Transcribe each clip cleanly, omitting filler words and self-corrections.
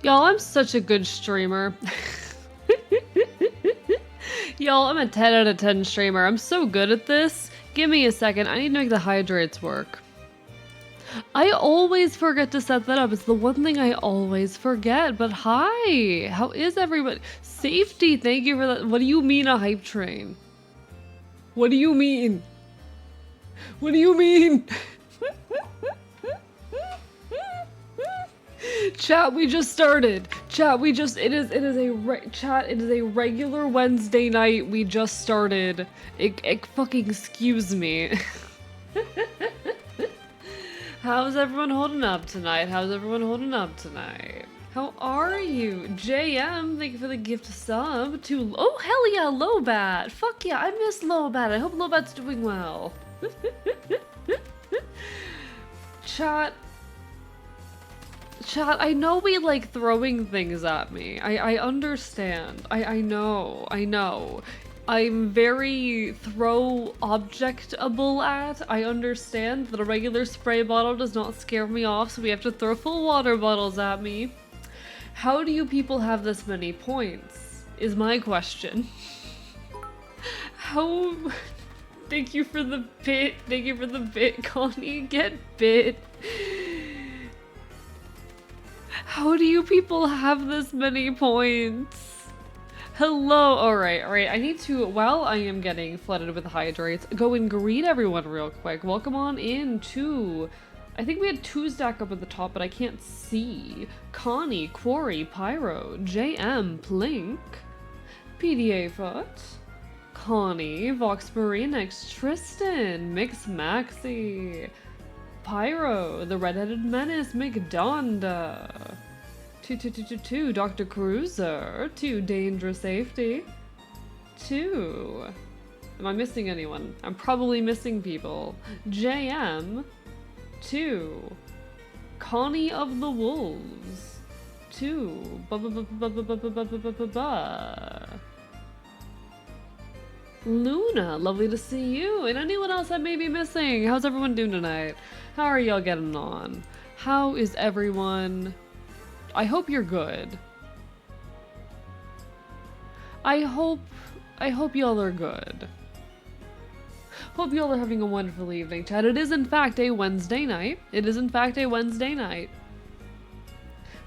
Y'all, I'm such a good streamer. Y'all, I'm a 10 out of 10 streamer. I'm so good at this. Give me a second. I need to make the hydrates work. I always forget to set that up. It's the one thing I always forget. But hi, how is everybody? Safety, thank you for that. What do you mean a hype train? What do you mean? What do you mean? Chat, we just started. Chat, it is a regular Wednesday night. We just started. It fucking excuse me. How's everyone holding up tonight? How are you? JM, thank you for the gift sub to, oh hell yeah, Lobat. Fuck yeah, I miss Lobat. I hope Lobat's doing well. Chat, I know we like throwing things at me. I understand. I know. I'm very throw objectable at. I understand that a regular spray bottle does not scare me off, so we have to throw full water bottles at me. How do you people have this many points? Is my question. How... Thank you for the bit. Thank you for the bit, Connie. Get bit. How do you people have this many points? Hello, alright, I need to, while I am getting flooded with hydrates, go and greet everyone real quick. Welcome on in to, I think we had 2 stack up at the top, but I can't see. Connie, Quarry, Pyro, JM, Plink, PDA Foot, Connie, Vox Marinix, Tristan, Mix Maxi, Pyro, the Redheaded Menace, McDonda, 2, Dr. Cruiser, 2, Dangerous Safety, 2, am I missing anyone? I'm probably missing people. JM, 2, Connie of the Wolves, 2, Luna, lovely to see you, and anyone else I may be missing. How's everyone doing tonight? How are y'all getting on? How is everyone? I hope you're good. I hope y'all are good. Hope y'all are having a wonderful evening, chat. It is in fact a Wednesday night.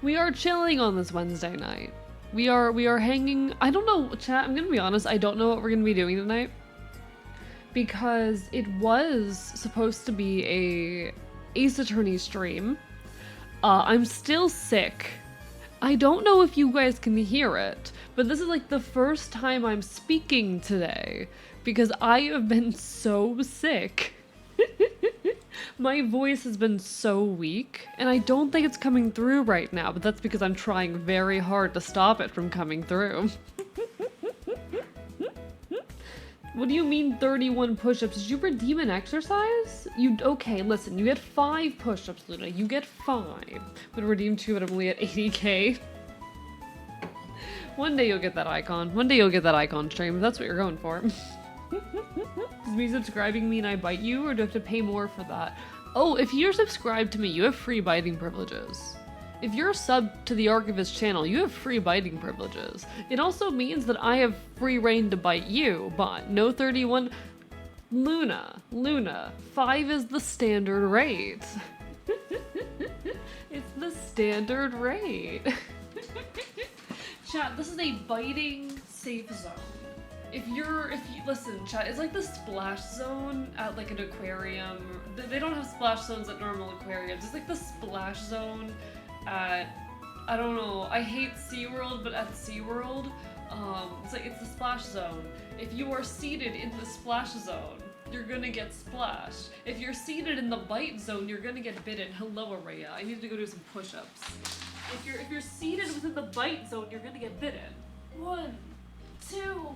We are chilling on this Wednesday night. We are hanging. I don't know, chat. I'm gonna be honest. I don't know what we're gonna be doing tonight because it was supposed to be a Ace Attorney stream. I'm still sick. I don't know if you guys can hear it, but this is like the first time I'm speaking today because I have been so sick. My voice has been so weak, and I don't think it's coming through right now, but that's because I'm trying very hard to stop it from coming through. What do you mean 31 push-ups? Did you redeem an exercise? Okay, listen, you get 5 push-ups, Luna. You get 5. But redeem 2 and I'm only at 80k. One day you'll get that icon. One day you'll get that icon stream, if that's what you're going for. Does me subscribing mean I bite you, or do I have to pay more for that? Oh, if you're subscribed to me, you have free biting privileges. If you're sub to the Archivist channel, you have free biting privileges. It also means that I have free reign to bite you, but no 31... Luna, 5 is the standard rate. It's the standard rate. Chat, this is a biting safe zone. If you listen, chat, it's like the splash zone at like an aquarium. They don't have splash zones at normal aquariums. It's like the splash zone at, I don't know, I hate SeaWorld, but at SeaWorld, it's the splash zone. If you are seated in the splash zone, you're gonna get splashed. If you're seated in the bite zone, you're gonna get bitten. Hello, Araya. I need to go do some push-ups. If you're seated within the bite zone, you're gonna get bitten. 1, 2,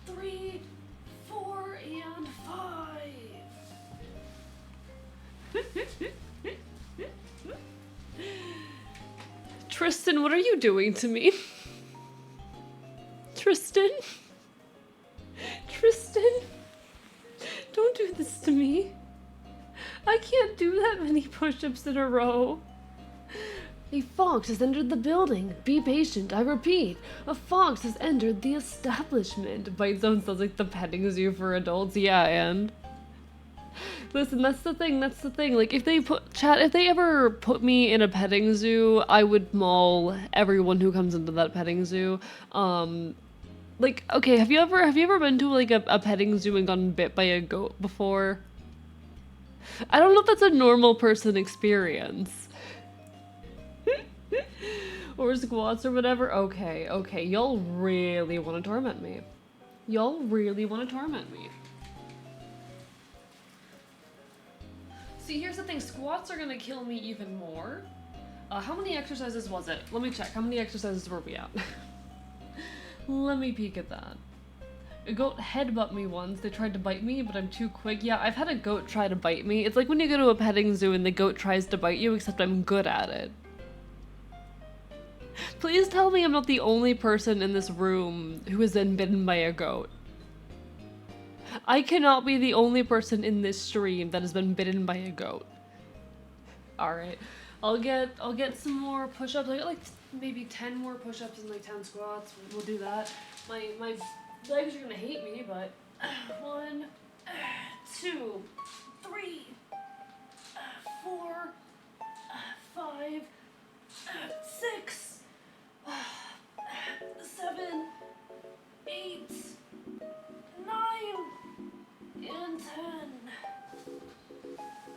3, 4, and 5. Tristan, what are you doing to me? Tristan? Don't do this to me. I can't do that many push-ups in a row. A fox has entered the building. Be patient, I repeat. A fox has entered the establishment. Bite Zone sounds like the petting zoo for adults. Yeah, and listen, that's the thing. Like, if they ever put me in a petting zoo, I would maul everyone who comes into that petting zoo. Like, okay, have you ever been to like a petting zoo and gotten bit by a goat before? I don't know if that's a normal person experience. Or squats or whatever. Okay, y'all really want to torment me. Y'all really want to torment me. See, here's the thing, squats are gonna kill me even more. How many exercises was it? Let me check, how many exercises were we at? Let me peek at that. A goat headbutt me once. They tried to bite me, but I'm too quick. Yeah, I've had a goat try to bite me. It's like when you go to a petting zoo and the goat tries to bite you, except I'm good at it. Please tell me I'm not the only person in this room who has been bitten by a goat. I cannot be the only person in this stream that has been bitten by a goat. Alright. I'll get some more push-ups. I got like maybe 10 more push-ups and like 10 squats. We'll do that. My legs are gonna hate me, but 1, 2, 3, 4, 5, 6, 7, 8, 9, and 10.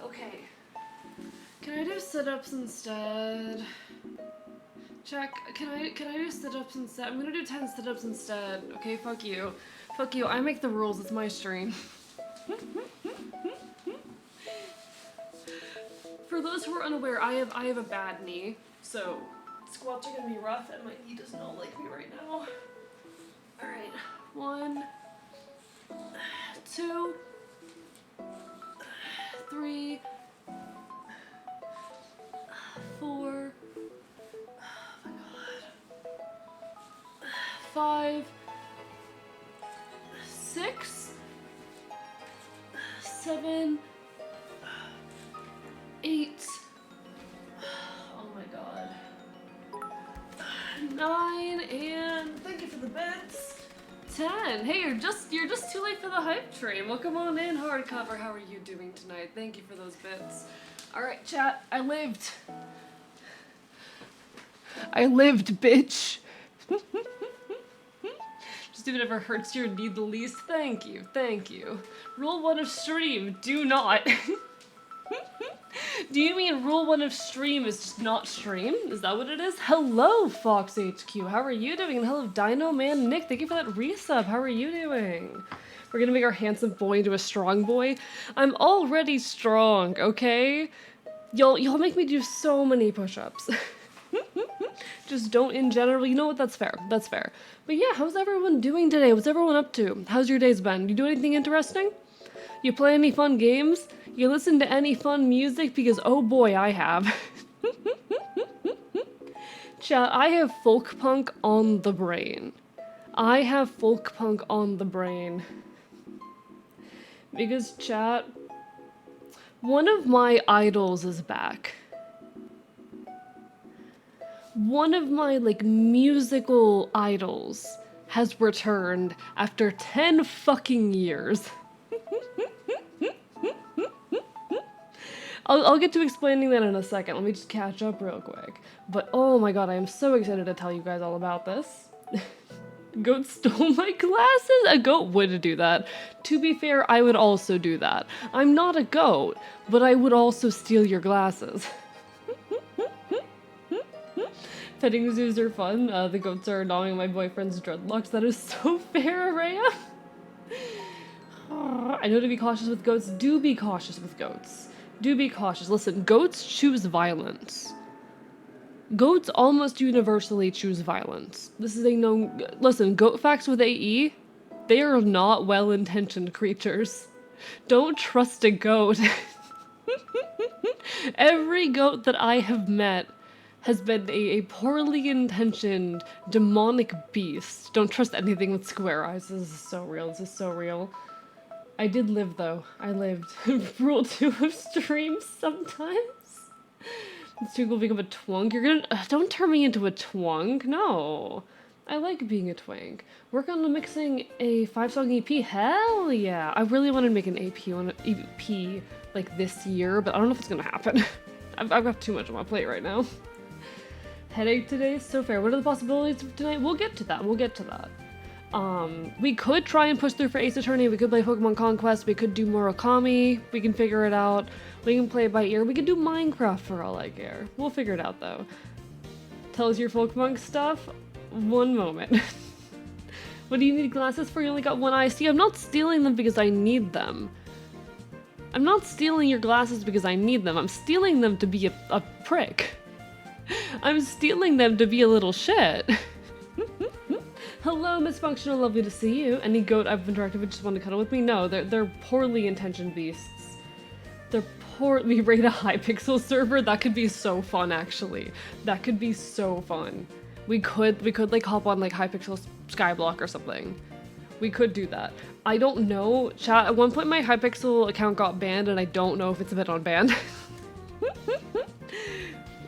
Okay. Can I do sit-ups instead? Check. Can I do sit-ups instead? I'm gonna do 10 sit-ups instead. Okay, fuck you. Fuck you. I make the rules. It's my stream. For those who are unaware, I have a bad knee, so squats are gonna be rough, and my knee does not like me right now. All right. 1, 2, 3, 4, 5, 6, 7, 8, oh my god, 9, and thank you for the bits, 10. Hey, you're just too late for the hype train. Well, come on in, hardcover. How are you doing tonight? Thank you for those bits. All right, chat. I lived, bitch. Just if it ever hurts your knee the least, thank you. Rule 1 of stream, do not. Do you mean rule 1 of stream is just not stream? Is that what it is? Hello, Fox HQ. How are you doing? And hello, Dino Man Nick. Thank you for that resub. How are you doing? We're gonna make our handsome boy into a strong boy. I'm already strong, okay? Y'all make me do so many push-ups. Just don't in general. You know what? That's fair. But yeah, how's everyone doing today? What's everyone up to? How's your days been? You do anything interesting? You play any fun games? You listen to any fun music? Because oh boy, I have. Chat, I have folk punk on the brain. Because chat, one of my idols is back. One of my, like, musical idols has returned after 10 fucking years. I'll get to explaining that in a second. Let me just catch up real quick. But oh my god, I am so excited to tell you guys all about this. Goat stole my glasses? A goat would do that. To be fair, I would also do that. I'm not a goat, but I would also steal your glasses. Petting zoos are fun. The goats are gnawing my boyfriend's dreadlocks. That is so fair, Araya. I know to be cautious with goats. Do be cautious with goats. Do be cautious. Listen, goats choose violence. Goats almost universally choose violence. This is a known... Listen, goat facts with AE, they are not well-intentioned creatures. Don't trust a goat. Every goat that I have met has been a poorly intentioned, demonic beast. Don't trust anything with square eyes. This is so real. I did live, though. I lived. Rule 2 of streams sometimes. It's too cool to become a twunk. You're gonna don't turn me into a twunk. No, I like being a twink. Work on mixing a 5-song EP. Hell yeah! I really want to make an EP like this year, but I don't know if it's gonna happen. I've got too much on my plate right now. Headache today, so fair. What are the possibilities of tonight? We'll get to that. We'll get to that. We could try and push through for Ace Attorney. We could play Pokemon Conquest. We could do more Okami. We can figure it out. We can play it by ear. We could do Minecraft for all I care. We'll figure it out though. Tell us your Pokemon stuff. One moment. What do you need glasses for? You only got one eye. See, I'm not stealing them because I need them. I'm not stealing your glasses because I need them. I'm stealing them to be a prick. I'm stealing them to be a little shit. Hello, Miss Functional, lovely to see you. Any goat I've interacted with just want to cuddle with me? No, they're poorly intentioned beasts. They're poorly rated a Hypixel server. That could be so fun, actually. That could be so fun. We could like hop on like Hypixel Skyblock or something. We could do that. I don't know. Chat, at one point my Hypixel account got banned and I don't know if it's been unbanned.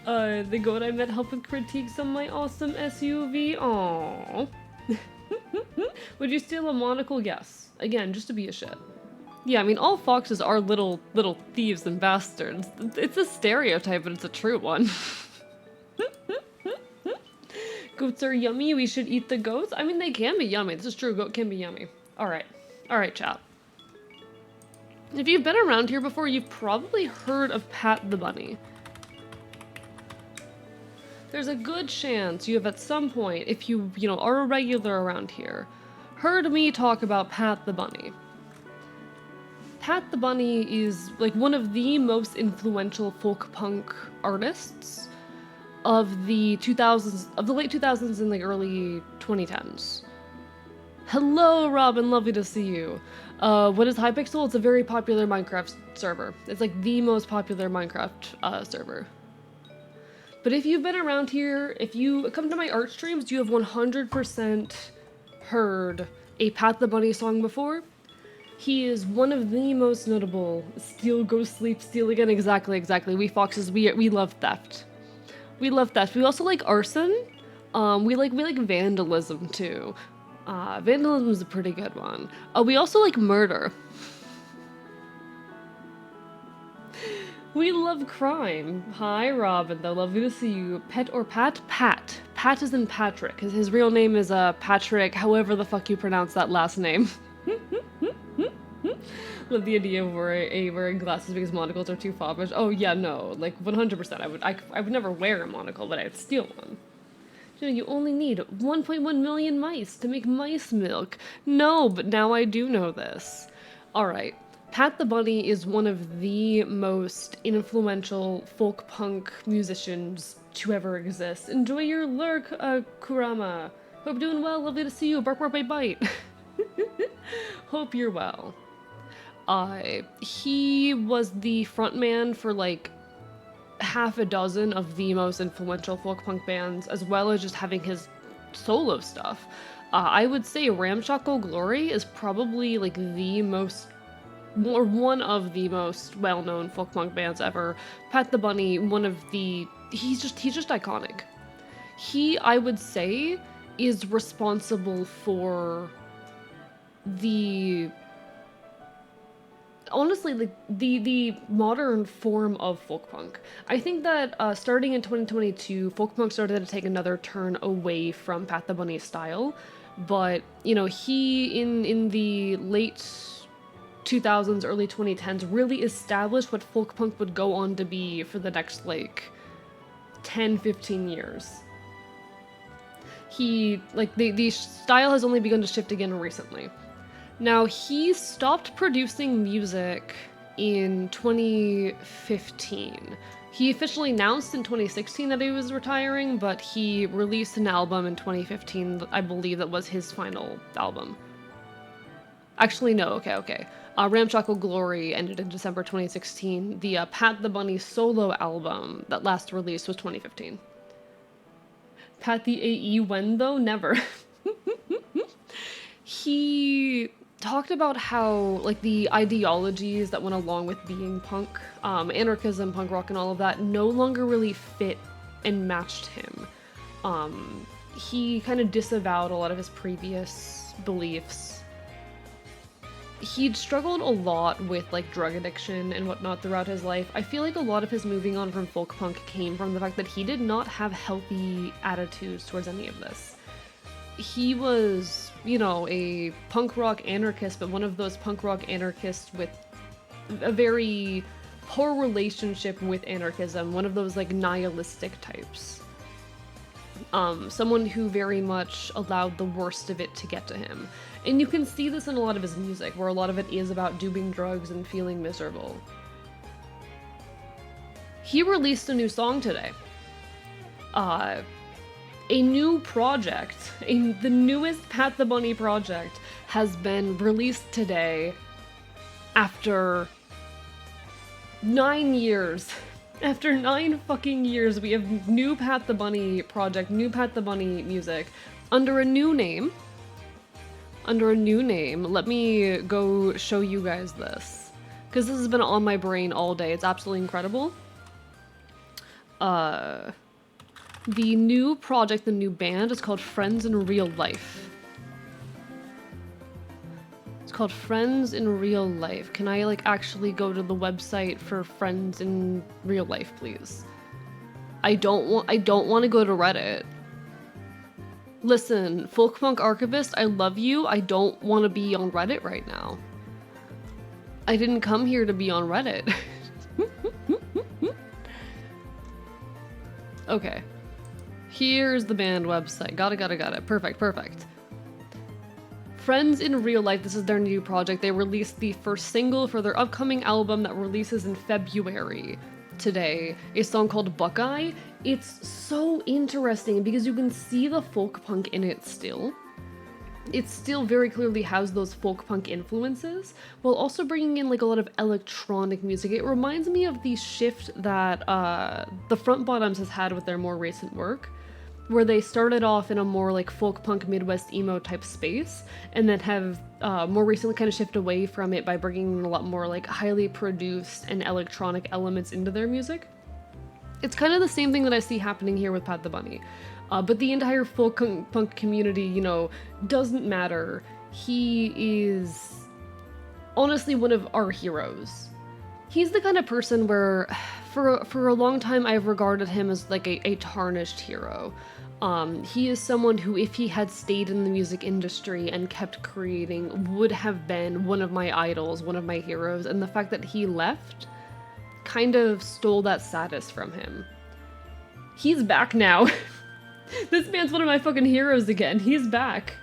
The goat I met helped with critiques on my awesome SUV. Aww. Would you steal a monocle? Yes. Again, just to be a shit. Yeah, I mean, all foxes are little thieves and bastards. It's a stereotype, but it's a true one. Goats are yummy. We should eat the goats. I mean, they can be yummy. This is true. Goat can be yummy. All right, chat. If you've been around here before, you've probably heard of Pat the Bunny. There's a good chance you have at some point, if you know, are a regular around here, heard me talk about Pat the Bunny. Pat the Bunny is like one of the most influential folk punk artists of the 2000s, of the late 2000s and like early 2010s. Hello, Robin, lovely to see you. What is Hypixel? It's a very popular Minecraft server. It's like the most popular Minecraft server. But if you've been around here, if you come to my art streams, you have 100% heard a Pat the Bunny song before. He is one of the most notable. Steal, go sleep, steal again. Exactly. We foxes, we love theft. We love theft. We also like arson. We like vandalism too. Vandalism is a pretty good one. We also like murder. We love crime. Hi, Robin, though. Lovely to see you. Pet or Pat? Pat. Pat is in Patrick. His real name is Patrick, however the fuck you pronounce that last name. Love the idea of wearing glasses because monocles are too foppish. Oh yeah, no, like 100%. I would never wear a monocle, but I'd steal one. You know, you only need 1.1 million mice to make mice milk. No, but now I do know this. All right. Pat the Bunny is one of the most influential folk punk musicians to ever exist. Enjoy your lurk, Kurama. Hope you're doing well. Lovely to see you. Bark, bark, bite, bite. Hope you're well. He was the frontman for like half a dozen of the most influential folk punk bands, as well as just having his solo stuff. I would say Ramshackle Glory is probably like the most, or one of the most well-known folk punk bands ever. Pat the Bunny, one of the, he's just iconic. He, I would say, is responsible for the, honestly, like the modern form of folk punk. I think that starting in 2022, folk punk started to take another turn away from Pat the Bunny's style, but you know, he in the late 2000s, early 2010s really established what folk punk would go on to be for the next like 10-15 years. He, like, the style has only begun to shift again recently. Now, he stopped producing music in 2015. He officially announced in 2016 that he was retiring, but he released an album in 2015. I believe that was his final album. Actually, no, okay. Ramshackle Glory ended in December 2016. The Pat the Bunny solo album that last released was 2015. Pat the AE when though? Never. He talked about how, like, the ideologies that went along with being punk, anarchism, punk rock, and all of that no longer really fit and matched him. He kind of disavowed a lot of his previous beliefs. He'd struggled a lot with, like, drug addiction and whatnot throughout his life. I feel like a lot of his moving on from folk punk came from the fact that he did not have healthy attitudes towards any of this. He was, you know, a punk rock anarchist, but one of those punk rock anarchists with a very poor relationship with anarchism, one of those, like, nihilistic types. Someone who very much allowed the worst of it to get to him. And you can see this in a lot of his music, where a lot of it is about doing drugs and feeling miserable. He released a new song today. A new project, the newest Pat the Bunny project, has been released today after 9 years. After 9 fucking years, we have new Pat the Bunny project, new Pat the Bunny music, under a new name. Let me go show you guys this, because this has been on my brain all day. It's absolutely incredible. The new project, the new band, is called Friends in Real Life. It's called Friends in Real Life. Can I, like, actually go to the website for Friends in Real Life, please? I don't want to go to Reddit. Listen, Folk Punk Archivist, I love you. I don't want to be on Reddit right now. I didn't come here to be on Reddit. Okay. Here's the band website. Got it. Perfect. Friends in Real Life, this is their new project. They released the first single for their upcoming album that releases in February today, a song called Buckeye. It's so interesting because you can see the folk punk in it still. It still very clearly has those folk punk influences, while also bringing in, like, a lot of electronic music. It reminds me of the shift that the Front Bottoms has had with their more recent work, where they started off in a more, like, folk punk Midwest emo type space, and then have more recently kind of shifted away from it by bringing in a lot more, like, highly produced and electronic elements into their music. It's kind of the same thing that I see happening here with Pat the Bunny. But the entire folk punk community, you know, doesn't matter. He is honestly one of our heroes. He's the kind of person where, for a long time, I've regarded him as, like, a tarnished hero. He is someone who, if he had stayed in the music industry and kept creating, would have been one of my idols, one of my heroes, and the fact that he left kind of stole that status from him. He's back now. This man's one of my fucking heroes again. He's back.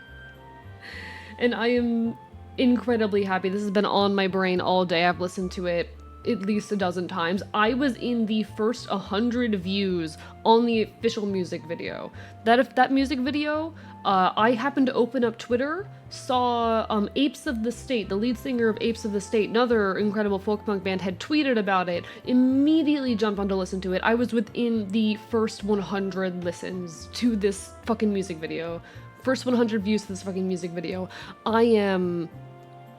And I am incredibly happy. This has been on my brain all day. I've listened to it at least a dozen times. I was in the first 100 views on the official music video. That music video, I happened to open up Twitter, saw Apes of the State, the lead singer of Apes of the State, another incredible folk punk band, had tweeted about it, immediately jumped on to listen to it. I was within the first 100 listens to this fucking music video. First 100 views to this fucking music video. I am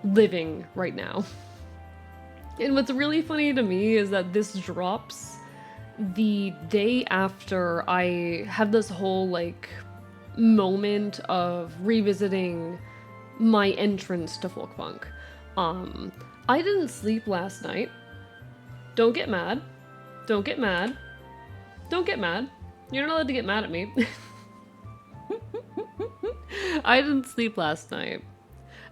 living right now. And what's really funny to me is that this drops the day after I had this whole, like, moment of revisiting my entrance to folk punk. I didn't sleep last night. Don't get mad. Don't get mad. Don't get mad. You're not allowed to get mad at me. I didn't sleep last night.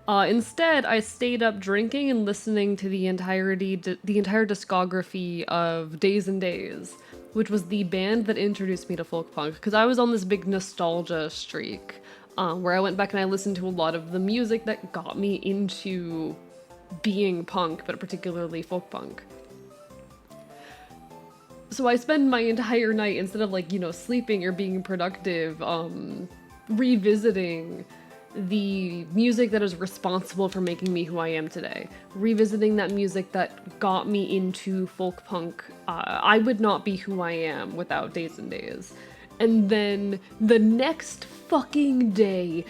Instead, I stayed up drinking and listening to the entire discography of Days and Days, which was the band that introduced me to folk punk, because I was on this big nostalgia streak, where I went back and I listened to a lot of the music that got me into being punk, but particularly folk punk. So I spend my entire night, instead of, like, you know, sleeping or being productive, revisiting the music that is responsible for making me who I am today. Revisiting that music that got me into folk punk. I would not be who I am without Days and Days. And then the next fucking day,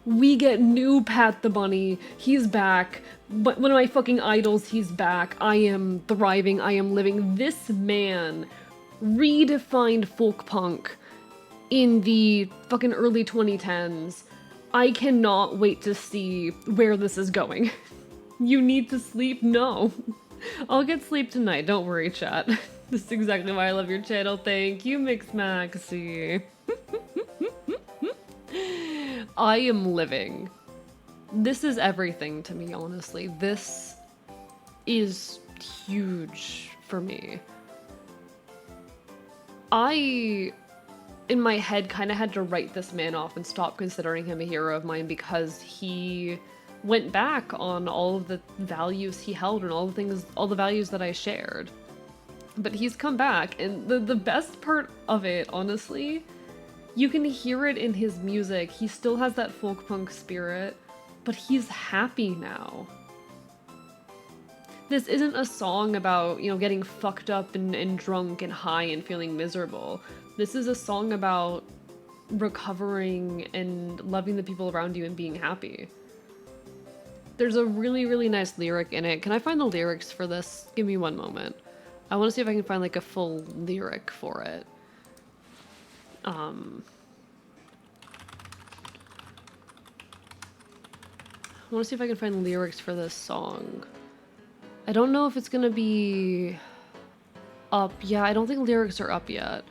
We get new Pat the Bunny. He's back. But one of my fucking idols, he's back. I am thriving. I am living. This man redefined folk punk in the fucking early 2010s. I cannot wait to see where this is going. You need to sleep? No. I'll get sleep tonight. Don't worry, chat. This is exactly why I love your channel. Thank you, Mix Maxie. I am living. This is everything to me, honestly. This is huge for me. I, in my head, kind of had to write this man off and stop considering him a hero of mine because he went back on all of the values he held and all the values that I shared. But he's come back, and the best part of it, honestly, you can hear it in his music. He still has that folk punk spirit, but he's happy now. This isn't a song about, you know, getting fucked up and drunk and high and feeling miserable. This is a song about recovering and loving the people around you and being happy. There's a really, really nice lyric in it. Can I find the lyrics for this? Give me one moment. I want to see if I can find like a full lyric for it. I want to see if I can find lyrics for this song. I don't know if it's gonna be up. Yeah, I don't think lyrics are up yet.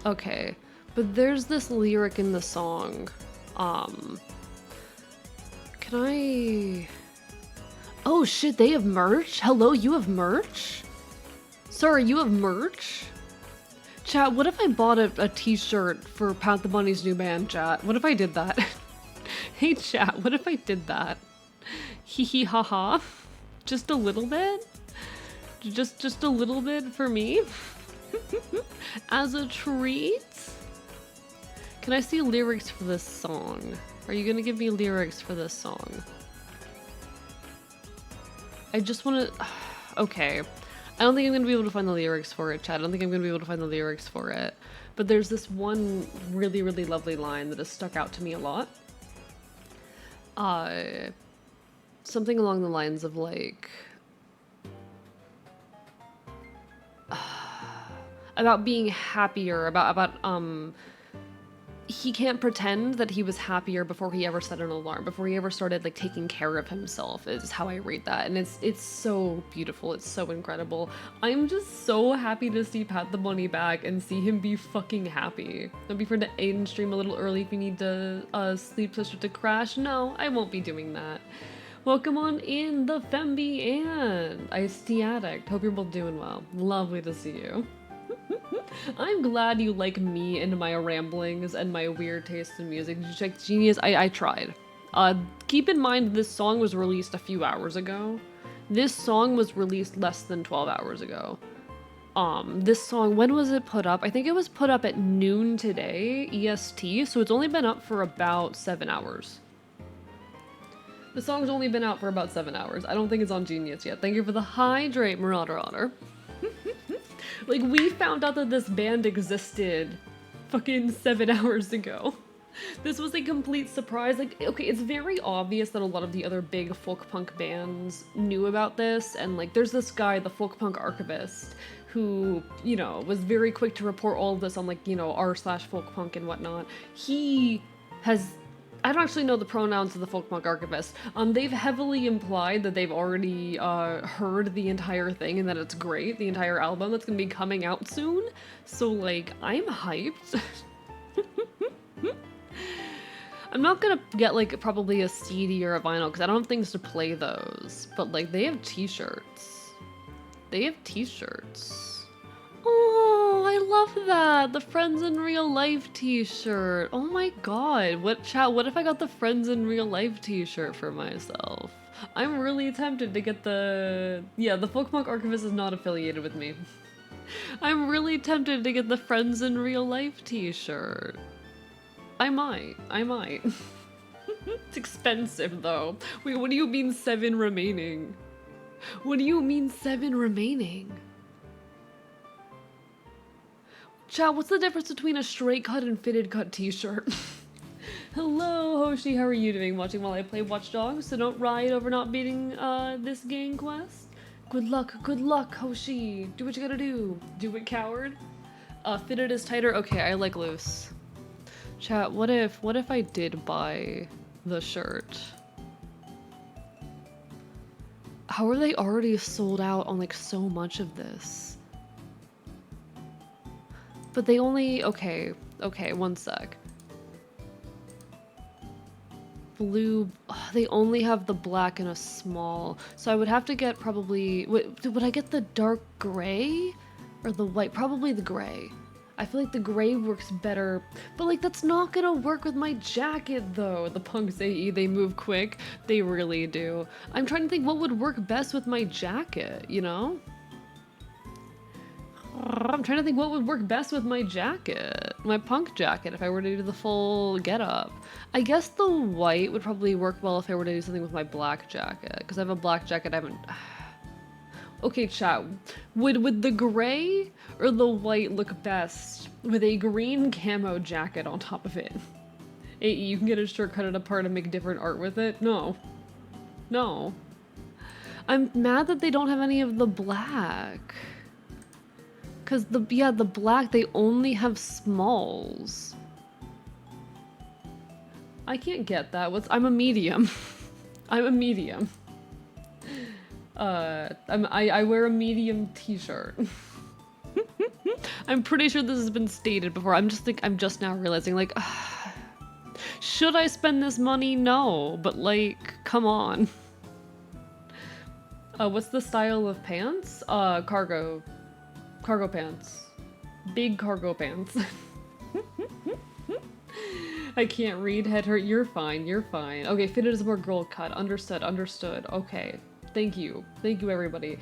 Okay, but there's this lyric in the song. Can I... Oh shit, they have merch? Hello, you have merch? Sorry, you have merch? Chat, what if I bought a t-shirt for Pat the Bunny's new band, chat? What if I did that? Hey chat, what if I did that? Hee hee ha ha. Just a little bit? Just a little bit for me? As a treat? Can I see lyrics for this song? Are you gonna give me lyrics for this song? I just wanna... Okay. I don't think I'm gonna be able to find the lyrics for it, chat. I don't think I'm gonna be able to find the lyrics for it. But there's this one really, really lovely line that has stuck out to me a lot. Something along the lines of like... about being happier, he can't pretend that he was happier before he ever set an alarm, before he ever started like taking care of himself, is how I read that. And it's so beautiful, it's so incredible. I'm just so happy to see Pat the Bunny back and see him be fucking happy. Don't be afraid to end stream a little early if you need to sleep so to crash. No, I won't be doing that. Welcome on in, the Femby and Iced Tea Addict. Hope you're both doing well. Lovely to see you. I'm glad you like me and my ramblings and my weird taste in music. Did you check Genius? I tried. Keep in mind this song was released a few hours ago. This song was released less than 12 hours ago. This song, when was it put up? I think it was put up at noon today, EST, so it's only been up for about 7 hours. The song's only been out for about 7 hours. I don't think it's on Genius yet. Thank you for the hydrate, Marauder Otter. Like, we found out that this band existed fucking 7 hours ago. This was a complete surprise. Like, okay, it's very obvious that a lot of the other big folk punk bands knew about this, and like, there's this guy, the folk punk archivist, who, you know, was very quick to report all of this on like, you know, r/folk punk and whatnot. He has... I don't actually know the pronouns of the folk punk archivist. They've heavily implied that they've already heard the entire thing and that it's great, the entire album that's gonna be coming out soon. So like, I'm hyped. I'm not gonna get like probably a CD or a vinyl because I don't have things to play those. But like, they have t-shirts. They have t-shirts. Oh, I love that! The Friends in Real Life t-shirt. Oh my god. What if I got the Friends in Real Life t-shirt for myself? I'm really tempted to get the... Yeah, the Folk Punk Archivist is not affiliated with me. I'm really tempted to get the Friends in Real Life t-shirt. I might. It's expensive though. Wait, what do you mean 7 remaining? What do you mean 7 remaining? Chat, what's the difference between a straight cut and fitted cut t-shirt? Hello, Hoshi, how are you doing? Watching while I play Watch Dogs, so don't riot over not beating this gang quest. Good luck, Hoshi. Do what you gotta do. Do it, coward. Fitted is tighter. Okay, I like loose. Chat, what if I did buy the shirt? How are they already sold out on like so much of this? But they only, okay, one sec. Blue, they only have the black in a small, so I would have to get probably, would I get the dark gray or the white? Probably the gray. I feel like the gray works better, but like that's not gonna work with my jacket though. The punks AE, they move quick. They really do. I'm trying to think what would work best with my jacket, you know? I'm trying to think what would work best with my jacket. My punk jacket, if I were to do the full getup. I guess the white would probably work well if I were to do something with my black jacket, because I have a black jacket I haven't... Okay, chat. Would the gray or the white look best with a green camo jacket on top of it? AE, you can get a shirt, cut it apart, and make different art with it? No. No. I'm mad that they don't have any of the black. Because the black, they only have smalls. I can't get that. I'm a medium. I'm a medium. I wear a medium t-shirt. I'm pretty sure this has been stated before. I'm just now realizing, like, should I spend this money? No, but like, come on. What's the style of pants? Cargo pants. Big cargo pants. I can't read, head hurt. You're fine, you're fine. Okay, fitted is more girl cut. Understood. Okay. Thank you, everybody.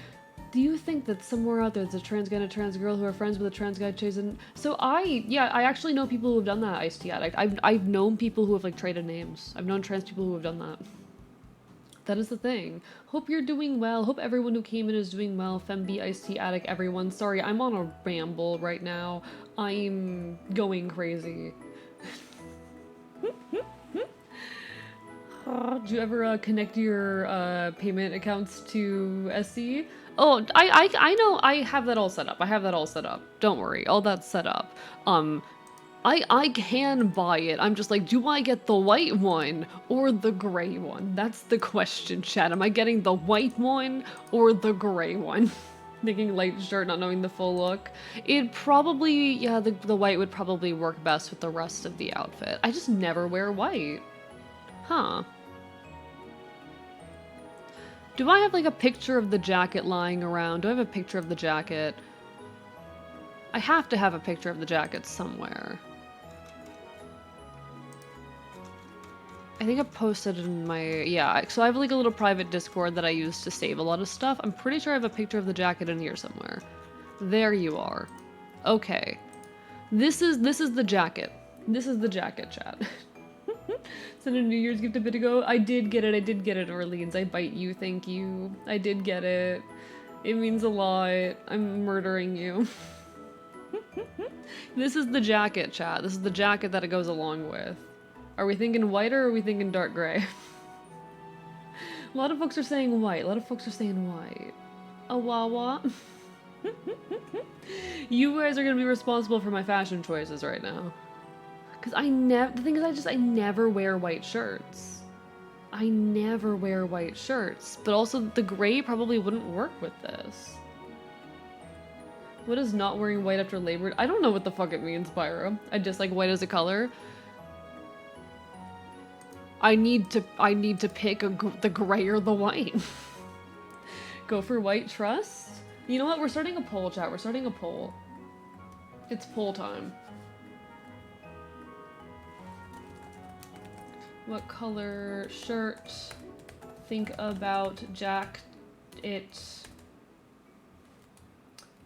Do you think that somewhere out there there's a trans guy and a trans girl who are friends with a trans guy chosen? So I actually know people who have done that, Ice-T Addict. I've known people who have like traded names. I've known trans people who have done that. That is the thing. Hope you're doing well. Hope everyone who came in is doing well. Femb, Ice-T Addict, everyone. Sorry, I'm on a ramble right now. I'm going crazy. Do you ever connect your payment accounts to SC? Oh, I know. I have that all set up. Don't worry, all that's set up. I can buy it. I'm just like, do I get the white one or the gray one? That's the question, chat. Am I getting the white one or the gray one? Thinking light shirt, not knowing the full look. It probably, yeah, the white would probably work best with the rest of the outfit. I just never wear white. Huh. Do I have like a picture of the jacket lying around? Do I have a picture of the jacket? I have to have a picture of the jacket somewhere. I think I posted in my, yeah, so I have like a little private Discord that I use to save a lot of stuff. I'm pretty sure I have a picture of the jacket in here somewhere. There you are. Okay. This is the jacket. This is the jacket, chat. Sent a New Year's gift a bit ago. I did get it, Orleans. I bite you, thank you. I did get it. It means a lot. I'm murdering you. This is the jacket, chat. This is the jacket that it goes along with. Are we thinking white or are we thinking dark gray? A lot of folks are saying white. A wawa. You guys are gonna be responsible for my fashion choices right now. Cause the thing is I never wear white shirts. But also the gray probably wouldn't work with this. What is not wearing white after Labor? I don't know what the fuck it means, Byra. I just like white as a color. I need to pick the gray or the white. Go for white, trust? You know what? We're starting a poll, chat. We're starting a poll. It's poll time. What color shirt? Think about jacked it.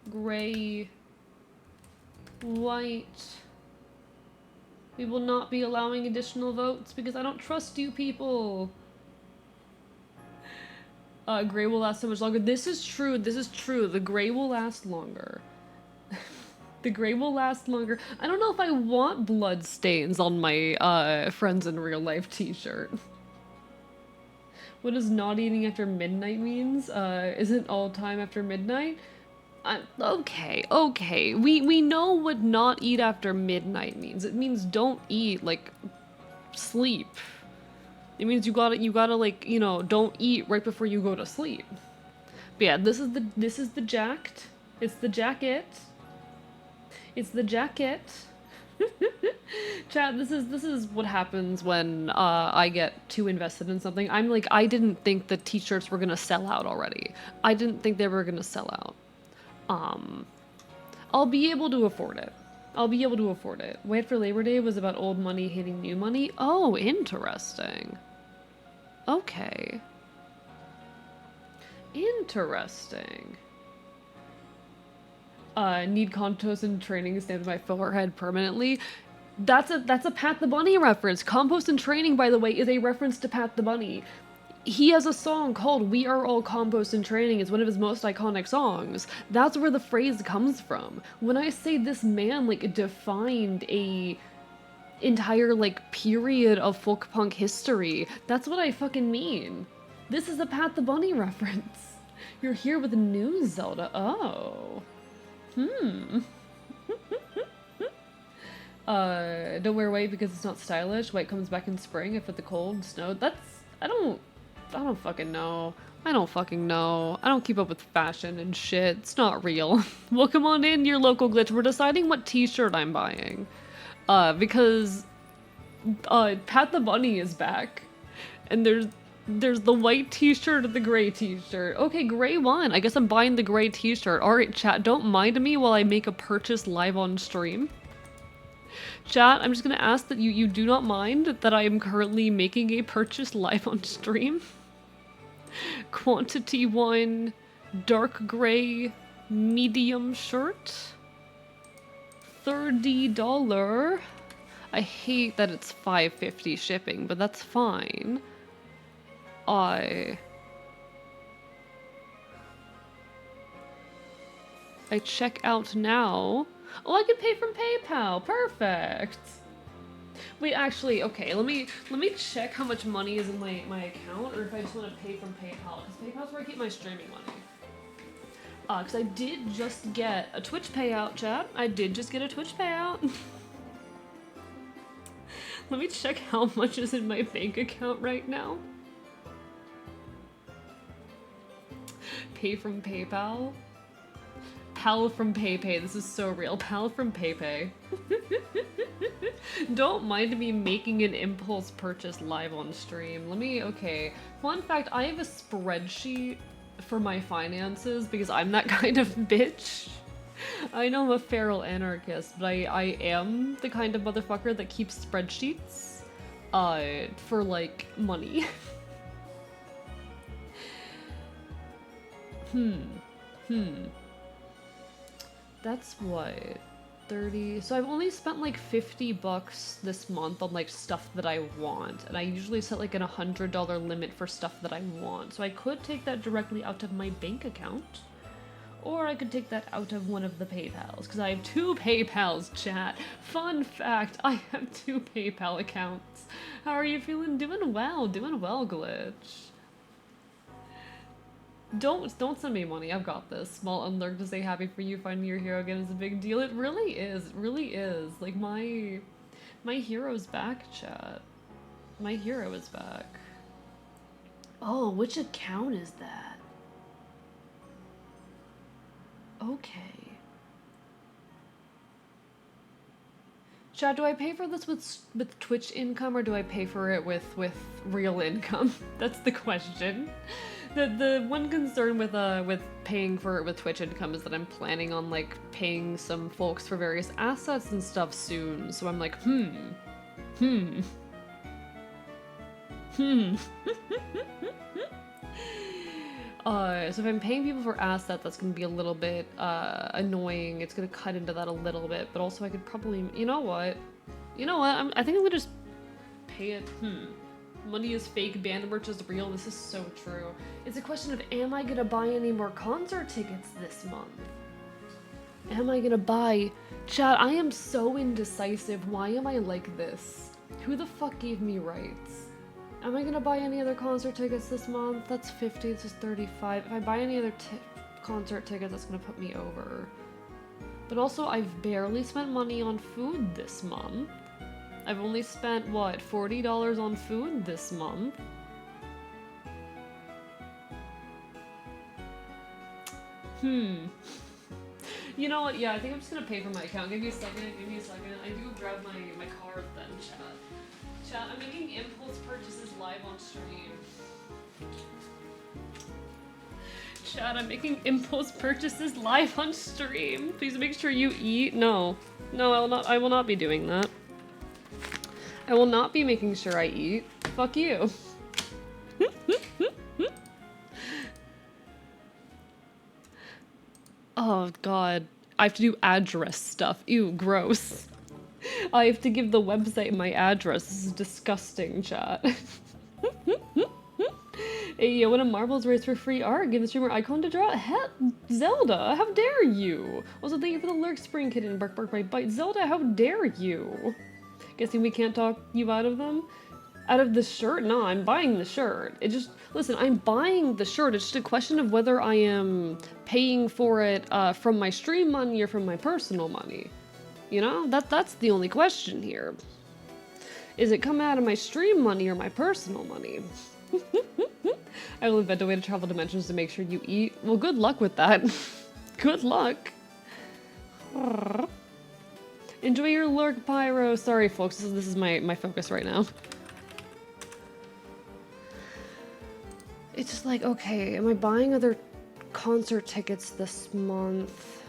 Gray. White. We will not be allowing additional votes because I don't trust you people. Gray will last so much longer. This is true. The gray will last longer. The gray will last longer. I don't know if I want blood stains on my friends in real life t-shirt. What does not eating after midnight means? Isn't all time after midnight? Okay. We know what not eat after midnight means. It means don't eat, like, sleep. It means you gotta like, you know, don't eat right before you go to sleep. But yeah, this is the jacked. It's the jacket. It's the jacket. Chat, this is what happens when I get too invested in something. I'm like, I didn't think the t-shirts were gonna sell out already. I didn't think they were gonna sell out. I'll be able to afford it. I'll be able to afford it. Wait for Labor Day was about old money hitting new money. Oh, interesting. Okay. Interesting. Need compost and training stamped in my forehead permanently. That's a Pat the Bunny reference. Compost and training, by the way, is a reference to Pat the Bunny. He has a song called We Are All Compost and Training. It's one of his most iconic songs. That's where the phrase comes from. When I say this man, like, defined a entire, like, period of folk punk history, that's what I fucking mean. This is a Pat the Bunny reference. You're here with news, Zelda. Oh. Don't wear white because it's not stylish. White comes back in spring if it's the cold, snow. I don't fucking know. I don't fucking know. I don't keep up with fashion and shit. It's not real. Welcome on in, your local glitch. We're deciding what t-shirt I'm buying. Because Pat the Bunny is back. And there's the white t-shirt and the gray t-shirt. Okay, gray one. I guess I'm buying the gray t-shirt. Alright, chat, don't mind me while I make a purchase live on stream. Chat, I'm just gonna ask that you do not mind that I am currently making a purchase live on stream. Quantity 1, dark gray, medium shirt. $30. I hate that it's $5.50 shipping, but that's fine. I check out now. Oh, I can pay from PayPal. Perfect. Wait, actually, okay, let me check how much money is in my account, or if I just want to pay from PayPal, because PayPal's where I keep my streaming money. Because I did just get a Twitch payout, chat. I did just get a Twitch payout. Let me check how much is in my bank account right now. Pay from PayPal. Pal from PayPay. This is so real. Pal from PayPay. Don't mind me making an impulse purchase live on stream. Okay. Fun fact, I have a spreadsheet for my finances because I'm that kind of bitch. I know I'm a feral anarchist, but I am the kind of motherfucker that keeps spreadsheets for, like, money. That's what, 30, so I've only spent like $50 this month on like stuff that I want, and I usually set like an $100 limit for stuff that I want, so I could take that directly out of my bank account, or I could take that out of one of the PayPals, because I have 2 PayPals, chat. Fun fact, I have 2 PayPal accounts. How are you feeling? Doing well, Glitch. Don't send me money, I've got this. Small unlurk to say happy for you finding your hero again is a big deal. It really is. Like, my hero's back, chat. My hero is back. Oh, which account is that? Okay. Chat, do I pay for this with Twitch income, or do I pay for it with real income? That's the question. The one concern with paying for it with Twitch income is that I'm planning on, like, paying some folks for various assets and stuff soon, so I'm like, So if I'm paying people for assets, that's gonna be a little bit annoying. It's gonna cut into that a little bit, but also I could probably, you know what? I think I'm gonna just pay it. Money is fake, band merch is real. This is so true. It's a question of, am I gonna buy any more concert tickets this month? am I gonna buy? Chat, I am so indecisive. Why am I like this? Who the fuck gave me rights? Am I gonna buy any other concert tickets this month? That's 50, this is 35. If I buy any other concert tickets, that's gonna put me over. But also, I've barely spent money on food this month. I've only spent, what, $40 on food this month? You know what? Yeah, I think I'm just gonna pay for my account. Give me a second. I do grab my card then, chat. Chat, I'm making impulse purchases live on stream. Chat, I'm making impulse purchases live on stream. Please make sure you eat. No, I will not be doing that. I will not be making sure I eat. Fuck you. Oh god. I have to do address stuff. Ew, gross. I have to give the website my address. This is disgusting, chat. Hey, yo, when a Marbles race for free art, give the streamer icon to draw. Zelda, how dare you? Also, thank you for the lurk spring kitten. Bark, bark, bite, bite. Zelda, how dare you? Guessing we can't talk you out of them? Out of the shirt? No, I'm buying the shirt. It just, listen, I'm buying the shirt. It's just a question of whether I am paying for it from my stream money or from my personal money. You know, that's the only question here. Is it coming out of my stream money or my personal money? I will invent a way to travel dimensions to make sure you eat. Well, good luck with that. Good luck. Enjoy your lurk, Pyro. Sorry, folks. This is my focus right now. It's just like, okay, am I buying other concert tickets this month?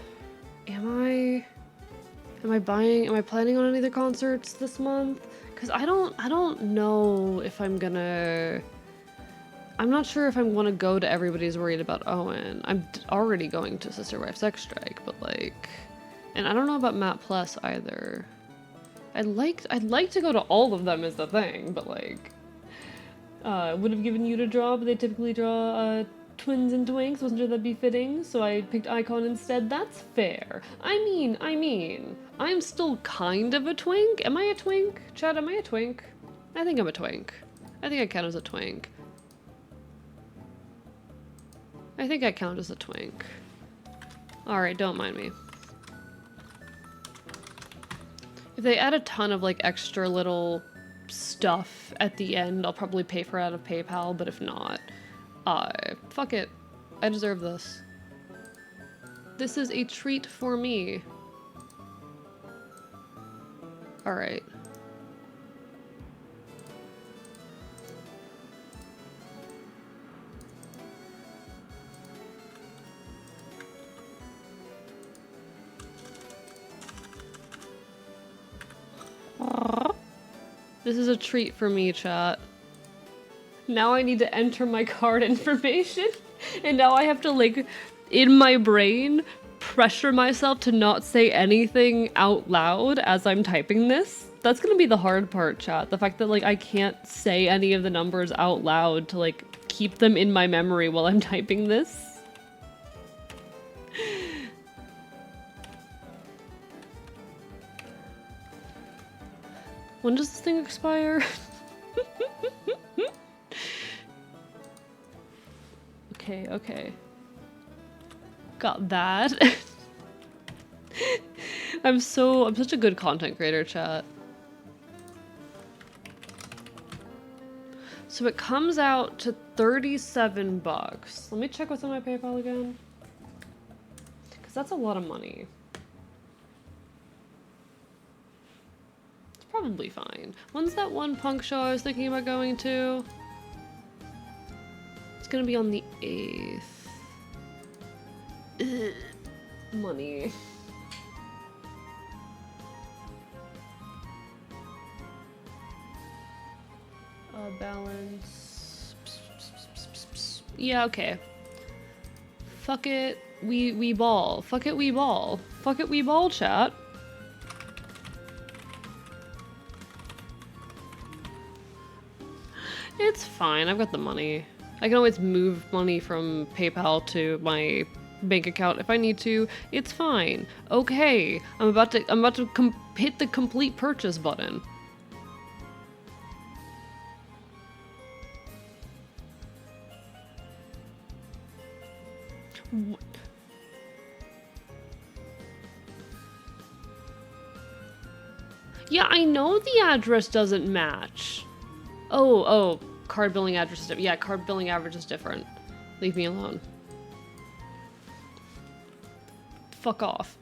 Am I planning on any other concerts this month? Cause I don't know if I'm not sure if I want to go to Everybody's Worried About Owen. I'm already going to Sister Wife Sex Strike, but like, and I don't know about Matt Plus either. I'd like to go to all of them is the thing, but like, would have given you to draw, but they typically draw twins and twinks. Wasn't sure that'd be fitting, so I picked Icon instead. That's fair. I mean, I'm still kind of a twink. Am I a twink? Chad, am I a twink? I think I'm a twink. I think I count as a twink. I think I count as a twink. Alright, don't mind me. If they add a ton of like extra little stuff at the end, I'll probably pay for it out of PayPal, but if not, fuck it. I deserve this. This is a treat for me. Alright. This is a treat for me, chat. Now I need to enter my card information, and now I have to, like, in my brain, pressure myself to not say anything out loud as I'm typing this. That's gonna be the hard part, chat. The fact that, like, I can't say any of the numbers out loud to, like, keep them in my memory while I'm typing this. When does this thing expire? Okay. Got that. I'm such a good content creator, chat. So it comes out to 37 bucks. Let me check what's on my PayPal again. Because that's a lot of money. Probably fine. When's that one punk show I was thinking about going to? It's gonna be on the 8th. Ugh. Money. Balance. Yeah, okay. Fuck it, we ball. Fuck it, we ball. Fuck it, we ball, chat. It's fine, I've got the money. I can always move money from PayPal to my bank account if I need to. It's fine. Okay, I'm about to hit the complete purchase button. What? Yeah, I know the address doesn't match. Oh, card billing address is different. Yeah, card billing average is different. Leave me alone. Fuck off.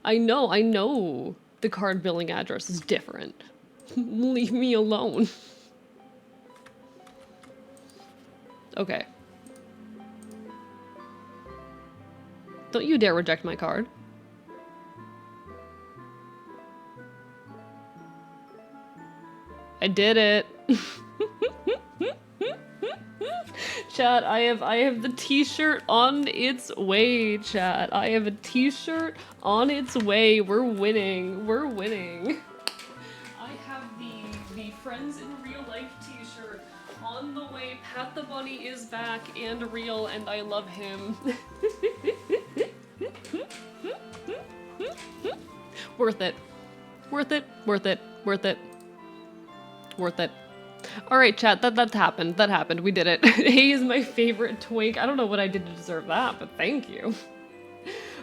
I know the card billing address is different. Leave me alone. Okay. Don't you dare reject my card. I did it. Chat, I have the t-shirt on its way, chat. I have a t-shirt on its way. We're winning. We're winning. I have the Friends in Real Life t-shirt on the way. Pat the Bunny is back and real, and I love him. Worth it. Worth it. Worth it. Worth it. Worth it. Alright, chat, that happened. That happened. We did it. Hey is my favorite twink. I don't know what I did to deserve that, but thank you.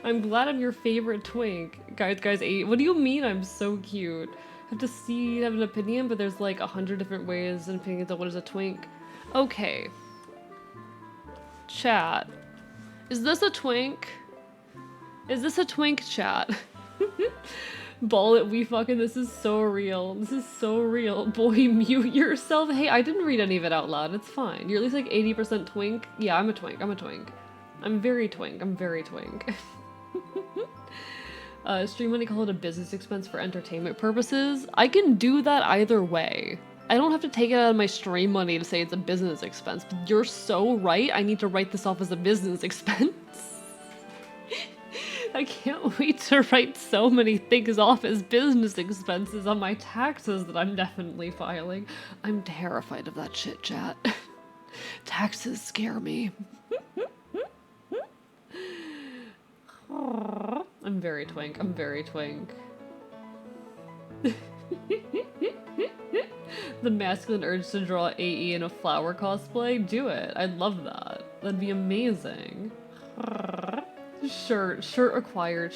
I'm glad I'm your favorite twink. Guys, 8. What do you mean I'm so cute? I have to have an opinion, but there's like 100 different ways and opinions on what is a twink. Okay. Chat. Is this a twink? Is this a twink, chat? Ball it, this is so real. This is so real. Boy, mute yourself. Hey, I didn't read any of it out loud. It's fine. You're at least like 80% twink. Yeah, I'm a twink. I'm a twink. I'm very twink. I'm very twink. Stream money, call it a business expense for entertainment purposes. I can do that either way. I don't have to take it out of my stream money to say it's a business expense, but you're so right. I need to write this off as a business expense. I can't wait to write so many things off as business expenses on my taxes that I'm definitely filing. I'm terrified of that shit, chat. Taxes scare me. I'm very twink. I'm very twink. The masculine urge to draw AE in a flower cosplay? Do it. I'd love that. That'd be amazing. Shirt acquired.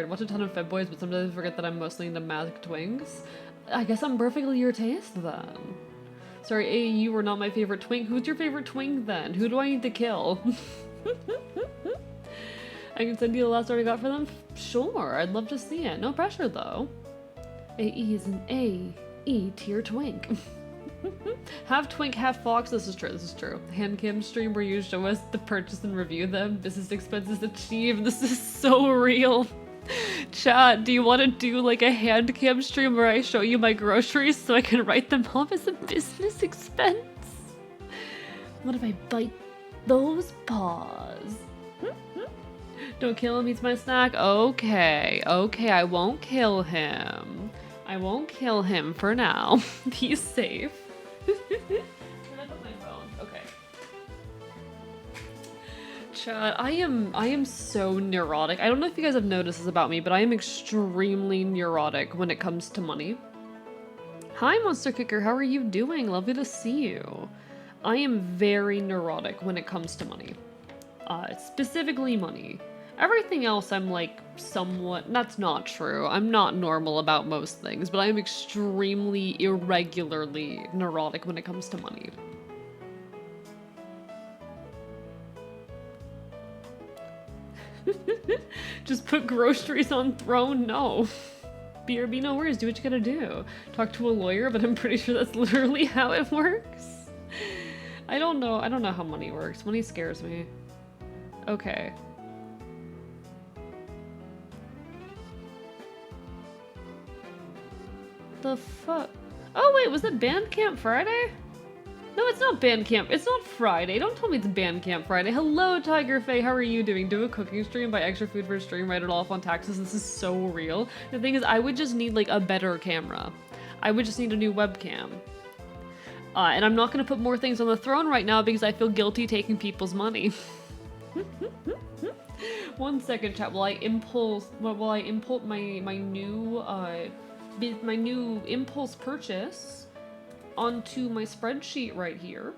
Watch a ton of Fed Boys, but sometimes I forget that I'm mostly into masked twinks. I guess I'm perfectly your taste then. Sorry, A, you were not my favorite twink. Who's your favorite twink then? Who do I need to kill? I can send you the last art I got for them? Sure, I'd love to see it. No pressure though. AE is an AE tier twink. Half twink, half fox. This is true. Handcam stream where you show us the purchase and review them. Business expenses achieved. This is so real. Chat, do you want to do like a handcam stream where I show you my groceries so I can write them off as a business expense? What if I bite those paws? Don't kill him, he's my snack. Okay, I won't kill him. I won't kill him for now. He's safe. Where'd I put my phone? Okay. Chat, I am so neurotic. I don't know if you guys have noticed this about me, but I am extremely neurotic when it comes to money. Hi, Monster Kicker, how are you doing? Lovely to see you. I am very neurotic when it comes to money. Specifically money. Everything else I'm like somewhat, that's not true. I'm not normal about most things, but I'm extremely irregularly neurotic when it comes to money. Just put groceries on throne? No. BRB, no worries, do what you gotta do. Talk to a lawyer, but I'm pretty sure that's literally how it works. I don't know how money works. Money scares me. Okay. The fuck? Oh wait, was it Bandcamp Friday? No, it's not Bandcamp. It's not Friday. Don't tell me it's Bandcamp Friday. Hello, Tiger Faye. How are you doing? Do a cooking stream, buy extra food for a stream, write it off on taxes. This is so real. The thing is, I would just need like a better camera. I would just need a new webcam. And I'm not going to put more things on the throne right now because I feel guilty taking people's money. 1 second, chat. Will I import my new impulse purchase onto my spreadsheet right here?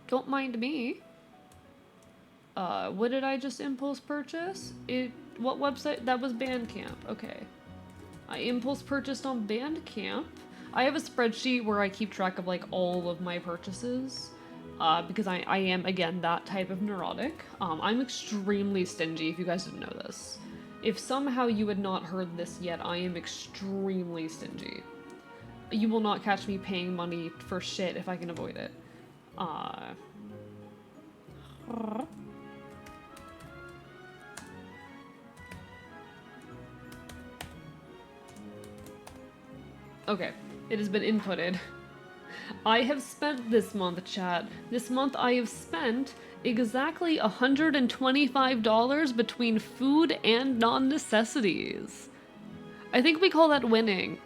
Don't mind me. What did I just impulse purchase? What website? That was Bandcamp. Okay. I impulse purchased on Bandcamp. I have a spreadsheet where I keep track of like all of my purchases. Because I am, again, that type of neurotic. I'm extremely stingy, if you guys didn't know this. If somehow you had not heard this yet, I am extremely stingy. You will not catch me paying money for shit if I can avoid it. Okay, it has been inputted. I have spent this month, chat. This month I have spent exactly $125 between food and non-necessities. I think we call that winning.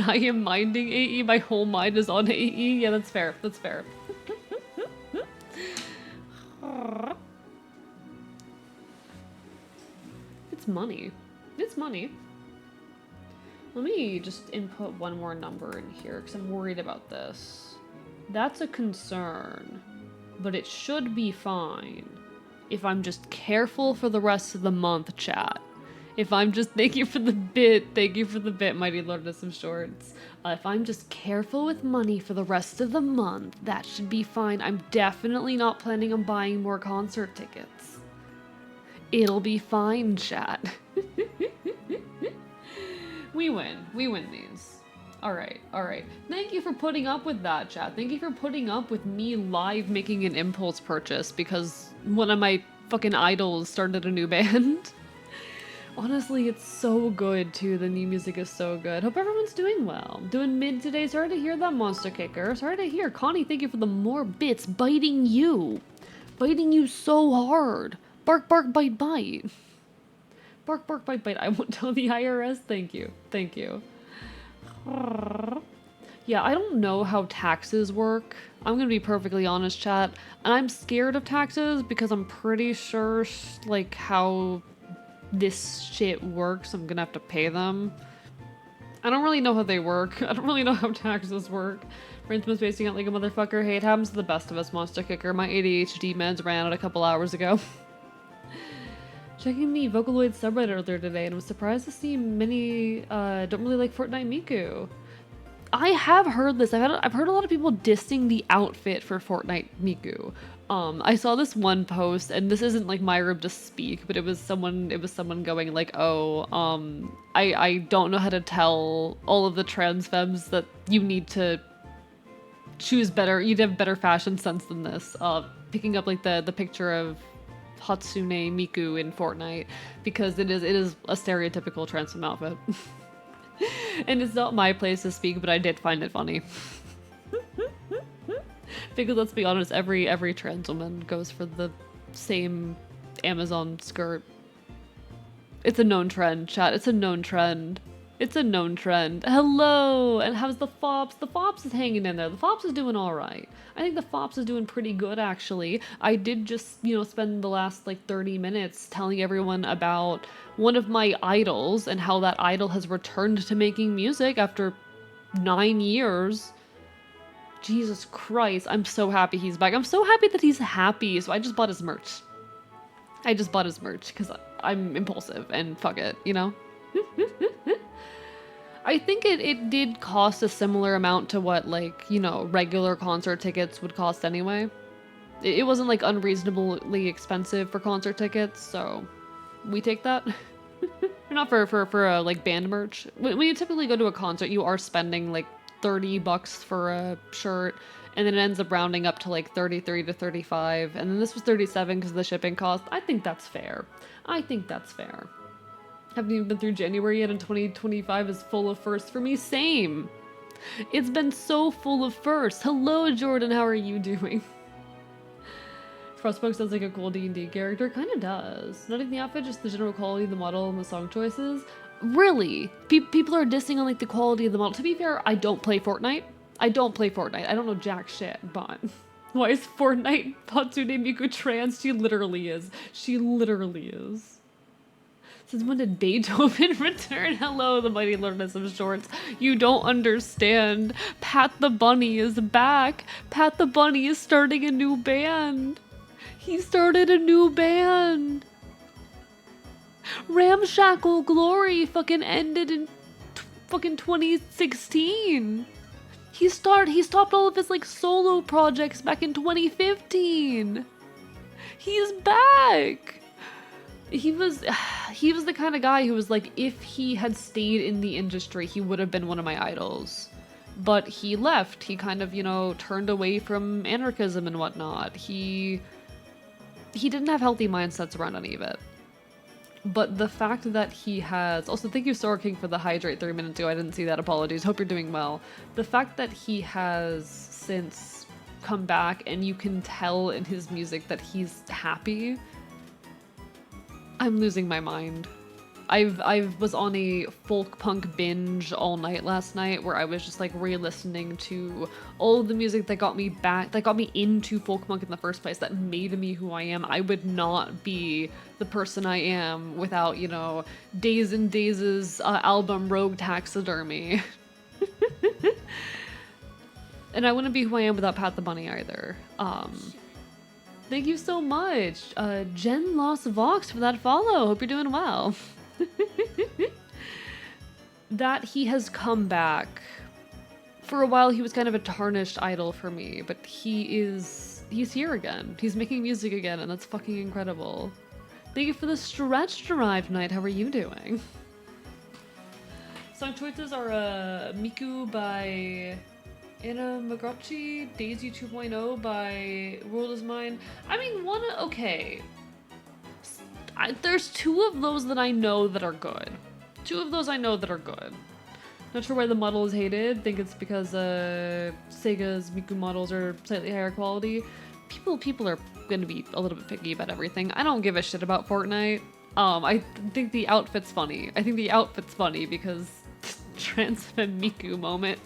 I am minding AE, my whole mind is on AE. Yeah, that's fair, that's fair. It's money. It's money. Let me just input one more number in here because I'm worried about this. That's a concern, but it should be fine if I'm just careful for the rest of the month, chat. If I'm just, thank you for the bit, Mighty Lordess of Shorts. If I'm just careful with money for the rest of the month, that should be fine. I'm definitely not planning on buying more concert tickets. It'll be fine, chat. We win these. Alright. Thank you for putting up with that, chat. Thank you for putting up with me live making an impulse purchase because one of my fucking idols started a new band. Honestly, it's so good too. The new music is so good. Hope everyone's doing well. Doing mid today. Sorry to hear that, Monster Kicker. Sorry to hear. Connie, thank you for the more bits. Biting you. Biting you so hard. Bark, bark, bite, bite. Bark, bark, bite, bite. I won't tell the IRS. Thank you. Thank you. Yeah, I don't know how taxes work. I'm gonna be perfectly honest, chat. And I'm scared of taxes because I'm pretty sure, like, how this shit works. I'm gonna have to pay them. I don't really know how they work. I don't really know how taxes work. Prince spacing out like a motherfucker. Hey, it happens to the best of us, Monster Kicker. My ADHD meds ran out a couple hours ago. Checking the Vocaloid subreddit earlier today and was surprised to see many don't really like Fortnite Miku. I have heard this. I've heard a lot of people dissing the outfit for Fortnite Miku. I saw this one post, and this isn't like my room to speak, but it was someone going like, oh, I don't know how to tell all of the trans femmes that you need to choose better. You'd have better fashion sense than this. Picking up like the picture of Hatsune Miku in Fortnite because it is a stereotypical trans femme outfit. And it's not my place to speak, but I did find it funny. Because let's be honest, every trans woman goes for the same Amazon skirt. It's a known trend, chat. It's a known trend. It's a known trend. Hello! And how's the Fops? The Fops is hanging in there. The Fops is doing alright. I think the Fops is doing pretty good, actually. I did just, spend the last, 30 minutes telling everyone about one of my idols and how that idol has returned to making music after 9 years. Jesus Christ. I'm so happy he's back. I'm so happy that he's happy, so I just bought his merch. I just bought his merch because I'm impulsive and fuck it, I think it did cost a similar amount to what, regular concert tickets would cost anyway. It wasn't, unreasonably expensive for concert tickets, so we take that. Not for band merch. When you typically go to a concert, you are spending, $30 for a shirt, and then it ends up rounding up to, 33 to 35, and then this was 37 because of the shipping cost. I think that's fair. Haven't even been through January yet, and 2025 is full of firsts for me. Same. It's been so full of firsts. Hello, Jordan. How are you doing? Frostpunk sounds like a cool D&D character. Kind of does. Not even the outfit, just the general quality of the model and the song choices. Really? People are dissing on, the quality of the model. To be fair, I don't play Fortnite. I don't play Fortnite. I don't know jack shit, but why is Fortnite Hatsune Miku trans? She literally is. She literally is. Since when did Beethoven return? Hello, the mighty Lordess of Shorts. You don't understand. Pat the Bunny is back. Pat the Bunny is starting a new band. He started a new band. Ramshackle Glory fucking ended in fucking 2016. He stopped all of his like solo projects back in 2015. He's back. He was the kind of guy who was like, if he had stayed in the industry, he would have been one of my idols. But he left. He kind of, you know, turned away from anarchism and whatnot. He didn't have healthy mindsets around any of it. But the fact that he has... Also, thank you, Sora King, for the hydrate 3 minutes ago. I didn't see that. Apologies. Hope you're doing well. The fact that he has since come back and you can tell in his music that he's happy... I'm losing my mind. I was on a folk punk binge all night last night where I was just like re-listening to all the music that got me back, that got me into folk punk in the first place, that made me who I am. I would not be the person I am without, you know, Days and Days' album Rogue Taxidermy. And I wouldn't be who I am without Pat the Bunny either. Thank you so much, Jen Lost Vox, for that follow. Hope you're doing well. That he has come back. For a while, he was kind of a tarnished idol for me, but he's here again. He's making music again, and that's fucking incredible. Thank you for the stretch drive tonight. How are you doing? Song choices are Miku by Anna Magochi, Daisy 2.0 by World Is Mine. I mean, okay. There's two of those that I know that are good. Two of those I know that are good. Not sure why the model is hated. Think it's because Sega's Miku models are slightly higher quality. People are gonna be a little bit picky about everything. I don't give a shit about Fortnite. I think the outfit's funny. I think the outfit's funny because Transfem Miku moment.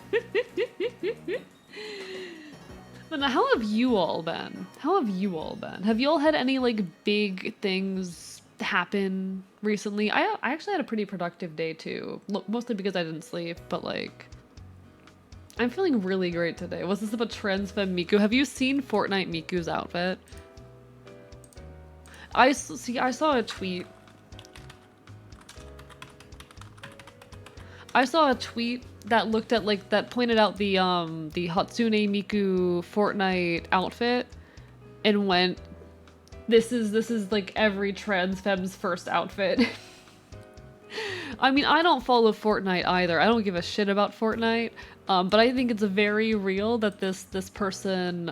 But now, how have you all been? How have you all been? Have you all had any like big things happen recently? I actually had a pretty productive day too. Mostly because I didn't sleep, but like I'm feeling really great today. Was this about Transfem Miku? Have you seen Fortnite Miku's outfit? I saw a tweet. I saw a tweet that looked at like that pointed out the Hatsune Miku Fortnite outfit and went, this is like every trans fem's first outfit. I mean, I don't follow Fortnite either. I don't give a shit about Fortnite. But I think it's very real that this person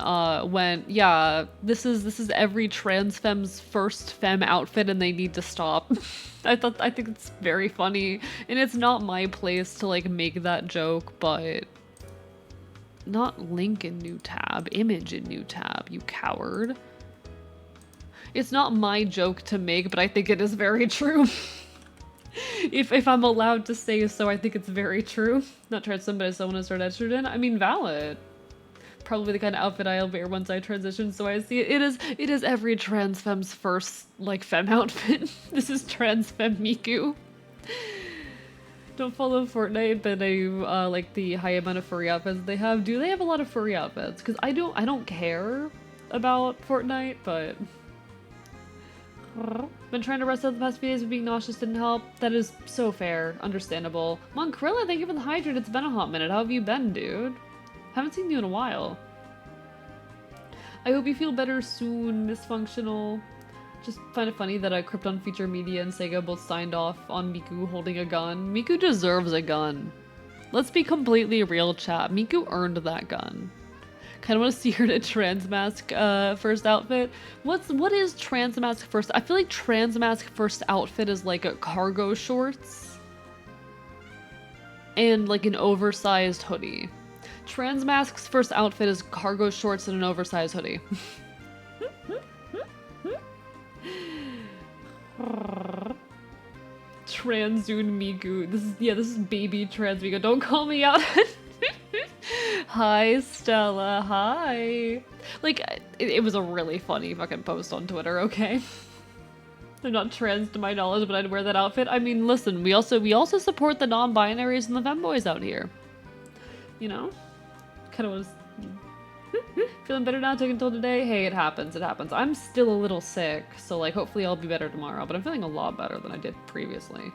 went, yeah, this is every trans fem's first femme outfit and they need to stop. I think it's very funny, and it's not my place to like make that joke, but not link in new tab, image in new tab, you coward. It's not my joke to make, but I think it is very true. If I'm allowed to say so, I think it's very true. Not trans, but I still want to start estrogen. I mean, valid. Probably the kind of outfit I'll wear once I transition, so I see it. It is every trans femme's first, like, femme outfit. This is trans femme Miku. Don't follow Fortnite, but I like the high amount of furry outfits they have. Do they have a lot of furry outfits? Because I don't care about Fortnite, but... Been trying to rest out the past few days, but being nauseous didn't help. That is so fair. Understandable. Monkrilla, thank you for the hydrate. It's been a hot minute. How have you been, dude? Haven't seen you in a while. I hope you feel better soon, Misfunctional. Just find it funny that Krypton Feature Media and Sega both signed off on Miku holding a gun. Miku deserves a gun. Let's be completely real, chat. Miku earned that gun. Kind of want to see her in a Transmask first outfit. What is Transmask first? I feel like Transmask first outfit is like a cargo shorts and like an oversized hoodie. Transmask's first outfit is cargo shorts and an oversized hoodie. Transoon Miku. This is baby Trans Miku. Don't call me out. Hi, Stella. Hi. Like, it was a really funny fucking post on Twitter, okay? They're not trans to my knowledge, but I'd wear that outfit. I mean, listen, we also support the non-binaries and the femboys out here. You know? Kind of was feeling better now, taking until today. Hey, it happens, it happens. I'm still a little sick, so like hopefully I'll be better tomorrow, but I'm feeling a lot better than I did previously.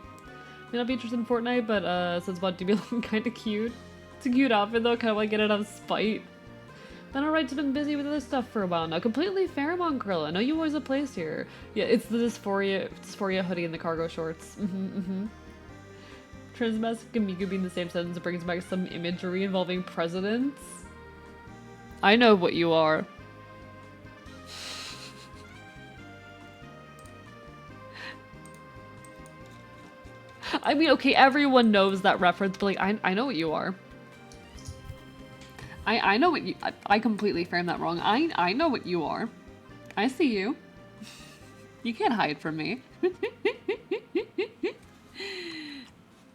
May not be interested in Fortnite, but since VOD do be looking kinda cute. It's a cute outfit though, kinda like get it out of spite. Been alright, been busy with other stuff for a while now. Completely fair, Monkrilla. I know you always have place here. Yeah, it's the dysphoria hoodie and the cargo shorts. Transmask and Miku being the same sentence brings back some imagery involving presidents. I know what you are. I mean, okay, everyone knows that reference, but like, I know what you are. I know what you- I completely framed that wrong. I know what you are. I see you. You can't hide from me.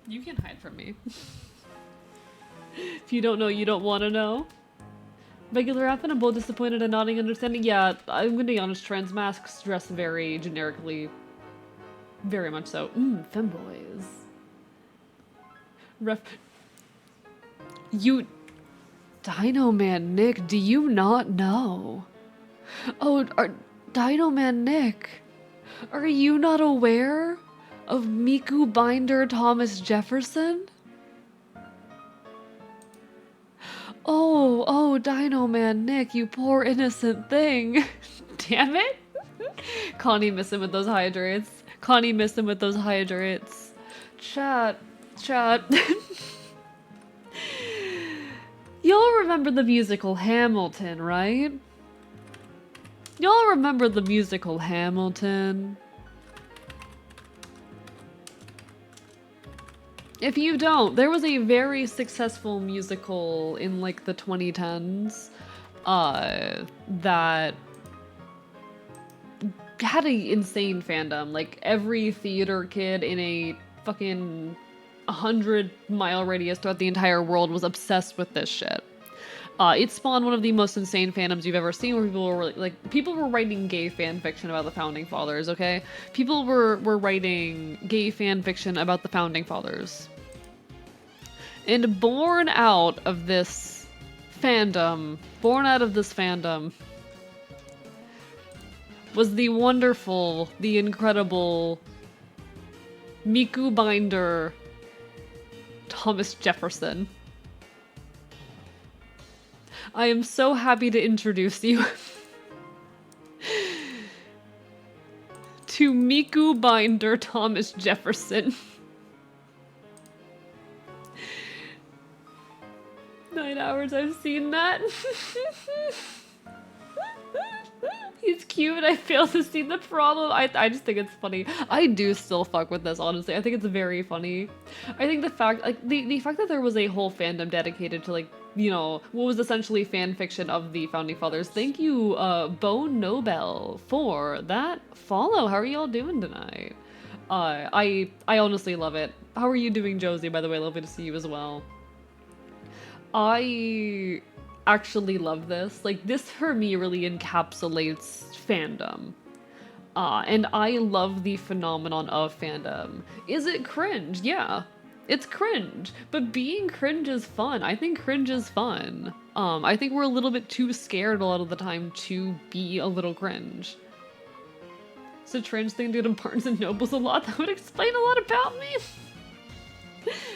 You can't hide from me. If you don't know, you don't want to know. Regular outfit, I'm both disappointed and nodding understanding. Yeah, I'm gonna be honest, trans masks dress very generically. Very much so. Femboys. You... Dino Man Nick, do you not know? Oh, Dino Man Nick, are you not aware of Miku Binder Thomas Jefferson? Oh, Dino Man Nick, you poor innocent thing. Damn it. Connie missing with those hydrates. Connie missing with those hydrates. Chat. Y'all remember the musical Hamilton, right? Y'all remember the musical Hamilton? If you don't, there was a very successful musical in like the 2010s that had an insane fandom. Like every theater kid in a fucking 100-mile radius throughout the entire world was obsessed with this shit. It spawned one of the most insane fandoms you've ever seen, where people were writing gay fan fiction about the founding fathers. Okay, people were writing gay fan fiction about the founding fathers, and born out of this fandom, was the wonderful, the incredible Miku Binder Thomas Jefferson. I am so happy to introduce you to Miku Binder Thomas Jefferson. 9 hours, I've seen that. He's cute. I fail to see the problem. I just think it's funny. I do still fuck with this, honestly. I think it's very funny. I think the fact, like, the fact that there was a whole fandom dedicated to, like, you know, what was essentially fan fiction of the founding fathers. Thank you, Bone Nobel, for that follow. How are y'all doing tonight? I honestly love it. How are you doing, Josie, by the way? Lovely to see you as well. I actually love this. Like, this for me really encapsulates fandom. And I love the phenomenon of fandom. Is it cringe? Yeah. It's cringe, but being cringe is fun. I think cringe is fun. I think we're a little bit too scared a lot of the time to be a little cringe. It's a trans thing to do to Barnes and Nobles a lot. That would explain a lot about me.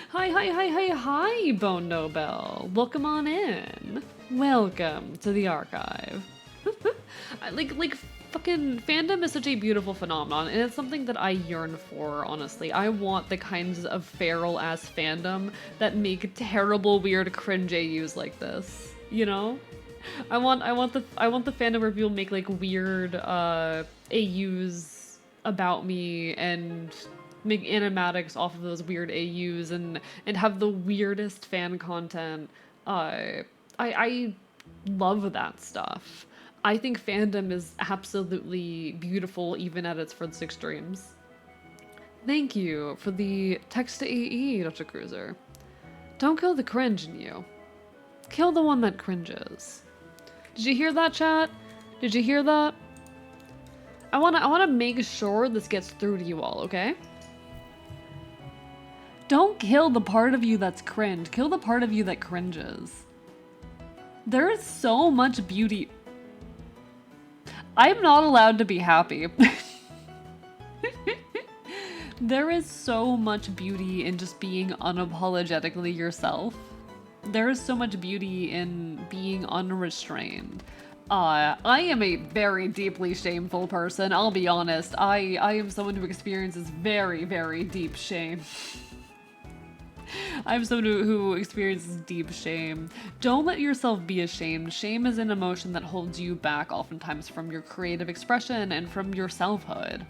Hi, Bone Nobel. Welcome on in. Welcome to the archive. like fucking fandom is such a beautiful phenomenon, and it's something that I yearn for, honestly. I want the kinds of feral ass fandom that make terrible, weird, cringe AUs like this. You know? I want the fandom where people make like weird AUs about me and make animatics off of those weird AUs and have the weirdest fan content. I love that stuff. I think fandom is absolutely beautiful, even at its furthest extremes. Thank you for the text to AE, Dr. Cruiser. Don't kill the cringe in you. Kill the one that cringes. Did you hear that, chat? Did you hear that? I wanna make sure this gets through to you all, okay? Don't kill the part of you that's cringe. Kill the part of you that cringes. There is so much beauty. I'm not allowed to be happy. There is so much beauty in just being unapologetically yourself. There is so much beauty in being unrestrained. I am a very deeply shameful person, I'll be honest. I am someone who experiences very, very deep shame. I'm someone who experiences deep shame. Don't let yourself be ashamed. Shame is an emotion that holds you back oftentimes from your creative expression and from your selfhood.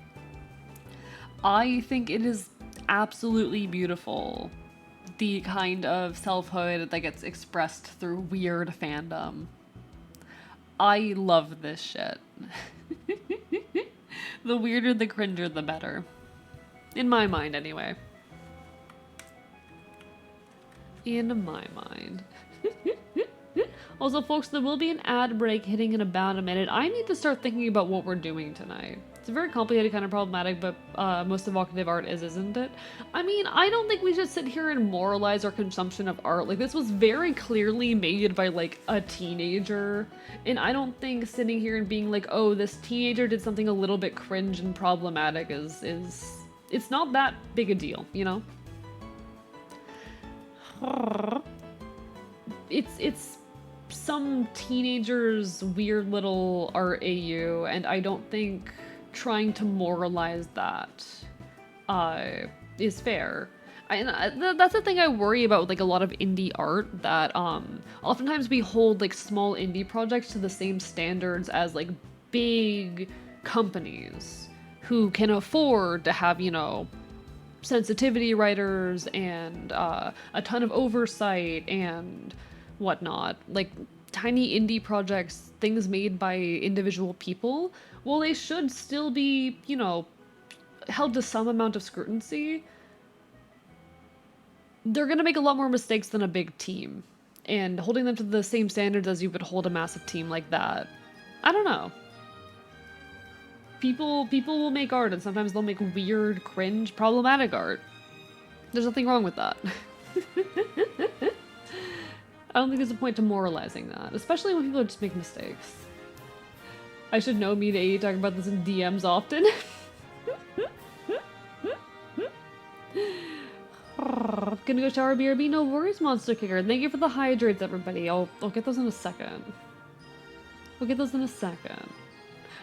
I think it is absolutely beautiful, the kind of selfhood that gets expressed through weird fandom. I love this shit. The weirder, the cringer, the better. In my mind, anyway. In my mind. Also, folks, there will be an ad break hitting in about a minute. I need to start thinking about what we're doing tonight. It's a very complicated, kind of problematic, but most evocative art is, isn't it? I mean, I don't think we should sit here and moralize our consumption of art. Like, this was very clearly made by, like, a teenager. And I don't think sitting here and being like, oh, this teenager did something a little bit cringe and problematic is it's not that big a deal, you know? It's some teenager's weird little art AU, and I don't think trying to moralize that is fair. That's the thing I worry about with like a lot of indie art, that oftentimes we hold like small indie projects to the same standards as like big companies who can afford to have, you know, sensitivity writers and a ton of oversight and whatnot. Like tiny indie projects, things made by individual people, well, they should still be, you know, held to some amount of scrutiny. They're gonna make a lot more mistakes than a big team, and holding them to the same standards as you would hold a massive team like that, I don't know. People will make art, and sometimes they'll make weird, cringe, problematic art. There's nothing wrong with that. I don't think there's a point to moralizing that, especially when people just make mistakes. I should know me to A talk about this in DMs often. Gonna go shower, BRB. No worries, Monster Kicker. Thank you for the hydrates, everybody. I'll get those in a second. We'll get those in a second.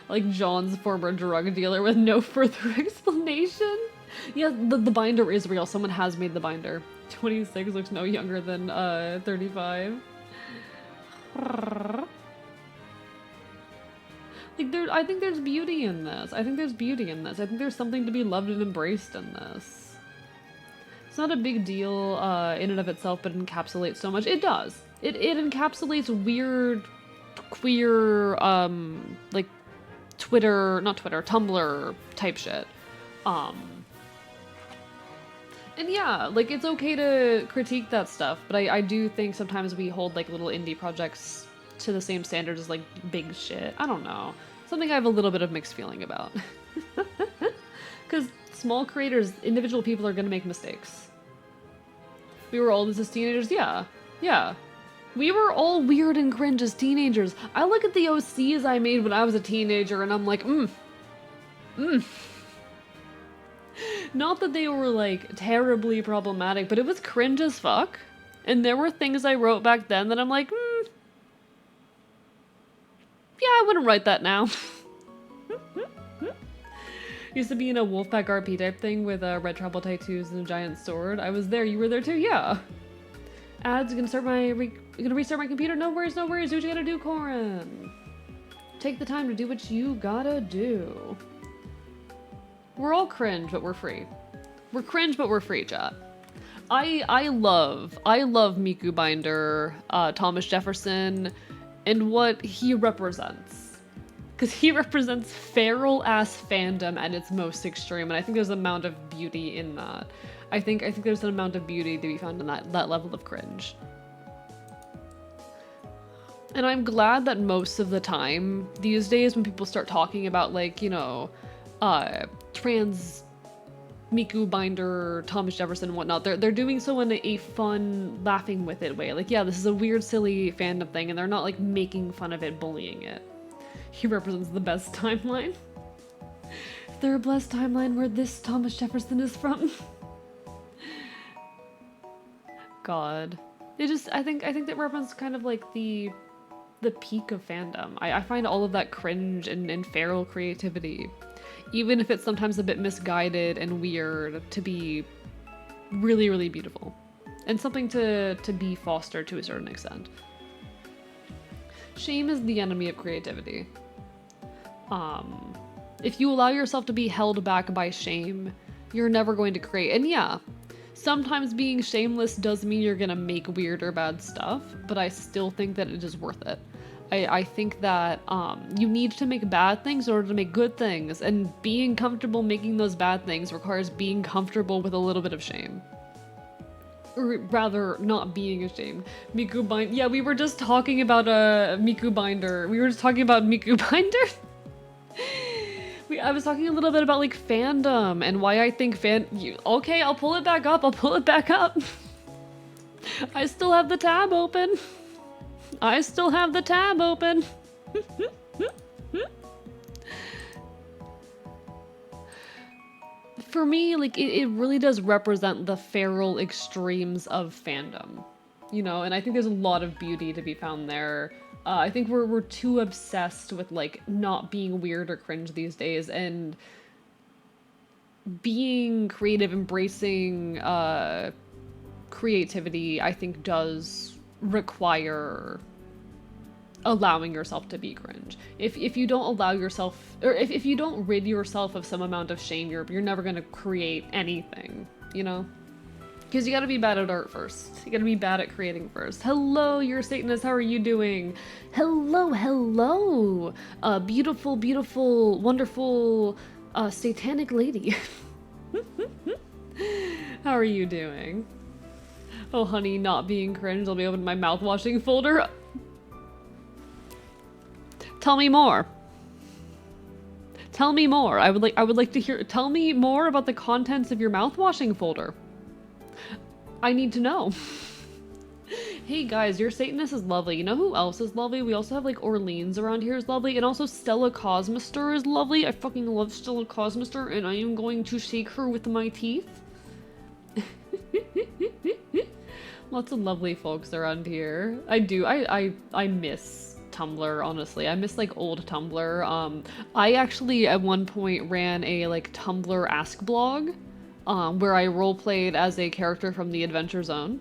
Like John's former drug dealer with no further explanation. Yeah, the binder is real. Someone has made the binder. 26 looks no younger than 35. Like I think there's beauty in this. I think there's beauty in this. I think there's something to be loved and embraced in this. It's not a big deal in and of itself, but it encapsulates so much. It does. It encapsulates weird, queer, like Tumblr type shit. And yeah, like it's okay to critique that stuff, but I do think sometimes we hold like little indie projects to the same standards as like big shit. I don't know. Something I have a little bit of mixed feeling about. Because small creators, individual people are gonna make mistakes. We were all this as teenagers, yeah. Yeah. We were all weird and cringe as teenagers. I look at the OCs I made when I was a teenager and I'm like, Not that they were like terribly problematic, but it was cringe as fuck. And there were things I wrote back then that I'm like, yeah, I wouldn't write that now. Used to be in a Wolfpack RP type thing with red tribal tattoos and a giant sword. I was there, you were there too, yeah. Ads, gonna restart my computer? No worries, no worries. Do what you gotta do, Corin. Take the time to do what you gotta do. We're all cringe, but we're free. We're cringe, but we're free, chat. I love Miku Binder, Thomas Jefferson, and what he represents. Because he represents feral-ass fandom at its most extreme, and I think there's an amount of beauty in that. I think there's an amount of beauty to be found in that level of cringe. And I'm glad that most of the time these days when people start talking about like, you know, trans Miku Binder, Thomas Jefferson and whatnot, they're doing so in a fun, laughing with it way. Like, yeah, this is a weird, silly fandom thing, and they're not like making fun of it, bullying it. He represents the best timeline. Is there a blessed timeline where this Thomas Jefferson is from? God. I think that represents kind of like the peak of fandom. I find all of that cringe and feral creativity, even if it's sometimes a bit misguided and weird, to be really, really beautiful. And something to be fostered to a certain extent. Shame is the enemy of creativity. If you allow yourself to be held back by shame, you're never going to create. And yeah, sometimes being shameless does mean you're gonna make weird or bad stuff, but I still think that it is worth it. I think that you need to make bad things in order to make good things, and being comfortable making those bad things requires being comfortable with a little bit of shame. Or rather, not being ashamed. Miku Binder. Yeah, we were just talking about Miku Binder. We were just talking about Miku Binder. I was talking a little bit about like fandom and why I think okay, I'll pull it back up. I'll pull it back up. I still have the tab open. I still have the tab open. For me, like, it really does represent the feral extremes of fandom, you know, and I think there's a lot of beauty to be found there. I think we're too obsessed with, like, not being weird or cringe these days, and being creative, embracing creativity, I think does require allowing yourself to be cringe. If you don't allow yourself, or if you don't rid yourself of some amount of shame, you're never gonna create anything, you know? Because you gotta be bad at art first. You gotta be bad at creating first. Hello, you're a Satanist, how are you doing? Hello, hello! Beautiful, beautiful, wonderful, satanic lady. How are you doing? Oh honey, not being cringe, I'll be opening my mouth-washing folder. Tell me more. Tell me more. I would like to hear. Tell me more about the contents of your mouthwashing folder. I need to know. Hey guys, your Satanist is lovely. You know who else is lovely? We also have like Orleans around here is lovely, and also Stella Cosmister is lovely. I fucking love Stella Cosmister, and I am going to shake her with my teeth. Lots of lovely folks around here. I do. I miss Tumblr, honestly. I miss like old Tumblr. I actually at one point ran a like Tumblr Ask blog where I roleplayed as a character from the Adventure Zone.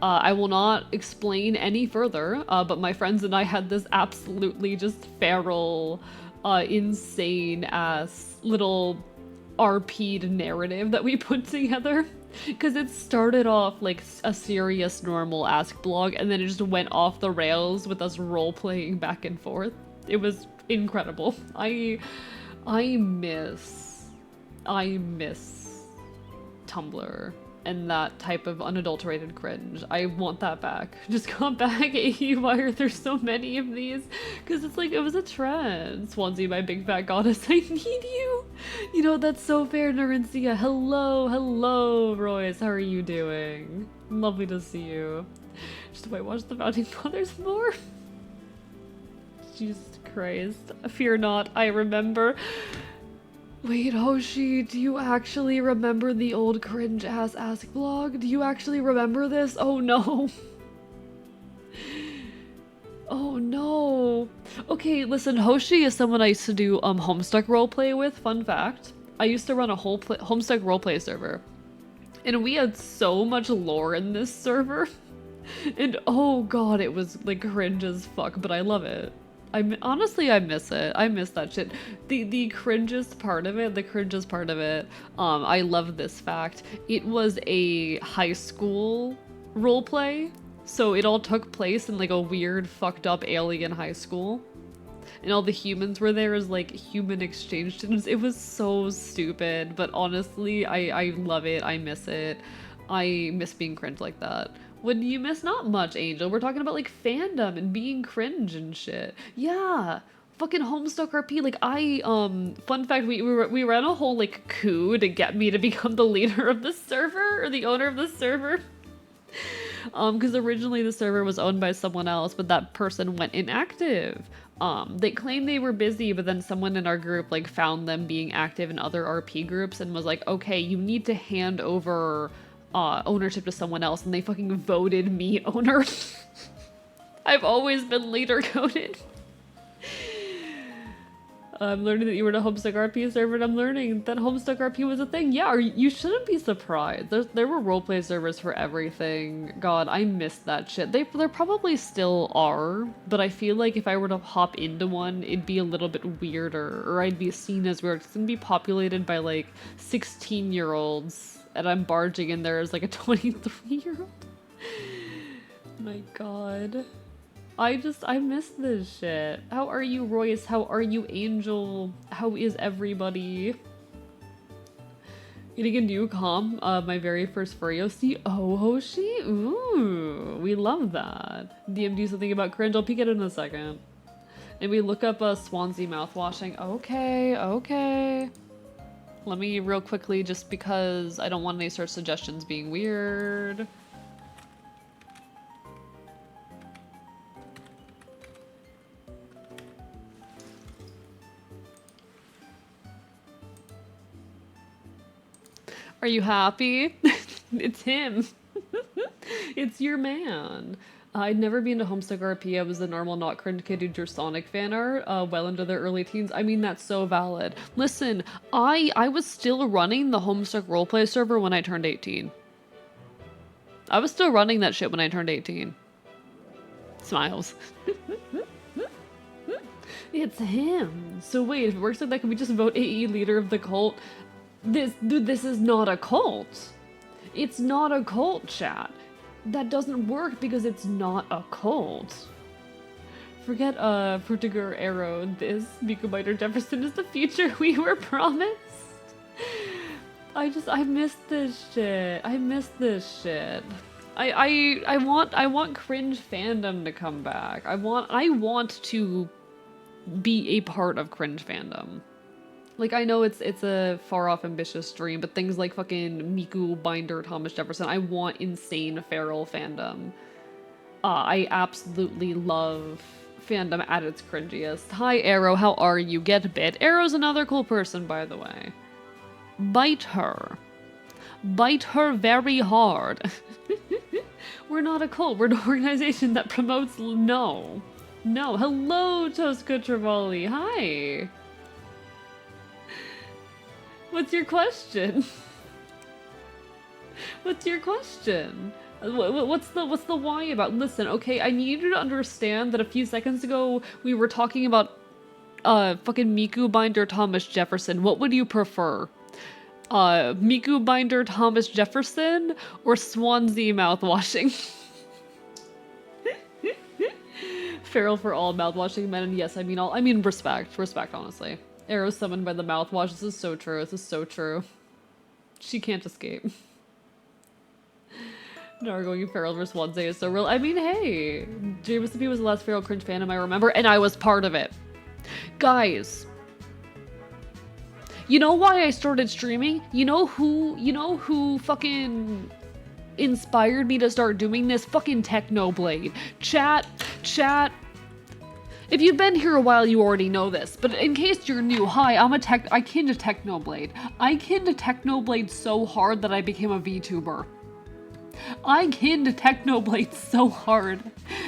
I will not explain any further, but my friends and I had this absolutely just feral, insane ass little RP'd narrative that we put together. Because it started off like a serious, normal Ask blog, and then it just went off the rails with us role-playing back and forth. It was incredible. I miss Tumblr and that type of unadulterated cringe. I want that back. Just come back, AE, why are there so many of these? Because it's like, it was a trend. Swansea, my big fat goddess, I need you! You know, that's so fair, Narincia. Hello, hello, Royce, how are you doing? Lovely to see you. Just whitewash the Founding Fathers more? Jesus Christ. Fear not, I remember. Wait, Hoshi, do you actually remember the old cringe-ass Ask blog? Do you actually remember this? Oh no. Oh no. Okay, listen, Hoshi is someone I used to do Homestuck roleplay with, fun fact. I used to run a whole Homestuck roleplay server. And we had so much lore in this server. And oh god, it was like cringe as fuck, but I love it. Honestly, I miss it. I miss that shit. The cringest part of it, I love this fact. It was a high school roleplay, so it all took place in like a weird, fucked up alien high school. And all the humans were there as like human exchange students. It was so stupid, but honestly, I love it. I miss it. I miss being cringe like that. What do you miss? Not much, Angel. We're talking about like fandom and being cringe and shit. Yeah. Fucking Homestuck RP. Like fun fact, we ran a whole like coup to get me to become the leader of the server or the owner of the server. Because originally the server was owned by someone else, but that person went inactive. They claimed they were busy, but then someone in our group like found them being active in other RP groups and was like, okay, you need to hand over ownership to someone else, and they fucking voted me owner. I've always been leader coded. I'm learning that you were in a Homestuck RP server, and I'm learning that Homestuck RP was a thing. Yeah, you shouldn't be surprised. There were roleplay servers for everything. God, I missed that shit. There probably still are, but I feel like if I were to hop into one, it'd be a little bit weirder, or I'd be seen as weird. It's gonna be populated by like 16-year-olds, and I'm barging in there as like a 23-year-old. My God. I miss this shit. How are you, Royce? How are you, Angel? How is everybody? Getting a new comp, my very first furry OC. Oh, Hoshi? Ooh, we love that. DMD something about cringe. I'll peek at it in a second. And we look up Swansea mouthwashing. Okay, okay. Let me real quickly, just because I don't want any search suggestions being weird. Are you happy? It's him. It's your man. I'd never been to Homestuck RP. I was the normal not cringe kid who drew Sonic fan art well into their early teens. I mean, that's so valid. Listen, I was still running the Homestuck roleplay server when I turned 18. I was still running that shit when I turned 18. Smiles. It's him. So wait, if it works like that, can we just vote AE leader of the cult? This is not a cult. It's not a cult, chat. That doesn't work because it's not a cult. Forget Frutiger Arrow. This Miku Biter Jefferson is the future we were promised. I miss this shit. I miss this shit. I want cringe fandom to come back. I want to be a part of cringe fandom. Like, I know it's a far-off ambitious dream, but things like fucking Miku, Binder, Thomas Jefferson, I want insane feral fandom. I absolutely love fandom at its cringiest. Hi, Arrow, how are you? Get bit. Arrow's another cool person, by the way. Bite her. Bite her very hard. We're not a cult. We're an organization that promotes... No. No. Hello, Tosca Trevoli. Hi. What's your question? What's your question? What's the why about? Listen, okay, I need you to understand that a few seconds ago we were talking about fucking Miku Binder Thomas Jefferson. What would you prefer? Miku Binder Thomas Jefferson or Swansea mouthwashing? Feral for all mouthwashing men, and yes, I mean respect, honestly. Arrow summoned by the mouthwash. This is so true. This is so true. She can't escape. No, going feral versus Swansea is so real. I mean, hey, Jameson P was the last feral cringe fandom I remember, and I was part of it. Guys, you know why I started streaming? You know who fucking inspired me to start doing this? Fucking Technoblade. Chat. If you've been here a while, you already know this, but in case you're new, hi, I kin to Technoblade. I kin to Technoblade so hard that I became a VTuber. I kin to Technoblade so hard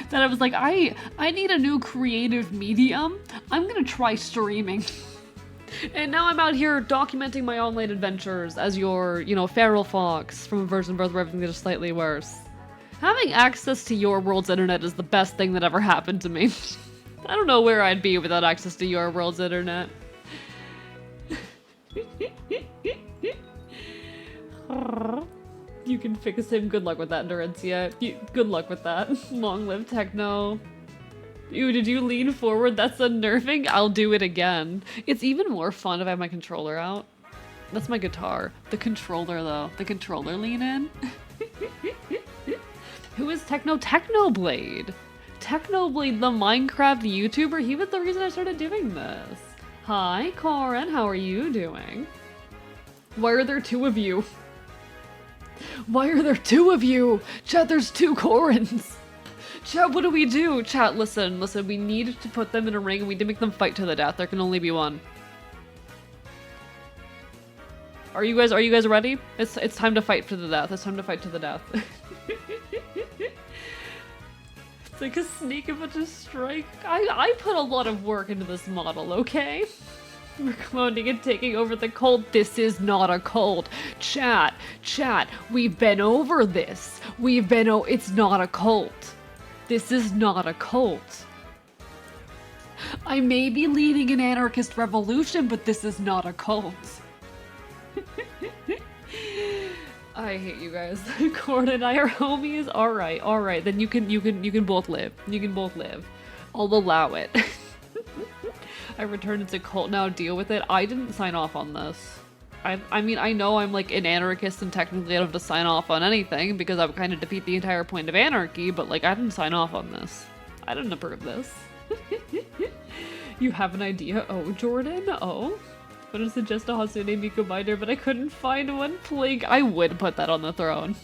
that I was like, I need a new creative medium. I'm gonna try streaming. And now I'm out here documenting my online adventures as your, feral fox from a version of where everything is slightly worse. Having access to your world's internet is the best thing that ever happened to me. I don't know where I'd be without access to your world's internet. You can fix him. Good luck with that, Dorencia. Good luck with that. Long live Techno. Ew, did you lean forward? That's unnerving. I'll do it again. It's even more fun if I have my controller out. That's my guitar. The controller, though. The controller lean in. Who is Technoblade? Technoblade, the Minecraft YouTuber, he was the reason I started doing this. Hi, Corin, how are you doing? Why are there two of you? Why are there two of you? Chat, there's two Corins. Chat, what do we do? Chat, listen, we need to put them in a ring and we need to make them fight to the death. There can only be one. Are you guys ready? It's time to fight to the death. It's time to fight to the death. It's like a sneak and a strike. I put a lot of work into this model, okay? We're cloning and taking over the cult. This is not a cult. Chat, we've been over this. It's not a cult. This is not a cult. I may be leading an anarchist revolution, but this is not a cult. I hate you guys. Cord and I are homies. All right. Then you can both live. You can both live. I'll allow it. I returned into cult. Now deal with it. I didn't sign off on this. I mean, I know I'm like an anarchist and technically I don't have to sign off on anything because I would kind of defeat the entire point of anarchy, but like I didn't sign off on this. I didn't approve this. You have an idea? Oh, Jordan? Oh? I would suggest a Hatsune Miku binder, but I couldn't find one. Plague. I would put that on the throne.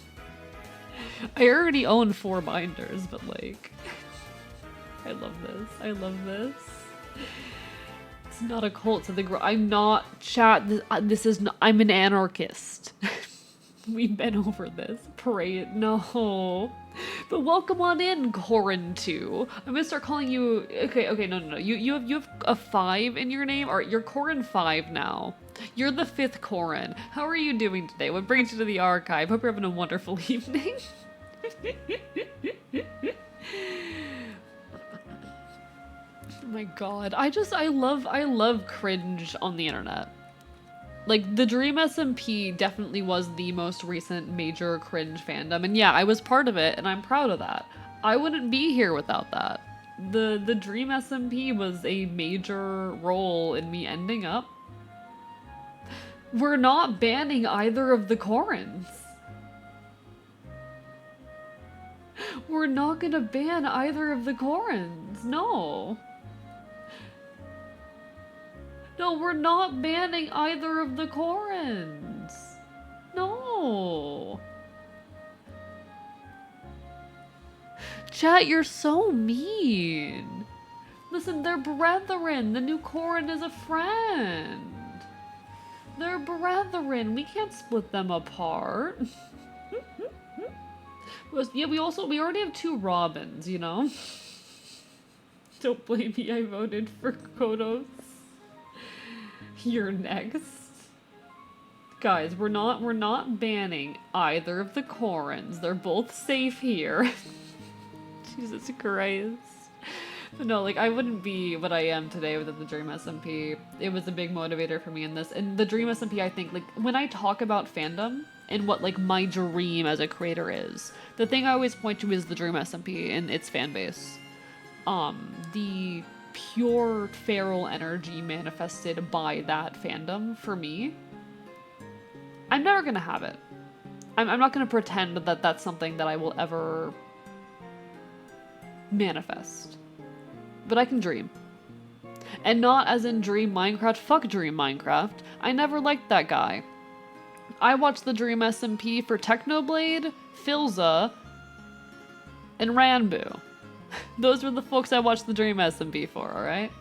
I already own 4 binders, but like... I love this. It's not a cult, so I'm not... Chat, this is not... I'm an anarchist. We've been over this. Pray it. No. But welcome on in, Corin 2. I'm gonna start calling you... Okay, no. You have a 5 in your name? Alright, you're Corin 5 now. You're the 5th Corin. How are you doing today? What brings you to the archive? Hope you're having a wonderful evening. Oh my god. I love cringe on the internet. Like, the Dream SMP definitely was the most recent major cringe fandom, and yeah, I was part of it, and I'm proud of that. I wouldn't be here without that. The Dream SMP was a major role in me ending up. We're not banning either of the Corins. We're not gonna ban either of the Corins, no. No, we're not banning either of the Corins. No. Chat, you're so mean. Listen, they're brethren. The new Corin is a friend. They're brethren. We can't split them apart. Yeah, we already have 2 Robins, you know? Don't blame me, I voted for Kodos. You're next. Guys, we're not banning either of the Corins. They're both safe here. Jesus Christ. But no, like, I wouldn't be what I am today without the Dream SMP. It was a big motivator for me in this. And the Dream SMP, I think, like, when I talk about fandom and what, like, my dream as a creator is, the thing I always point to is the Dream SMP and its fan base. The pure feral energy manifested by that fandom for me, I'm never gonna have it. I'm not gonna pretend that that's something that I will ever manifest, but I can dream. And not as in Dream Minecraft. Fuck Dream Minecraft. I never liked that guy. I watched the Dream SMP for Technoblade, Filza, and Ranbu. Those were the folks I watched the Dream SMP for, alright?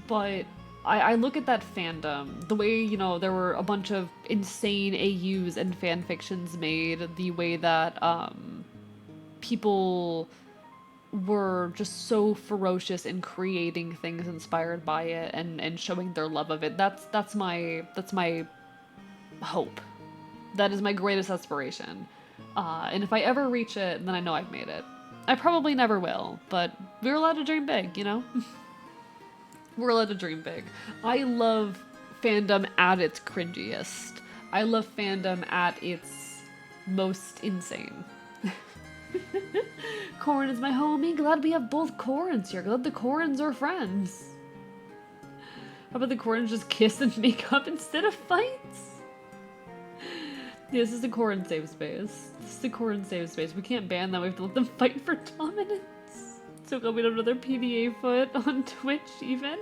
But I look at that fandom, the way, you know, there were a bunch of insane AUs and fanfictions made, the way that people were just so ferocious in creating things inspired by it and showing their love of it. That's my hope. That is my greatest aspiration. And if I ever reach it, then I know I've made it. I probably never will, but we're allowed to dream big, you know? We're allowed to dream big. I love fandom at its cringiest. I love fandom at its most insane. Corin is my homie. Glad we have both Corins here. Glad the Corins are friends. How about the Corins just kiss and make up instead of fights? This is the Corrin safe space. This is the Corrin safe space. We can't ban them. We have to let them fight for dominance. So we have another PDA foot on Twitch, even.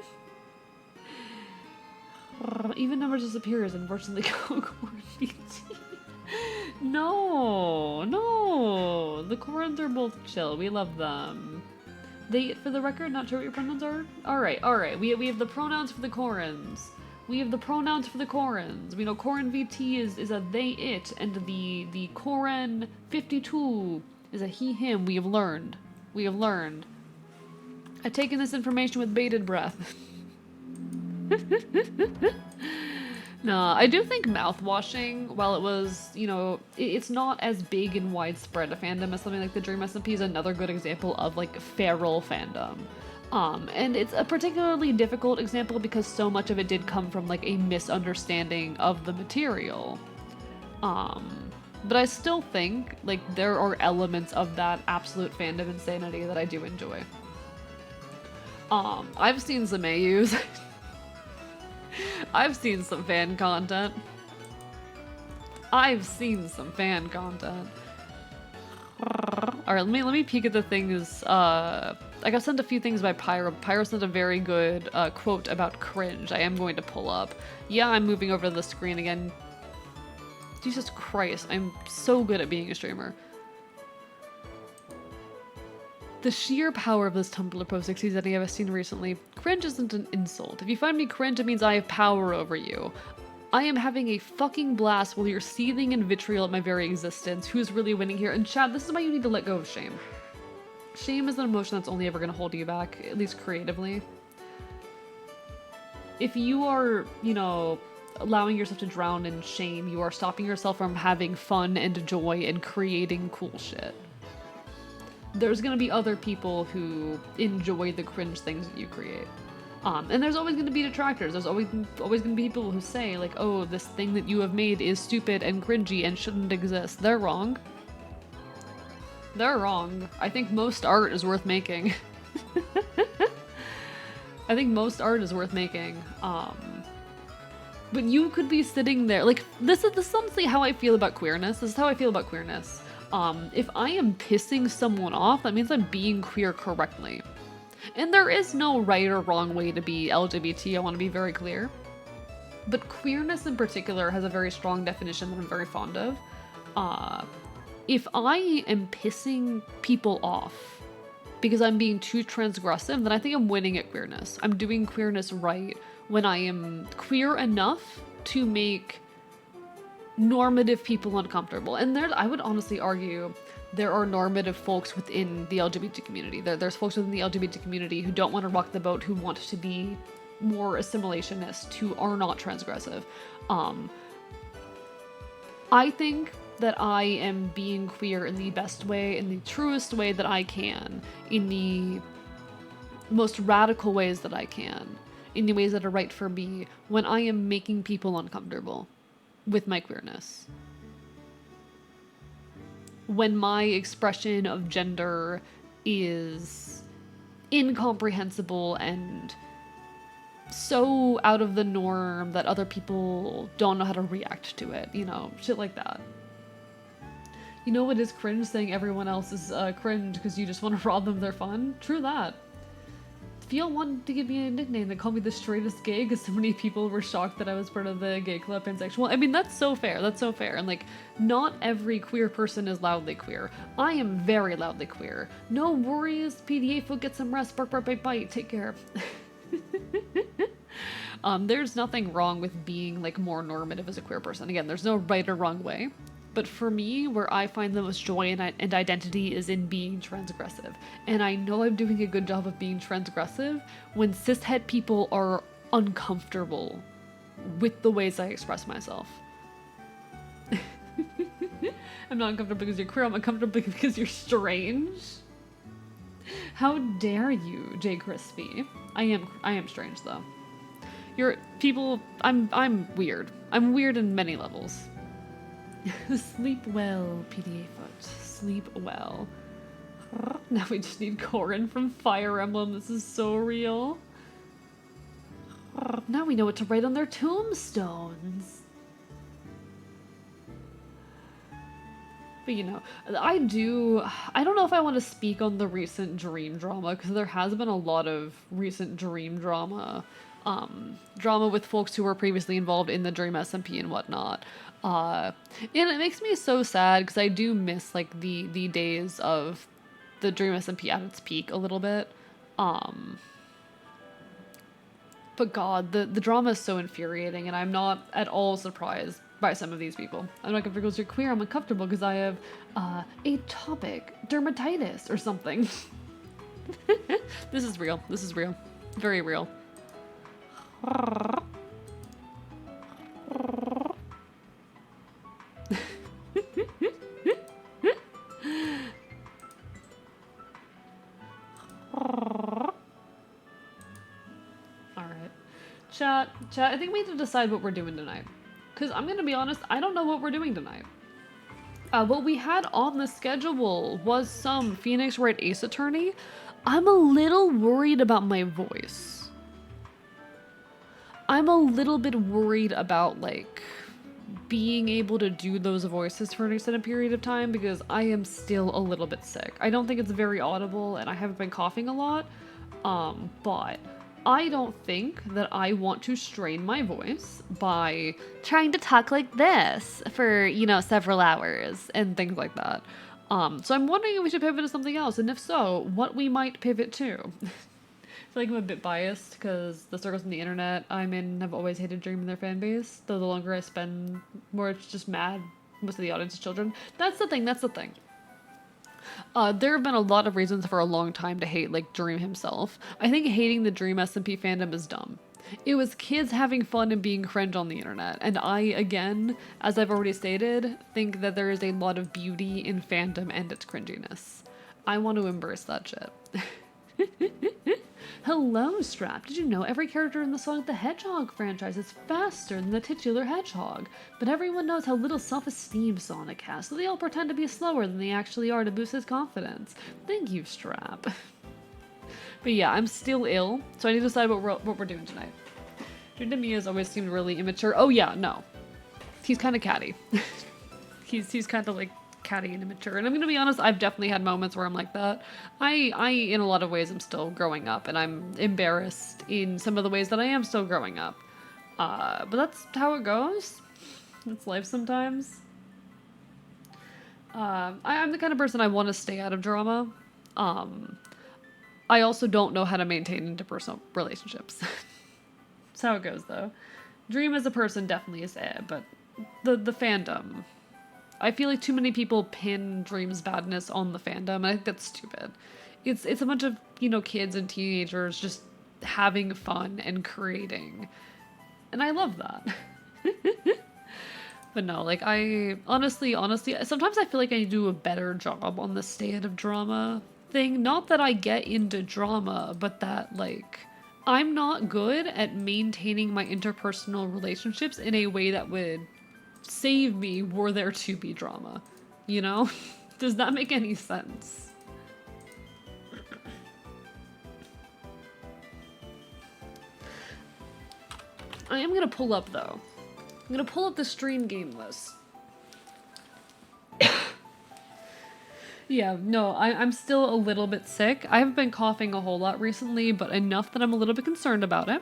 Even number disappears, unfortunately. Corrin BT. No, no. The Corrins are both chill. We love them. They, for the record, not sure what your pronouns are. All right. We have the pronouns for the Corrins. We have the pronouns for the Corrins. We know Corrin VT is a they, it, and the Corrin 52 is a he, him. We have learned. We have learned. I've taken this information with bated breath. No, I do think mouthwashing, while it was, you know, it's not as big and widespread a fandom as something like the Dream SMP, is another good example of, like, feral fandom. And it's a particularly difficult example because so much of it did come from, like, a misunderstanding of the material. But I still think, like, there are elements of that absolute fandom insanity that I do enjoy. I've seen some AUs. I've seen some fan content. Alright, let me peek at the things. I got sent a few things by Pyro. Pyro sent a very good quote about cringe. I am going to pull up. Yeah, I'm moving over the screen again. Jesus Christ, I'm so good at being a streamer. The sheer power of this Tumblr post exceeds any I've seen recently. Cringe isn't an insult. If you find me cringe, it means I have power over you. I am having a fucking blast while you're seething in vitriol at my very existence. Who's really winning here? And Chad, this is why you need to let go of shame. Shame is an emotion that's only ever going to hold you back, at least creatively. If you are, you know, allowing yourself to drown in shame, you are stopping yourself from having fun and joy and creating cool shit. There's gonna be other people who enjoy the cringe things that you create. And there's always gonna be detractors. There's always gonna be people who say, like, oh, this thing that you have made is stupid and cringy and shouldn't exist. They're wrong. They're wrong. I think most art is worth making. I think most art is worth making. But you could be sitting there, like, this is honestly how I feel about queerness. This is how I feel about queerness. If I am pissing someone off, that means I'm being queer correctly. And there is no right or wrong way to be LGBT, I want to be very clear. But queerness in particular has a very strong definition that I'm very fond of. If I am pissing people off because I'm being too transgressive, then I think I'm winning at queerness. I'm doing queerness right when I am queer enough to make normative people uncomfortable. And there, I would honestly argue there are normative folks within the LGBT community. There's folks within the LGBT community who don't want to rock the boat, who want to be more assimilationist, who are not transgressive. I think that I am being queer in the best way, in the truest way that I can, in the most radical ways that I can, in the ways that are right for me, when I am making people uncomfortable with my queerness. When my expression of gender is incomprehensible and so out of the norm that other people don't know how to react to it, you know, shit like that. You know what is cringe? Saying everyone else is cringe because you just want to rob them of their fun? True that. If y'all wanted to give me a nickname, they call me the straightest gay because so many people were shocked that I was part of the gay club pansexual. I mean, that's so fair. That's so fair. And like, not every queer person is loudly queer. I am very loudly queer. No worries, PDA foot, get some rest, bark, bark, bite, bite, take care. There's nothing wrong with being like more normative as a queer person. Again, there's no right or wrong way. But for me, where I find the most joy and identity is in being transgressive. And I know I'm doing a good job of being transgressive when cishet people are uncomfortable with the ways I express myself. I'm not uncomfortable because you're queer, I'm uncomfortable because you're strange. How dare you, J. Crispy? I am strange though. You're people, I'm weird. I'm weird in many levels. Sleep well, PDA foot. Sleep well. Now we just need Corrin from Fire Emblem. This is so real. Now we know what to write on their tombstones. But you know, I don't know if I want to speak on the recent dream drama because there has been a lot of recent dream drama with folks who were previously involved in the Dream SMP and whatnot. Uh, and it makes me so sad because I do miss like the days of the Dream SMP at its peak a little bit. Um, but God, the drama is so infuriating, and I'm not at all surprised by some of these people. I'm not because you're queer. I'm uncomfortable because I have atopic dermatitis or something. This is real. This is real. Very real. Chat, I think we need to decide what we're doing tonight. Because I'm going to be honest, I don't know what we're doing tonight. What we had on the schedule was some Phoenix Wright Ace Attorney. I'm a little worried about my voice. I'm a little bit worried about, like, being able to do those voices for an extended period of time because I am still a little bit sick. I don't think it's very audible and I haven't been coughing a lot, but I don't think that I want to strain my voice by trying to talk like this for, you know, several hours and things like that. So I'm wondering if we should pivot to something else, and if so, what we might pivot to. I feel like I'm a bit biased because the circles on the internet I'm in have always hated Dream and their fan base, though the longer I spend, more it's just mad. Most of the audience is children. That's the thing. There have been a lot of reasons for a long time to hate, like, Dream himself. I think hating the Dream SMP fandom is dumb. It was kids having fun and being cringe on the internet, and I, again, as I've already stated, think that there is a lot of beauty in fandom and its cringiness. I want to embrace that shit. Hello, Strap. Did you know every character in the Sonic the Hedgehog franchise is faster than the titular hedgehog? But everyone knows how little self-esteem Sonic has, so they all pretend to be slower than they actually are to boost his confidence. Thank you, Strap. But yeah, I'm still ill, so I need to decide what we're doing tonight. Jindami has always seemed really immature. Oh yeah, no. He's kind of catty. he's kind of like catty and immature. And I'm gonna be honest, I've definitely had moments where I'm like that. I in a lot of ways am still growing up, and I'm embarrassed in some of the ways that I am still growing up. But that's how it goes. It's life sometimes. I'm the kind of person I want to stay out of drama. I also don't know how to maintain interpersonal relationships. That's how it goes, though. Dream as a person definitely is but the fandom. I feel like too many people pin Dream's badness on the fandom, and I think that's stupid. It's a bunch of, you know, kids and teenagers just having fun and creating. And I love that. But no, like, I honestly, sometimes I feel like I do a better job on the stay out of drama thing. Not that I get into drama, but that, like, I'm not good at maintaining my interpersonal relationships in a way that would save me were there to be drama. You know? Does that make any sense? I am gonna pull up, though. I'm gonna pull up the stream game list. Yeah, no, I'm still a little bit sick. I haven't been coughing a whole lot recently, but enough that I'm a little bit concerned about it.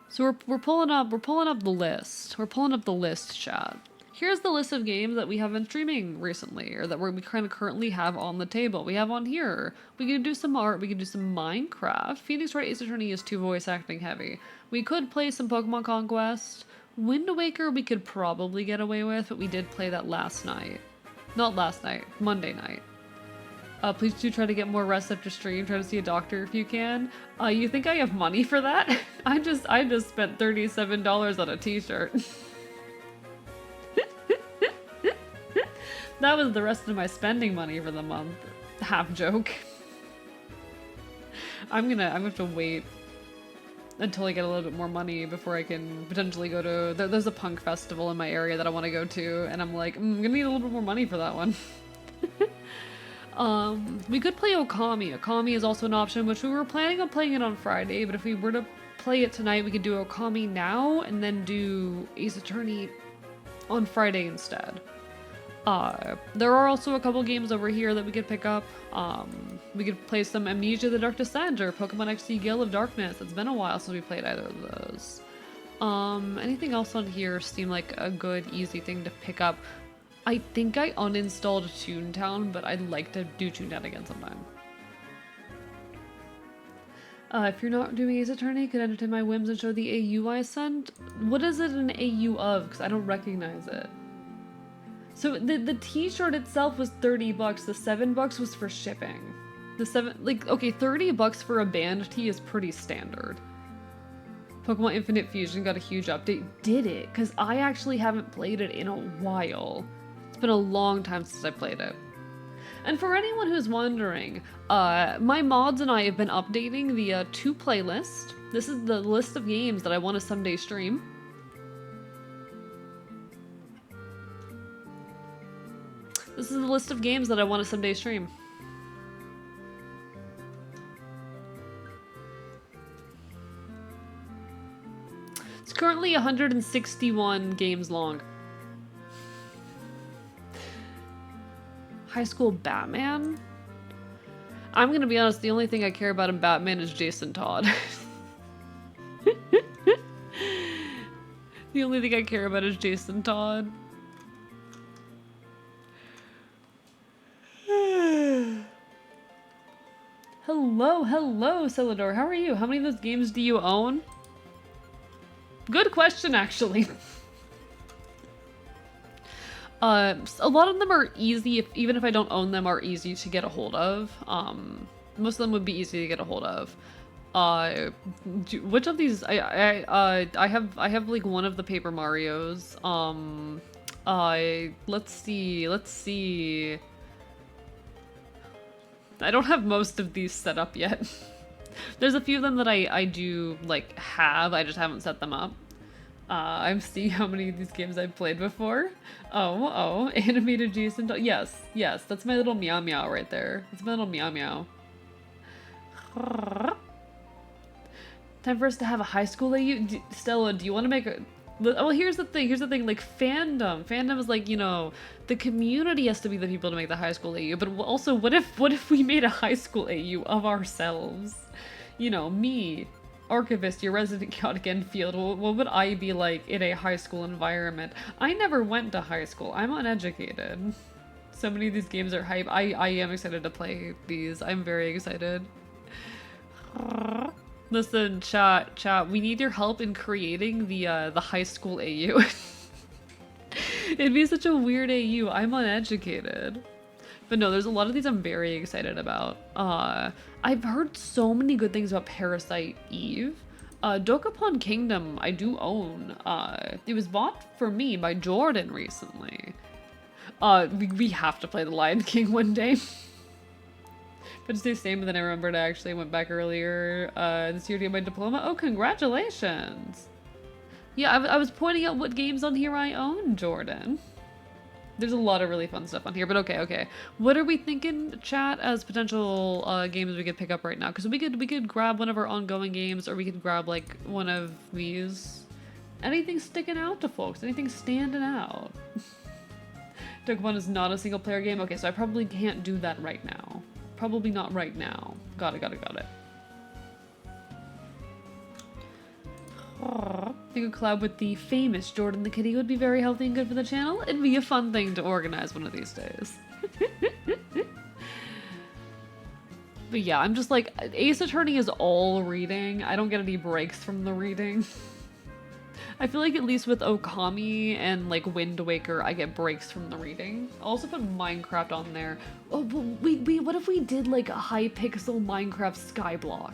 So we're pulling up the list. We're pulling up the list, chat. Here's the list of games that we have been streaming recently, or that we kind of currently have on the table. We have on here. We can do some art. We can do some Minecraft. Phoenix Wright Ace Attorney is too voice acting heavy. We could play some Pokemon Conquest. Wind Waker we could probably get away with, but we did play that last night. Not last night, Monday night. Please do try to get more rest after stream. Try to see a doctor if you can. You think I have money for that? I just spent $37 on a t-shirt. That was the rest of my spending money for the month. Half joke. I'm gonna have to wait until I get a little bit more money before I can potentially go to... There's a punk festival in my area that I want to go to, and I'm like, I'm gonna need a little bit more money for that one. We could play Okami. Okami is also an option, which we were planning on playing it on Friday, but if we were to play it tonight, we could do Okami now, and then do Ace Attorney on Friday instead. There are also a couple games over here that we could pick up. We could play some Amnesia: The Dark Descent or Pokemon XD Gale of Darkness. It's been a while since we played either of those. Anything else on here seemed like a good, easy thing to pick up. I think I uninstalled Toontown, but I'd like to do Toontown again sometime. If you're not doing Ace Attorney, could entertain my whims and show the AU I sent? What is it an AU of? Because I don't recognize it. So the t-shirt itself was 30 bucks. The $7 was for shipping. Okay, 30 bucks for a band tee is pretty standard. Pokemon Infinite Fusion got a huge update. Did it? Because I actually haven't played it in a while. It's been a long time since I played it. And for anyone who's wondering, my mods and I have been updating the 2 playlist. This is the list of games that I want to someday stream. This is the list of games that I want to someday stream. It's currently 161 games long. High School Batman? I'm gonna be honest, the only thing I care about in Batman is Jason Todd. The only thing I care about is Jason Todd. Hello, Celador. How are you? How many of those games do you own? Good question, actually. A lot of them are easy, even if I don't own them, are easy to get a hold of. Most of them would be easy to get a hold of. Which of these? I have like one of the Paper Marios. Let's see. I don't have most of these set up yet. There's a few of them that I do like have. I just haven't set them up. I'm seeing how many of these games I've played before. Oh, animated Jason. Yes, that's my little meow meow right there. That's my little meow meow. Time for us to have a high school AU. Stella, do you want to make a... Well, here's the thing, like fandom is like, you know, the community has to be the people to make the high school AU, but also what if we made a high school AU of ourselves? You know, me, Archivist, your resident chaotic Enfield, what would I be like in a high school environment? I never went to high school, I'm uneducated. So many of these games are hype. I am excited to play these, I'm very excited. Listen, chat, we need your help in creating the high school AU. It'd be such a weird AU, I'm uneducated. But no, there's a lot of these I'm very excited about. I've heard so many good things about Parasite Eve. Dokapon Kingdom I do own. It was bought for me by Jordan recently. We have to play The Lion King one day. But it's the same, but then I remembered I actually went back earlier this year to get my diploma. Oh, congratulations! Yeah, I was pointing out what games on here I own, Jordan. There's a lot of really fun stuff on here, but okay. What are we thinking, chat, as potential games we could pick up right now? Because we could grab one of our ongoing games, or we could grab like one of these. Anything sticking out to folks? Anything standing out? Dokapon is not a single player game. Okay, so I probably can't do that right now. Probably not right now. Got it. I think a collab with the famous Jordan the Kitty would be very healthy and good for the channel. It'd be a fun thing to organize one of these days. But yeah, I'm just like, Ace Attorney is all reading. I don't get any breaks from the reading. I feel like at least with Okami and like Wind Waker, I get breaks from the reading. I'll also put Minecraft on there. Oh, what if we did like a high pixel Minecraft skyblock?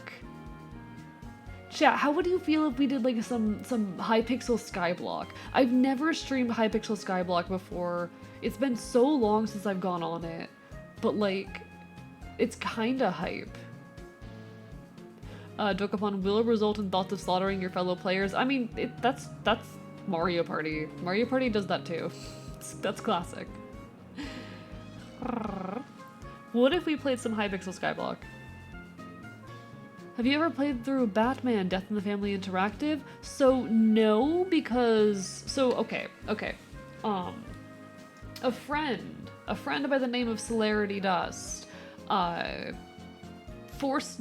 Chat, how would you feel if we did like some high pixel skyblock? I've never streamed high pixel skyblock before. It's been so long since I've gone on it, but like, it's kinda hype. Dokapon will result in thoughts of slaughtering your fellow players. I mean, that's Mario Party. Mario Party does that too. That's classic. What if we played some Hypixel Skyblock? Have you ever played through Batman Death in the Family Interactive? So no, because... So, okay. A friend by the name of Celerity Dust, forced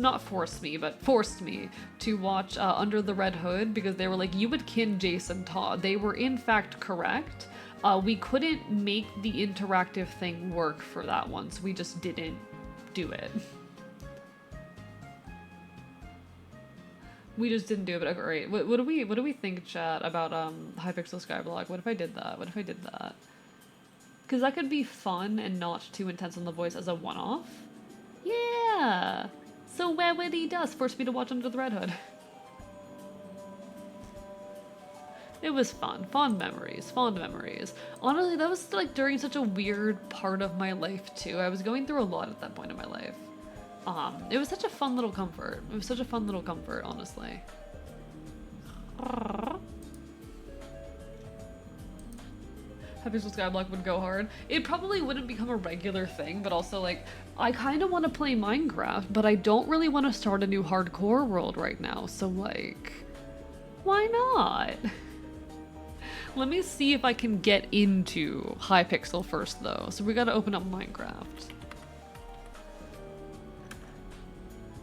me to watch Under the Red Hood because they were like, you would kin Jason Todd. They were in fact correct. We couldn't make the interactive thing work for that one, so we just didn't do it. We just didn't do it. Okay, right. What do we think, chat, about Hypixel Skyblock? What if I did that? Because that could be fun and not too intense on the voice as a one-off. Yeah. So where would he does force me to watch Under the Red Hood? It was fun. Fond memories. Honestly, that was like during such a weird part of my life too. I was going through a lot at that point in my life. It was such a fun little comfort. Honestly. Hypixel Skyblock would go hard. It probably wouldn't become a regular thing, but also like, I kind of want to play Minecraft, but I don't really want to start a new hardcore world right now, so like, why not? Let me see if I can get into Hypixel first though, so we gotta open up Minecraft.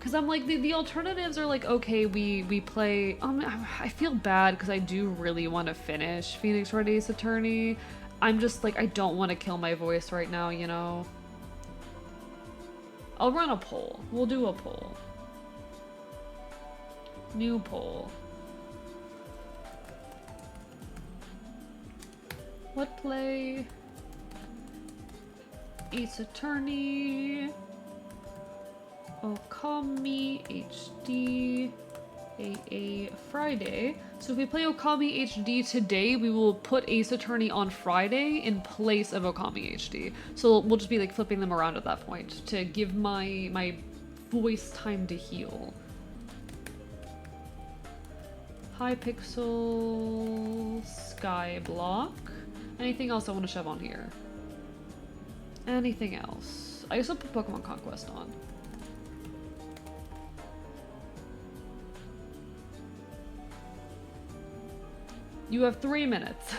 Cause I'm like, the alternatives are like, okay, we play, I feel bad because I do really want to finish Phoenix Wright Ace Attorney. I'm just like, I don't want to kill my voice right now, you know? I'll run a poll. We'll do a poll. New poll. What play? Ace Attorney. Okami HD AA Friday. So if we play Okami HD today, we will put Ace Attorney on Friday in place of Okami HD. So we'll just be like flipping them around at that point to give my voice time to heal. Hypixel Skyblock. Anything else I want to shove on here? Anything else? I also put Pokemon Conquest on. You have 3 minutes.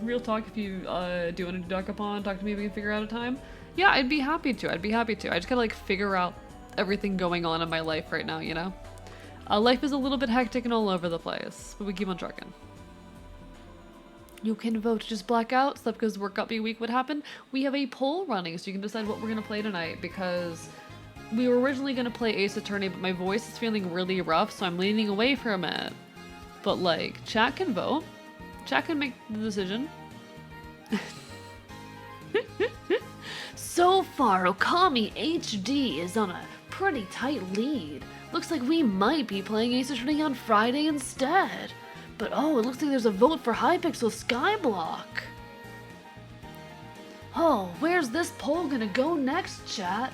Real talk, if you do want to do Duckapon, talk to me if we can figure out a time. Yeah, I'd be happy to. I just gotta like figure out everything going on in my life right now, you know? Life is a little bit hectic and all over the place, but we keep on trucking. You can vote. Just black out. Stuff because work got me week. What happened? We have a poll running, so you can decide what we're gonna play tonight because we were originally gonna play Ace Attorney, but my voice is feeling really rough, so I'm leaning away from it. But like, chat can vote. Chat can make the decision. So far, Okami HD is on a pretty tight lead. Looks like we might be playing Ace Attorney on Friday instead. But oh, it looks like there's a vote for Hypixel Skyblock. Oh, where's this poll gonna go next, chat?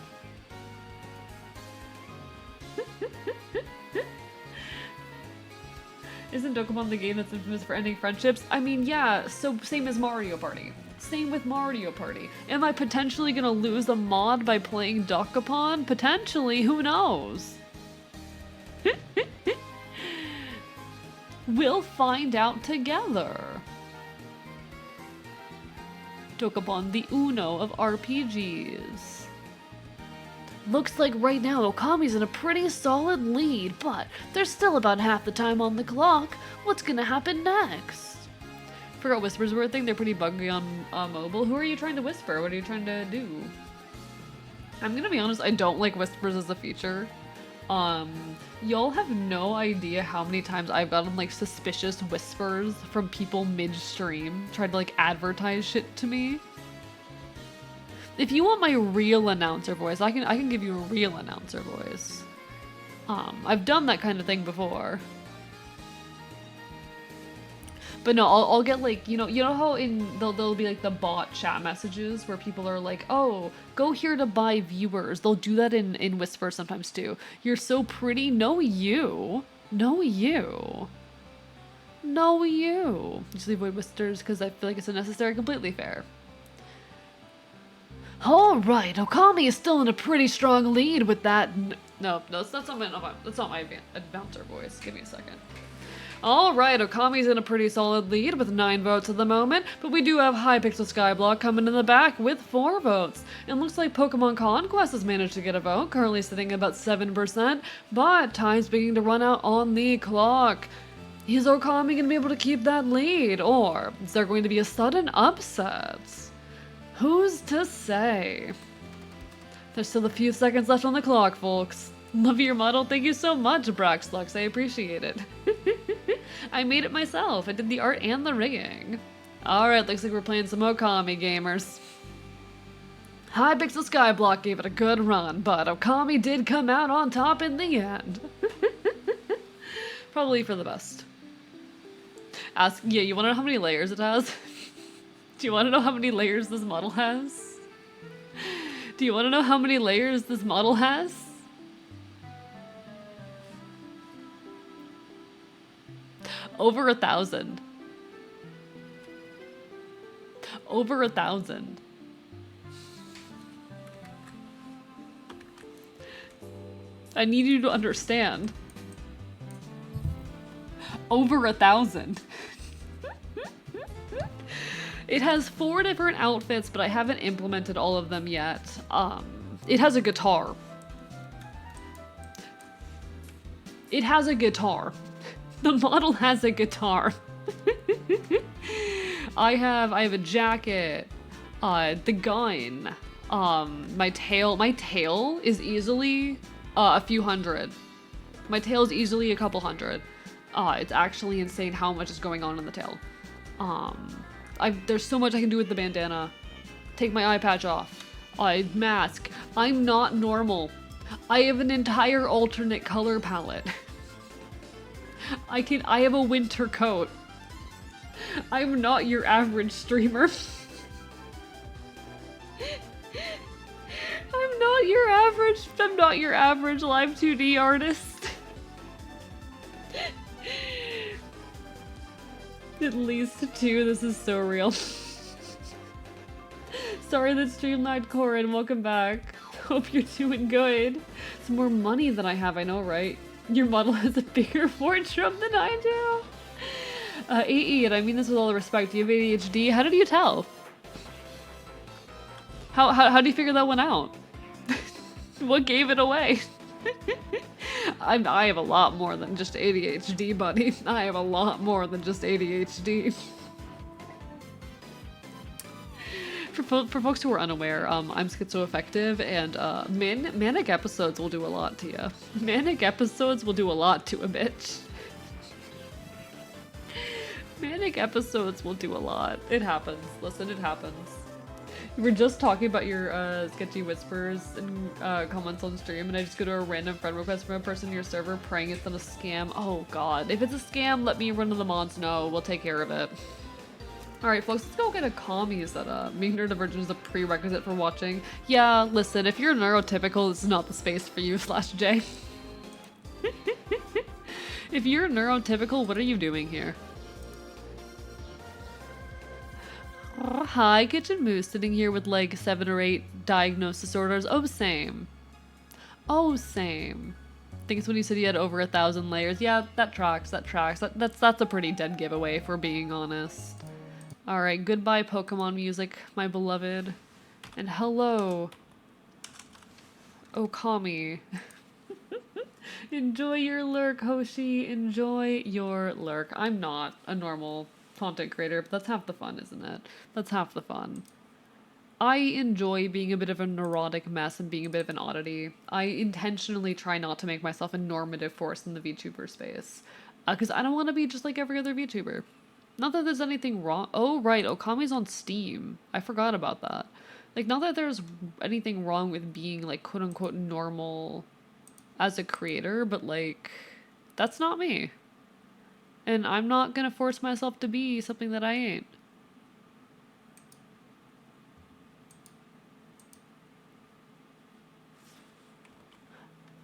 Isn't Dokapon the game that's infamous for ending friendships? I mean, yeah, so same as Mario Party. Same with Mario Party. Am I potentially gonna lose a mod by playing Dokapon? Potentially, who knows? We'll find out together. Dokapon, the Uno of RPGs. Looks like right now Okami's in a pretty solid lead, but there's still about half the time on the clock. What's gonna happen next? Forgot whispers were a thing. They're pretty buggy on mobile. Who are you trying to whisper? What are you trying to do? I'm gonna be honest, I don't like whispers as a feature. Y'all have no idea how many times I've gotten like suspicious whispers from people mid-stream trying to like advertise shit to me. If you want my real announcer voice, I can give you a real announcer voice. I've done that kind of thing before. But no, I'll get like, you know how there'll be like the bot chat messages where people are like, oh, go here to buy viewers. They'll do that in Whisper sometimes too. You're so pretty. No, you. No, you. No, you. Just avoid whispers because I feel like it's unnecessary. Completely fair. Alright, Okami is still in a pretty strong lead with that. No, that's not my announcer voice. Give me a second. Alright, Okami's in a pretty solid lead with 9 votes at the moment, but we do have Hypixel Skyblock coming in the back with 4 votes. It looks like Pokemon Conquest has managed to get a vote, currently sitting at about 7%, but time's beginning to run out on the clock. Is Okami going to be able to keep that lead, or is there going to be a sudden upset? Who's to say? There's still a few seconds left on the clock, folks. Love your model. Thank you so much, Braxlux. I appreciate it. I made it myself. I did the art and the rigging. Alright, looks like we're playing some Okami, gamers. Hypixel Skyblock gave it a good run, but Okami did come out on top in the end. Probably for the best. Yeah, you want to know how many layers it has? Do you want to know how many layers this model has? Do you want to know how many layers this model has? Over 1,000. Over 1,000. I need you to understand. Over 1,000. It has 4 different outfits, but I haven't implemented all of them yet. It has a guitar. It has a guitar. The model has a guitar. I have a jacket, the gun, my tail is easily a few hundred. My tail is easily a couple hundred. It's actually insane how much is going on in the tail. There's so much I can do with the bandana. Take my eye patch off. Mask. I'm not normal. I have an entire alternate color palette. I have a winter coat. I'm not your average streamer. I'm not your average live 2D artist. At least 2, this is so real. Sorry that streamlined Corin, welcome back. Hope you're doing good. Some more money than I have, I know, right? Your model has a bigger wardrobe than I do. AE, and I mean this with all respect, do you have ADHD? How did you tell? How do you figure that one out? What gave it away? I have a lot more than just ADHD, buddy. I have a lot more than just ADHD. For folks who are unaware, I'm schizoaffective, and manic episodes will do a lot to you. Manic episodes will do a lot to a bitch. Manic episodes will do a lot. It happens. Listen, it happens. We were just talking about your sketchy whispers and comments on stream, and I just go to a random friend request from a person in your server praying it's not a scam. Oh god. If it's a scam, let me run to the mods know. We'll take care of it. Alright folks, let's go get Okami set up. Being neurodivergent is a prerequisite for watching. Yeah, listen, if you're neurotypical, this is not the space for you, /J. If you're neurotypical, what are you doing here? Hi, Kitchen Moose, sitting here with like 7 or 8 diagnosed disorders. Oh, same. Oh, same. I think it's when you said you had over 1,000 layers. Yeah, that tracks, That's a pretty dead giveaway, if we're being honest. Alright, goodbye Pokemon music, my beloved. And hello, Okami. Enjoy your lurk, Hoshi. Enjoy your lurk. I'm not a normal content creator, but that's half the fun, isn't it? That's half the fun. I enjoy being a bit of a neurotic mess and being a bit of an oddity. I intentionally try not to make myself a normative force in the VTuber space. Because I don't want to be just like every other VTuber. Not that there's anything wrong. Oh, right. Okami's on Steam. I forgot about that. Like, not that there's anything wrong with being, like, quote-unquote normal as a creator, but, like, that's not me. And I'm not gonna force myself to be something that I ain't.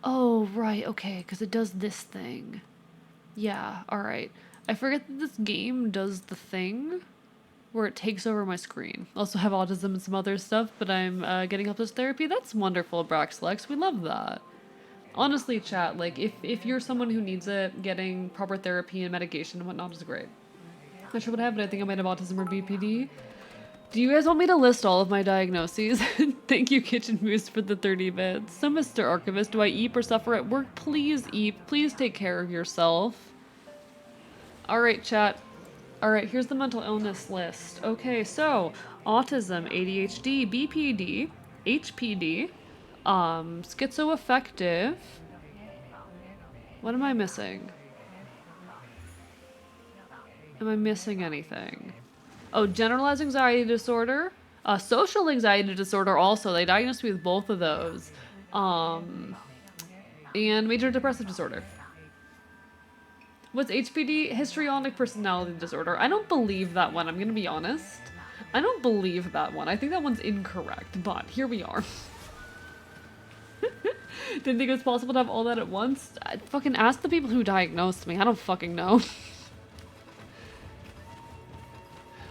Oh, right. Okay, because it does this thing. Yeah, alright. I forget that this game does the thing where it takes over my screen. Also have autism and some other stuff, but I'm getting help with therapy. That's wonderful, Braxlex. We love that. Honestly, chat, like, if you're someone who needs it, getting proper therapy and medication and whatnot is great. Not sure what happened. I think I might have autism or BPD. Do you guys want me to list all of my diagnoses? Thank you, Kitchen Moose, for the 30 bits. So, Mr. Archivist, do I eep or suffer at work? Please eep. Please take care of yourself. Alright, chat. Alright, here's the mental illness list. Okay, so, autism, ADHD, BPD, HPD, schizoaffective. What am I missing? Am I missing anything? Oh, generalized anxiety disorder, social anxiety disorder also. They diagnosed me with both of those. And major depressive disorder. What's HPD? Histrionic personality disorder. I don't believe that one, I'm gonna be honest. I don't believe that one. I think that one's incorrect, but here we are. Didn't think it was possible to have all that at once. I fucking ask the people who diagnosed me. I don't fucking know.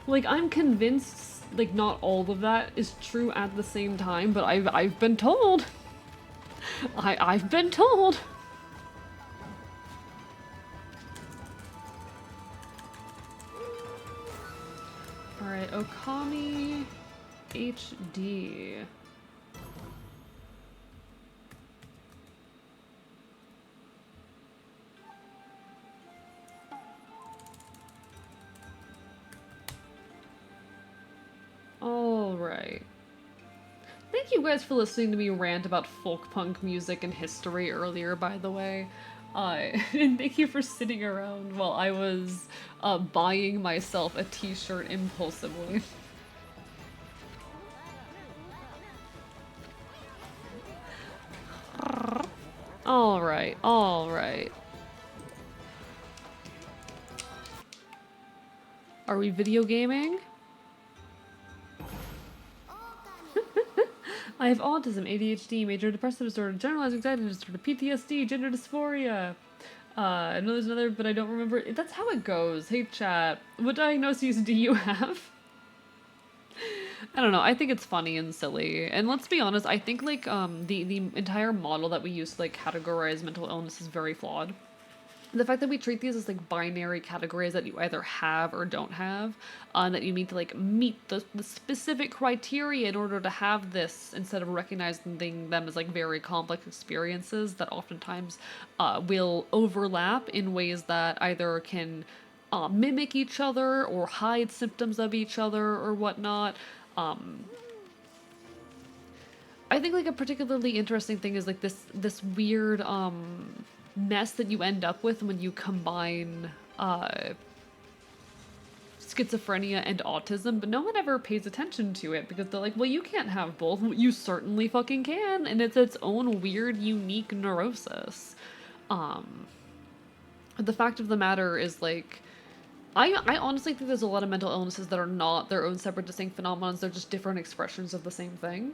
Like, I'm convinced, like, not all of that is true at the same time, but I've been told. I've been told. Alright, Okami HD. Alright. Thank you guys for listening to me rant about folk punk music and history earlier, by the way. And thank you for sitting around while I was buying myself a t-shirt impulsively. Alright, alright. Are we video gaming? I have autism, ADHD, major depressive disorder, generalized anxiety disorder, PTSD, gender dysphoria. I know there's another, but I don't remember. That's how it goes. Hey, chat. What diagnoses do you have? I don't know. I think it's funny and silly. And let's be honest, I think, like, the entire model that we use to, like, categorize mental illness is very flawed. The fact that we treat these as like binary categories that you either have or don't have, and that you need to like meet the specific criteria in order to have this, instead of recognizing them as like very complex experiences that oftentimes will overlap in ways that either can mimic each other or hide symptoms of each other or whatnot. I think like a particularly interesting thing is like this weird mess that you end up with when you combine schizophrenia and autism, but no one ever pays attention to it because they're like, well, you can't have both. You certainly fucking can, and it's its own weird, unique neurosis. The fact of the matter is, like, I honestly think there's a lot of mental illnesses that are not their own separate distinct phenomena. They're just different expressions of the same thing.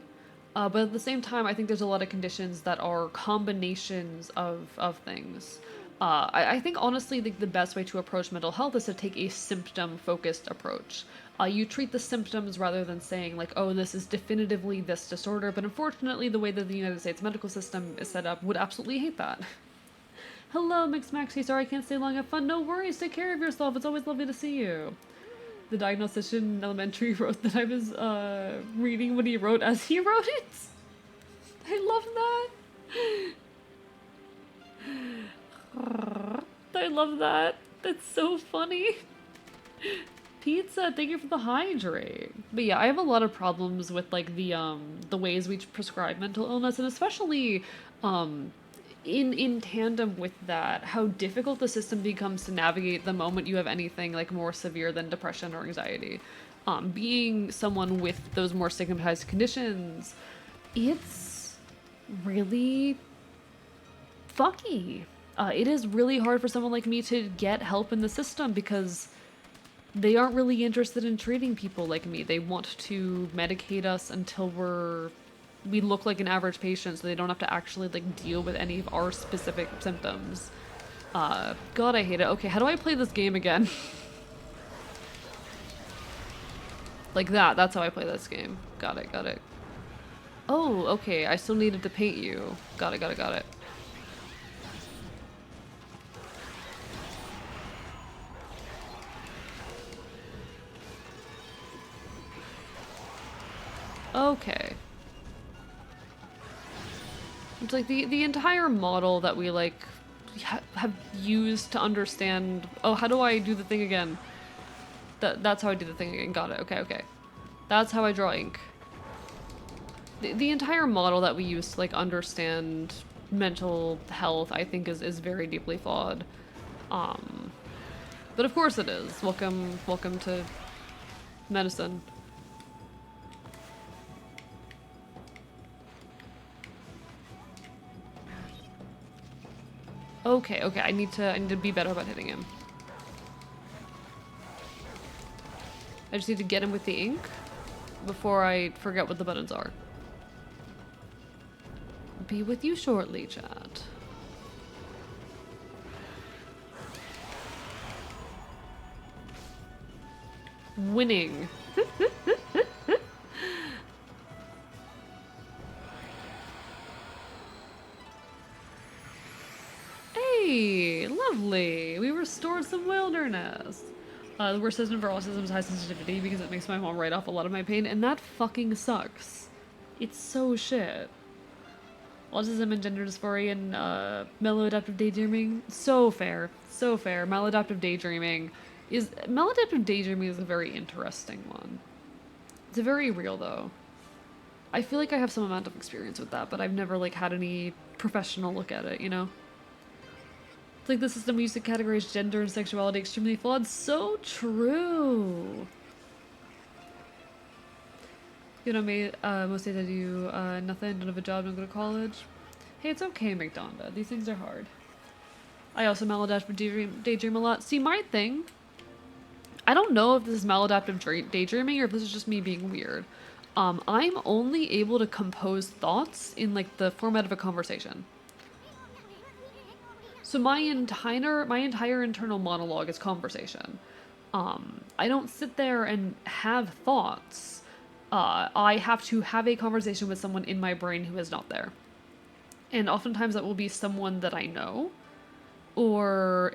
But at the same time, I think there's a lot of conditions that are combinations of things. I think honestly the best way to approach mental health is to take a symptom-focused approach. You treat the symptoms rather than saying like, oh, this is definitively this disorder, but unfortunately the way that the United States medical system is set up would absolutely hate that. Hello, Mix Maxi, sorry I can't stay long, have fun, no worries, take care of yourself, it's always lovely to see you. The diagnostician in elementary wrote that I was reading what he wrote as he wrote it. I love that. I love that. That's so funny. Pizza, thank you for the hydrate. But yeah, I have a lot of problems with like the ways we prescribe mental illness, and especially in tandem with that, how difficult the system becomes to navigate the moment you have anything like more severe than depression or anxiety. Being someone with those more stigmatized conditions, it's really fucky. It is really hard for someone like me to get help in the system because they aren't really interested in treating people like me. They want to medicate us until we look like an average patient so they don't have to actually like deal with any of our specific symptoms. God, I hate it. Okay, how do I play this game again? Like that's how I play this game. Got it. Oh, okay, I still needed to paint you. Got it. Okay. It's like the entire model that we like have used to understand. Oh, how do I do the thing again? That's how I do the thing again. Got it. Okay, okay. That's how I draw ink. The entire model that we use to like understand mental health, I think, is very deeply flawed. But of course it is. Welcome to medicine. Okay, okay. I need to be better about hitting him. I just need to get him with the ink before I forget what the buttons are. Be with you shortly, chat. Winning. Hey, lovely. We restored some wilderness. The worst system for autism is high sensitivity because it makes my mom write off a lot of my pain, and that fucking sucks. It's so shit. Autism and gender dysphoria and maladaptive daydreaming. So fair. So fair. Maladaptive daydreaming is a very interesting one. It's very real though. I feel like I have some amount of experience with that, but I've never like had any professional look at it, you know? It's like the system we use to categorize gender and sexuality extremely flawed. So true. You know me, most days I do nothing, don't have a job, don't go to college. Hey, it's okay, McDonda. These things are hard. I also maladaptive daydream a lot. See, my thing, I don't know if this is maladaptive daydreaming or if this is just me being weird. I'm only able to compose thoughts in like the format of a conversation. So my entire internal monologue is conversation. I don't sit there and have thoughts. I have to have a conversation with someone in my brain who is not there. And oftentimes that will be someone that I know, or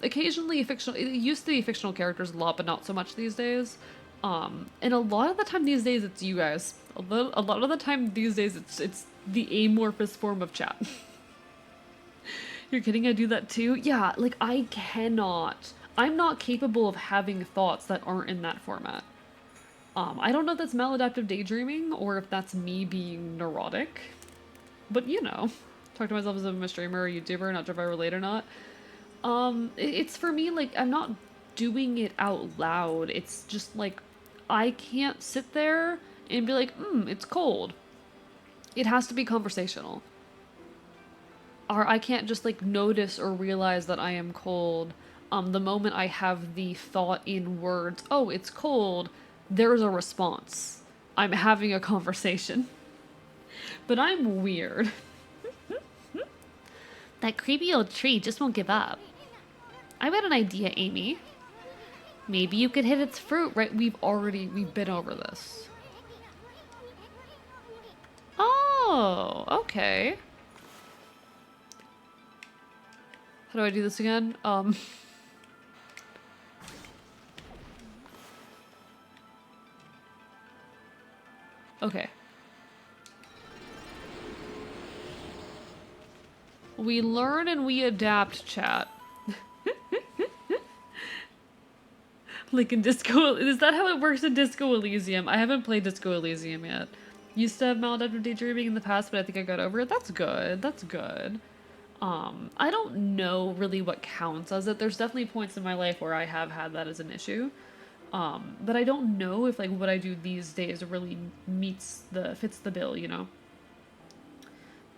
occasionally a fictional, it used to be fictional characters a lot, but not so much these days. And a lot of the time these days it's you guys. A lot of the time these days it's the amorphous form of chat. You're kidding, I do that too? Yeah, like I'm not capable of having thoughts that aren't in that format. I don't know if that's maladaptive daydreaming or if that's me being neurotic, but you know, talk to myself as if I'm a streamer or a YouTuber, not sure if I relate or not. It's for me, like, I'm not doing it out loud. It's just like, I can't sit there and be like, it's cold. It has to be conversational. Or I can't just like notice or realize that I am cold. The moment I have the thought in words, oh, it's cold, there's a response. I'm having a conversation. But I'm weird. That creepy old tree just won't give up. I've got an idea, Amy. Maybe you could hit its fruit, right? We've been over this. Oh, okay. How do I do this again? Okay. We learn and we adapt, chat. Like in Disco, is that how it works in Disco Elysium? I haven't played Disco Elysium yet. Used to have maladaptive daydreaming in the past, but I think I got over it. That's good. That's good. I don't know really what counts as it. There's definitely points in my life where I have had that as an issue. But I don't know if like what I do these days really fits the bill, you know?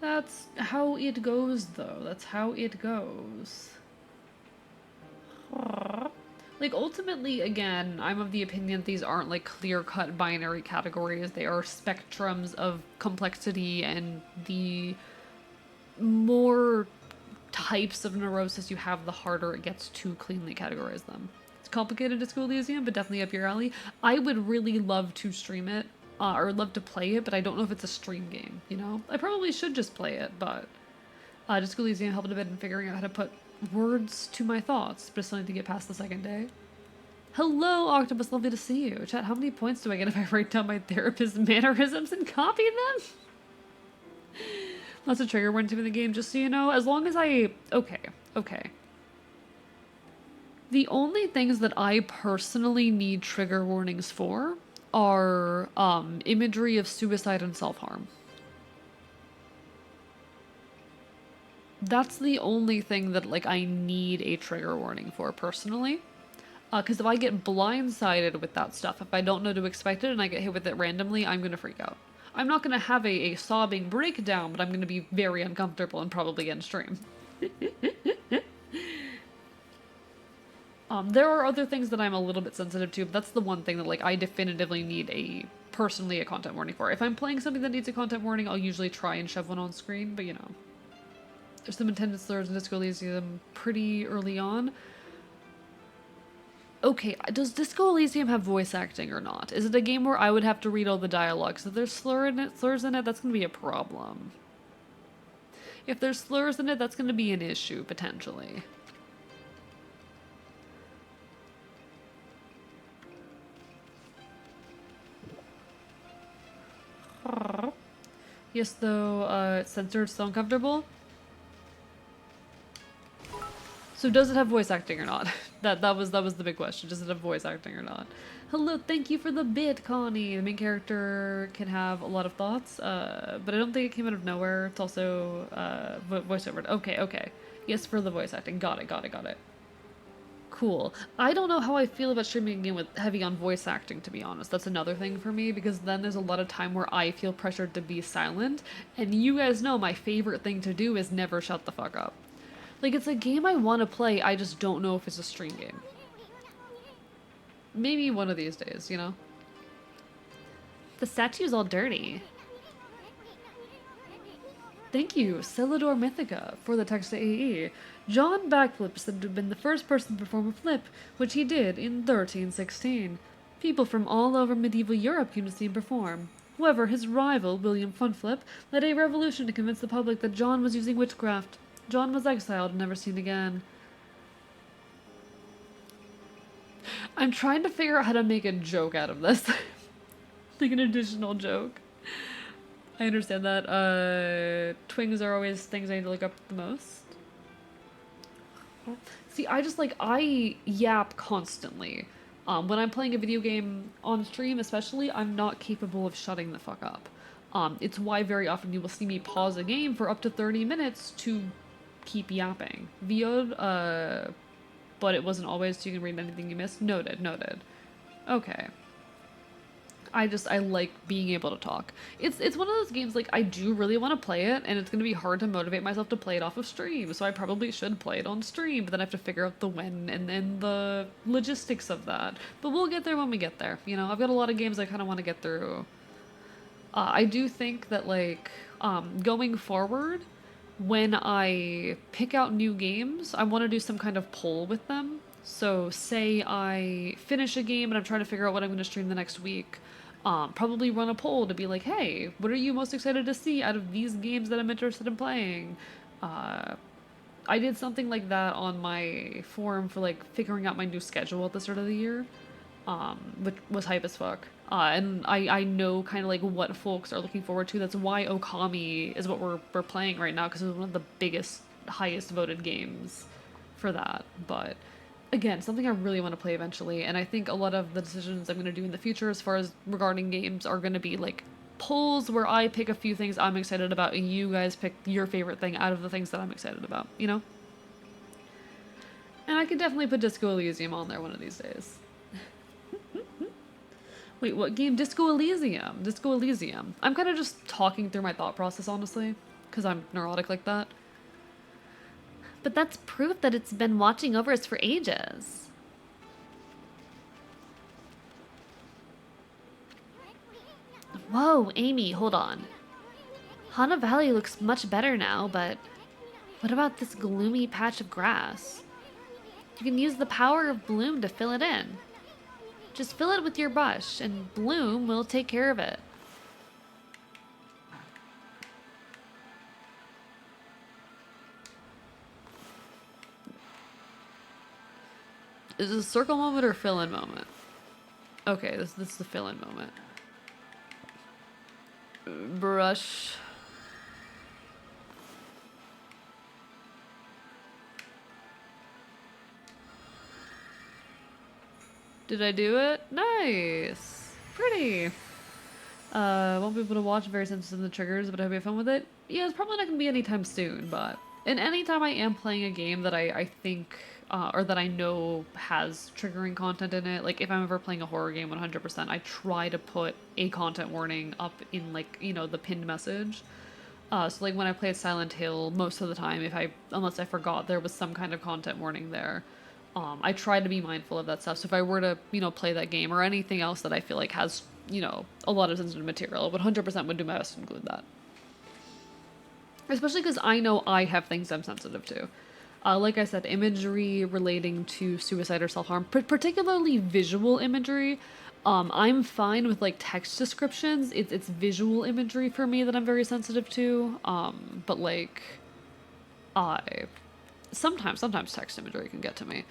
That's how it goes though. That's how it goes. Like ultimately, again, I'm of the opinion these aren't like clear-cut binary categories. They are spectrums of complexity, and the more types of neurosis you have, the harder it gets to cleanly categorize them. It's complicated to School Elysium, but definitely up your alley. I would really love to stream it, or love to play it, but I don't know if it's a stream game, you know? I probably should just play it, but School Elysium helped a bit in figuring out how to put words to my thoughts, but still need to get past the second day. Hello, Octopus. Lovely to see you. Chat, how many points do I get if I write down my therapist's mannerisms and copy them? That's a trigger warning in the game, just so you know. As long as I... Okay, okay. The only things that I personally need trigger warnings for are imagery of suicide and self-harm. That's the only thing that like I need a trigger warning for personally. Because if I get blindsided with that stuff, if I don't know to expect it and I get hit with it randomly, I'm going to freak out. I'm not going to have a sobbing breakdown, but I'm going to be very uncomfortable and probably end stream. There are other things that I'm a little bit sensitive to, but that's the one thing that like I definitively need personally a content warning for. If I'm playing something that needs a content warning, I'll usually try and shove one on screen, but you know. There's some intended slurs in Disco Elysium pretty early on. Okay, does Disco Elysium have voice acting or not? Is it a game where I would have to read all the dialogue? So if there's slurs in it, that's going to be a problem. If there's slurs in it, that's going to be an issue, potentially. Yes, though, censored, so uncomfortable. So does it have voice acting or not? that was the big question. Does it have voice acting or not? Hello, thank you for the bit, Connie. The main character can have a lot of thoughts, but I don't think it came out of nowhere. It's also voiceover. Okay, okay. Yes, for the voice acting. Got it. Cool. I don't know how I feel about streaming a game with heavy on voice acting, to be honest. That's another thing for me, because then there's a lot of time where I feel pressured to be silent, and you guys know my favorite thing to do is never shut the fuck up. Like, it's a game I want to play, I just don't know if it's a stream game. Maybe one of these days, you know? The statue's all dirty. Thank you, Celador Mythica, for the text to AE. John backflips said to have been the first person to perform a flip, which he did in 1316. People from all over medieval Europe came to see him perform. However, his rival, William Funflip, led a revolution to convince the public that John was using witchcraft. John was exiled and never seen again. I'm trying to figure out how to make a joke out of this. Like an additional joke. I understand that. Twings are always things I need to look up the most. See, I yap constantly. When I'm playing a video game on stream especially, I'm not capable of shutting the fuck up. It's why very often you will see me pause a game for up to 30 minutes to keep yapping. VOD, but it wasn't always so you can read anything you missed. Noted. Okay. I like being able to talk. It's one of those games, like, I do really want to play it, and it's going to be hard to motivate myself to play it off of stream, so I probably should play it on stream, but then I have to figure out the when and then the logistics of that. But we'll get there when we get there, you know? I've got a lot of games I kind of want to get through. I do think that, like, going forward, when I pick out new games, I want to do some kind of poll with them. So say I finish a game and I'm trying to figure out what I'm going to stream the next week. Probably run a poll to be like, hey, what are you most excited to see out of these games that I'm interested in playing? I did something like that on my forum for like figuring out my new schedule at the start of the year, which was hype as fuck. And I know kind of like what folks are looking forward to. That's why Okami is what we're playing right now, because it was one of the biggest, highest voted games for that. But again, something I really want to play eventually, and I think a lot of the decisions I'm going to do in the future as far as regarding games are going to be like polls where I pick a few things I'm excited about and you guys pick your favorite thing out of the things that I'm excited about, you know? And I could definitely put Disco Elysium on there one of these days. Wait, what game? Disco Elysium. Disco Elysium. I'm kind of just talking through my thought process, honestly, because I'm neurotic like that. But that's proof that it's been watching over us for ages. Whoa, Amy, hold on. Hana Valley looks much better now, but what about this gloomy patch of grass? You can use the power of Bloom to fill it in. Just fill it with your brush, and Bloom will take care of it. Is this a circle moment or fill-in moment? Okay, this is the fill-in moment. Brush. Did I do it? Nice. Pretty. Won't be able to watch, very sensitive to the triggers, but I hope you have fun with it. Yeah, it's probably not going to be anytime soon, but... And anytime I am playing a game that I think, or that I know has triggering content in it, like if I'm ever playing a horror game 100%, I try to put a content warning up in like, you know, the pinned message. So like when I played Silent Hill, most of the time, unless I forgot there was some kind of content warning there, I try to be mindful of that stuff. So if I were to, you know, play that game or anything else that I feel like has, you know, a lot of sensitive material, 100% would do my best to include that. Especially because I know I have things I'm sensitive to. Like I said, imagery relating to suicide or self-harm, particularly visual imagery. I'm fine with like text descriptions. It's visual imagery for me that I'm very sensitive to. But like, I sometimes text imagery can get to me.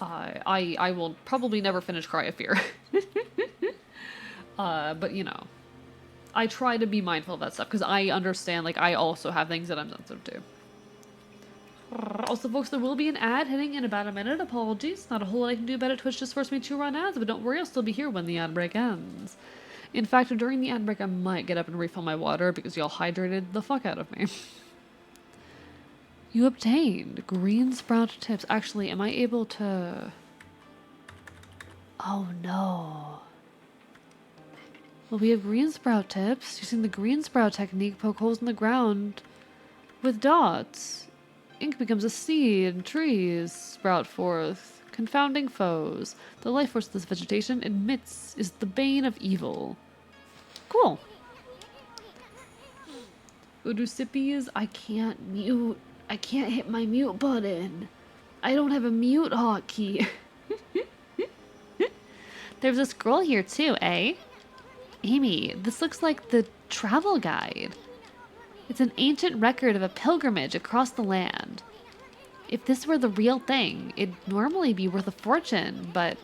I will probably never finish Cry of Fear. But you know, I try to be mindful of that stuff because I understand, like, I also have things that I'm sensitive to. Also, folks, there will be an ad hitting in about a minute. Apologies. Not a whole lot I can do about it. Twitch just forced me to run ads, but don't worry, I'll still be here when the ad break ends. In fact, during the ad break, I might get up and refill my water because y'all hydrated the fuck out of me. You obtained green sprout tips. Actually, am I able to... Oh, no. Well, we have green sprout tips. Using the green sprout technique, poke holes in the ground with dots. Ink becomes a seed, and trees sprout forth, confounding foes. The life force of this vegetation admits is the bane of evil. Cool. Udusippies, I can't mute. I can't hit my mute button. I don't have a mute hotkey. There's a scroll here too, eh? Amy, this looks like the travel guide. It's an ancient record of a pilgrimage across the land. If this were the real thing, it'd normally be worth a fortune, but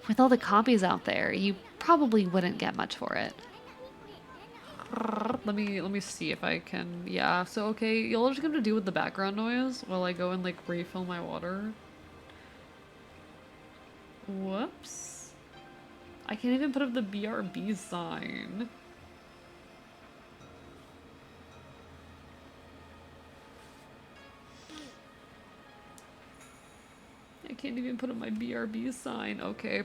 with all the copies out there, you probably wouldn't get much for it. Let me see if I can... Yeah, so okay, y'all are just gonna deal with the background noise while I go and like refill my water. Whoops. I can't even put up the BRB sign. I can't even put up my BRB sign. Okay.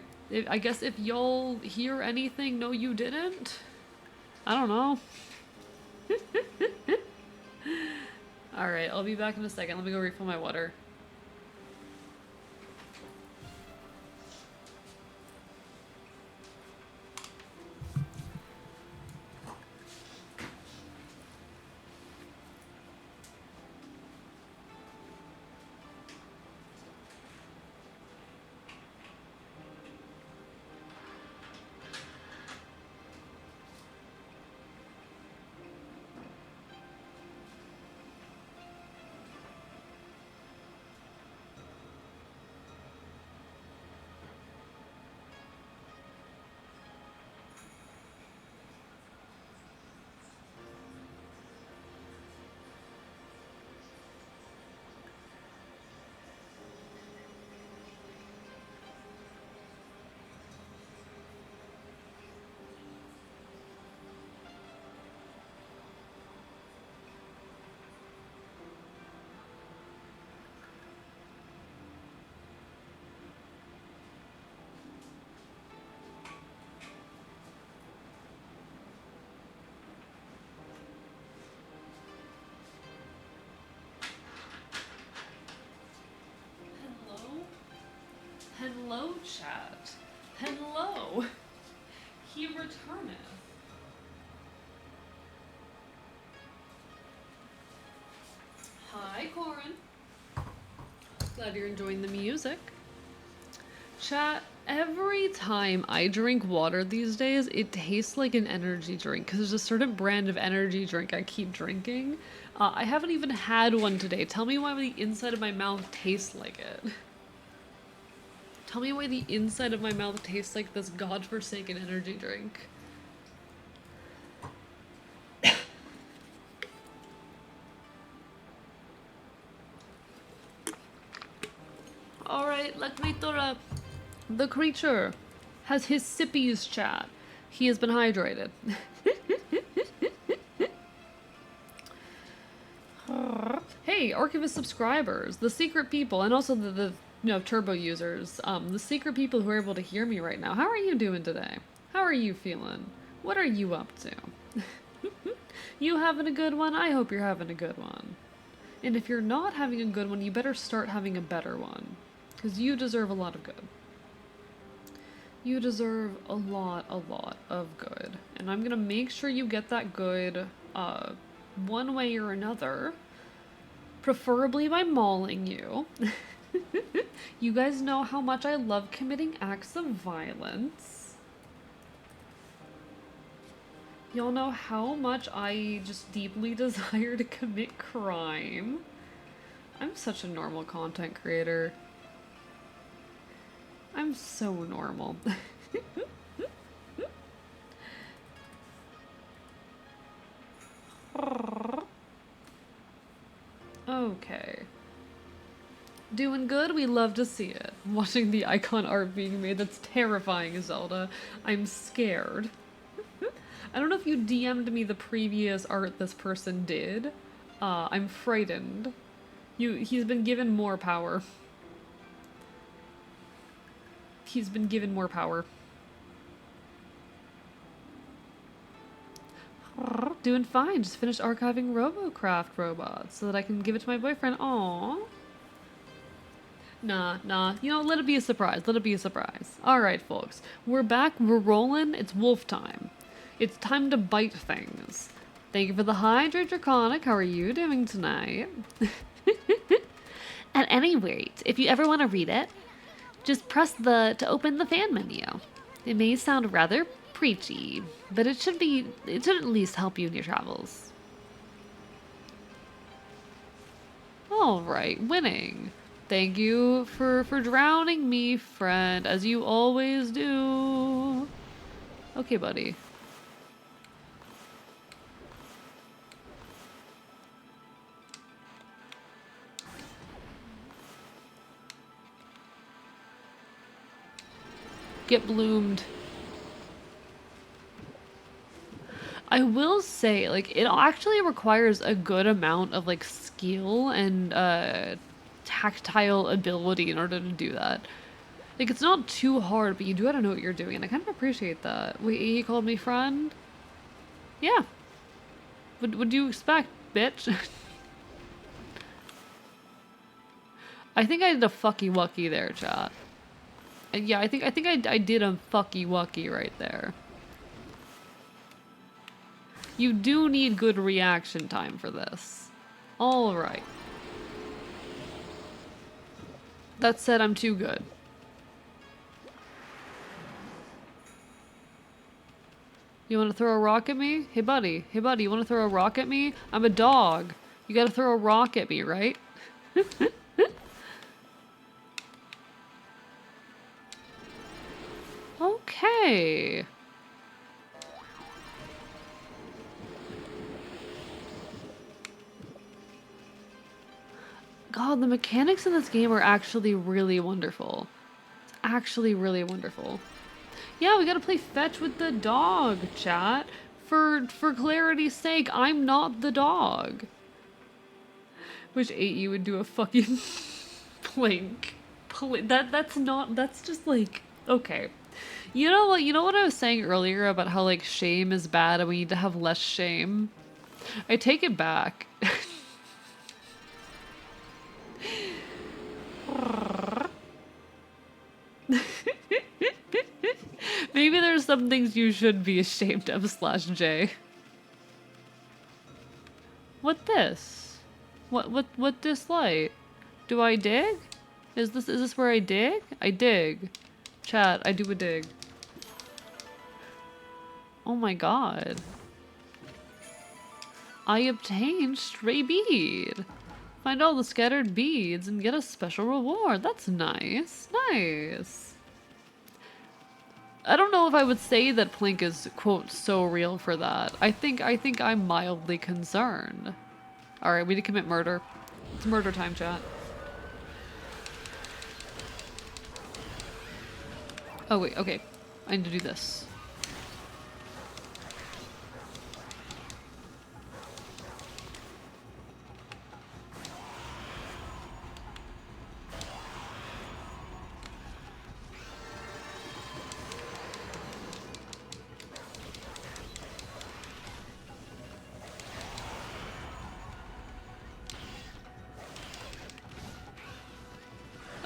I guess if y'all hear anything, no you didn't? I don't know. Alright, I'll be back in a second. Let me go refill my water. Hello, chat. Hello. He returneth. Hi, Corin. Glad you're enjoying the music. Chat, every time I drink water these days, it tastes like an energy drink because there's a certain brand of energy drink I keep drinking. I haven't even had one today. Tell me why the inside of my mouth tastes like it. Tell me why the inside of my mouth tastes like this godforsaken energy drink. Alright, let me throw up. The creature has his sippies, chat. He has been hydrated. Hey, Archivist subscribers, the secret people, and also the turbo users, the secret people who are able to hear me right now. How are you doing today? How are you feeling? What are you up to? You having a good one? I hope you're having a good one. And if you're not having a good one, you better start having a better one. Because you deserve a lot of good. You deserve a lot of good. And I'm gonna make sure you get that good, one way or another. Preferably by mauling you. You guys know how much I love committing acts of violence. Y'all know how much I just deeply desire to commit crime. I'm such a normal content creator. I'm so normal. Okay. Doing good? We love to see it. Watching the icon art being made, that's terrifying, Zelda. I'm scared. I don't know if you DM'd me the previous art this person did. I'm frightened. He's been given more power. He's been given more power. Doing fine. Just finished archiving RoboCraft robots so that I can give it to my boyfriend. Aww. Nah. You know, let it be a surprise. Let it be a surprise. Alright, folks. We're back. We're rolling. It's wolf time. It's time to bite things. Thank you for the hydrate, Draconic. How are you doing tonight? At any rate, if you ever want to read it, just press to open the fan menu. It may sound rather preachy, but it should at least help you in your travels. Alright, winning. Thank you for drowning me, friend, as you always do. Okay, buddy. Get bloomed. I will say, like, it actually requires a good amount of, like, skill and, tactile ability in order to do that. Like, it's not too hard, but you do gotta know what you're doing, and I kind of appreciate that. Wait, he called me friend? Yeah. What'd you expect, bitch? I think I did a fucky wucky there, chat. Yeah, I think I did a fucky wucky right there. You do need good reaction time for this. Alright. That said, I'm too good. You wanna throw a rock at me? Hey buddy, you wanna throw a rock at me? I'm a dog. You gotta throw a rock at me, right? Okay. God, the mechanics in this game are actually really wonderful. It's actually really wonderful. Yeah, we gotta play fetch with the dog, chat. For clarity's sake, I'm not the dog. Wish 8E would do a fucking plink. That's just like, okay. You know what I was saying earlier about how, like, shame is bad and we need to have less shame? I take it back. Maybe there's some things you should be ashamed of, /J. What this? What this light? Do I dig? Is this where I dig? I dig. Chat, I do a dig. Oh my god. I obtained stray bead. Find all the scattered beads and get a special reward. That's nice. Nice. I don't know if I would say that Plink is, quote, so real for that. I think I'm mildly concerned. Alright, we need to commit murder. It's murder time, chat. Oh wait, okay. I need to do this.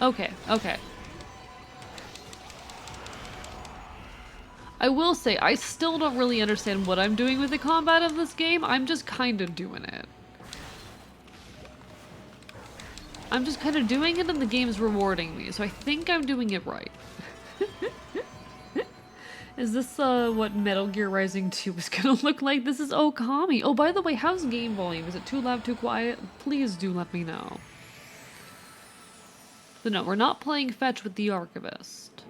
Okay, okay. I will say, I still don't really understand what I'm doing with the combat of this game. I'm just kind of doing it. I'm just kind of doing it and the game's rewarding me, so I think I'm doing it right. Is this what Metal Gear Rising 2 is gonna look like? This is Okami. Oh, by the way, how's game volume? Is it too loud, too quiet? Please do let me know. But no, we're not playing fetch with the Archivist.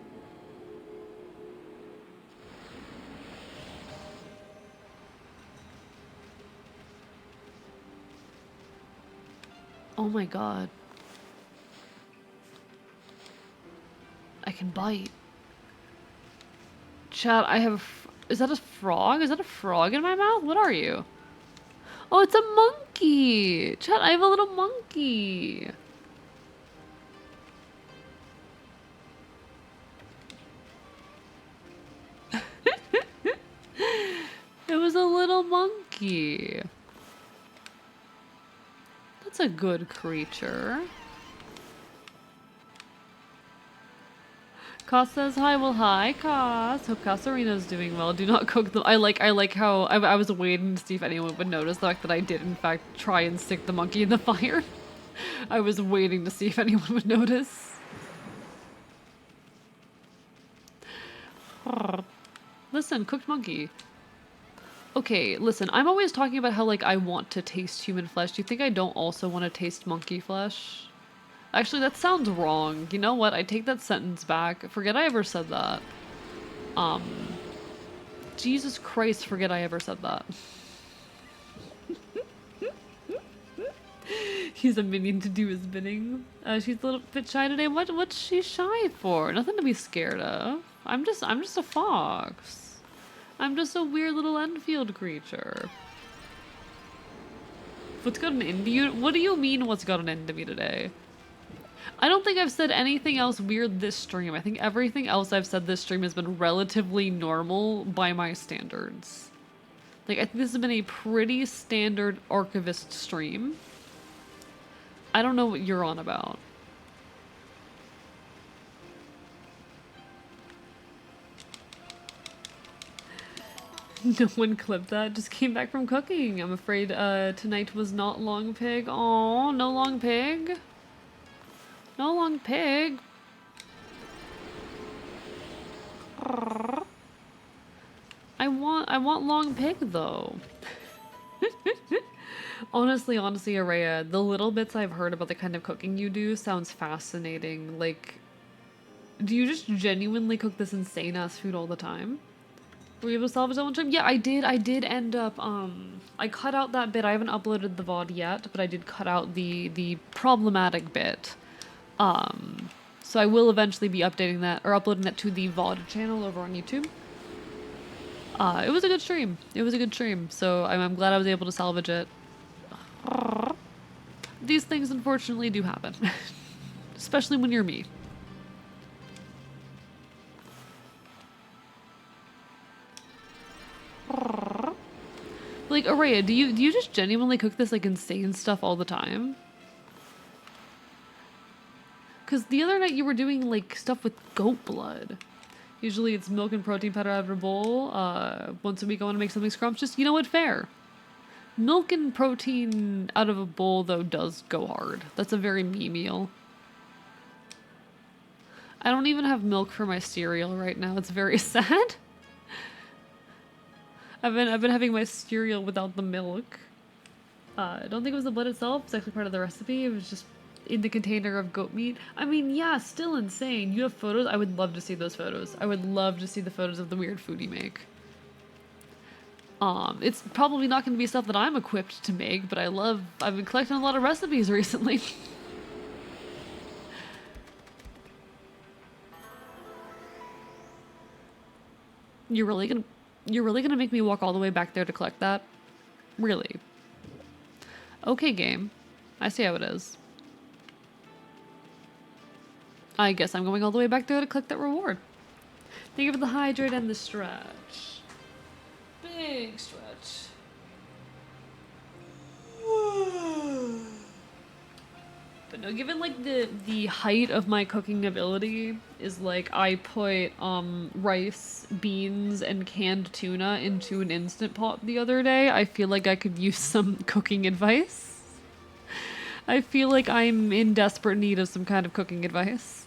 Oh my god. I can bite. Chat, I have... Is that a frog? Is that a frog in my mouth? What are you? Oh, it's a monkey! Chat, I have a little monkey! It was a little monkey. That's a good creature. Kos says hi. Well, hi, Kos. Hope Kasarina's doing well. Do not cook them. I like how I was waiting to see if anyone would notice the fact that I did, in fact, try and stick the monkey in the fire. I was waiting to see if anyone would notice. Listen, cooked monkey. Okay, listen, I'm always talking about how, like, I want to taste human flesh. Do you think I don't also want to taste monkey flesh? Actually, that sounds wrong. You know what? I take that sentence back. Forget I ever said that. Jesus Christ, forget I ever said that. He's a minion to do his bidding. She's a little bit shy today. What's she shy for? Nothing to be scared of. I'm just a fox. I'm just a weird little Enfield creature. What's got an end to you? What do you mean what's got an end to me today? I don't think I've said anything else weird this stream. I think everything else I've said this stream has been relatively normal by my standards. Like, I think this has been a pretty standard Archivist stream. I don't know what you're on about. No one clipped that. Just came back from cooking. I'm afraid tonight was not long pig. Oh, no long pig. No long pig. I want long pig though. Honestly, Araya, the little bits I've heard about the kind of cooking you do sounds fascinating. Like, do you just genuinely cook this insane ass food all the time? Were you able to salvage that one time? Yeah, I did. I did end up, I cut out that bit. I haven't uploaded the VOD yet, but I did cut out the problematic bit. So I will eventually be updating that, or uploading that to the VOD channel over on YouTube. It was a good stream. It was a good stream, so I'm glad I was able to salvage it. These things unfortunately do happen. Especially when you're me. Like, Araya, do you just genuinely cook this, like, insane stuff all the time? Because the other night you were doing, like, stuff with goat blood. Usually it's milk and protein powder out of a bowl. Once a week I want to make something scrumptious. You know what? Fair. Milk and protein out of a bowl, though, does go hard. That's a very me meal. I don't even have milk for my cereal right now. It's very sad. I've been having my cereal without the milk. I don't think it was the blood itself. It's actually part of the recipe. It was just in the container of goat meat. I mean, yeah, still insane. You have photos? I would love to see those photos. I would love to see the photos of the weird food you make. It's probably not going to be stuff that I'm equipped to make, but I've been collecting a lot of recipes recently. You're really gonna, you're really gonna make me walk all the way back there to collect that? Really? Okay, game. I see how it is. I guess I'm going all the way back there to collect that reward. Thank you for the hydrate and the stretch. Big stretch. But no, given like the height of my cooking ability is like I put rice, beans, and canned tuna into an instant pot the other day. I feel like I could use some cooking advice. I feel like I'm in desperate need of some kind of cooking advice.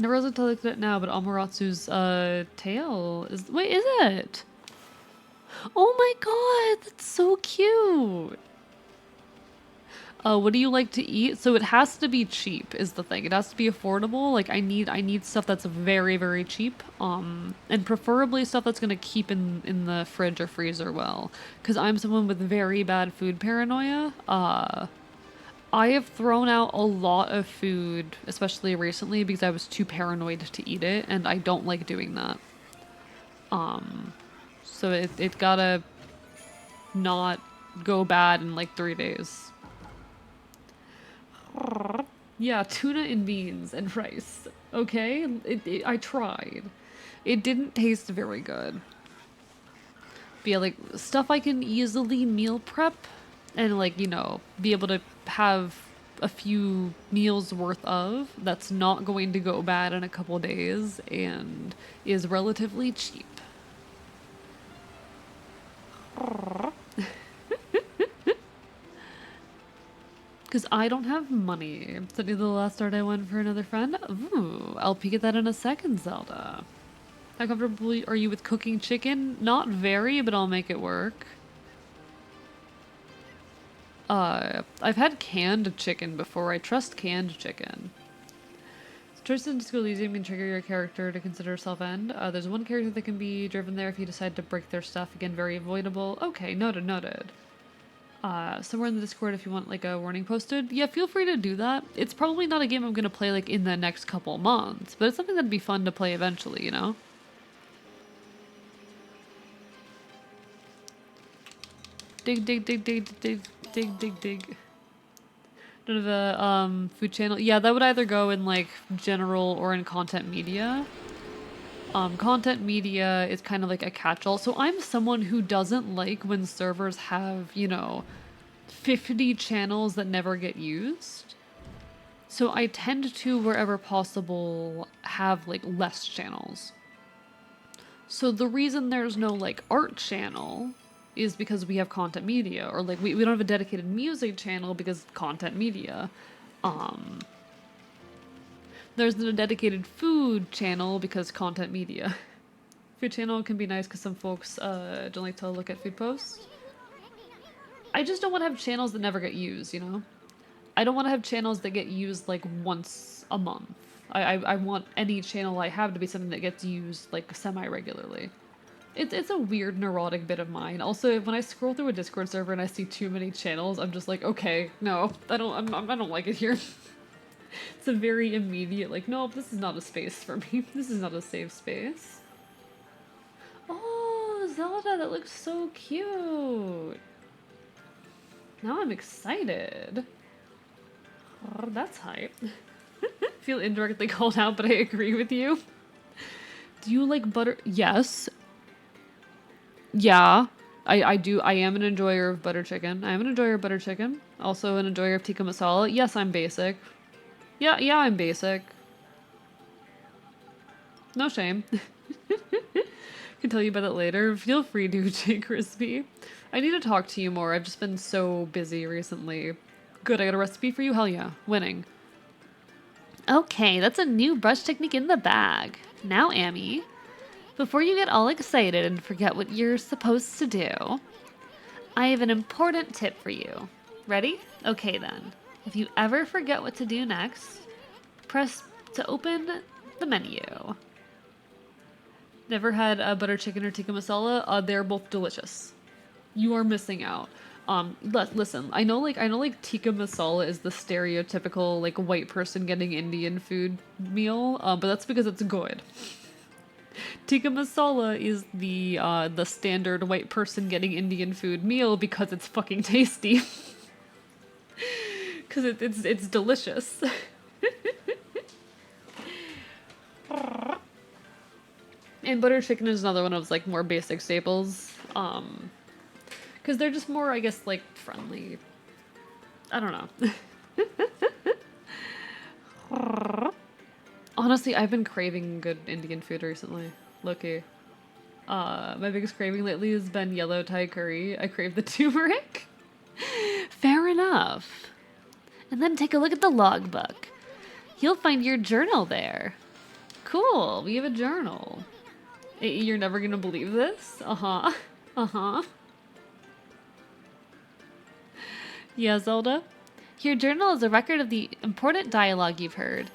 Never was until I looked at it now, but Amaterasu's tail is wait, is it? Oh my god, that's so cute. What do you like to eat? So it has to be cheap is the thing. It has to be affordable. Like I need stuff that's very, very cheap. And preferably stuff that's gonna keep in the fridge or freezer well. Because I'm someone with very bad food paranoia. I have thrown out a lot of food, especially recently, because I was too paranoid to eat it, and I don't like doing that. So it gotta not go bad in like 3 days. Yeah, tuna and beans and rice. Okay, I tried. It didn't taste very good. But yeah, like stuff I can easily meal prep and like, you know, be able to have a few meals worth of that's not going to go bad in a couple days and is relatively cheap. Because I don't have money to do the last art I won for another friend. Ooh, I'll peek at that in a second, Zelda. How comfortable are you with cooking chicken? Not very, but I'll make it work. I've had canned chicken before. I trust canned chicken. Tristan School Elysium can trigger your character to consider self-end. There's one character that can be driven there if you decide to break their stuff. Again, very avoidable. Okay, noted, noted. Somewhere in the Discord if you want like a warning posted. Yeah, feel free to do that. It's probably not a game I'm gonna play like in the next couple months, but it's something that'd be fun to play eventually, you know? Dig, dig, dig, dig, dig, dig, dig, dig. None of the food channel. Yeah, that would either go in like general or in content media. Content media is kind of like a catch-all. So I'm someone who doesn't like when servers have, you know, 50 channels that never get used. So I tend to, wherever possible, have like less channels. So the reason there's no like art channel is because we have content media, or like we don't have a dedicated music channel because content media. There's no dedicated food channel because content media. Food channel can be nice because some folks don't like to look at food posts. I just don't want to have channels that never get used, you know? I don't want to have channels that get used like once a month. I want any channel I have to be something that gets used like semi-regularly. It's a weird neurotic bit of mine. Also, when I scroll through a Discord server and I see too many channels, I'm just like, okay, no, I don't like it here. It's a very immediate, like, nope, this is not a space for me. This is not a safe space. Oh, Zelda, that looks so cute. Now I'm excited. Oh, that's hype. Feel indirectly called out, but I agree with you. Do you like butter? Yes. Yeah. I do. I am an enjoyer of butter chicken. I am an enjoyer of butter chicken. Also an enjoyer of tikka masala. Yes, I'm basic. Yeah, I'm basic. No shame. Can tell you about it later. Feel free to, J Crispy. I need to talk to you more. I've just been so busy recently. Good, I got a recipe for you? Hell yeah. Winning. Okay, that's a new brush technique in the bag. Now, Amy, before you get all excited and forget what you're supposed to do, I have an important tip for you. Ready? Okay then. If you ever forget what to do next, press to open the menu. Never had butter chicken or tikka masala? They're both delicious. You are missing out. Listen, I know tikka masala is the stereotypical like white person getting Indian food meal, but that's because it's good. Tikka masala is the standard white person getting Indian food meal because it's fucking tasty. Because it's delicious. And butter chicken is another one of those like more basic staples. Because they're just more, I guess, like friendly. I don't know. Honestly, I've been craving good Indian food recently. Low-key. My biggest craving lately has been yellow Thai curry. I crave the turmeric. Fair enough. And then take a look at the logbook. You'll find your journal there. Cool, we have a journal. You're never gonna believe this? Uh-huh. Uh-huh. Yeah, Zelda? Your journal is a record of the important dialogue you've heard.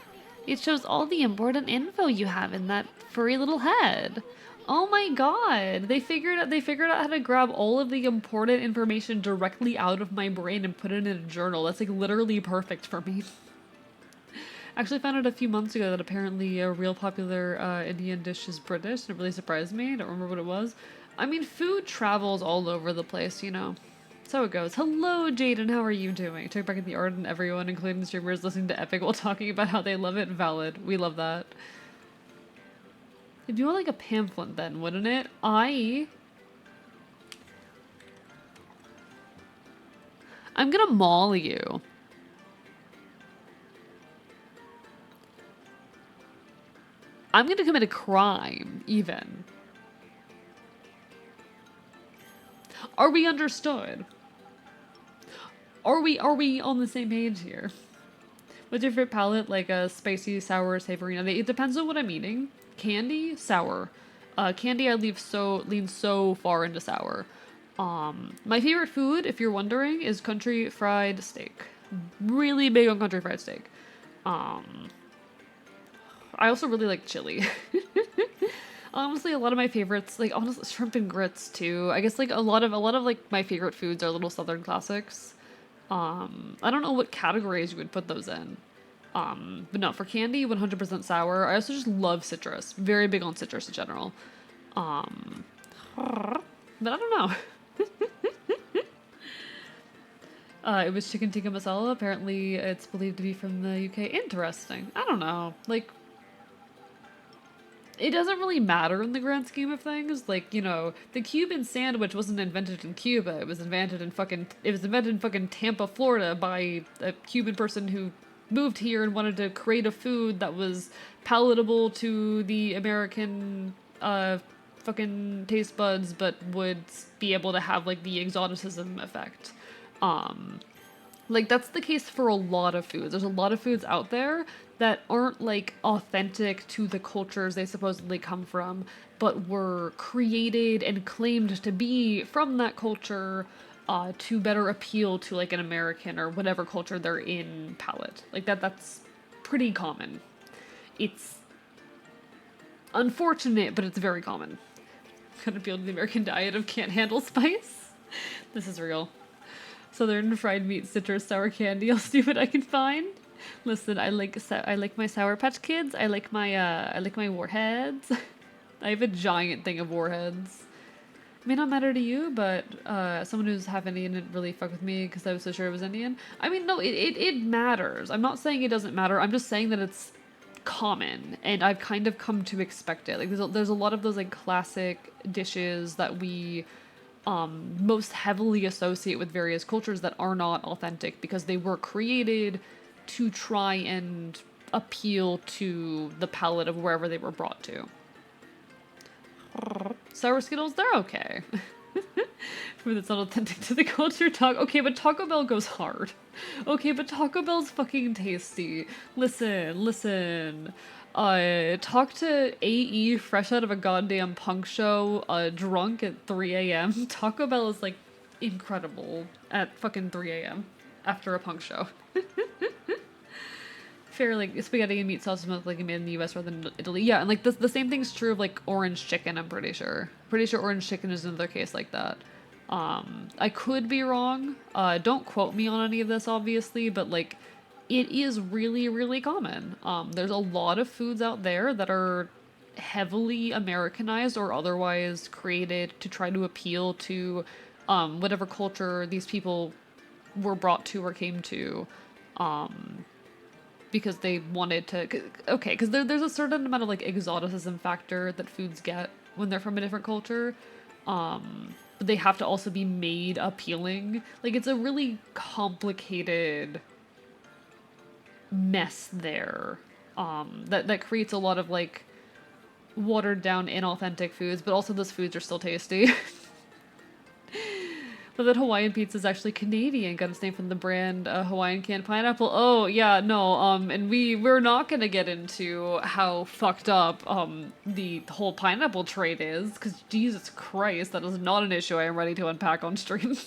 It shows all the important info you have in that furry little head. Oh my god! They figured out how to grab all of the important information directly out of my brain and put it in a journal. That's like literally perfect for me. Actually found out a few months ago that apparently a real popular Indian dish is British. It really surprised me. I don't remember what it was. I mean, food travels all over the place, you know. So it goes. Hello, Jaden. How are you doing? Check back at the art and everyone, including the streamers, listening to Epic while talking about how they love it. Valid. We love that. It'd be more like a pamphlet then, wouldn't it? I'm gonna maul you. I'm gonna commit a crime, even. Are we understood? Are we on the same page here? What's your favorite palette? Like a spicy, sour, savory? It depends on what I'm eating. Candy, sour. Candy I lean so far into sour. My favorite food, if you're wondering, is country fried steak. Really big on country fried steak. I also really like chili. Honestly, a lot of my favorites, like honestly, shrimp and grits too. I guess like a lot of like my favorite foods are little southern classics. I don't know what categories you would put those in. But no, for candy, 100% sour. I also just love citrus. Very big on citrus in general. But I don't know. It was chicken tikka masala. Apparently, it's believed to be from the UK. Interesting. I don't know. Like, it doesn't really matter in the grand scheme of things. Like, you know, the Cuban sandwich wasn't invented in Cuba. It was invented in fucking Tampa, Florida by a Cuban person who moved here and wanted to create a food that was palatable to the American fucking taste buds, but would be able to have like the exoticism effect. Like that's the case for a lot of foods. There's a lot of foods out there that aren't like authentic to the cultures they supposedly come from, but were created and claimed to be from that culture to better appeal to like an American or whatever culture they're in palate. Like that's pretty common. It's unfortunate, but it's very common. Could appeal to the American diet of can't handle spice. This is real. Southern fried meat, citrus, sour candy. I'll see what I can find. Listen, I like my Sour Patch Kids. I like my Warheads. I have a giant thing of Warheads. May not matter to you, but someone who's half Indian didn't really fuck with me because I was so sure it was Indian. I mean, no, it matters. I'm not saying it doesn't matter. I'm just saying that it's common, and I've kind of come to expect it. Like there's a lot of those like classic dishes that we most heavily associate with various cultures that are not authentic because they were created to try and appeal to the palate of wherever they were brought to. Sour Skittles, they're okay. Food that's not authentic to the culture. Okay, but Taco Bell goes hard. Okay, but Taco Bell's fucking tasty. Listen. Talk to AE fresh out of a goddamn punk show, drunk at 3 a.m. Taco Bell is like incredible at fucking 3 a.m. after a punk show. Fair, like, spaghetti and meat sauce is most likely made in the US rather than Italy. Yeah, and like the same thing's true of like orange chicken, I'm pretty sure. Pretty sure orange chicken is another case like that. I could be wrong. Don't quote me on any of this, obviously, but like it is really, really common. There's a lot of foods out there that are heavily Americanized or otherwise created to try to appeal to whatever culture these people were brought to or came to. Because they wanted to, okay, because there's a certain amount of like exoticism factor that foods get when they're from a different culture, but they have to also be made appealing. Like it's a really complicated mess there, that creates a lot of like watered down inauthentic foods, but also those foods are still tasty. But that Hawaiian pizza is actually Canadian, got its name from the brand Hawaiian canned pineapple. Oh yeah, no, and we're not gonna get into how fucked up the whole pineapple trade is, because Jesus Christ, that is not an issue I am ready to unpack on stream.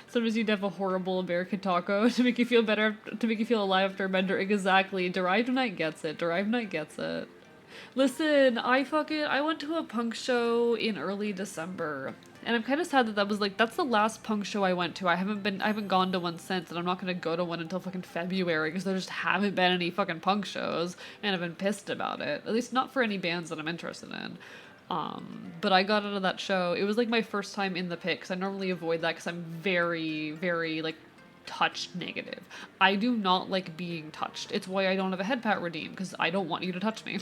Sometimes you'd have a horrible American taco to make you feel better, to make you feel alive after a bender. Exactly. Derived Night gets it. Derived Night gets it. Listen, I went to a punk show in early December, and I'm kind of sad that was like, that's the last punk show I went to. I haven't gone to one since, and I'm not gonna go to one until fucking February, because there just haven't been any fucking punk shows, and I've been pissed about it. At least not for any bands that I'm interested in. But I got out of that show. It was like my first time in the pit, because I normally avoid that, because I'm very, very, like, touch negative. I do not like being touched. It's why I don't have a head pat redeem, because I don't want you to touch me.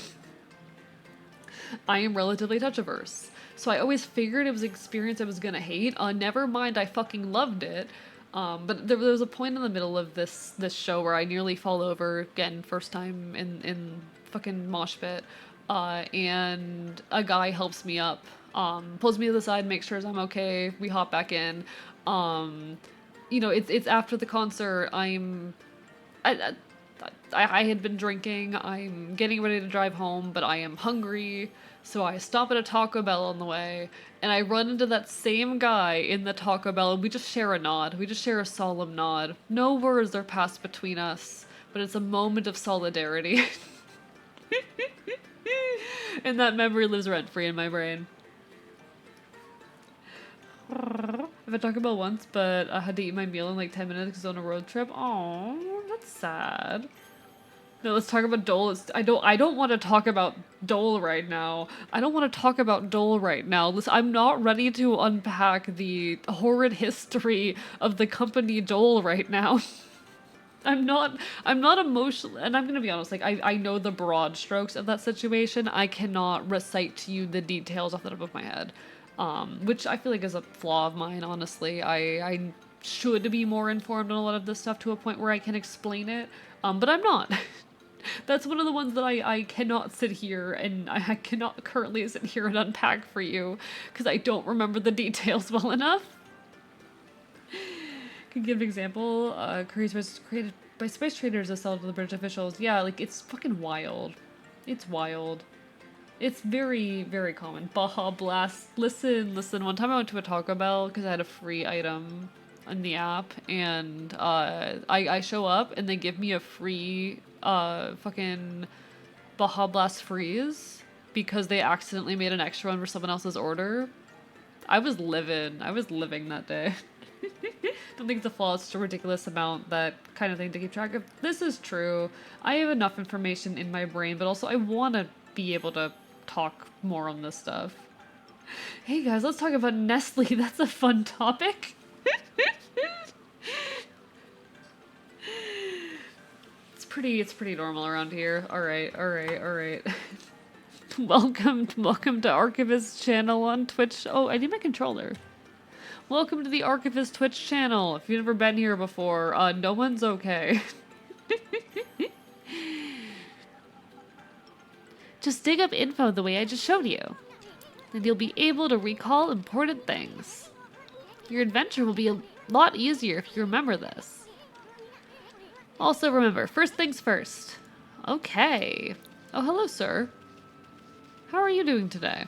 I am relatively touch averse. So I always figured it was an experience I was gonna hate. Never mind, I fucking loved it. But there was a point in the middle of this show where I nearly fall over, again, first time in fucking mosh pit. And a guy helps me up, pulls me to the side, makes sure I'm okay. We hop back in. You know, it's after the concert. I had been drinking, I'm getting ready to drive home, but I am hungry, so I stop at a Taco Bell on the way, and I run into that same guy in the Taco Bell, and we just share a nod. We just share a solemn nod. No words are passed between us, but it's a moment of solidarity. And that memory lives rent-free in my brain. I've had Taco Bell once, but I had to eat my meal in like 10 minutes because I was on a road trip. Aww, that's sad. No, let's talk about Dole. I don't want to talk about Dole right now. I don't want to talk about Dole right now. Listen, I'm not ready to unpack the horrid history of the company Dole right now. I'm not emotional, and I'm gonna be honest, like, I know the broad strokes of that situation. I cannot recite to you the details off the top of my head. Which I feel like is a flaw of mine, honestly. I should be more informed on a lot of this stuff to a point where I can explain it, but I'm not. That's one of the ones that I cannot sit here, and I cannot currently sit here and unpack for you, because I don't remember the details well enough. Can give an example. Curries was created by spice traders to sell to the British officials. Yeah, like, it's fucking wild. It's wild. It's very, very common. Baja Blast. Listen. One time I went to a Taco Bell because I had a free item on the app, and I show up and they give me a free fucking Baja Blast freeze because they accidentally made an extra one for someone else's order. I was living that day. Don't think it's a flaw, it's just a ridiculous amount, that kind of thing to keep track of. This is true. I have enough information in my brain, but also I want to be able to talk more on this stuff. Hey guys, let's talk about Nestle. That's a fun topic. It's pretty normal around here. All right. Welcome to Archivist channel on Twitch. Oh, I need my controller. Welcome to the Archivist Twitch channel. If you've never been here before, no one's okay. Just dig up info the way I just showed you, and you'll be able to recall important things. Your adventure will be a lot easier if you remember this. Also remember, first things first. Okay. Oh, hello, sir. How are you doing today?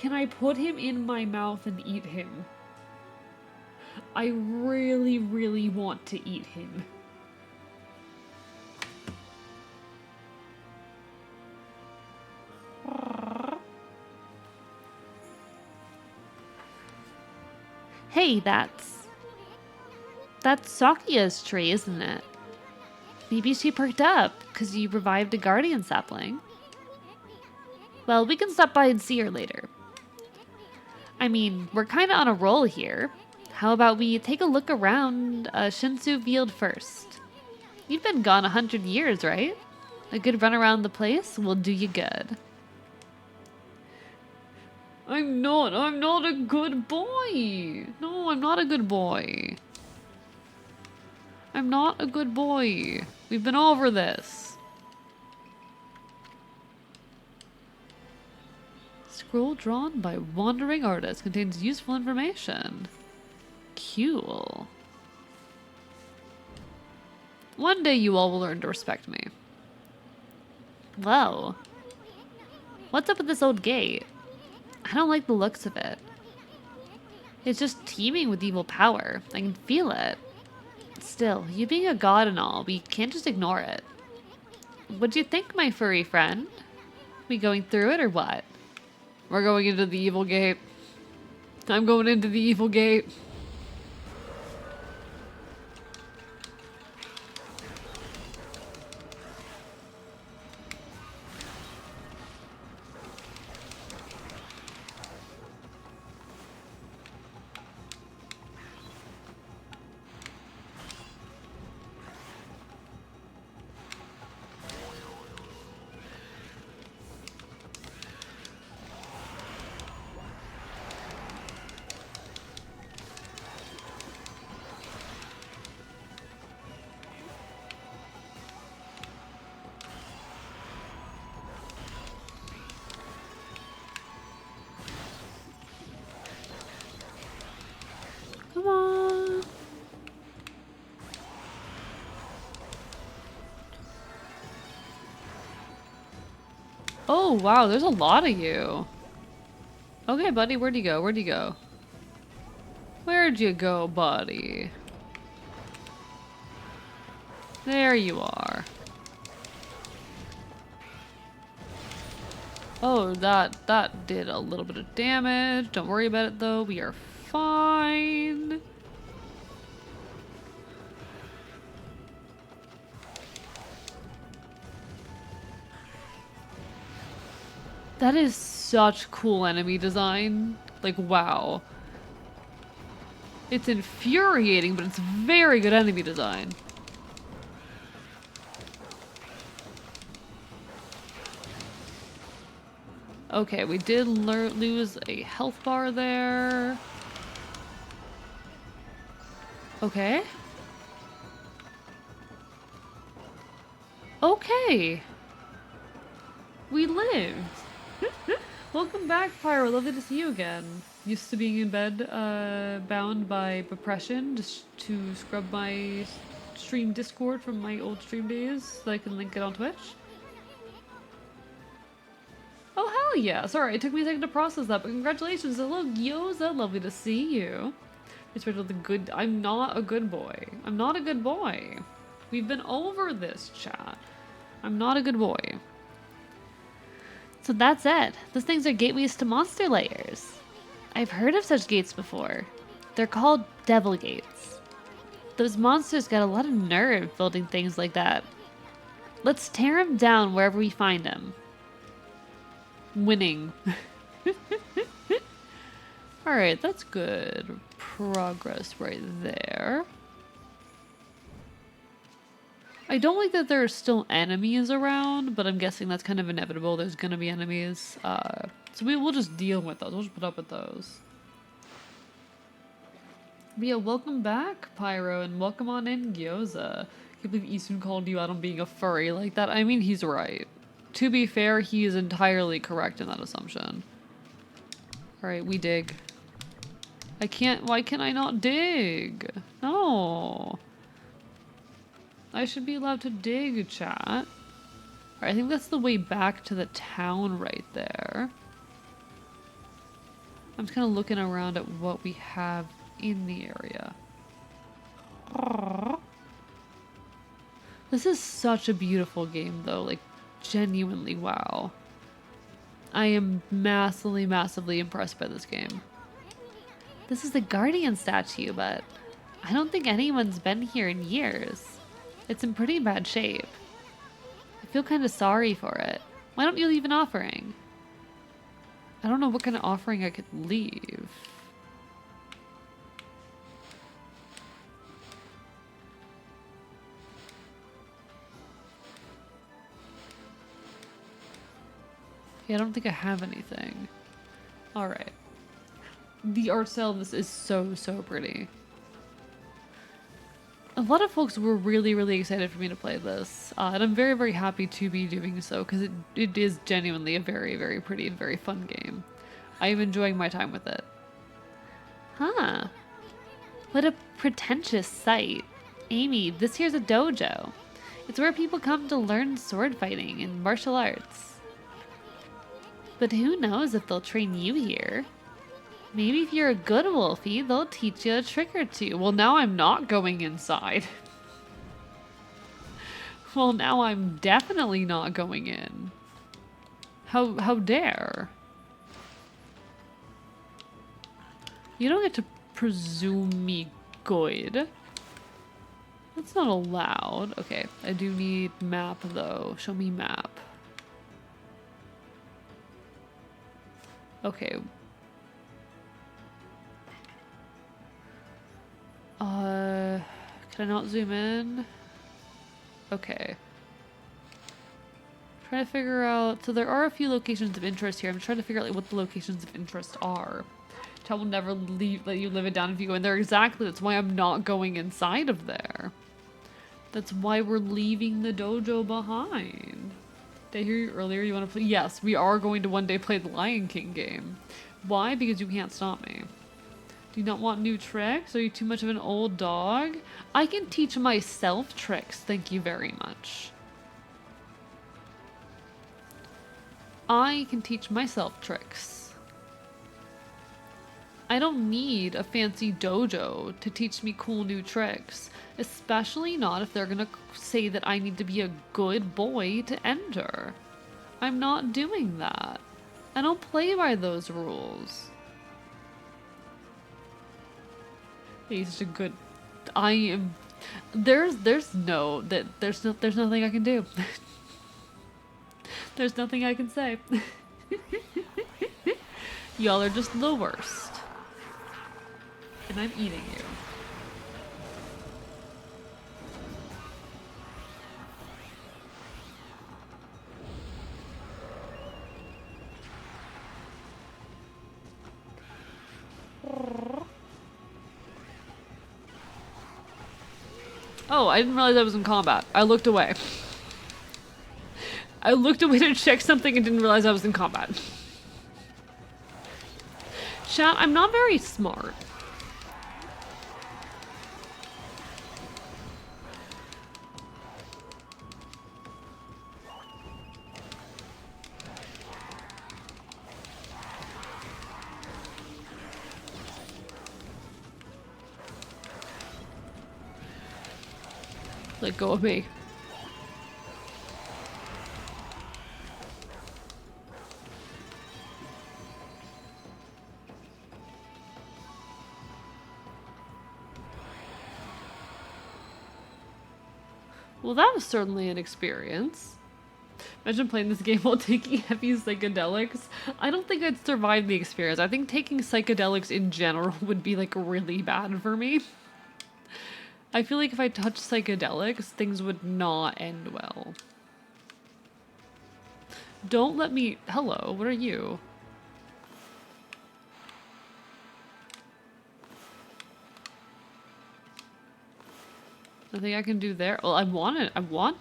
Can I put him in my mouth and eat him? I really, really want to eat him. Hey, that's Sakia's tree, isn't it? Maybe she perked up because you revived a guardian sapling. Well, we can stop by and see her later. I mean, we're kind of on a roll here. How about we take a look around Shinsu Field first? You've been gone 100 years, right? A good run around the place will do you good. I'm not a good boy. No, I'm not a good boy. I'm not a good boy. We've been over this. Scroll drawn by wandering artist contains useful information. Cool. One day you all will learn to respect me. Whoa. What's up with this old gate? I don't like the looks of it. It's just teeming with evil power. I can feel it. Still, you being a god and all, we can't just ignore it. What'd you think, my furry friend? We going through it or what? We're going into the evil gate. I'm going into the evil gate. Come on. Oh, wow, there's a lot of you. Okay, buddy, where'd you go? Where'd you go? Where'd you go, buddy? There you are. Oh, that did a little bit of damage. Don't worry about it, though. We are fine. That is such cool enemy design. Like, wow. It's infuriating, but it's very good enemy design. Okay, we did lose a health bar there. Okay. Okay. We lived. Welcome back, Pyro. Lovely to see you again. Used to being in bed, bound by depression, just to scrub my stream Discord from my old stream days so I can link it on Twitch. Oh, hell yeah. Sorry, it took me a second to process that, but congratulations. Hello, Gyoza. Lovely to see you. Especially the good. I'm not a good boy. I'm not a good boy. We've been over this, chat. I'm not a good boy. So that's it. Those things are gateways to monster layers. I've heard of such gates before. They're called devil gates. Those monsters got a lot of nerve building things like that. Let's tear them down wherever we find them. Winning. Alright, that's good progress right there. I don't like that there are still enemies around, but I'm guessing that's kind of inevitable. There's gonna be enemies. So we'll just deal with those. We'll just put up with those. But yeah, welcome back, Pyro, and welcome on in, Gyoza. I can't believe Isun called you out on being a furry like that. I mean, he's right. To be fair, he is entirely correct in that assumption. Alright, we dig. I can't- why can I not dig? No. I should be allowed to dig, chat. Alright, I think that's the way back to the town right there. I'm just kind of looking around at what we have in the area. This is such a beautiful game though, like genuinely wow. I am massively, massively impressed by this game. This is the Guardian statue, but I don't think anyone's been here in years. It's in pretty bad shape. I feel kind of sorry for it. Why don't you leave an offering? I don't know what kind of offering I could leave. Yeah, I don't think I have anything. Alright. The art style of this is so, so pretty. A lot of folks were really, really excited for me to play this. And I'm very, very happy to be doing so because it is genuinely a very, very pretty and very fun game. I am enjoying my time with it. Huh. What a pretentious sight. Amy, this here's a dojo. It's where people come to learn sword fighting and martial arts. But who knows if they'll train you here? Maybe if you're a good Wolfie, they'll teach you a trick or two. Well, now I'm not going inside. Well, now I'm definitely not going in. How dare? You don't get to presume me good. That's not allowed. Okay, I do need map though. Show me map. Okay. Can I not zoom in? Okay. Trying to figure out, so there are a few locations of interest here. I'm trying to figure out like what the locations of interest are. I will never let you live it down if you go in there. Exactly, that's why I'm not going inside of there. That's why we're leaving the dojo behind. Did I hear you earlier you want to play? Yes, we are going to one day play the Lion King game. Why? Because you can't stop me. Do you not want new tricks? Are you too much of an old dog? I can teach myself tricks, thank you very much. I can teach myself tricks. I don't need a fancy dojo to teach me cool new tricks, especially not if they're gonna say that I need to be a good boy to enter. I'm not doing that. I don't play by those rules. He's such a good. I am. There's nothing I can do. There's nothing I can say. Y'all are just the worst. And I'm eating you. Oh, I didn't realize I was in combat. I looked away. I looked away to check something and didn't realize I was in combat. Chat, I'm not very smart. Let go of me. Well, that was certainly an experience. Imagine playing this game while taking heavy psychedelics. I don't think I'd survive the experience. I think taking psychedelics in general would be like really bad for me. I feel like if I touched psychedelics, things would not end well. Don't let me... Hello, what are you? Nothing I can do there? Well, I want it.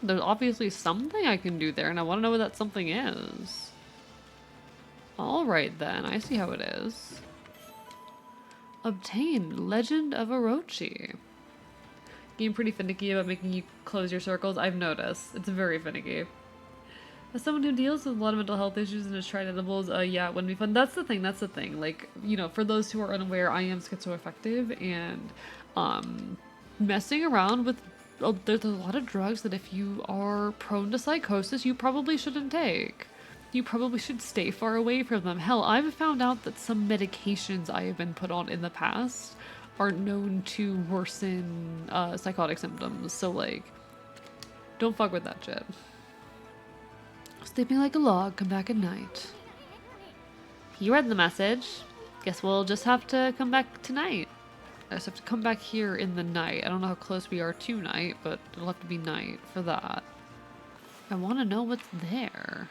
There's obviously something I can do there, and I want to know what that something is. Alright then, I see how it is. Obtain Legend of Orochi. Game pretty finicky about making you close your circles. I've noticed. It's very finicky. As someone who deals with a lot of mental health issues and has tried edibles, yeah, it wouldn't be fun. That's the thing, that's the thing. Like, you know, for those who are unaware, I am schizoaffective, and messing around with, there's a lot of drugs that if you are prone to psychosis, you probably shouldn't take. You probably should stay far away from them. Hell, I've found out that some medications I have been put on in the past are known to worsen psychotic symptoms, so like, don't fuck with that shit. Sleeping like a log, come back at night. You read the message. Guess we'll just have to come back tonight. I just have to come back here in the night. I don't know how close we are to night, but it'll have to be night for that. I want to know what's there.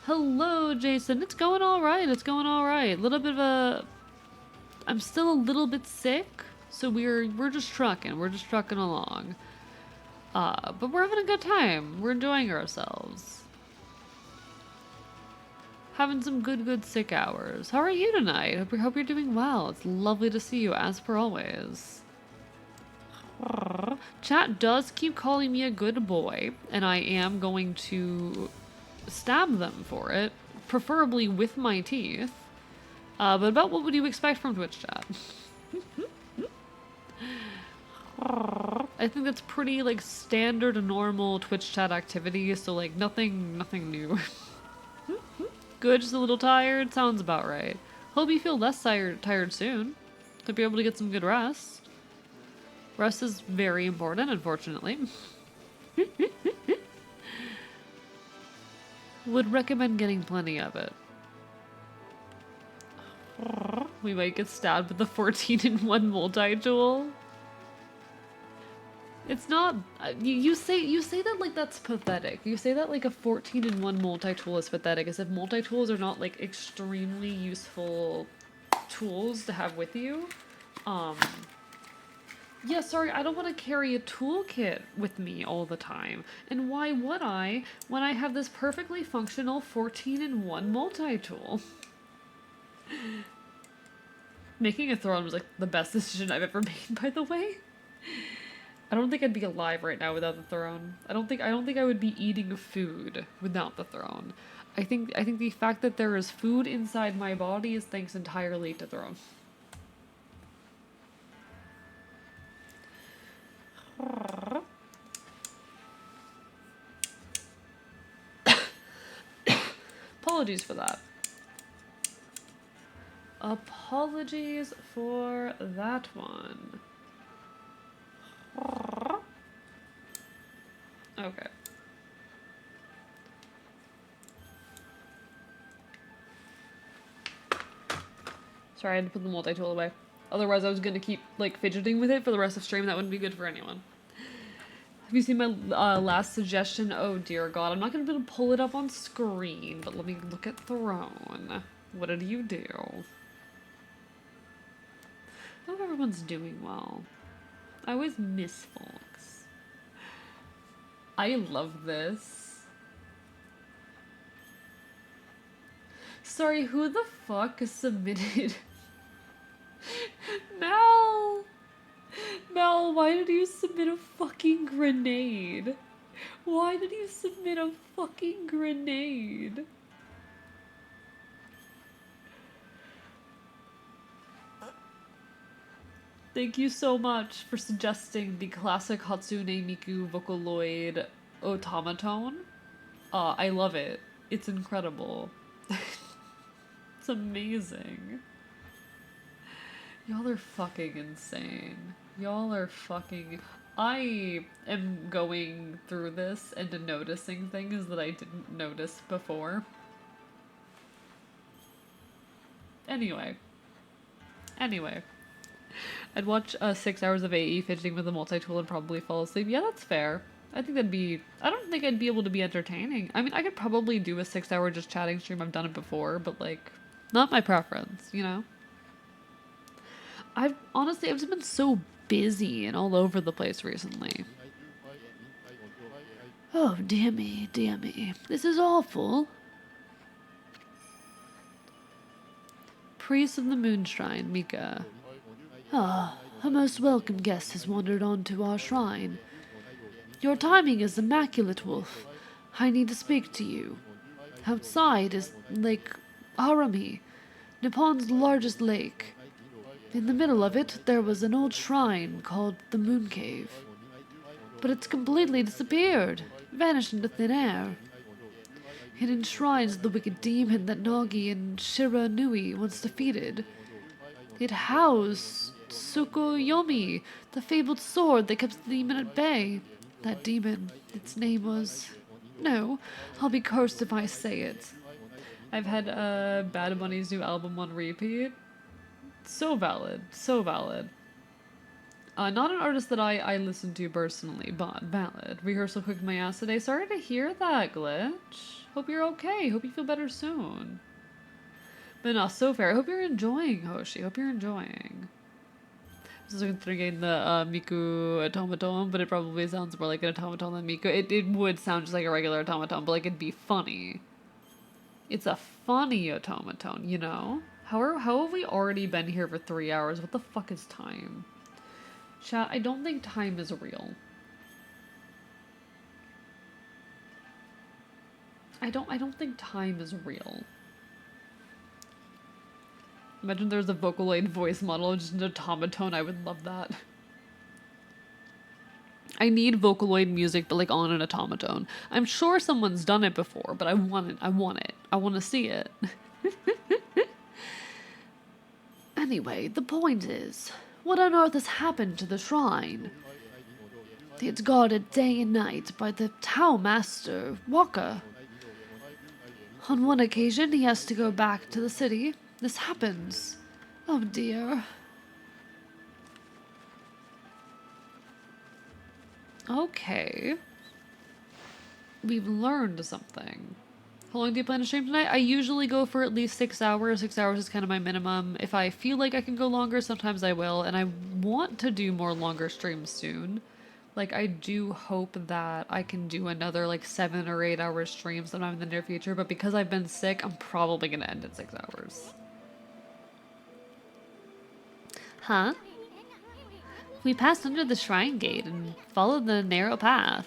Hello, Jason. It's going all right. It's going all right. A little bit of a... I'm still a little bit sick, so we're just trucking. We're just trucking along. But we're having a good time. We're enjoying ourselves. Having some good sick hours. How are you tonight? Hope you're doing well. It's lovely to see you, as per always. Chat does keep calling me a good boy, and I am going to stab them for it, preferably with my teeth. But about what would you expect from Twitch chat? I think that's pretty like standard and normal Twitch chat activity, so like nothing new. Good, just a little tired? Sounds about right. Hope you feel less tired soon. Hope you're able to get some good rest. Rest is very important, unfortunately. Would recommend getting plenty of it. We might get stabbed with the 14-in-1 multi-tool. It's not. You say that like that's pathetic. You say that like a 14-in-1 multi-tool is pathetic, as if multi-tools are not like extremely useful tools to have with you. Yeah, sorry, I don't want to carry a toolkit with me all the time. And why would I when I have this perfectly functional 14-in-1 multi-tool? Making a throne was like the best decision I've ever made, by the way. I don't think I'd be alive right now without the throne. I don't think I would be eating food without the throne. I think the fact that there is food inside my body is thanks entirely to throne. Apologies for that. Apologies for that one. Okay. Sorry, I had to put the multi-tool away. Otherwise I was gonna keep, like, fidgeting with it for the rest of stream. That wouldn't be good for anyone. Have you seen my last suggestion? Oh dear god, I'm not gonna be able to pull it up on screen, but let me look at Throne. What did you do? I hope everyone's doing well. I always miss folks. I love this. Sorry, who the fuck submitted? Mel! Mel, why did you submit a fucking grenade? Why did you submit a fucking grenade? Thank you so much for suggesting the classic Hatsune Miku Vocaloid automaton. I love it. It's incredible. It's amazing. Y'all are fucking insane. Y'all are fucking... I am going through this and noticing things that I didn't notice before. Anyway. I'd watch 6 hours of AE fidgeting with a multi-tool and probably fall asleep. Yeah, that's fair. I don't think I'd be able to be entertaining. I mean, I could probably do a 6-hour just chatting stream. I've done it before, but like, not my preference, you know? I've just been so busy and all over the place recently. Oh, dear me. This is awful. Priest of the Moonshine, Mika. Oh, A most welcome guest has wandered onto our shrine. Your timing is immaculate, Wolf. I need to speak to you. Outside is Lake Harami, Nippon's largest lake. In the middle of it, there was an old shrine called the Moon Cave. But it's completely disappeared, vanished into thin air. It enshrines the wicked demon that Nagi and Shira Nui once defeated. It housed Tsukuyomi, the fabled sword that kept the demon at bay. That demon, its name was... No, I'll be cursed if I say it. I've had Bad Bunny's new album on repeat. So valid, so valid. Not an artist that I listen to personally, but valid. Rehearsal kicked my ass today. Sorry to hear that, Glitch. Hope you're okay. Hope you feel better soon. But no, so fair. I hope you're enjoying, Hoshi. Hope you're enjoying. I was considering the Miku automaton, but it probably sounds more like an automaton than Miku. It would sound just like a regular automaton, but like it'd be funny. It's a funny automaton, you know? How have we already been here for 3 hours? What the fuck is time? Chat, I don't think time is real. I don't think time is real. Imagine there's a Vocaloid voice model, just an automaton. I would love that. I need Vocaloid music, but like on an automaton. I'm sure someone's done it before, but I want it. I want it. I want to see it. Anyway, the point is, what on earth has happened to the shrine? It's guarded day and night by the Tao Master, Waka. On one occasion, he has to go back to the city. This happens. Oh dear. Okay. We've learned something. How long do you plan to stream tonight? I usually go for at least 6 hours. 6 hours is kind of my minimum. If I feel like I can go longer, sometimes I will. And I want to do more longer streams soon. Like, I do hope that I can do another, like, 7 or 8 hour stream sometime in the near future. But because I've been sick, I'm probably going to end at 6 hours. Huh? We passed under the shrine gate and followed the narrow path.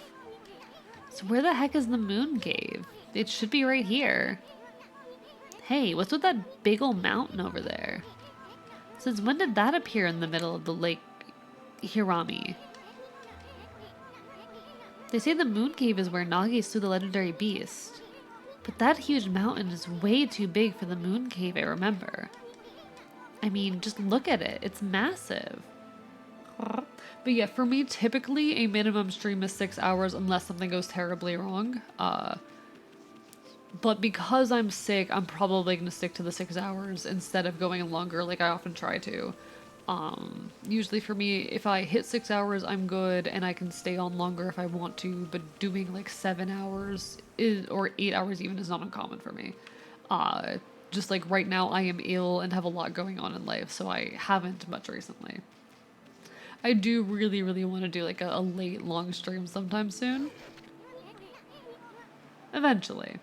So where the heck is the moon cave? It should be right here. Hey, what's with that big old mountain over there? Since when did that appear in the middle of the lake Hirami? They say the moon cave is where Nagi slew the legendary beast. But that huge mountain is way too big for the moon cave I remember. I mean, just look at it. It's massive. But yeah, for me, typically a minimum stream is 6 hours unless something goes terribly wrong. But because I'm sick, I'm probably going to stick to the 6 hours instead of going longer like I often try to. Usually for me, if I hit 6 hours, I'm good and I can stay on longer if I want to, but doing like 7 hours or 8 hours even is not uncommon for me. Just like right now I am ill and have a lot going on in life, so I haven't much recently. I do really, really want to do like a late long stream sometime soon. Eventually.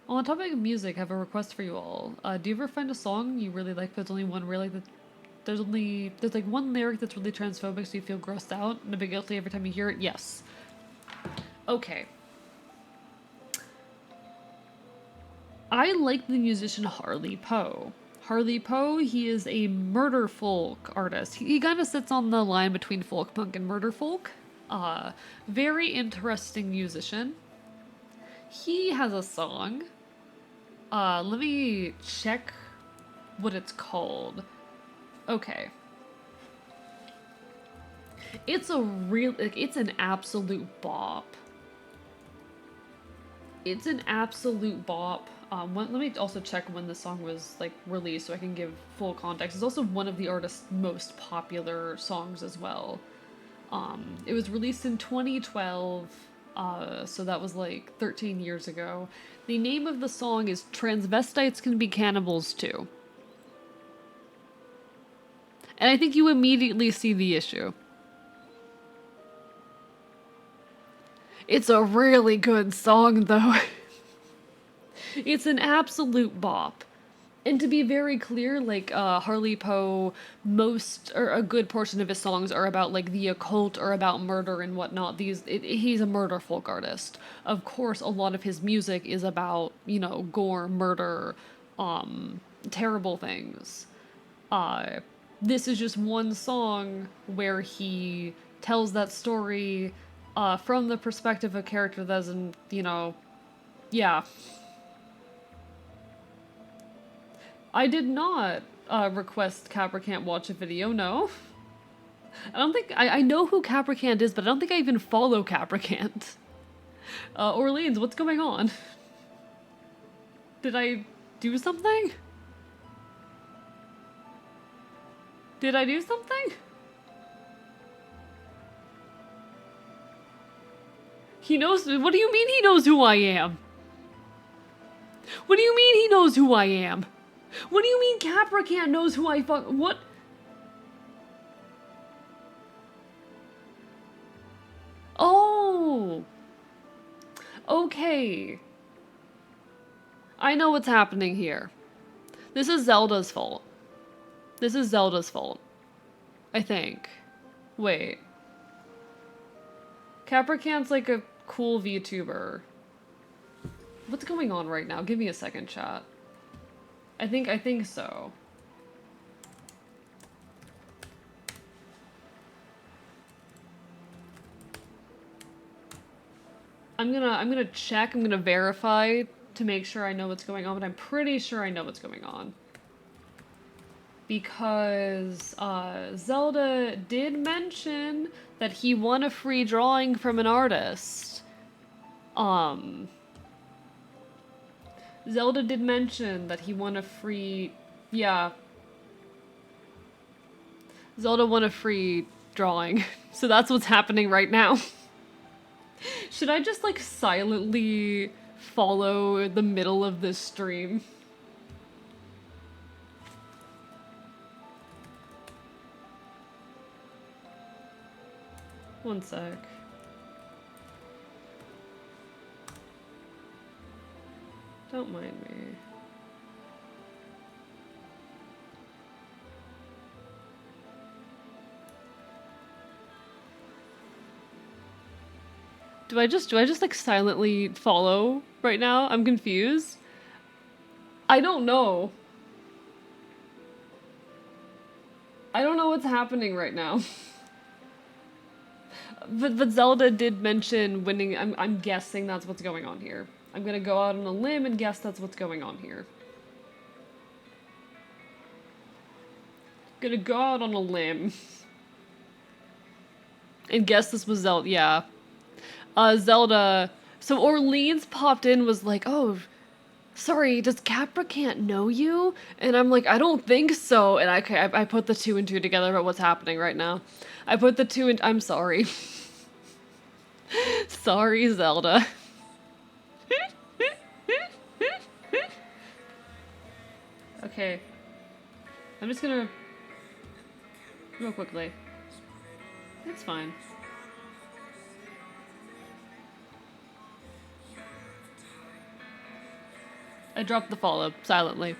On the topic of music, I have a request for you all. Do you ever find a song you really like, but there's only one really that there's like one lyric that's really transphobic, so you feel grossed out and a bit guilty every time you hear it? Yes. Okay. I like the musician Harley Poe. Harley Poe, he is a murder folk artist. He kind of sits on the line between folk punk and murder folk. Very interesting musician. He has a song. Let me check what it's called. Okay. It's an absolute bop. It's an absolute bop. Let me also check when the song was like released so I can give full context. It's also one of the artist's most popular songs as well. It was released in 2012, so that was like 13 years ago. The name of the song is Transvestites Can Be Cannibals Too. And I think you immediately see the issue. It's a really good song, though. It's an absolute bop. And to be very clear, like Harley Poe, most or a good portion of his songs are about like the occult or about murder and whatnot. He's a murder folk artist. Of course, a lot of his music is about gore, murder, terrible things. Uh, this is just one song where he tells that story from the perspective of a character that doesn't, yeah. I did not request Caprican't watch a video, no. I don't think, I know who Caprican't is, but I don't think I even follow Caprican't. Orleans, what's going on? Did I do something? Did I do something? He knows, what do you mean he knows who I am? What do you mean he knows who I am? What do you mean Caprican't knows who I what? Oh! Okay. I know what's happening here. This is Zelda's fault. This is Zelda's fault. I think. Wait. Capricant's like a cool VTuber. What's going on right now? Give me a second, chat. I think so. I'm gonna check, I'm gonna verify to make sure I know what's going on, but I'm pretty sure I know what's going on. Because Zelda did mention that he won a free drawing from an artist. Zelda did mention that he won a free... Yeah. Zelda won a free drawing. So that's what's happening right now. Should I just, like, silently follow the middle of this stream? One sec. Don't mind me. Do I just like silently follow right now? I'm confused. I don't know. I don't know what's happening right now. But Zelda did mention winning. I'm guessing that's what's going on here. I'm gonna go out on a limb and guess that's what's going on here. Gonna go out on a limb. And guess this was Zelda, yeah. Zelda, so Orleans popped in, was like, oh, sorry, does Caprican't know you? And I'm like, I don't think so. And I put the two and two together about what's happening right now. I put the two and, I'm sorry. Sorry, Zelda. Okay. I'm just gonna... Real quickly. It's fine. I dropped the follow, silently.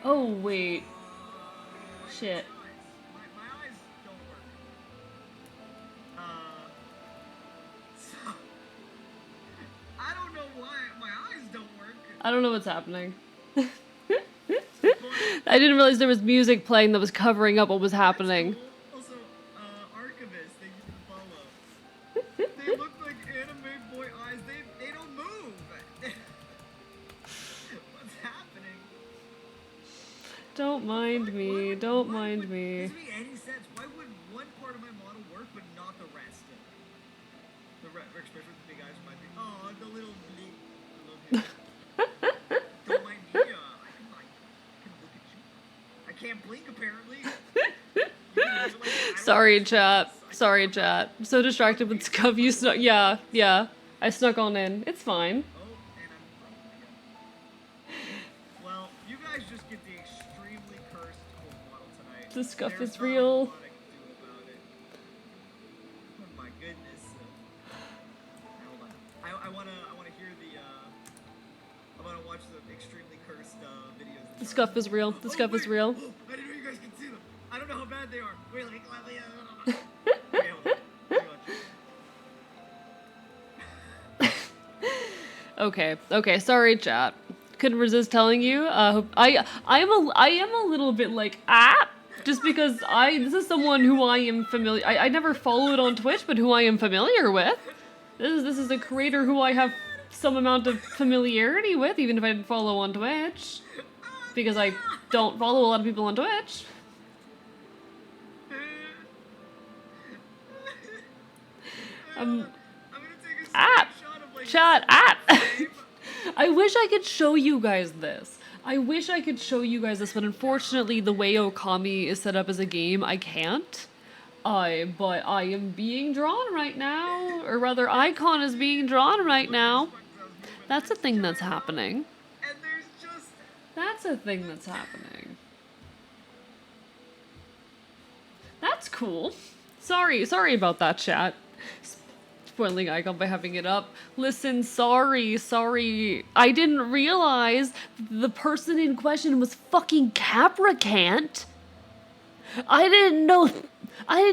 Oh, wait. Shit. My eyes don't work. So I don't know why my eyes don't work. I don't know what's happening. I didn't realize there was music playing that was covering up what was happening. Also, Archivist, thank you for the follow. They look like anime boy eyes. They don't move. What's happening? Don't mind me. Don't mind me. Does it make any sense? Why would one part of my model work but not the rest? The especially with the big eyes might be. Oh, the little bleep. I love him. Don't mind me. I can look at you. I can't blink apparently. Sorry, chat. Sorry, chat. I'm so distracted with Scub. You snuck. Yeah, yeah. I snuck on in. It's fine. Oh, and I'm broken again. Well, you guys just get the extremely cursed Hawaii The scuff There's is not a real. lot I can do about it. Oh my goodness. Hold on. I wanna hear the I wanna watch the extremely cursed videos. The scuff is real. The scuff is real. Oh, I didn't know you guys could see them. I don't know how bad they are. Wait, let me okay, hold on. Let me watch. Okay, sorry, chat. Couldn't resist telling you. I am a little bit like just because this is someone who I am familiar. I never followed on Twitch, but who I am familiar with. This is a creator who I have some amount of familiarity with, even if I didn't follow on Twitch, because I don't follow a lot of people on Twitch. I'm gonna take a App. screenshot of like Chat, app. tape. I wish I could show you guys this. I wish I could show you guys this, but unfortunately the way Okami is set up as a game, I can't. But I am being drawn right now, or rather Icon is being drawn right now. That's a thing that's happening. And there's just That's a thing that's happening. That's cool. Sorry about that, chat. Spoiling Icon by having it up. Listen, sorry. I didn't realize the person in question was fucking Capricant. I didn't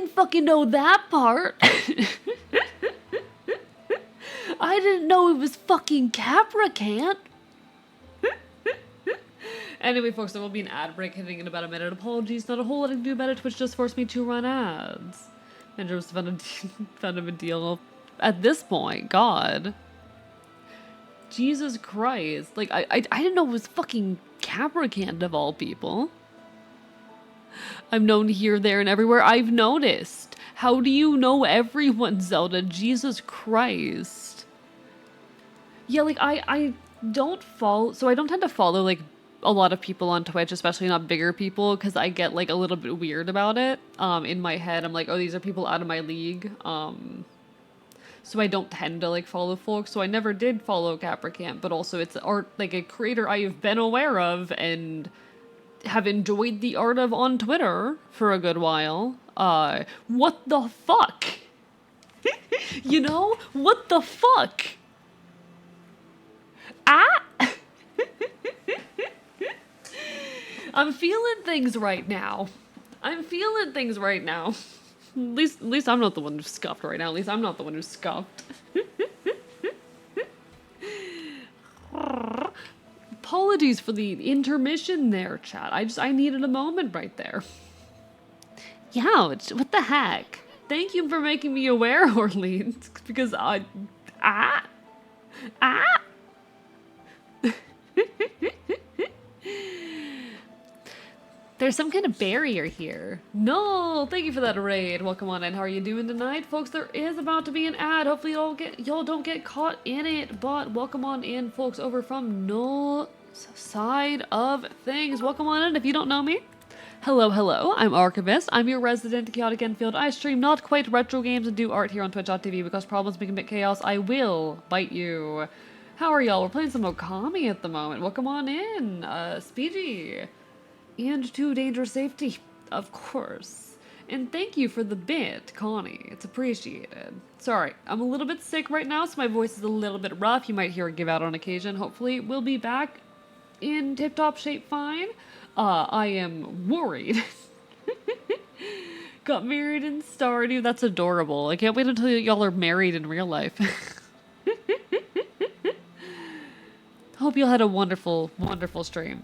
fucking know that part. I didn't know it was fucking Capricant. Anyway, folks, there will be an ad break hitting in about a minute. Apologies, not a whole lot to do about it. Twitch just forced me to run ads. And just found a deal at this point. God. Jesus Christ. Like, I didn't know it was fucking Capricant of all people. I'm known here, there, and everywhere. I've noticed. How do you know everyone, Zelda? Jesus Christ. Yeah, like, I don't follow... So I don't tend to follow, like, a lot of people on Twitch, especially not bigger people, because I get, like, a little bit weird about it. In my head, I'm like, oh, these are people out of my league. So I don't tend to, like, follow folks. So I never did follow Capricant, but also it's art, like, a creator I have been aware of and have enjoyed the art of on Twitter for a good while. What the fuck? You know? What the fuck? I'm feeling things right now. At least I'm not the one who's scuffed right now. At least I'm not the one who's scuffed. Apologies for the intermission there, chat. I needed a moment right there. Yeah, what the heck? Thank you for making me aware, Orleans, because There's some kind of barrier here. No, thank you for that raid. Welcome on in. How are you doing tonight? Folks, there is about to be an ad. Hopefully y'all don't get caught in it, but welcome on in, folks, over from no side of things. Welcome on in if you don't know me. Hello, I'm Archivist. I'm your resident Chaotic Enfield. I stream not quite retro games and do art here on Twitch.tv because problems make a bit chaos. I will bite you. How are y'all? We're playing some Okami at the moment. Welcome on in, Speedy. And to Danger Safety, of course. And thank you for the bit, Connie. It's appreciated. Sorry, I'm a little bit sick right now, so my voice is a little bit rough. You might hear it give out on occasion. Hopefully, we'll be back in tip-top shape fine. I am worried. Got married in Stardew. That's adorable. I can't wait until y'all are married in real life. Hope y'all had a wonderful, wonderful stream.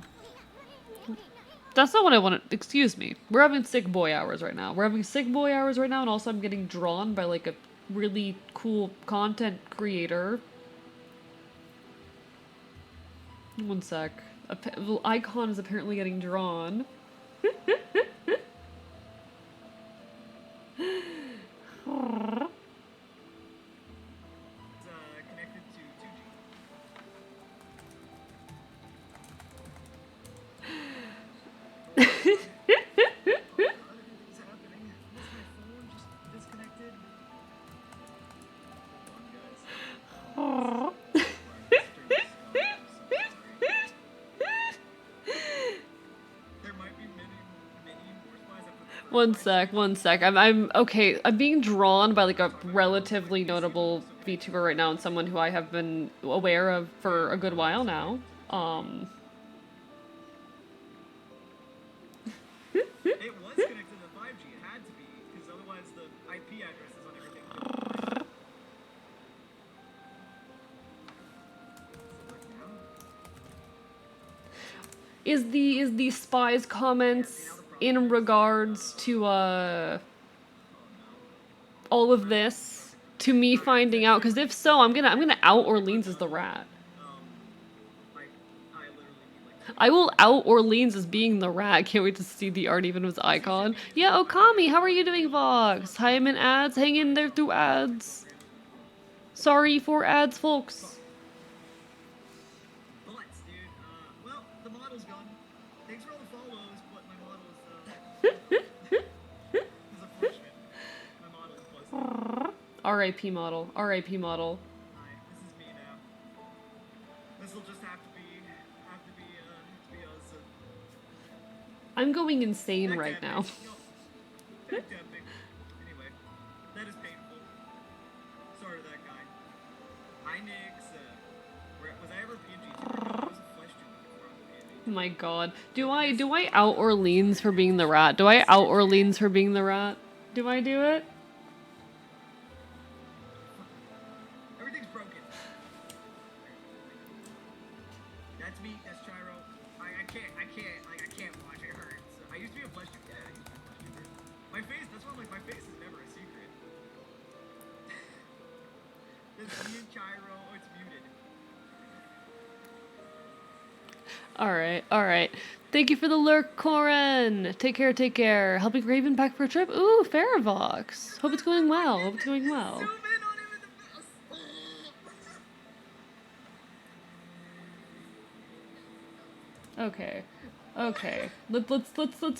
That's not what I wanted. Excuse me. We're having sick boy hours right now. And also I'm getting drawn by, like, a really cool content creator. One sec. Icon is apparently getting drawn. connected to 2G. Everything's happening. Is my phone just disconnected? Hold on, guys. There might be many One sec, one sec. I'm okay. I'm being drawn by like a relatively notable VTuber right now and someone who I have been aware of for a good while now. It was connected to 5G. It had to be, because otherwise the IP addresses on everything. Is the spy's comments in regards to all of this to me finding out? Because if so, I'm gonna out Orleans as the rat. I literally need like. I will out Orleans as being the rat. Can't wait to see the art even with icon. Yeah, Okami, how are you doing, Vox? Hi, I'm in ads. Hang in there through ads. Sorry for ads, folks. Butts, dude. Well, the model's gone. Thanks for all the follows, but my model is unfortunate. My model is busted. R.I.P. model. R.I.P. model. Hi, this is me now. This will just have to be us. I'm going insane That right can't now. be. No. That can't be. Anyway, that is painful. Sorry to that guy. Hi, Nix. Was I ever a PNG tuber? No, I was a flesh tuber before I was a PNG. My god. Do I out Orleans for being the rat? Do I out Orleans for being the rat? Do I do it? Everything's broken. That's me. That's Chiro. I can't watch. It hurts. I used to be a flesh tuber. Yeah, I used to be a flesh tuber. My face. That's why I'm like, my face is never a secret. This is me and Chiro. Oh, it's muted. Alright, alright. Thank you for the lurk, Corin. Take care, take care. Helping Raven back for a trip? Ooh, Faravox. Hope it's going well. Hope it's going well. Zoom in on him in the best. Okay. Okay. Let's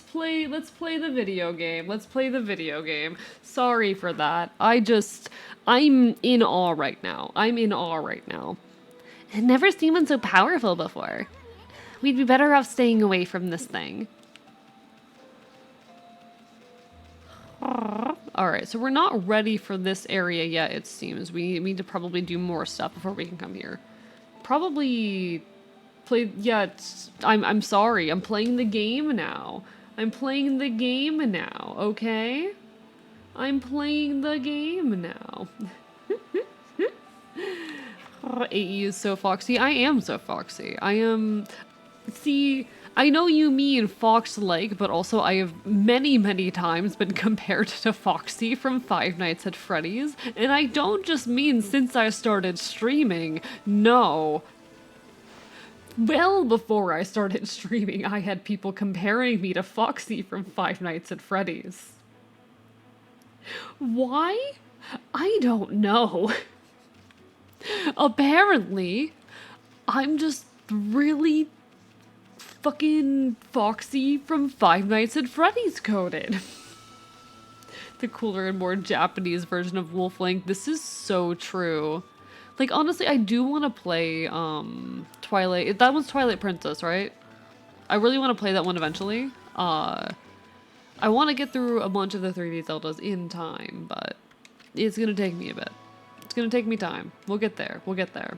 play the video game. Let's play the video game. Sorry for that. I'm in awe right now. I'm in awe right now. I've never seen one so powerful before. We'd be better off staying away from this thing. Alright, so we're not ready for this area yet, it seems. We need to probably do more stuff before we can come here. Probably play... Yeah, I'm sorry. I'm playing the game now. I'm playing the game now, okay? I'm playing the game now. AE is so foxy. I am so foxy. I am... See, I know you mean Fox-like, but also I have many, many times been compared to Foxy from Five Nights at Freddy's, and I don't just mean since I started streaming. No. Well before I started streaming, I had people comparing me to Foxy from Five Nights at Freddy's. Why? I don't know. Apparently, I'm just really fucking Foxy from Five Nights at Freddy's coded. The cooler and more Japanese version of Wolf Link. This is so true. Like, honestly, I do want to play, Twilight. That one's Twilight Princess, right? I really want to play that one eventually. I want to get through a bunch of the 3D Zeldas in time, but it's gonna take me a bit. It's gonna take me time. We'll get there. We'll get there.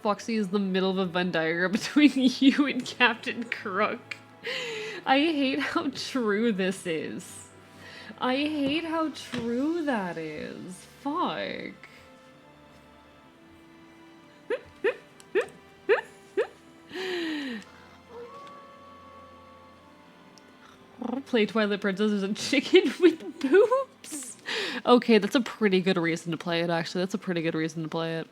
Foxy is the middle of a Venn diagram between you and Captain Crook. I hate how true this is. I hate how true that is. Fuck. Play Twilight Princess as a chicken with boobs. Okay, that's a pretty good reason to play it, actually. That's a pretty good reason to play it.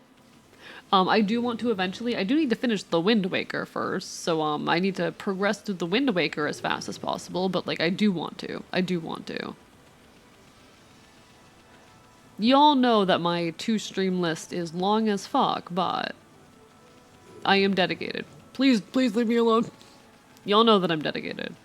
I do want to eventually, I do need to finish the Wind Waker first, so I need to progress through the Wind Waker as fast as possible, but like I do want to. I do want to. Y'all know that my 2-stream list is long as fuck, but I am dedicated. Please leave me alone. Y'all know that I'm dedicated.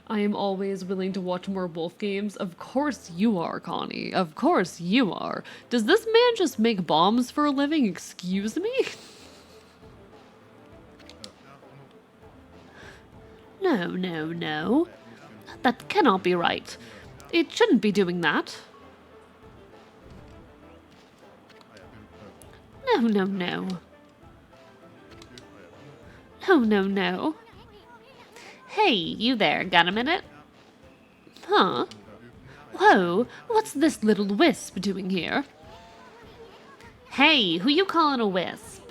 I am always willing to watch more Wolf games. Of course you are, Connie. Of course you are. Does this man just make bombs for a living? Excuse me? No, no, no. That cannot be right. It shouldn't be doing that. No, no, no. No, no, no. Hey, you there, got a minute? Huh? Whoa, what's this little wisp doing here? Hey, who you calling a wisp?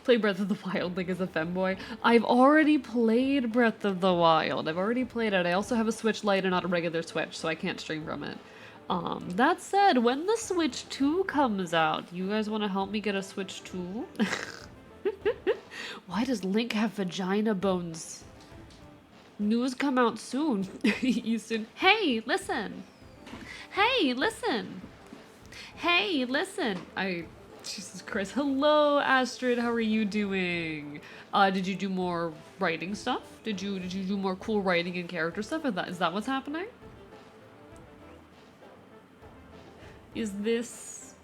Play Breath of the Wild like as a femboy. I've already played Breath of the Wild. I've already played it. I also have a Switch Lite and not a regular Switch, so I can't stream from it. That said, when the Switch 2 comes out, you guys want to help me get a Switch 2? Why does Link have vagina bones? News come out soon. Easton. Hey, listen. Hey, listen. Hey, listen. Jesus Christ. Hello, Astrid. How are you doing? Did you do more writing stuff? Did you do more cool writing and character stuff? Is that what's happening? Is this...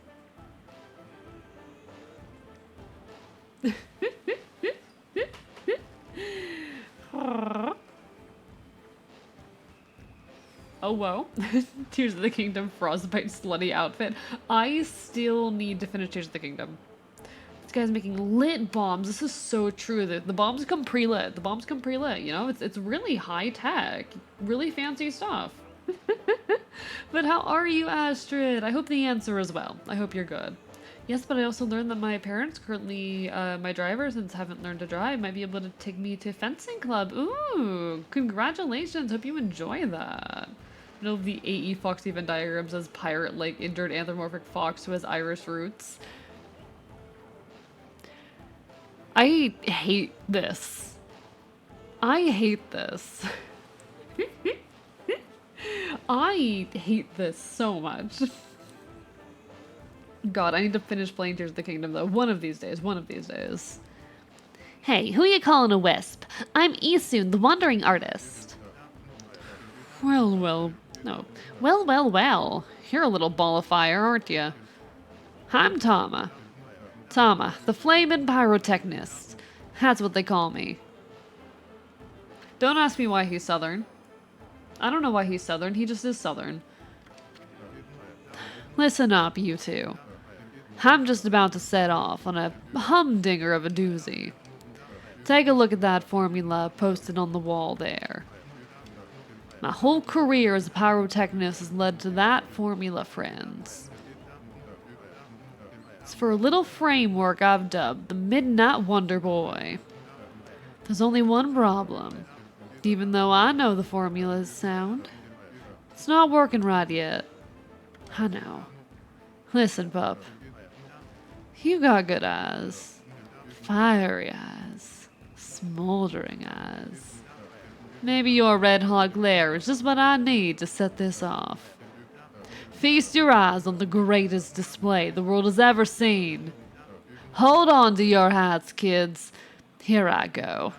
Oh, whoa. Tears of the Kingdom Frostbite slutty outfit. I still need to finish Tears of the Kingdom. This guy's making lit bombs. This is so true. The bombs come pre-lit. The bombs come pre-lit, you know? It's really high tech. Really fancy stuff. But how are you, Astrid? I hope the answer is well. I hope you're good. Yes, but I also learned that my parents currently, my drivers, since haven't learned to drive, might be able to take me to fencing club. Ooh, congratulations. Hope you enjoy that. You know, the AE Foxy Venn diagram says pirate-like injured anthropomorphic fox who has Irish roots. I hate this. I hate this. I hate this so much. God, I need to finish playing Tears of the Kingdom, though. One of these days. One of these days. Hey, who you calling a wisp? I'm Isun, the wandering artist. Well, well. No. Well, well, well. You're a little ball of fire, aren't you? I'm Tama. Tama, the flamin' pyrotechnist. That's what they call me. Don't ask me why he's Southern. I don't know why he's Southern. He just is Southern. Listen up, you two. I'm just about to set off on a humdinger of a doozy. Take a look at that formula posted on the wall there. My whole career as a pyrotechnist has led to that formula, friends. It's for a little framework I've dubbed the Midnight Wonder Boy. There's only one problem. Even though I know the formula is sound, it's not working right yet. I know. Listen, pup. You got good eyes. Fiery eyes. Smoldering eyes. Maybe your red-hot glare is just what I need to set this off. Feast your eyes on the greatest display the world has ever seen. Hold on to your hats, kids. Here I go.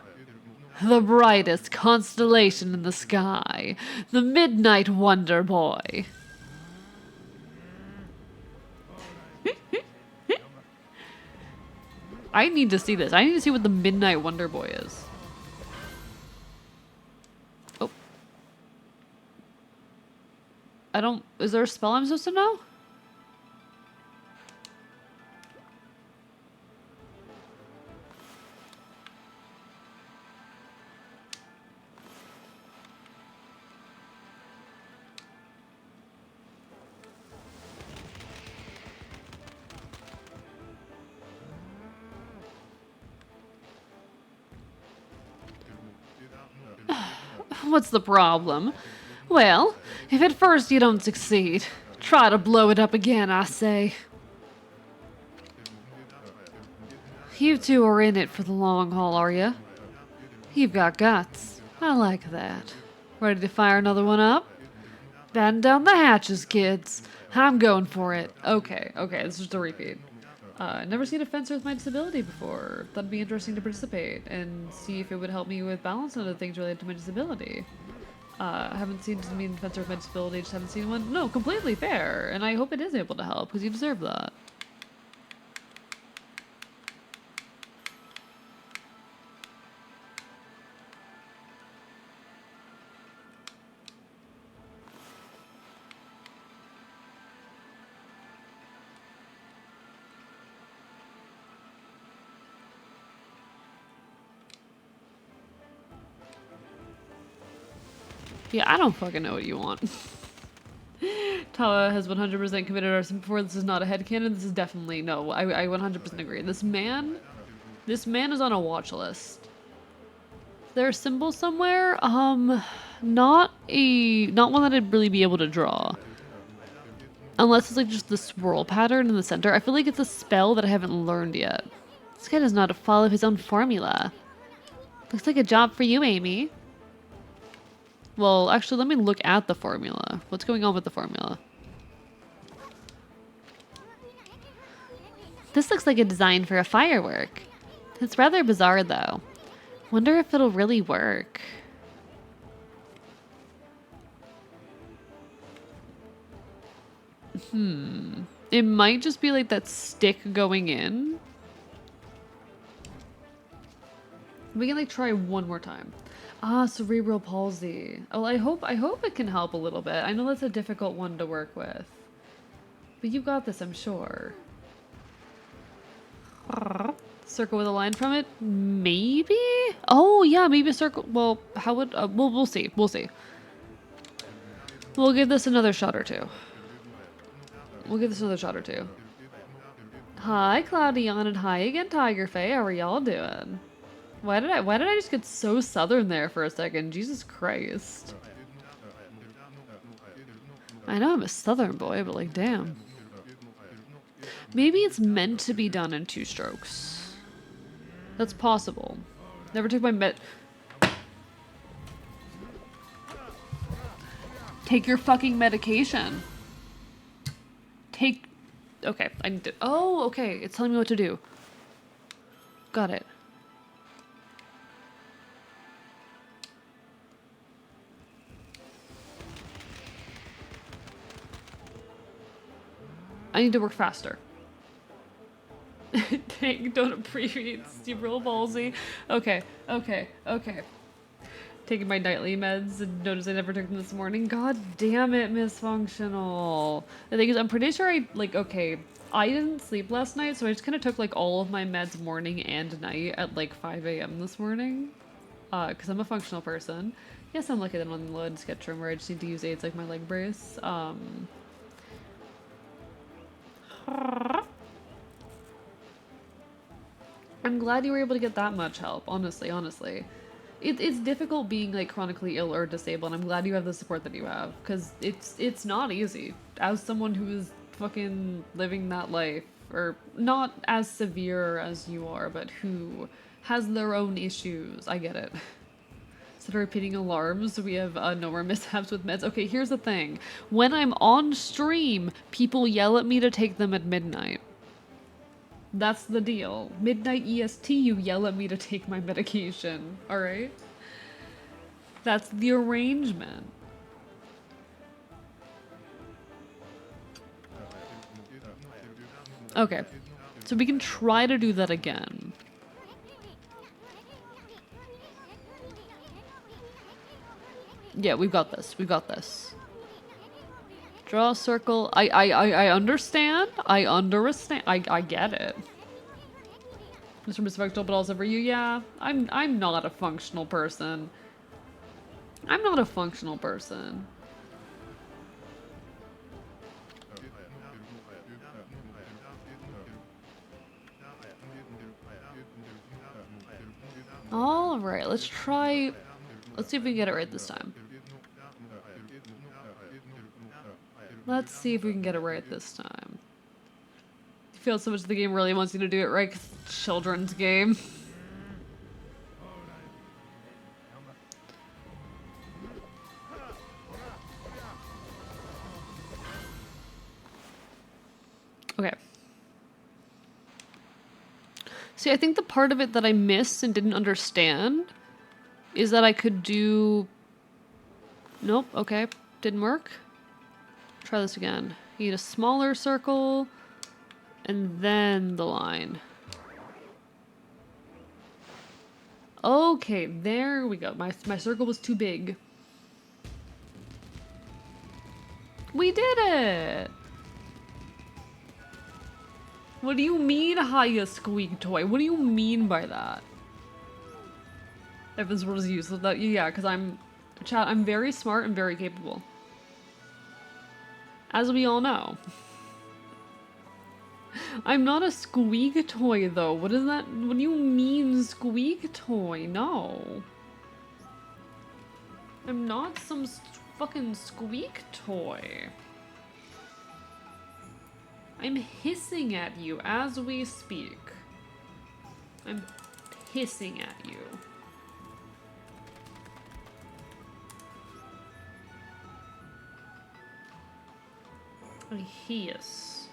The brightest constellation in the sky. The Midnight Wonder Boy. I need to see this. I need to see what the Midnight Wonder Boy is. Oh. I don't... Is there a spell I'm supposed to know? What's the problem? Well, if at first you don't succeed, try to blow it up again, I say. You two are in it for the long haul, are you? You've got guts. I like that. Ready to fire another one up? Batten down the hatches, kids. I'm going for it. Okay, this is just a repeat. Never seen a fencer with my disability before. That'd be interesting to participate and see if it would help me with balance and other things related to my disability. I haven't seen a fencer with my disability, just haven't seen one. No, completely fair, and I hope it is able to help, because you deserve that. Yeah, I don't fucking know what you want. Tawa has 100% committed arson before. This is not a headcanon. This is definitely, no, I 100% agree. This man is on a watch list. Is there a symbol somewhere? Not one that I'd really be able to draw. Unless it's like just the swirl pattern in the center. I feel like it's a spell that I haven't learned yet. This guy does not follow his own formula. Looks like a job for you, Amy. Well, actually, let me look at the formula. What's going on with the formula? This looks like a design for a firework. It's rather bizarre, though. Wonder if it'll really work. It might just be like that stick going in. We can like try one more time. Ah, cerebral palsy. Oh, I hope it can help a little bit. I know that's a difficult one to work with. But you got this, I'm sure. Circle with a line from it? Maybe? Oh, yeah, maybe a circle. Well, how would... we'll see. We'll see. We'll give this another shot or two. Hi, Cloudion, and hi again, Tiger Faye. How are y'all doing? Why did I just get so southern there for a second? Jesus Christ. I know I'm a southern boy, but like, damn. Maybe it's meant to be done in 2 strokes. That's possible. Never took my Take your fucking medication. Okay, I need to... Oh, okay. It's telling me what to do. Got it. I need to work faster. Dang, don't abbreviate cerebral palsy. Okay. Taking my nightly meds and notice I never took them this morning. God damn it, Misfunctional. The thing is, I'm pretty sure okay, I didn't sleep last night, so I just kind of took like all of my meds morning and night at like 5 a.m. this morning. Because I'm a functional person. Yes, I'm lucky that I'm on the low end spectrum where I just need to use aids like my leg brace. I'm glad you were able to get that much help, honestly. It's difficult being like chronically ill or disabled, and I'm glad you have the support that you have, because it's not easy. As someone who is fucking living that life, or not as severe as you are, but who has their own issues, I get it. Instead of repeating alarms, we have no more mishaps with meds. Okay, here's the thing. When I'm on stream, people yell at me to take them at midnight. That's the deal. Midnight EST, you yell at me to take my medication, alright? That's the arrangement. Okay, so we can try to do that again. Yeah, we've got this. Draw a circle. I understand. I get it. Mr. Misfunctional, but also for you, yeah. I'm not a functional person. Alright, let's try... Let's see if we can get it right this time. You feel so much the game really wants you to do it right, 'cause it's a children's game. Okay. See, I think the part of it that I missed and didn't understand is that I could do... Nope, okay. Didn't work. Try this again. You need a smaller circle, and then the line. Okay, there we go. My circle was too big. We did it! What do you mean, hiya squeak toy? What do you mean by that? If this was useless, that yeah, because I'm Chat, I'm very smart and very capable. As we all know. I'm not a squeak toy though. What is that? What do you mean squeak toy? No. I'm not some fucking squeak toy. I'm hissing at you as we speak. I'm hissing at you. I hiss.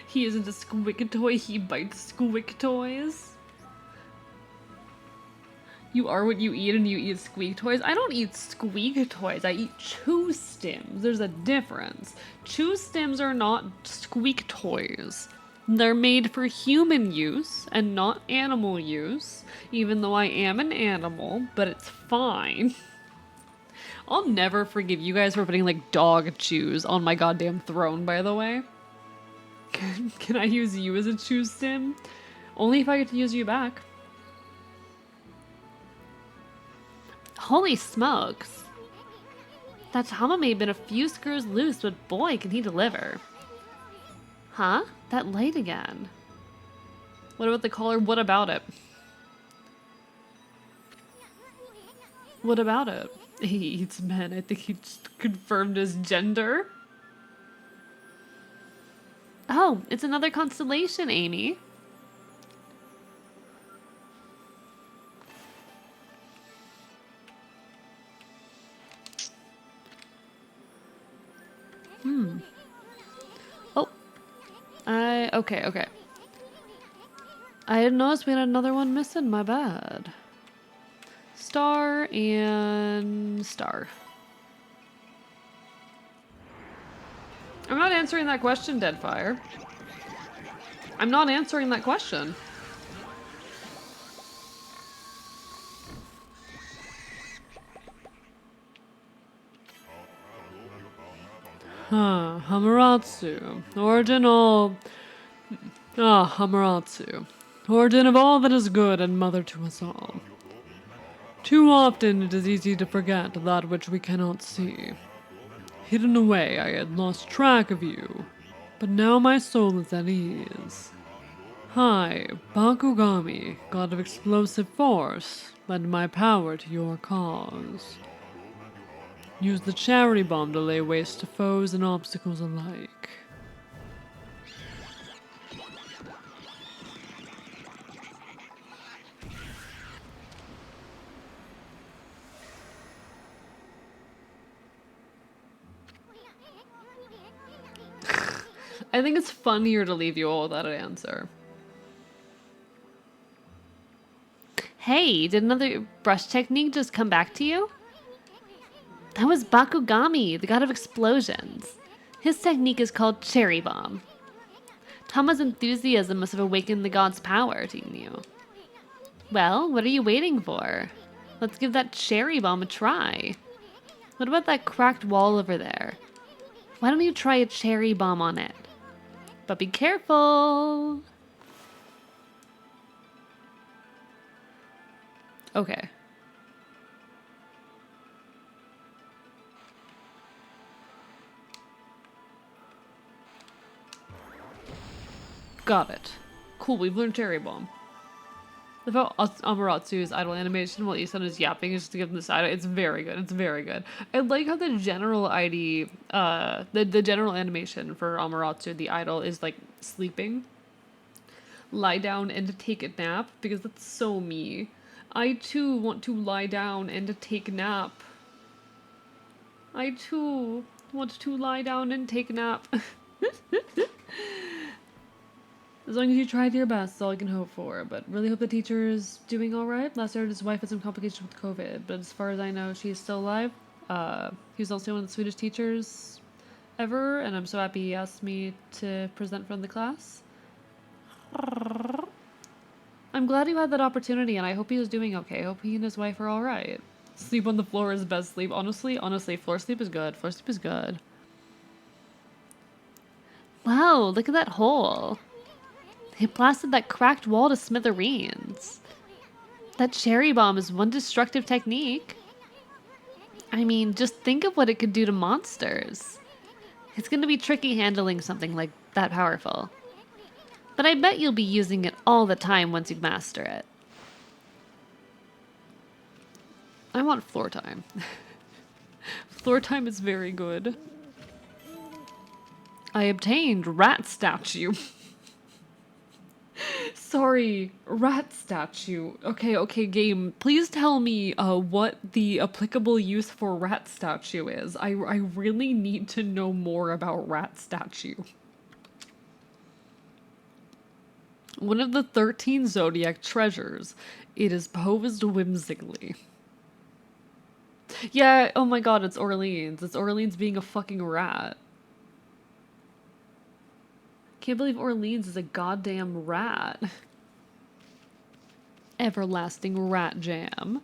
He isn't a squeak toy, he bites squeak toys. You are what you eat and you eat squeak toys. I don't eat squeak toys, I eat chew stims. There's a difference. Chew stims are not squeak toys. They're made for human use and not animal use, even though I am an animal, but it's fine. I'll never forgive you guys for putting like dog chews on my goddamn throne, by the way. Can I use you as a chew stim? Only if I get to use you back. Holy smokes. That Tama may have been a few screws loose, but boy, can he deliver. Huh? That light again. What about the collar? What about it? What about it? He eats men. I think he just confirmed his gender. Oh, it's another constellation, Amy. Oh. Okay. I had noticed we had another one missing, my bad. Star and star. I'm not answering that question, Deadfire. I'm not answering that question. Hamaratsu. Hamaratsu. Origin of all that is good and mother to us all. Too often it is easy to forget that which we cannot see. Hidden away, I had lost track of you, but now my soul is at ease. Hi, Bakugami, god of explosive force, lend my power to your cause. Use the charity bomb to lay waste to foes and obstacles alike. I think it's funnier to leave you all without an answer. Hey, did another brush technique just come back to you? That was Bakugami, the god of explosions. His technique is called Cherry Bomb. Tama's enthusiasm must have awakened the god's power in you. Well, what are you waiting for? Let's give that Cherry Bomb a try. What about that cracked wall over there? Why don't you try a Cherry Bomb on it? But be careful! Okay. Got it. Cool, we've learned Cherry Bomb. The fact Amaratsu's idle animation while Isan is yapping is just to give him this idle. It's very good. It's very good. I like how the general ID, the general animation for Amaratsu, the idol, is like sleeping. Lie down and to take a nap, because that's so me. I too want to lie down and to take a nap. I too want to lie down and take a nap. As long as you tried your best, that's all I can hope for. But really hope the teacher is doing alright. Last year his wife had some complications with COVID, but as far as I know, she's still alive. He was also one of the Swedish teachers ever, and I'm so happy he asked me to present from the class. I'm glad you had that opportunity, and I hope he was doing okay. I hope he and his wife are alright. Sleep on the floor is best sleep. Honestly, floor sleep is good. Floor sleep is good. Wow, look at that hole. It blasted that cracked wall to smithereens. That cherry bomb is one destructive technique. I mean, just think of what it could do to monsters. It's gonna be tricky handling something like that powerful. But I bet you'll be using it all the time once you master it. I want floor time. Floor time is very good. I obtained rat statue. Sorry, rat statue. Okay, game. Please tell me what the applicable use for rat statue is. I really need to know more about rat statue. One of the 13 zodiac treasures. It is posed whimsically. Yeah, oh my god, it's Orleans. It's Orleans being a fucking rat. Can't believe Orleans is a goddamn rat. Everlasting rat jam.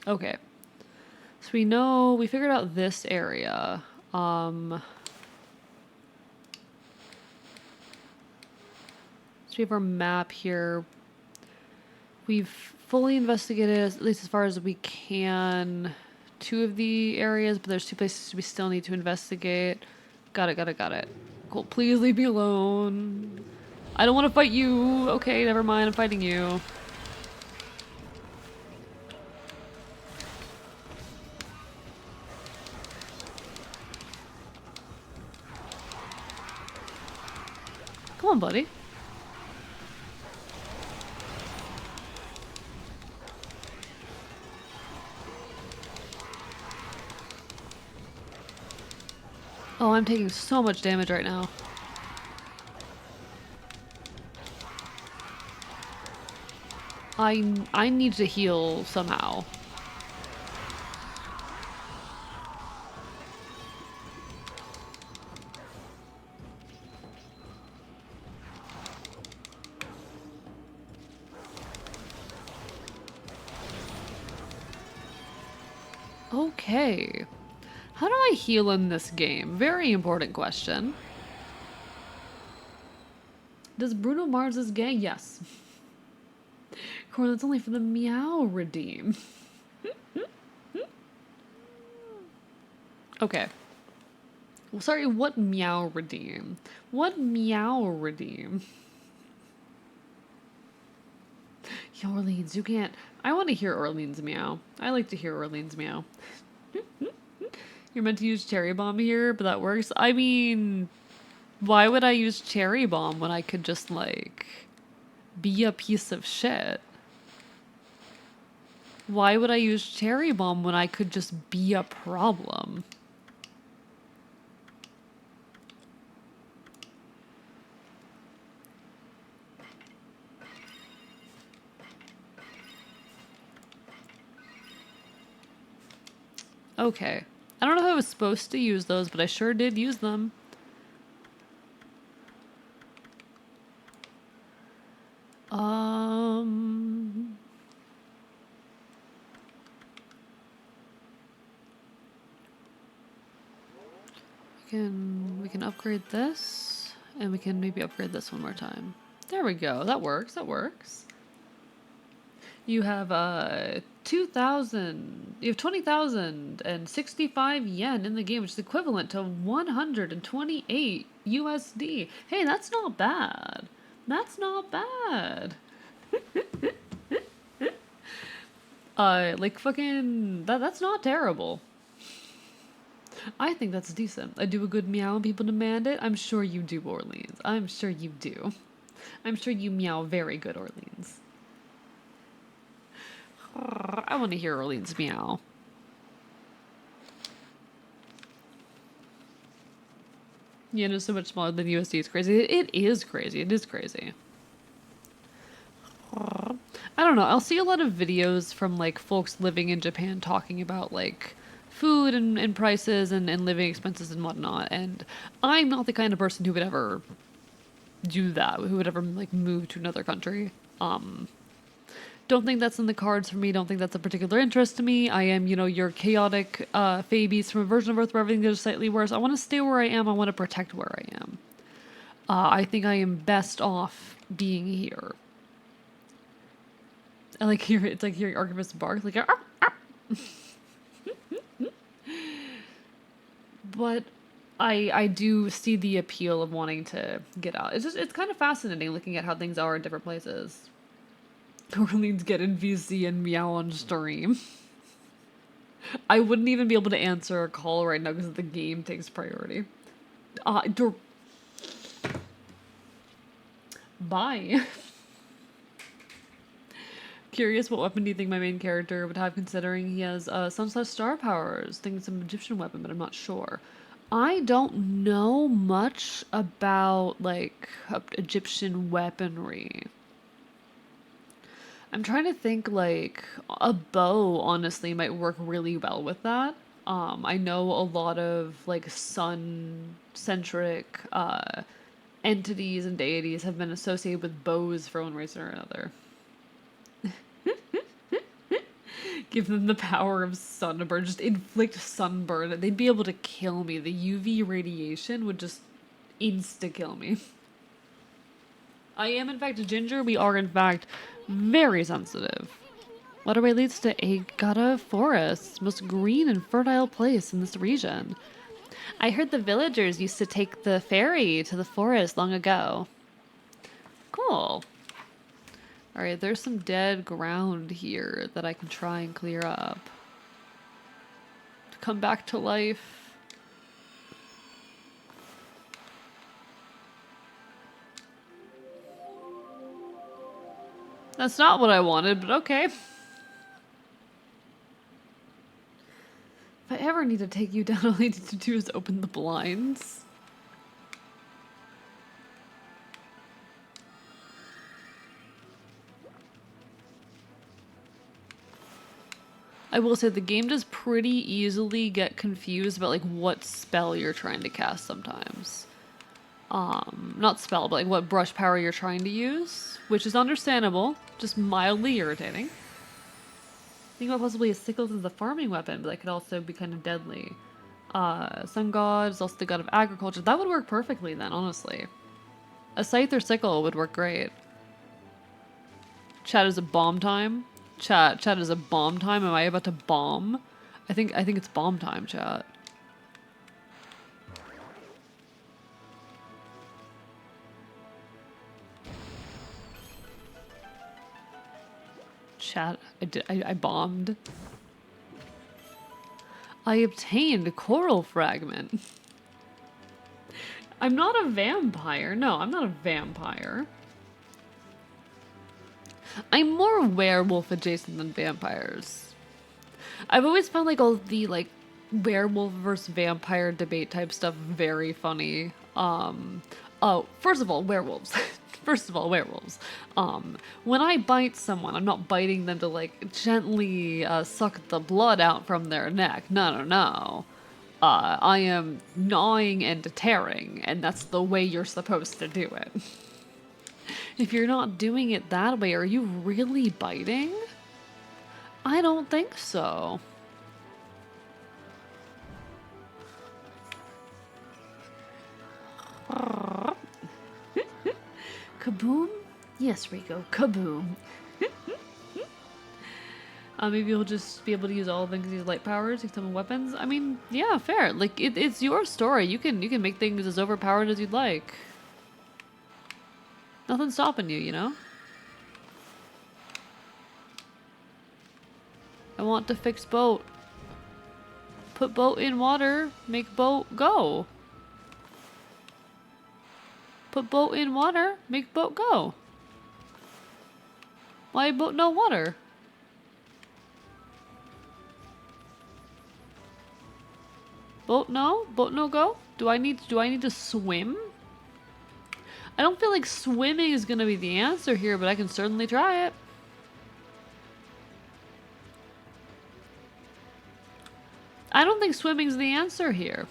Okay. So we figured out this area. So we have our map here. We've fully investigated, at least as far as we can, 2 of the areas, but there's 2 places we still need to investigate. Got it. Cool, please leave me alone. I don't want to fight you. Okay, never mind, I'm fighting you. Come on, buddy. Oh, I'm taking so much damage right now. I need to heal somehow. Okay. How do I heal in this game? Very important question. Does Bruno Mars' gay? Yes. Corn, that's only for the meow redeem. Okay. Well, sorry, what meow redeem? What meow redeem? Yo, Orleans, you can't. I want to hear Orleans meow. I like to hear Orleans meow. You're meant to use cherry bomb here, but that works. I mean, why would I use cherry bomb when I could just, like, be a piece of shit? Why would I use cherry bomb when I could just be a problem? Okay. I don't know if I was supposed to use those, but I sure did use them. We can upgrade this, and we can maybe upgrade this one more time. There we go. That works. That works. You have 2,000. You have 20,065 yen in the game, which is equivalent to 128 USD. Hey, that's not bad. That's not bad. Like fucking that's not terrible. I think that's decent. I do a good meow and people demand it. I'm sure you do, Orleans. I'm sure you do. I'm sure you meow very good, Orleans. I want to hear Orleans meow. Yen is so much smaller than USD. It's crazy. It is crazy. It is crazy. I don't know. I'll see a lot of videos from like folks living in Japan talking about like food and prices and living expenses and whatnot. And I'm not the kind of person who would ever do that. Who would ever like move to another country. Don't think that's in the cards for me. Don't think that's a particular interest to me. I am, you know, your chaotic Fae beast from a version of Earth where everything goes slightly worse. I want to stay where I am. I want to protect where I am. I think I am best off being here. I like hear it's like hearing Archivist bark, like "Arr, arr." But I do see the appeal of wanting to get out. It's kind of fascinating looking at how things are in different places. Orleans get in VC and meow on stream. I wouldn't even be able to answer a call right now because the game takes priority. Bye. Curious, what weapon do you think my main character would have, considering he has sun/star powers? Think it's an Egyptian weapon, but I'm not sure. I don't know much about, like, Egyptian weaponry. I'm trying to think, like, a bow, honestly, might work really well with that. I know a lot of, like, sun-centric entities and deities have been associated with bows for one reason or another. Give them the power of sunburn, just inflict sunburn. They'd be able to kill me. The UV radiation would just insta-kill me. I am, in fact, a ginger. We are, in fact, very sensitive. Waterway leads to Agata Forest, most green and fertile place in this region. I heard the villagers used to take the ferry to the forest long ago. Cool. Alright, there's some dead ground here that I can try and clear up. To come back to life. That's not what I wanted, but okay. If I ever need to take you down, all I need to do is open the blinds. I will say the game does pretty easily get confused about, like, what spell you're trying to cast sometimes. Not spell, but, like, what brush power you're trying to use, which is understandable, just mildly irritating. Think about possibly a sickle as a farming weapon, but that could also be kind of deadly. Sun God is also the god of agriculture. That would work perfectly then, honestly. A scythe or sickle would work great. Chat is a bomb time. Chat is a bomb time. Am I about to bomb? I think it's bomb time, chat. Chat, I bombed. I obtained a coral fragment. I'm not a vampire. No, I'm not a vampire. I'm more werewolf adjacent than vampires. I've always found, like, all the, like, werewolf versus vampire debate type stuff very funny. Oh, first of all, werewolves. When I bite someone, I'm not biting them to, like, gently suck the blood out from their neck. No. I am gnawing and tearing, and that's the way you're supposed to do it. If you're not doing it that way, are you really biting? I don't think so. Kaboom? Yes, Rico, kaboom. Maybe you'll just be able to use all of them because he has light powers, he can summon weapons. I mean, yeah, fair. Like, it's your story. You can make things as overpowered as you'd like. Nothing's stopping you, you know? I want to fix boat. Put boat in water, make boat go. Put boat in water, make boat go. Why boat no water? Boat no go? Do I need to swim? I don't feel like swimming is gonna be the answer here, but I can certainly try it. I don't think swimming's the answer here.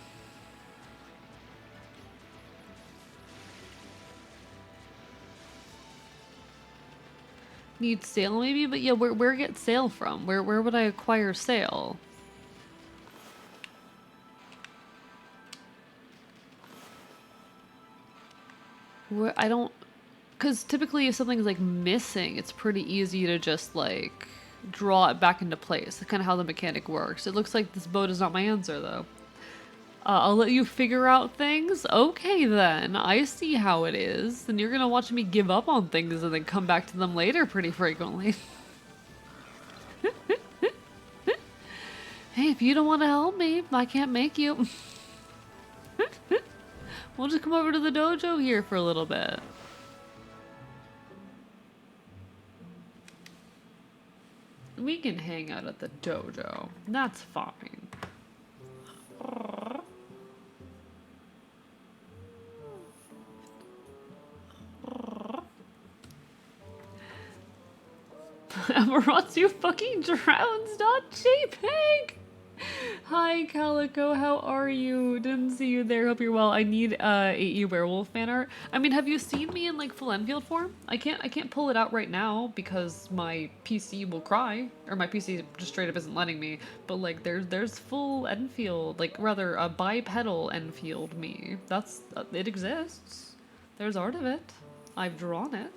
Need sail maybe, but yeah, where get sail from? Where would I acquire sail? Where I don't, because typically if something's like missing, it's pretty easy to just like draw it back into place. That's kind of how the mechanic works. It looks like this boat is not my answer though. I'll let you figure out things. Okay then, I see how it is. Then you're gonna watch me give up on things and then come back to them later pretty frequently. Hey, if you don't want to help me, I can't make you. We'll just come over to the dojo here for a little bit. We can hang out at the dojo. That's fine. Amaterasu fucking drowns.jpg. Hi Calico, how are you? Didn't see you there. Hope you're well. I need 8U werewolf fan art. I mean, have you seen me in like full Enfield form? I can't pull it out right now because my PC will cry, or my PC just straight up isn't letting me. But like, there's full Enfield, like rather a bipedal Enfield me. That's it exists. There's art of it. I've drawn it.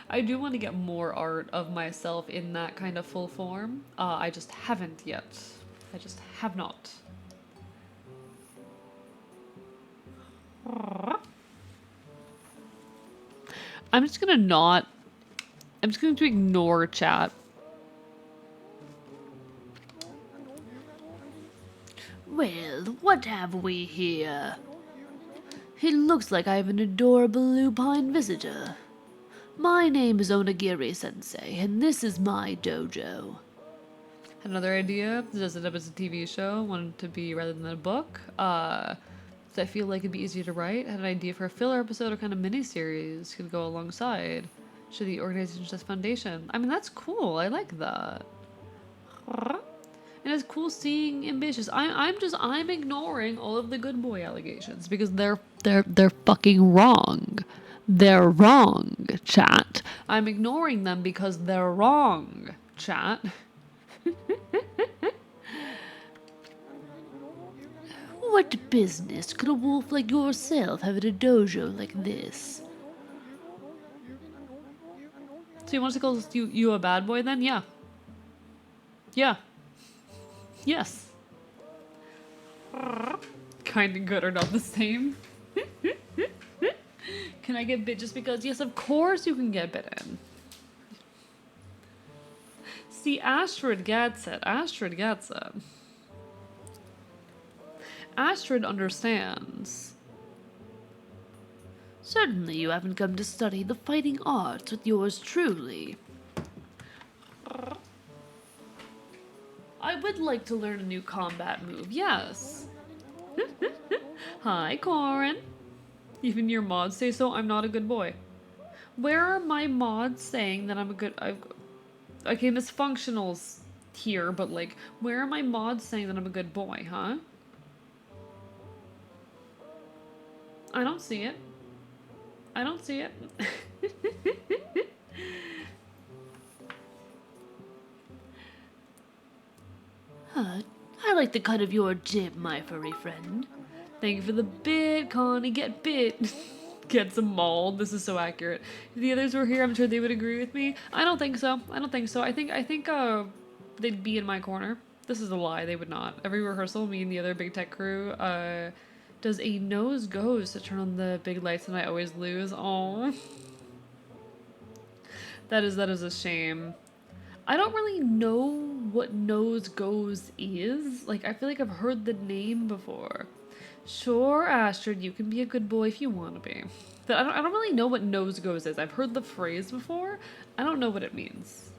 I do want to get more art of myself in that kind of full form. I just haven't yet. I just have not. I'm just gonna not... I'm just going to ignore chat. Well, what have we here? It looks like I have an adorable lupine visitor. My name is Onigiri-sensei, and this is my dojo. Another idea, dress it up as a TV show, wanted it to be rather than a book. I feel like it'd be easier to write. Had an idea for a filler episode or kind of mini-series could go alongside. Should the organization just foundation? I mean, that's cool. I like that. And it's cool seeing ambitious. I'm ignoring all of the good boy allegations because they're fucking wrong. They're wrong, chat. I'm ignoring them because they're wrong, chat. What business could a wolf like yourself have at a dojo like this? So you want to call you a bad boy then? Yeah. Yeah. Yes. Kind of good are not the same. Can I get bit just because? Yes, of course you can get bitten. See, Astrid gets it. Astrid gets it. Astrid understands. Certainly you haven't come to study the fighting arts with yours truly. I would like to learn a new combat move, yes. Hi, Corin. Even your mods say so. I'm not a good boy. Where are my mods saying that I'm a good... Okay, Miss Functional's here, but like, where are my mods saying that I'm a good boy, huh? I don't see it. I don't see it. I like the cut of your jib, my furry friend. Thank you for the bit, Connie. Get bit. Get some mauled. This is so accurate. If the others were here, I'm sure they would agree with me. I don't think so. I don't think so. I think they'd be in my corner. This is a lie. They would not. Every rehearsal, me and the other big tech crew, does a nose goes to turn on the big lights, and I always lose. Oh, that is a shame. I don't really know what nose goes is. Like, I feel like I've heard the name before. Sure, Astrid, you can be a good boy if you want to be. But I don't really know what nose goes is. I've heard the phrase before. I don't know what it means.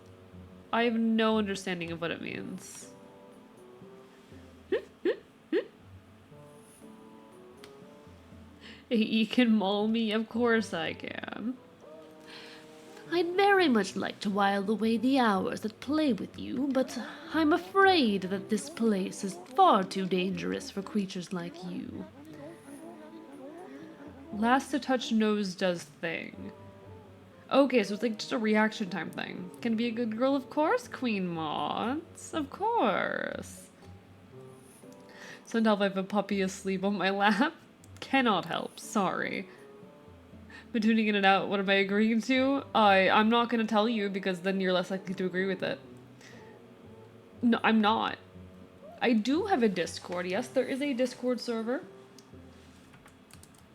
I have no understanding of what it means. You can maul me? Of course I can. I'd very much like to while away the hours at play with you, but I'm afraid that this place is far too dangerous for creatures like you. Last to touch nose does thing. Okay, so it's like just a reaction time thing. Can be a good girl, of course, Queen Mods. Of course. Sometimes I have a puppy asleep on my lap. Cannot help, sorry. But tuning in and out, what am I agreeing to? I'm not gonna tell you because then you're less likely to agree with it. No, I'm not. I do have a Discord, yes, there is a Discord server.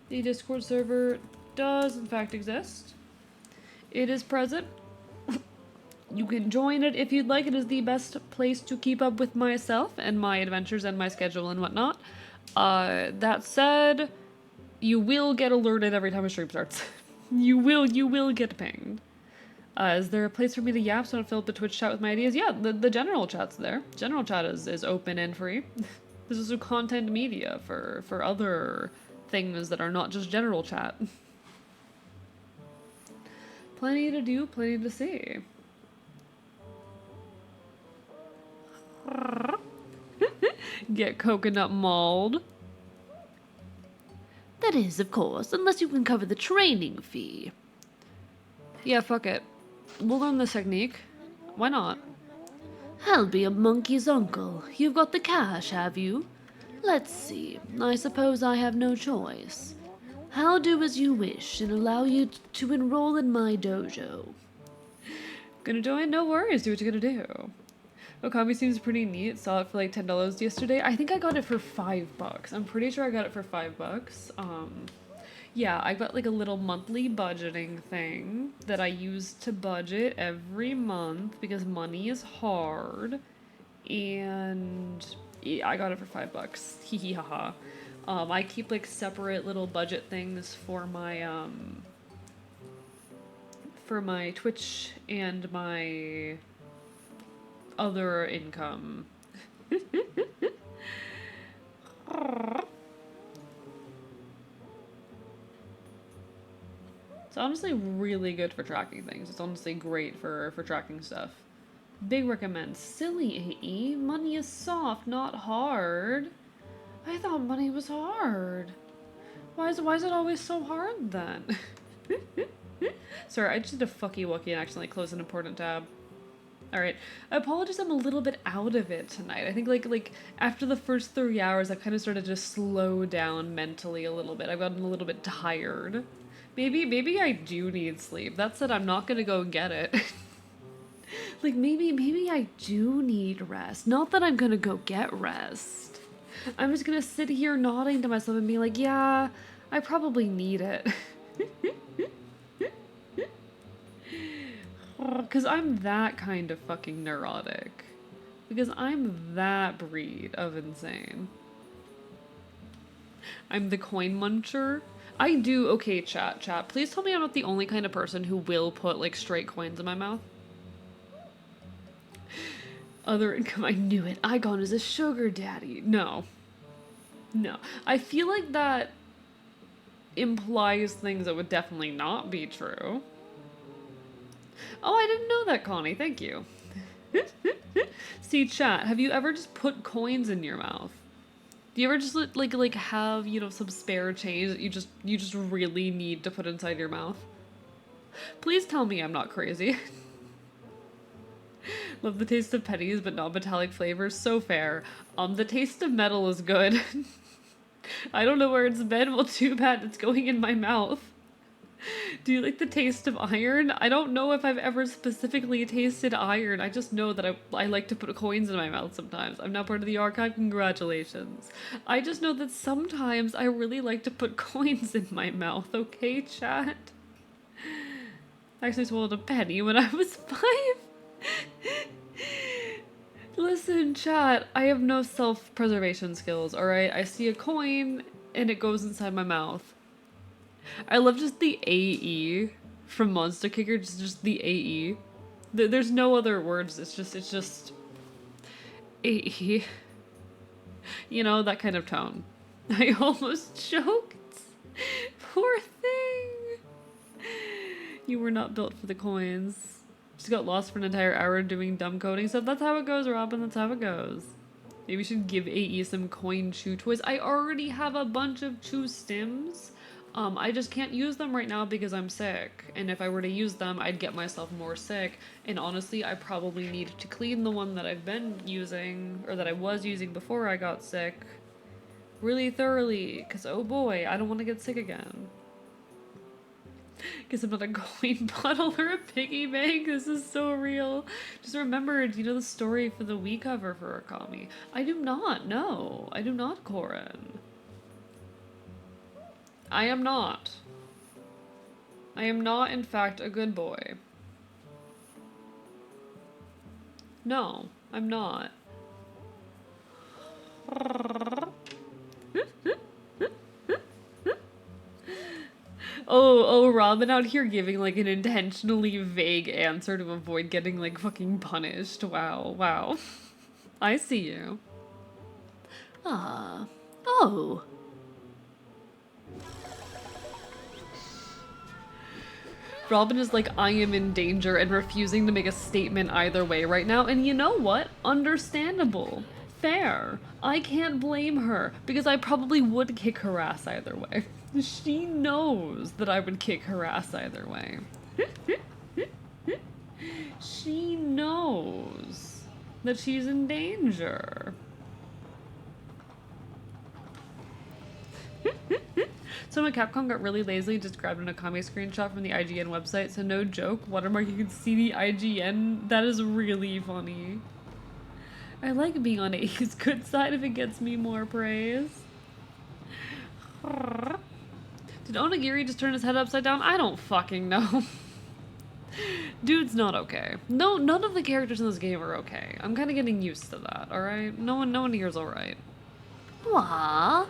The Discord server does in fact exist. It is present. You can join it if you'd like. It is the best place to keep up with myself and my adventures and my schedule and whatnot. That said, you will get alerted every time a stream starts. you will get pinged. Is there a place for me to yap so I don't fill up the Twitch chat with my ideas? Yeah, the general chat's there. General chat is open and free. This is a content media for other things that are not just general chat. Plenty to do, plenty to see. Get coconut mauled. That is, of course, unless you can cover the training fee. Yeah, fuck it. We'll learn this technique. Why not? I'll be a monkey's uncle. You've got the cash, have you? Let's see. I suppose I have no choice. I'll do as you wish and allow you to enroll in my dojo. Gonna join? No worries. Do what you gotta do. Okami seems pretty neat. Saw it for like $10 yesterday. I think I got it for $5. I'm pretty sure I got it for $5. Yeah, I got like a little monthly budgeting thing that I use to budget every month because money is hard. And yeah, I got it for $5. Hee hee haha. I keep like separate little budget things for my Twitch and my other income. It's honestly really good for tracking things. It's honestly great for tracking stuff. Big recommend. Silly AE. Money is soft, not hard. I thought money was hard. Why is it always so hard then? Sorry, I just did a fucky wucky and accidentally closed an important tab. Alright, I apologize I'm a little bit out of it tonight. I think like after the first 3 hours I kind of started to slow down mentally a little bit. I've gotten a little bit tired. Maybe I do need sleep. That said, I'm not gonna go get it. Like maybe I do need rest. Not that I'm gonna go get rest. I'm just gonna sit here nodding to myself and be like, yeah, I probably need it. Because I'm that kind of fucking neurotic. Because I'm that breed of insane. I'm the coin muncher. I do, okay, chat. Please tell me I'm not the only kind of person who will put, like, straight coins in my mouth. Other income, I knew it. Igon is a sugar daddy. No. I feel like that implies things that would definitely not be true. Oh, I didn't know that, Connie. Thank you. See, chat, have you ever just put coins in your mouth? Do you ever just like have, you know, some spare change that you just really need to put inside your mouth? Please tell me I'm not crazy. Love the taste of pennies, but non-metallic flavors. So fair. The taste of metal is good. I don't know where it's been. Well, too bad it's going in my mouth. Do you like the taste of iron? I don't know if I've ever specifically tasted iron. I just know that I like to put coins in my mouth sometimes. I'm now part of the archive. Congratulations. I just know that sometimes I really like to put coins in my mouth. Okay, chat? I actually swallowed a penny when I was 5. Listen, chat, I have no self-preservation skills, alright? I see a coin and it goes inside my mouth. I love just the AE from Monster Kicker, just the AE. There's no other words, it's just AE. You know, that kind of tone. I almost choked. Poor thing. You were not built for the coins. Just got lost for an entire hour doing dumb coding stuff. That's how it goes, Robin. That's how it goes. Maybe we should give AE some coin chew toys. I already have a bunch of chew stims. I just can't use them right now because I'm sick. And if I were to use them, I'd get myself more sick. And honestly, I probably need to clean the one that I've been using, or that I was using before I got sick, really thoroughly. Because, oh boy, I don't want to get sick again. Because I'm not a coin bottle or a piggy bank. This is so real. Just remembered, you know the story for the Wii cover for Okami? I do not know. I do not, Corin. I am not. I am not, in fact, a good boy. No, I'm not. Oh, Robin out here giving like an intentionally vague answer to avoid getting like fucking punished. Wow, wow. I see you. Ah. Oh. Robin is like, I am in danger and refusing to make a statement either way right now. And you know what? Understandable. Fair. I can't blame her because I probably would kick her ass either way. She knows that I would kick her ass either way. She knows that she's in danger. So when Capcom got really lazy, just grabbed an Okami screenshot from the IGN website. So no joke, watermark, you can see the IGN. That is really funny. I like being on A's good side if it gets me more praise. Did Onigiri just turn his head upside down? I don't fucking know. Dude's not okay. No, none of the characters in this game are okay. I'm kind of getting used to that, alright? No one here's alright. Wah?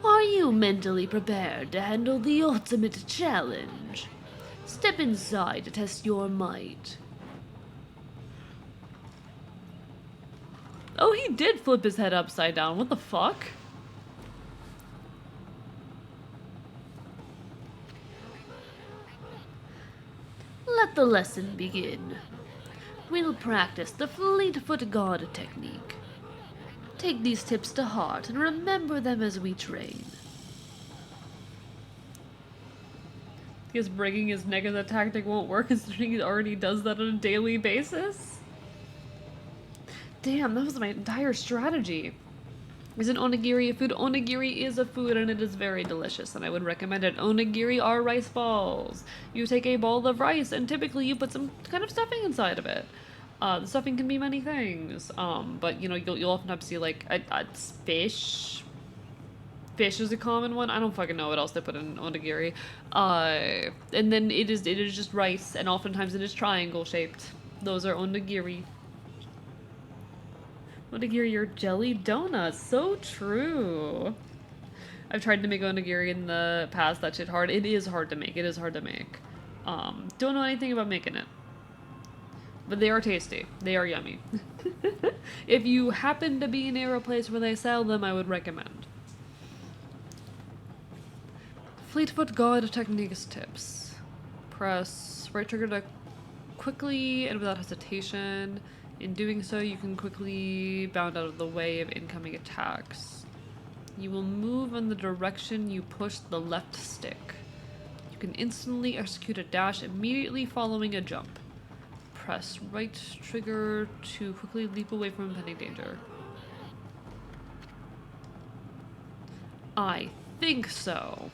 Are you mentally prepared to handle the ultimate challenge? Step inside to test your might. Oh, he did flip his head upside down. What the fuck? Let the lesson begin. We'll practice the Fleetfoot God technique. Take these tips to heart and remember them as we train. Because breaking his neck as a tactic won't work considering he already does that on a daily basis? Damn, that was my entire strategy. Isn't onigiri a food? Onigiri is a food and it is very delicious and I would recommend it. Onigiri are rice balls. You take a ball of rice and typically you put some kind of stuffing inside of it. The stuffing can be many things, but you know, you'll often see like fish. Fish is a common one. I don't fucking know what else they put in onigiri. And then it is just rice and oftentimes it is triangle shaped. Those are onigiri. Onigiri are jelly donuts. So true. I've tried to make onigiri in the past. That shit hard. It is hard to make. It is hard to make. Don't know anything about making it. But they are tasty. They are yummy. If you happen to be near a place where they sell them, I would recommend. Fleetfoot God techniques tips. Press right trigger to quickly and without hesitation. In doing so, you can quickly bound out of the way of incoming attacks. You will move in the direction you push the left stick. You can instantly execute a dash immediately following a jump. Press right trigger to quickly leap away from impending danger. I think so.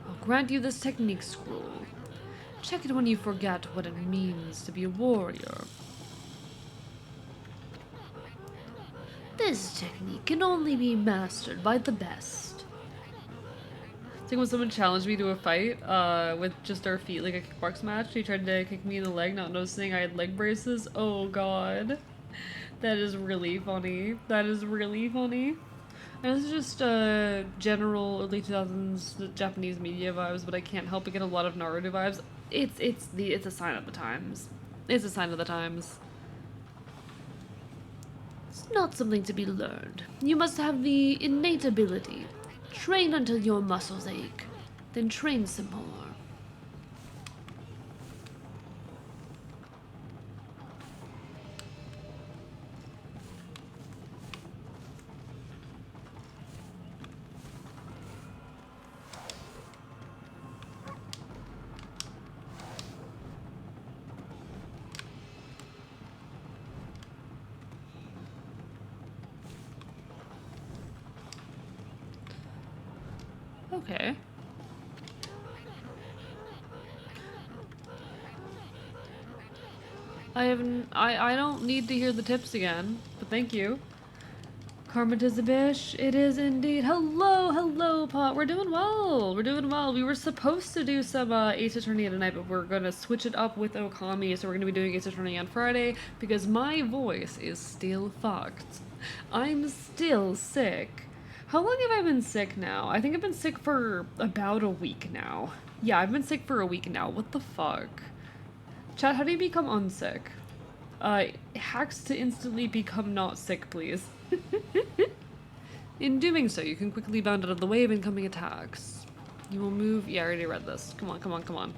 I'll grant you this technique scroll. Check it when you forget what it means to be a warrior. This technique can only be mastered by the best. It's like when someone challenged me to a fight with just our feet, like a kickbox match. He tried to kick me in the leg, not noticing I had leg braces. Oh god. That is really funny. That is really funny. And this is just general early 2000s Japanese media vibes, but I can't help but get a lot of Naruto vibes. It's a sign of the times. It's a sign of the times. It's not something to be learned. You must have the innate ability. Train until your muscles ache, then train some more. Okay. I don't need to hear the tips again, but thank you. Karma tis a bish. It is indeed. Hello, hello, Pot. We're doing well. We're doing well. We were supposed to do some Ace Attorney tonight, but we're gonna switch it up with Okami, so we're gonna be doing Ace Attorney on Friday because my voice is still fucked. I'm still sick. How long have I been sick now? I think I've been sick for about a week now. Yeah, I've been sick for a week now. What the fuck? Chat, how do you become unsick? Hacks to instantly become not sick, please. In doing so, you can quickly bound out of the way of incoming attacks. You will move. Yeah, I already read this. Come on, come on, come on.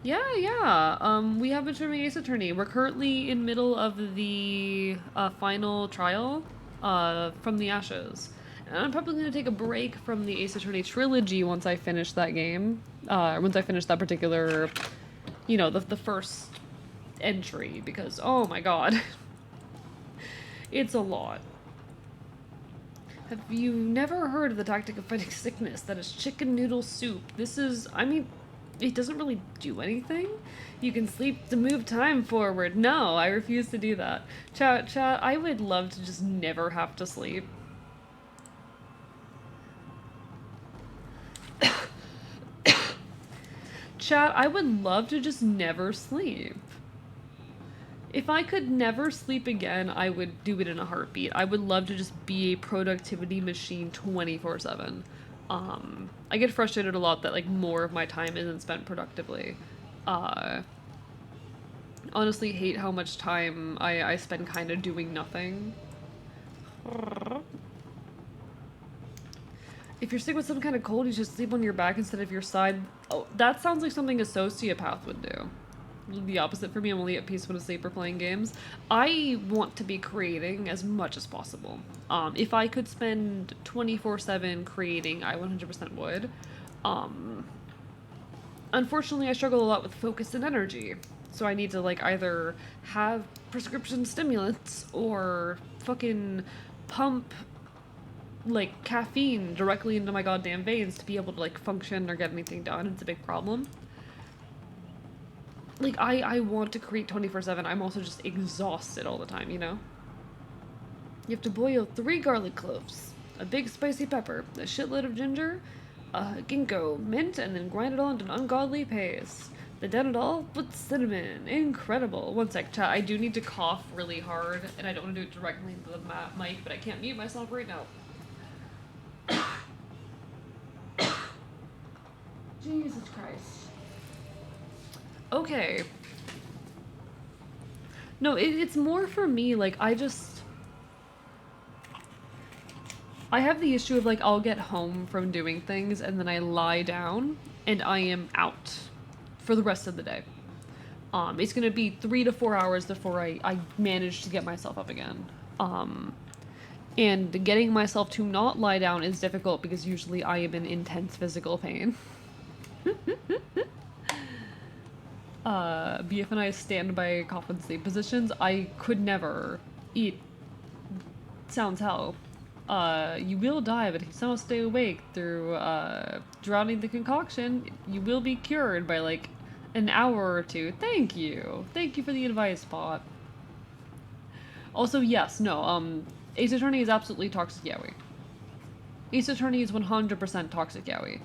Yeah. We have been streaming Ace Attorney. We're currently in middle of the final trial from the Ashes. And I'm probably going to take a break from the Ace Attorney trilogy once I finish that game. Once I finish that particular, you know, the first entry, because, oh my god. It's a lot. Have you never heard of the tactic of fighting sickness? That is chicken noodle soup. This is, I mean, it doesn't really do anything. You can sleep to move time forward. No, I refuse to do that. Chat, I would love to just never have to sleep. Chat, I would love to just never sleep. If I could never sleep again, I would do it in a heartbeat. I would love to just be a productivity machine 24/7. I get frustrated a lot that like more of my time isn't spent productively. Honestly hate how much time I spend kind of doing nothing. If you're sick with some kind of cold, you should sleep on your back instead of your side. Oh, that sounds like something a sociopath would do. The opposite for me. I'm only at peace when asleep or playing games. I want to be creating as much as possible. If I could spend 24/7 creating, I 100% would. Unfortunately, I struggle a lot with focus and energy. So I need to like either have prescription stimulants or fucking pump like caffeine directly into my goddamn veins to be able to like function or get anything done. It's a big problem. Like, I want to create 24/7. I'm also just exhausted all the time, you know? You have to boil 3 garlic cloves, a big spicy pepper, a shitload of ginger, ginkgo, mint, and then grind it all into an ungodly paste. Then done it all with cinnamon. Incredible. One sec, chat. I do need to cough really hard, and I don't want to do it directly into the mic, but I can't mute myself right now. Jesus Christ. Okay. No, it's more for me, like, I have the issue of, like, I'll get home from doing things, and then I lie down, and I am out for the rest of the day. It's gonna be 3 to 4 hours before I manage to get myself up again. And getting myself to not lie down is difficult because usually I am in intense physical pain. BF and I stand by coffin sleep positions. I could never eat. Sounds hell. You will die, but if you somehow stay awake through drowning the concoction, you will be cured by like an hour or 2. Thank you. Thank you for the advice, Pot. Also, yes, no, Ace Attorney is absolutely toxic yaoi. Ace Attorney is 100% toxic yaoi.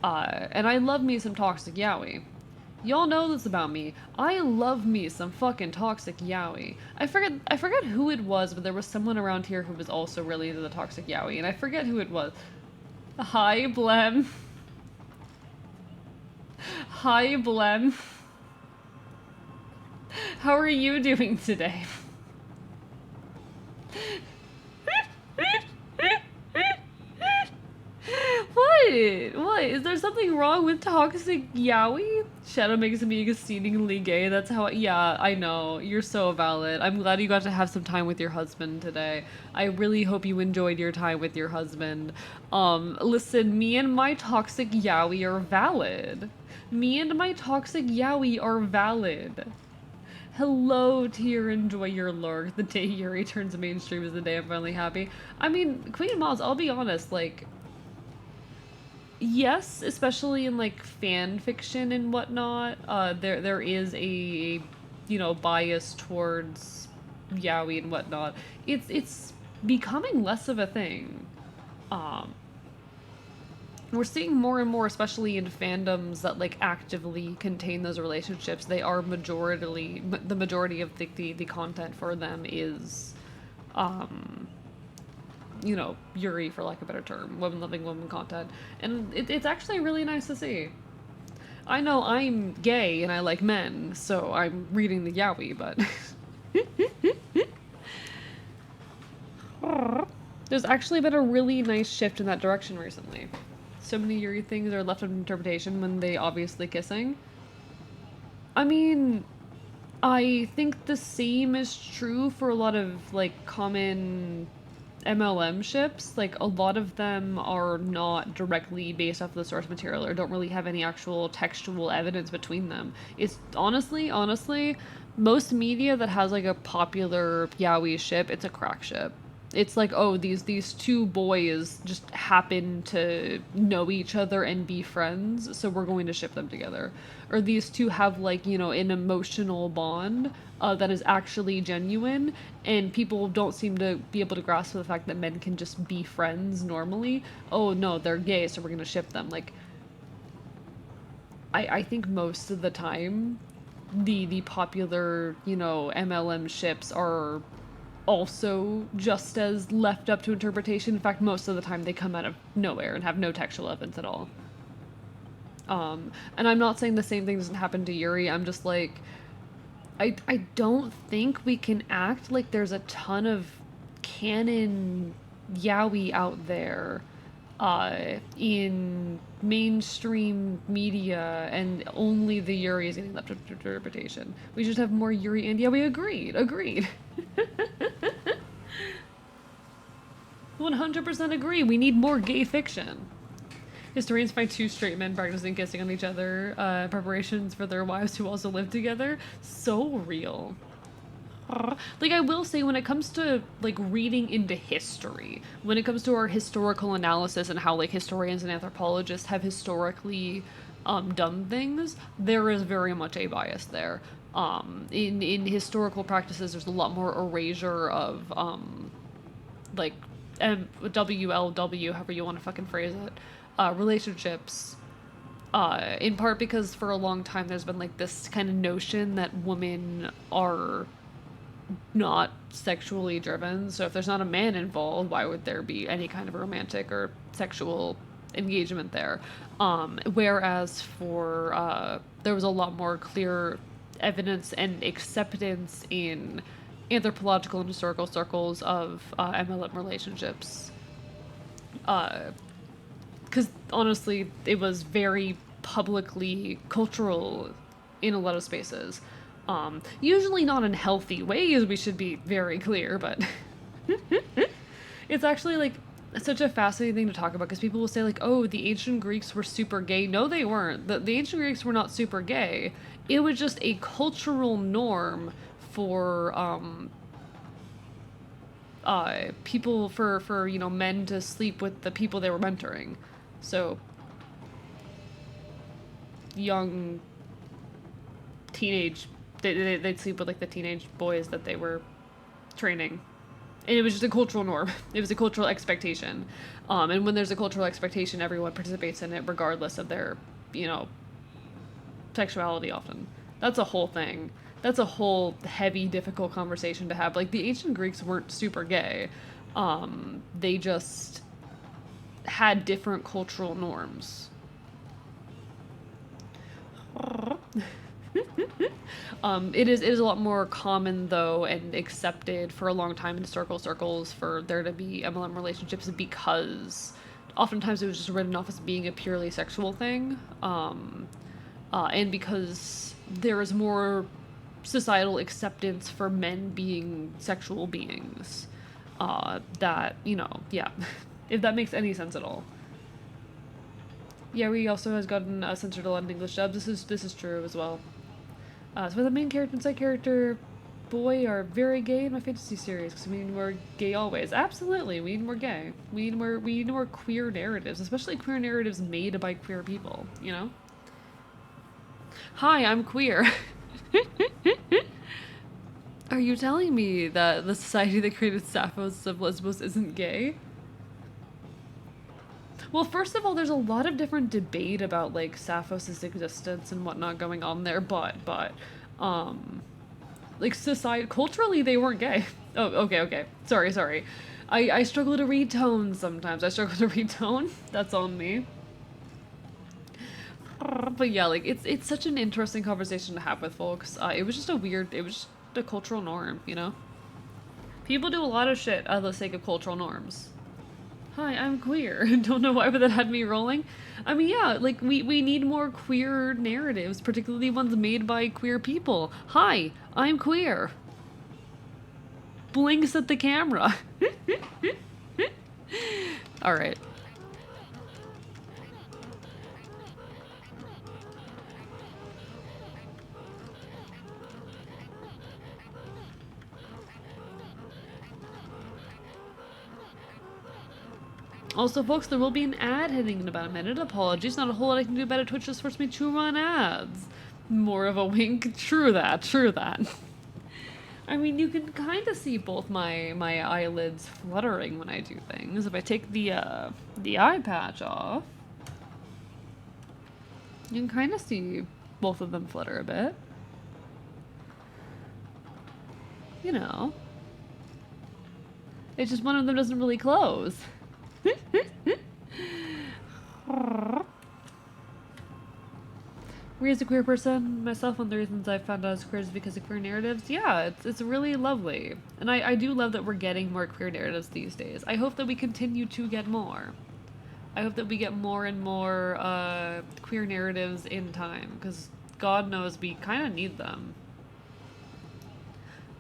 And I love me some toxic yaoi. Y'all know this about me. I love me some fucking toxic yaoi. I forget who it was, but there was someone around here who was also really into the toxic yaoi, and I forget who it was. Hi, Blem. Hi, Blem. How are you doing today? What? Is there something wrong with toxic yaoi? Shadow makes me exceedingly gay. That's how yeah, I know. You're so valid. I'm glad you got to have some time with your husband today. I really hope you enjoyed your time with your husband. Listen, me and my toxic yaoi are valid. Me and my toxic yaoi are valid. Hello, Tyr, enjoy your lurk. The day Yuri turns mainstream is the day I'm finally happy. I mean, Queen Moz, I'll be honest, like, Yes, especially in like fan fiction and whatnot. There is a bias towards yaoi and whatnot. It's becoming less of a thing. Um, we're seeing more and more, especially in fandoms that like actively contain those relationships. They are the majority of the content for them is, um, Yuri, for lack of a better term, women loving women content, and it's actually really nice to see. I know I'm gay and I like men, so I'm reading the yaoi, but there's actually been a really nice shift in that direction recently. So many Yuri things are left up to interpretation when they obviously kissing. I mean, I think the same is true for a lot of like common MLM ships. Like a lot of them are not directly based off of the source material or don't really have any actual textual evidence between them. It's honestly, most media that has like a popular yaoi ship, it's a crack ship. It's like, oh, these two boys just happen to know each other and be friends, so we're going to ship them together. Or these two have like, an emotional bond that is actually genuine, and people don't seem to be able to grasp the fact that men can just be friends normally. Oh no, they're gay, so we're gonna ship them. Like, I think most of the time, the popular, MLM ships are also just as left up to interpretation. In fact, most of the time they come out of nowhere and have no textual evidence at all. And I'm not saying the same thing doesn't happen to Yuri. I'm just like, I don't think we can act like there's a ton of canon yaoi out there in mainstream media, and only the Yuri is getting left to interpretation. We should have more Yuri and yaoi. Agreed. 100% agree. We need more gay fiction. Historians find two straight men practicing kissing on each other, preparations for their wives who also live together. So real. Like, I will say, when it comes to like reading into history, when it comes to our historical analysis and how like historians and anthropologists have historically done things, there is very much a bias there. In historical practices, there's a lot more erasure of like WLW, however you want to fucking phrase it, relationships. In part because for a long time there's been like this kind of notion that women are not sexually driven. So if there's not a man involved, why would there be any kind of romantic or sexual engagement there? Whereas for there was a lot more clear evidence and acceptance in anthropological and historical circles of MLM relationships. Because honestly, it was very publicly cultural in a lot of spaces. Usually not in healthy ways, we should be very clear, but it's actually like such a fascinating thing to talk about, because people will say like, oh, the ancient Greeks were super gay. No, they weren't. The ancient Greeks were not super gay. It was just a cultural norm for people, for men to sleep with the people they were mentoring. So young teenage, they'd sleep with like the teenage boys that they were training, and it was just a cultural norm. It was a cultural expectation, and when there's a cultural expectation, everyone participates in it regardless of their sexuality. Often that's a whole thing. That's a whole heavy, difficult conversation to have. Like, the ancient Greeks weren't super gay. They just had different cultural norms. It is a lot more common, though, and accepted for a long time in historical circles for there to be MLM relationships, because oftentimes it was just written off as being a purely sexual thing, and because there is more societal acceptance for men being sexual beings. That, yeah, if that makes any sense at all. Yeah, we also has gotten censored a lot in English dubs. This is true as well. So the main character and side character, boy are very gay in my fantasy series because we need more gay always. Absolutely, we need more gay. We need more queer narratives, especially queer narratives made by queer people. You know. Hi, I'm queer. Are you telling me that the society that created Sappho's of Lesbos isn't gay? Well, first of all, there's a lot of different debate about like Sappho's existence and whatnot going on there, but like society culturally they weren't gay. Oh, okay. Sorry. I struggle to read tone sometimes. I struggle to read tone. That's on me. But yeah, like it's such an interesting conversation to have with folks. It was just a cultural norm, you know? People do a lot of shit out of the sake of cultural norms. Hi, I'm queer. Don't know why, but that had me rolling. I mean, yeah, like we need more queer narratives, particularly ones made by queer people. Hi, I'm queer. Blinks at the camera. All right. Also, folks, there will be an ad hitting in about a minute. Apologies, not a whole lot I can do about it. Twitch just forced me to run ads. More of a wink. True that. I mean, you can kind of see both my eyelids fluttering when I do things. If I take the eye patch off, you can kind of see both of them flutter a bit. You know. It's just one of them doesn't really close. Me as a queer person, myself, one of the reasons I found out I was queer is because of queer narratives. Yeah, it's really lovely. And I do love that we're getting more queer narratives these days. I hope that we continue to get more. I hope that we get more and more queer narratives in time, because God knows we kind of need them.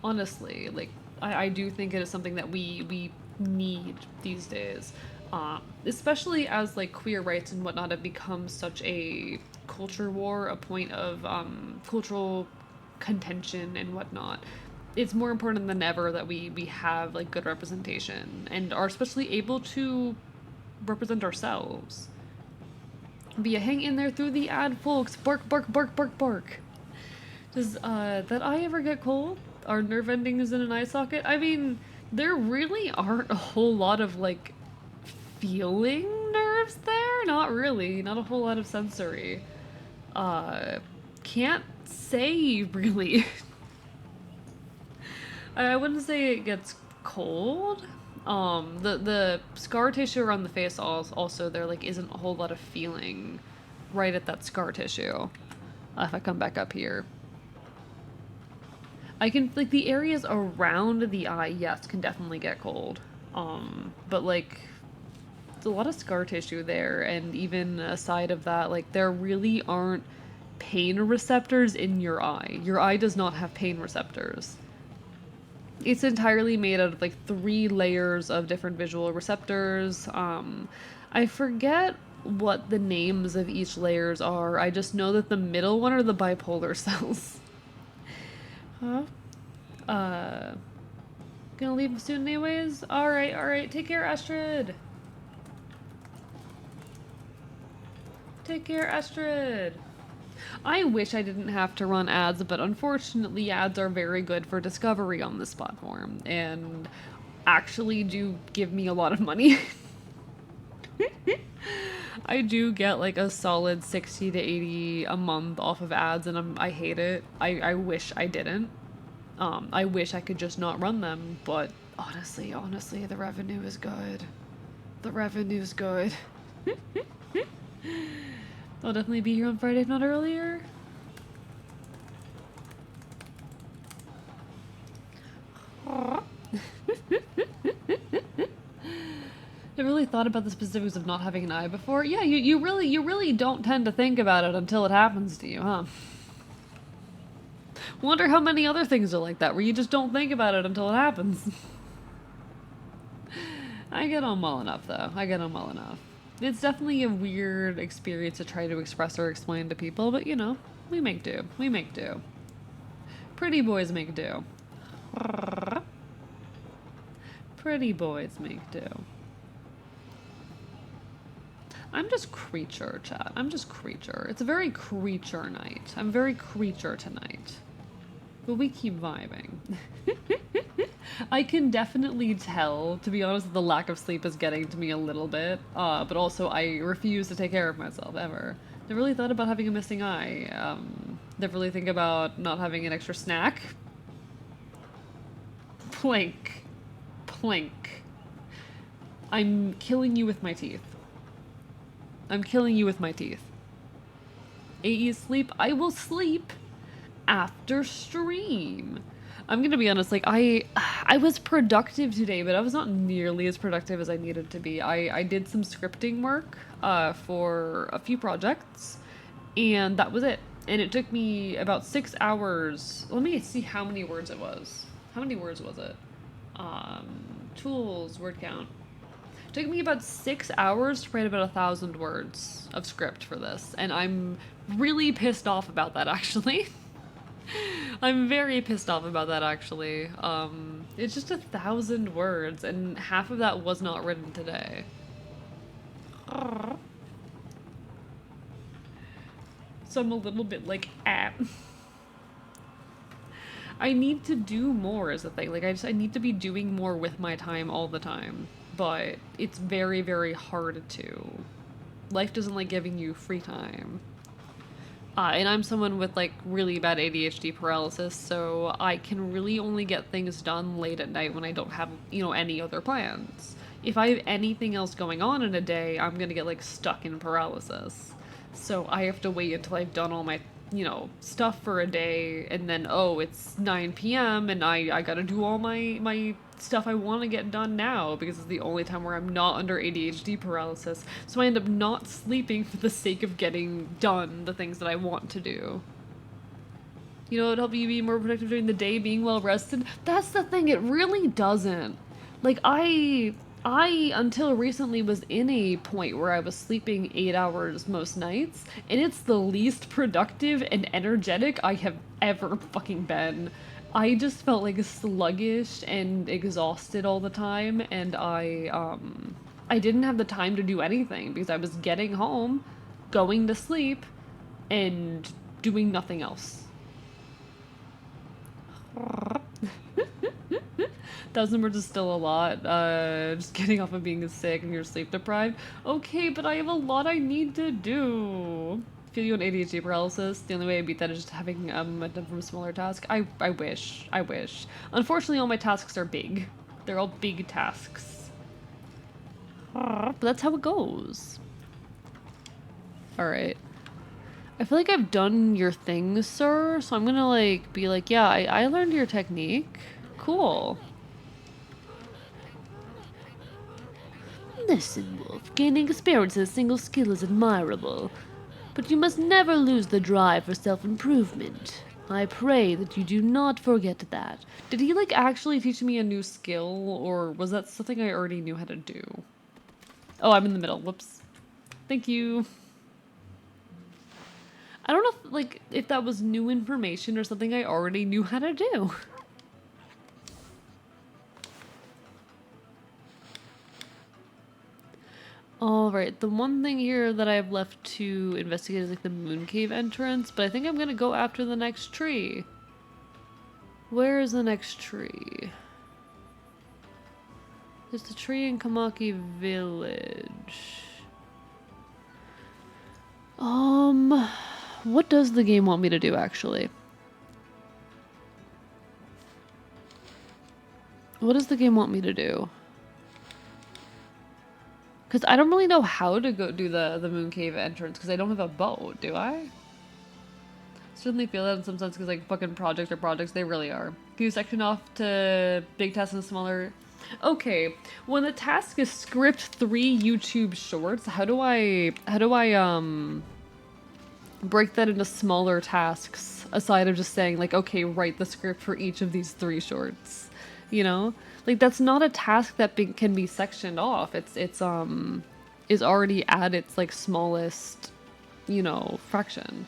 Honestly, like, I do think it is something that we need these days. Especially as, like, queer rights and whatnot have become such a culture war, a point of cultural contention and whatnot. It's more important than ever that we have, like, good representation and are especially able to represent ourselves. But yeah, hang in there through the ad, folks. Bark, bark, bark, bark, bark. Does that eye ever get cold? Are nerve endings in an eye socket? I mean, there really aren't a whole lot of, like, feeling nerves there. Not really. Not a whole lot of sensory. Can't say, really. I wouldn't say it gets cold. The scar tissue around the face also there, like, isn't a whole lot of feeling right at that scar tissue. If I come back up here. I can, like, the areas around the eye, yes, can definitely get cold. But, like, there's a lot of scar tissue there, and even aside of that, like, there really aren't pain receptors in your eye. Your eye does not have pain receptors. It's entirely made out of, like, 3 layers of different visual receptors. I forget what the names of each layers are. I just know that the middle one are the bipolar cells. Huh? Gonna leave soon anyways? Alright. Take care, Astrid. Take care, Astrid. I wish I didn't have to run ads, but unfortunately ads are very good for discovery on this platform, and actually do give me a lot of money. I do get like a solid 60 to 80 a month off of ads, and I hate it. I wish I didn't. I wish I could just not run them, but honestly, the revenue is good. The revenue's good. I'll definitely be here on Friday, if not earlier. I really thought about the specifics of not having an eye before. Yeah, you really don't tend to think about it until it happens to you, huh? Wonder how many other things are like that, where you just don't think about it until it happens. I get on well enough, though. It's definitely a weird experience to try to express or explain to people, but you know, we make do. Pretty boys make do. Pretty boys make do. I'm just creature, chat. I'm just creature. It's a very creature night. I'm very creature tonight. But we keep vibing. I can definitely tell, to be honest, that the lack of sleep is getting to me a little bit. But also, I refuse to take care of myself, ever. Never really thought about having a missing eye. Never really think about not having an extra snack. Plink. Plink. I'm killing you with my teeth. I'm killing you with my teeth. AE sleep? I will sleep after stream. I'm gonna be honest, like, I was productive today, but I was not nearly as productive as I needed to be. I did some scripting work for a few projects, and that was it. And it took me about 6 hours. Let me see how many words it was. How many words was it? Tools, word count. It took me about 6 hours to write about 1,000 words of script for this, and I'm really pissed off about that, actually. I'm very pissed off about that, actually. It's just 1,000 words, and half of that was not written today. So I'm a little bit like, ah. I need to do more is the thing. Like, I need to be doing more with my time all the time. But it's very, very hard to. Life doesn't like giving you free time. And I'm someone with, like, really bad ADHD paralysis, so I can really only get things done late at night when I don't have, you know, any other plans. If I have anything else going on in a day, I'm gonna get, like, stuck in paralysis. So I have to wait until I've done all my, you know, stuff for a day, and then, oh, it's 9 p.m., and I gotta do all my stuff I want to get done now, because it's the only time where I'm not under ADHD paralysis. So I end up not sleeping for the sake of getting done the things that I want to do. You know, it'd help you be more productive during the day, being well rested. That's the thing, it really doesn't. Like, I until recently was in a point where I was sleeping 8 hours most nights, and it's the least productive and energetic I have ever fucking been. I just felt like sluggish and exhausted all the time, and I didn't have the time to do anything because I was getting home, going to sleep, and doing nothing else. 1,000 words is still a lot. Just getting off of being sick and you're sleep deprived. Okay, but I have a lot I need to do. Feel you on ADHD paralysis. The only way I beat that is just having momentum from a smaller task. I wish. I wish. Unfortunately, all my tasks are big. They're all big tasks. But that's how it goes. Alright. I feel like I've done your thing, sir. So I'm gonna, like, be like, yeah, I learned your technique. Cool. Listen, Wolf, gaining experience as a single skill is admirable, but you must never lose the drive for self-improvement. I pray that you do not forget that. Did he, like, actually teach me a new skill, or was that something I already knew how to do? Oh, I'm in the middle. Whoops. Thank you. I don't know if, like, if that was new information or something I already knew how to do. Alright, the one thing here that I have left to investigate is, like, the moon cave entrance, but I think I'm gonna go after the next tree. Where is the next tree? There's the tree in Kamaki Village. What does the game want me to do, actually? What does the game want me to do? Because I don't really know how to go do the moon cave entrance, because I don't have a boat, do I? Certainly feel that in some sense, because, like, fucking projects are projects, they really are. Can you section off to big tasks and smaller? Okay, when the task is script 3 YouTube shorts, how do I break that into smaller tasks, aside of just saying, like, okay, write the script for each of these 3 shorts, you know? Like, that's not a task that can be sectioned off. It's is already at its, like, smallest, you know, fraction.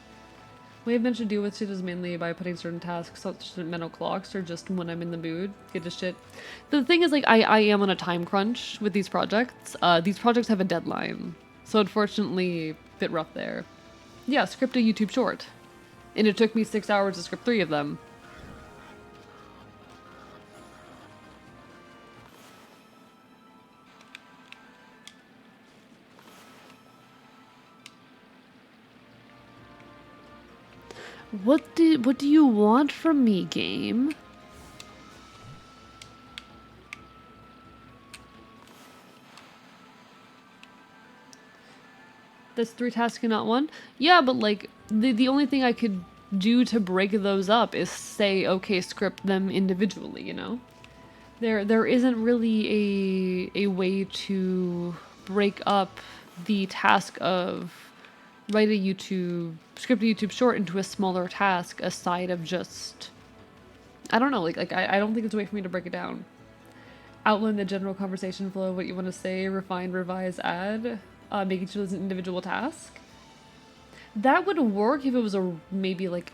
Way I've mentioned deal with shit is mainly by putting certain tasks on certain mental clocks or just when I'm in the mood. Get to shit. The thing is, like, I am on a time crunch with these projects. These projects have a deadline. So unfortunately, a bit rough there. Yeah, script a YouTube short. And it took me 6 hours to script 3 of them. What do you want from me, game? That's 3 tasks and not 1? Yeah, but like the only thing I could do to break those up is say, okay, script them individually, you know? There isn't really a way to break up the task of script a YouTube short into a smaller task aside of just, I don't know, I don't think it's a way for me to break it down. Outline the general conversation flow of what you want to say, refine, revise, add, make each of those an individual task. That would work if it was maybe like,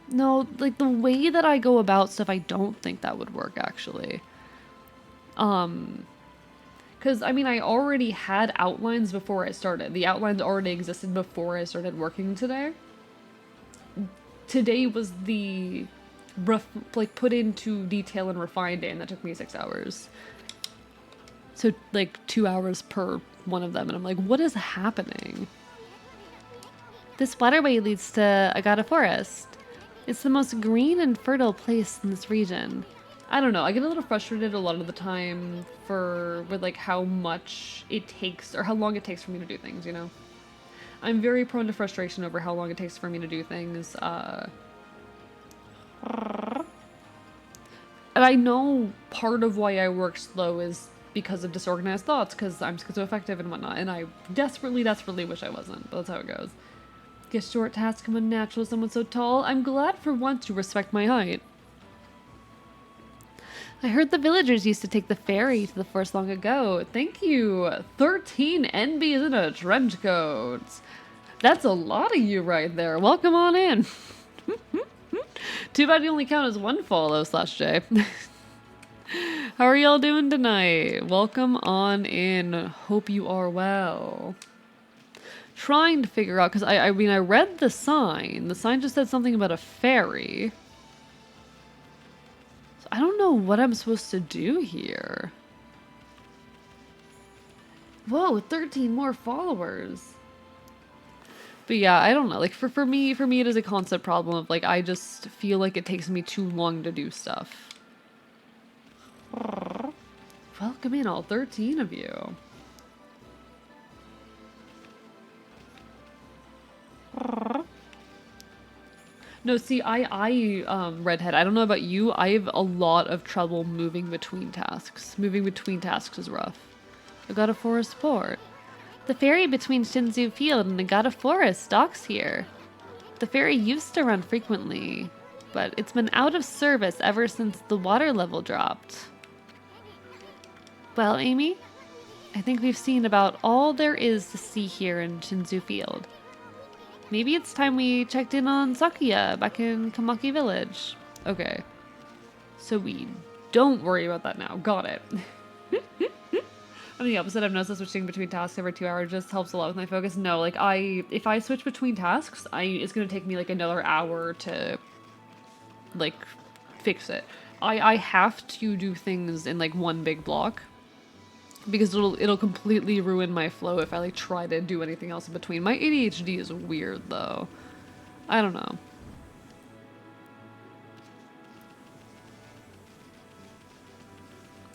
no, like the way that I go about stuff, I don't think that would work actually. Because, I mean, I already had outlines before I started. The outlines already existed before I started working today. Today was the put into detail and refine day, and that took me 6 hours. So, like, 2 hours per one of them, and I'm like, what is happening? This waterway leads to Agata Forest. It's the most green and fertile place in this region. I don't know, I get a little frustrated a lot of the time with like how much it takes or how long it takes for me to do things, you know? I'm very prone to frustration over how long it takes for me to do things. And I know part of why I work slow is because of disorganized thoughts, because I'm schizoaffective and whatnot, and I desperately wish I wasn't, but that's how it goes. Get short tasks come unnatural, someone so tall. I'm glad for once you respect my height. I heard the villagers used to take the ferry to the forest long ago. Thank you. 13 NBs in a trench coat. That's a lot of you right there. Welcome on in. Too bad you only count as 1 follow /J. How are y'all doing tonight? Welcome on in. Hope you are well. Trying to figure out, because I mean, I read the sign. The sign just said something about a ferry. So I don't know what I'm supposed to do here. Whoa, 13 more followers. But yeah, I don't know. Like for me it is a concept problem of like I just feel like it takes me too long to do stuff. Welcome in, all 13 of you. No, see, I redhead, I don't know about you, I have a lot of trouble moving between tasks. Moving between tasks is rough. I got a forest port. The ferry between Shinzu Field and Nagata Forest docks here. The ferry used to run frequently, but it's been out of service ever since the water level dropped. Well, Amy, I think we've seen about all there is to see here in Shinzu Field. Maybe it's time we checked in on Sakuya back in Kamaki Village. Okay. So we don't worry about that now. Got it. On the opposite, I've noticed that switching between tasks every 2 hours just helps a lot with my focus. No, like if I switch between tasks, it's gonna take me like another hour to like fix it. I have to do things in like one big block because it'll completely ruin my flow if I like try to do anything else in between. My ADHD is weird though. I don't know.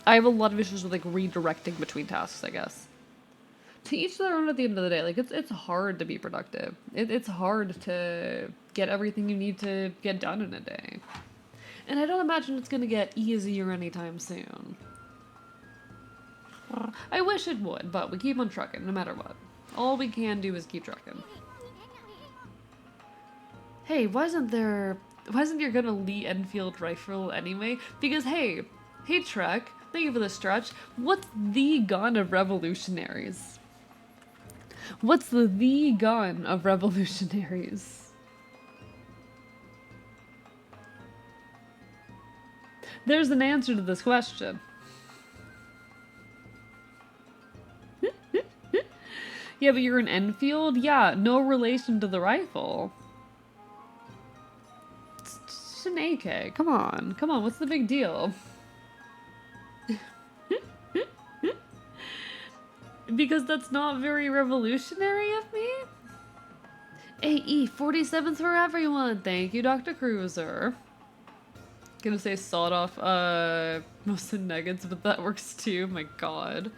I have a lot of issues with like redirecting between tasks, I guess. To each their own at the end of the day. Like it's hard to be productive. It's hard to get everything you need to get done in a day. And I don't imagine it's gonna get easier anytime soon. I wish it would, but we keep on trucking no matter what. All we can do is keep trucking. Hey, wasn't your gun a Lee Enfield rifle anyway? Because hey Trek, thank you for the stretch. What's the gun of revolutionaries? What's the gun of revolutionaries? There's an answer to this question. Yeah, but you're an Enfield? Yeah, no relation to the rifle. It's just an AK. Come on. Come on, what's the big deal? Because that's not very revolutionary of me? AE 47th for everyone. Thank you, Dr. Cruiser. Gonna say sawed off most of the nuggets, but that works too. My god.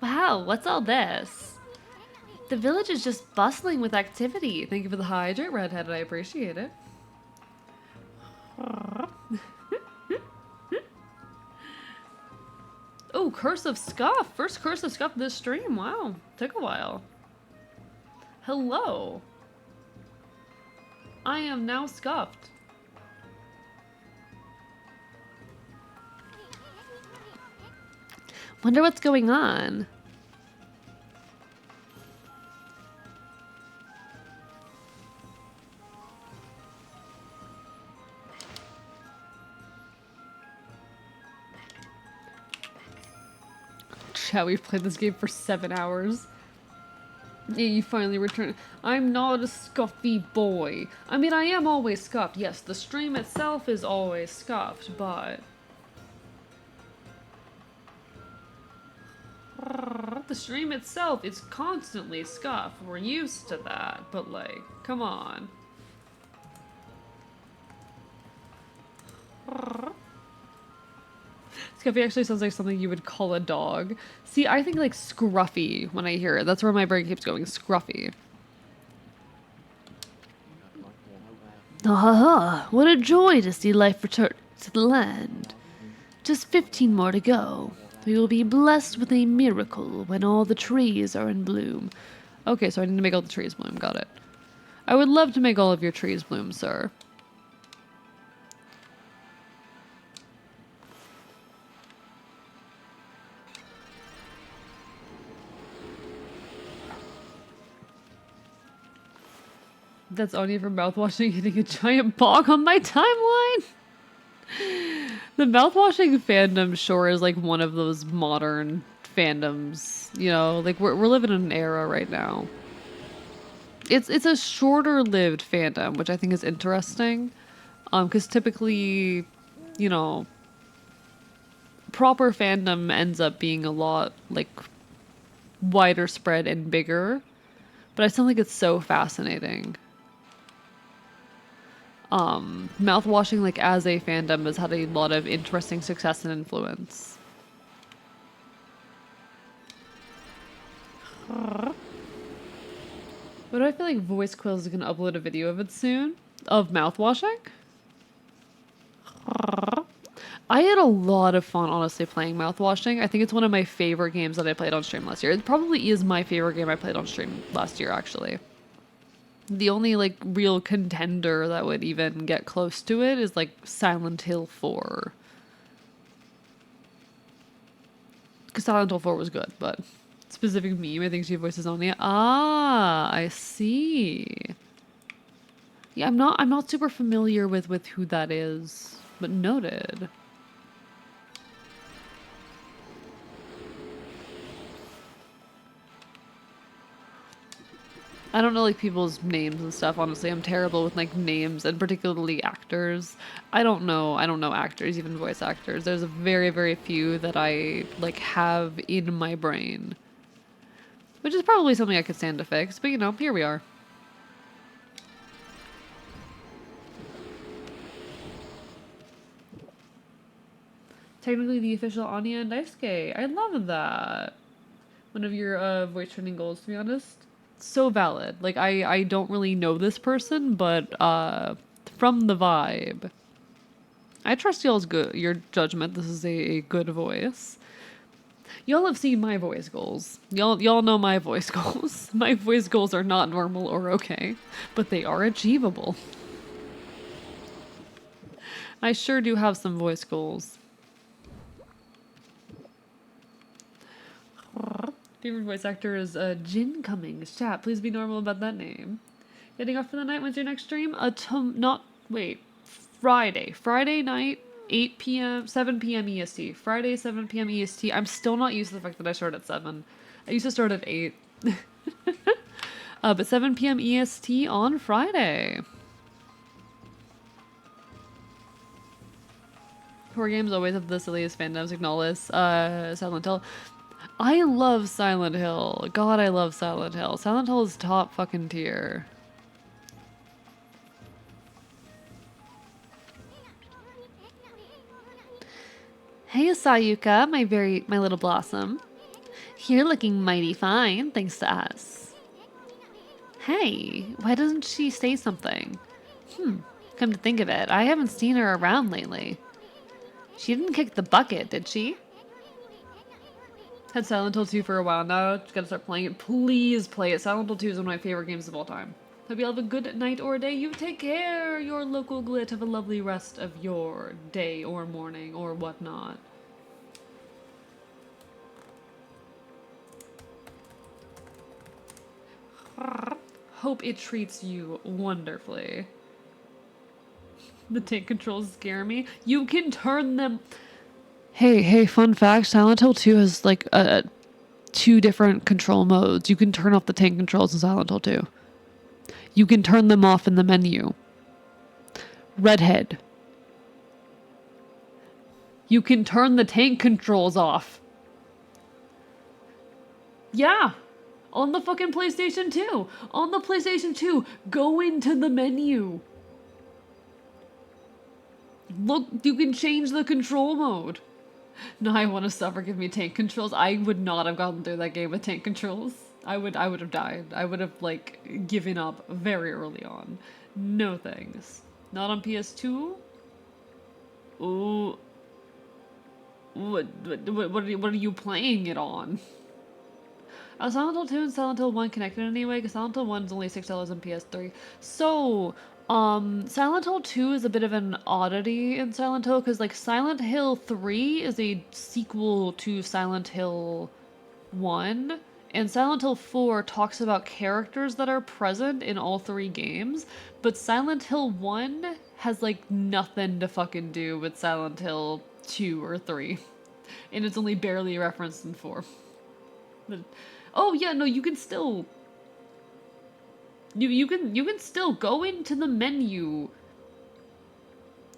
Wow, what's all this? The village is just bustling with activity. Thank you for the hydrate, redheaded. I appreciate it. Oh, Curse of Scuff. First Curse of Scuff this stream. Wow. Took a while. Hello. I am now scuffed. Wonder what's going on. Chat, we've played this game for 7 hours. Yeah, you finally returned. I'm not a scuffy boy. I mean, I am always scuffed. Yes, the stream itself is always scuffed, but... The stream itself is constantly scuffed. We're used to that, but like, come on. Scuffy actually sounds like something you would call a dog. See, I think like scruffy when I hear it. That's where my brain keeps going, scruffy. Ah, what a joy to see life return to the land. Just 15 more to go. We will be blessed with a miracle when all the trees are in bloom. Okay, so I need to make all the trees bloom. Got it. I would love to make all of your trees bloom, sir. That's Anya from mouthwashing hitting a giant bog on my timeline. The mouthwashing fandom sure is like one of those modern fandoms, you know, like we're living in an era right now. It's a shorter lived fandom, which I think is interesting. Because typically, you know, proper fandom ends up being a lot like wider spread and bigger. But I still think it's so fascinating. Mouthwashing, like, as a fandom has had a lot of interesting success and influence. But I feel like Voice Quills is gonna upload a video of it soon. Of mouthwashing. I had a lot of fun, honestly, playing mouthwashing. I think it's one of my favorite games that I played on stream last year. It probably is my favorite game I played on stream last year, actually. The only, like, real contender that would even get close to it is, like, Silent Hill 4. Because Silent Hill 4 was good, but specific meme, I think she voices Anya. Ah, I see. Yeah, I'm not super familiar with who that is, but noted. I don't know like people's names and stuff, honestly. I'm terrible with like names and particularly actors. I don't know actors, even voice actors. There's a very, very few that I like have in my brain. Which is probably something I could stand to fix, but you know, here we are. Technically the official Anya and Daisuke. I love that. One of your voice training goals, to be honest. So valid. Like, I don't really know this person, but from the vibe. I trust your judgment. This is a good voice. Y'all have seen my voice goals. Y'all know my voice goals. My voice goals are not normal or okay, but they are achievable. I sure do have some voice goals. Favorite voice actor is Jin Cummings. Chat, please be normal about that name. Getting off for the night. When's your next stream? Friday night, 8 p.m., 7 p.m. EST. Friday, 7 p.m. EST. I'm still not used to the fact that I start at 7. I used to start at 8. But 7 p.m. EST on Friday. Horror games always have the silliest fandoms. Acknowledge Silent Hill. I love Silent Hill. God, I love Silent Hill. Silent Hill is top fucking tier. Hey, Sayuka, my little blossom. You're looking mighty fine, thanks to us. Hey, why doesn't she say something? Come to think of it, I haven't seen her around lately. She didn't kick the bucket, did she? Had Silent Hill 2 for a while now. Just gotta start playing it. Please play it. Silent Hill 2 is one of my favorite games of all time. Hope you all have a good night or day. You take care, your local glit. Have a lovely rest of your day or morning or whatnot. Hope it treats you wonderfully. The tank controls scare me. You can turn them... Hey, fun fact. Silent Hill 2 has like 2 different control modes. You can turn off the tank controls in Silent Hill 2. You can turn them off in the menu. Redhead. You can turn the tank controls off. Yeah. On the fucking PlayStation 2. On the PlayStation 2. Go into the menu. Look, you can change the control mode. No, I want to suffer. Give me tank controls. I would not have gotten through that game with tank controls. I would have died. I would have, like, given up very early on. No thanks. Not on PS2? Ooh. What are you playing it on? Are Silent Hill 2 and Silent Hill 1 connected in any way? Because Silent Hill 1 is only $6 on PS3. So, Silent Hill 2 is a bit of an oddity in Silent Hill, because, like, Silent Hill 3 is a sequel to Silent Hill 1, and Silent Hill 4 talks about characters that are present in all 3 games, but Silent Hill 1 has, like, nothing to fucking do with Silent Hill 2 or 3, and it's only barely referenced in 4. Oh yeah, no, you can still... You can still go into the menu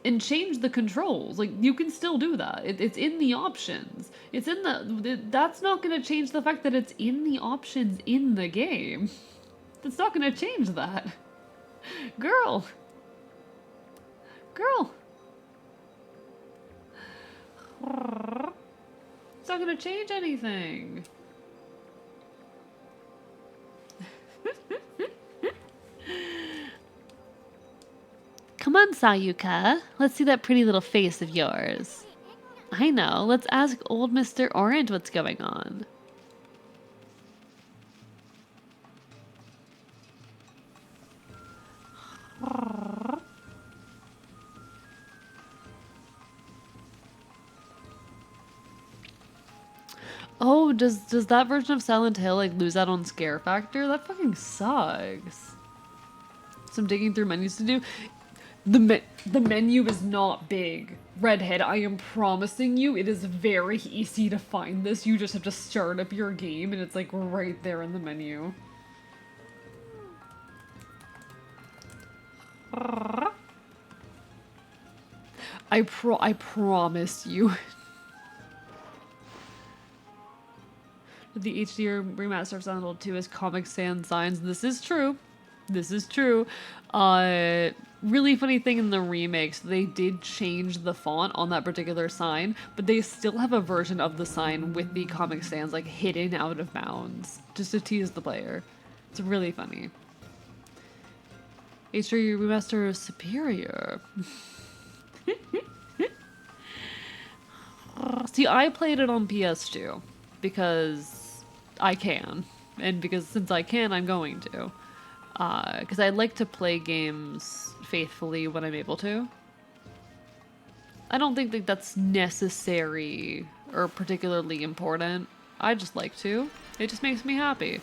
and change the controls. Like, you can still do that. It's in the options. It's in the... That's not going to change the fact that it's in the options in the game. That's not going to change that. Girl. It's not going to change anything. Come on, Sayuka. Let's see that pretty little face of yours. I know. Let's ask old Mr. Orange what's going on. Oh, does that version of Silent Hill, like, lose out on scare factor? That fucking sucks. Some digging through menus to do. The menu is not big. Redhead, I am promising you, it is very easy to find this. You just have to start up your game, and it's, like, right there in the menu. I promise you. The HD remaster of Silent Hill 2 is Comic Sans signs. This is true. This is true. Really funny thing in the remakes, they did change the font on that particular sign, but they still have a version of the sign with the Comic Sans, like, hidden out of bounds, just to tease the player. It's really funny. HD remaster is superior. See, I played it on PS2 because I can, and because since I can, I'm going to. Because I like to play games faithfully when I'm able to. I don't think that's necessary or particularly important. I just like to. It just makes me happy.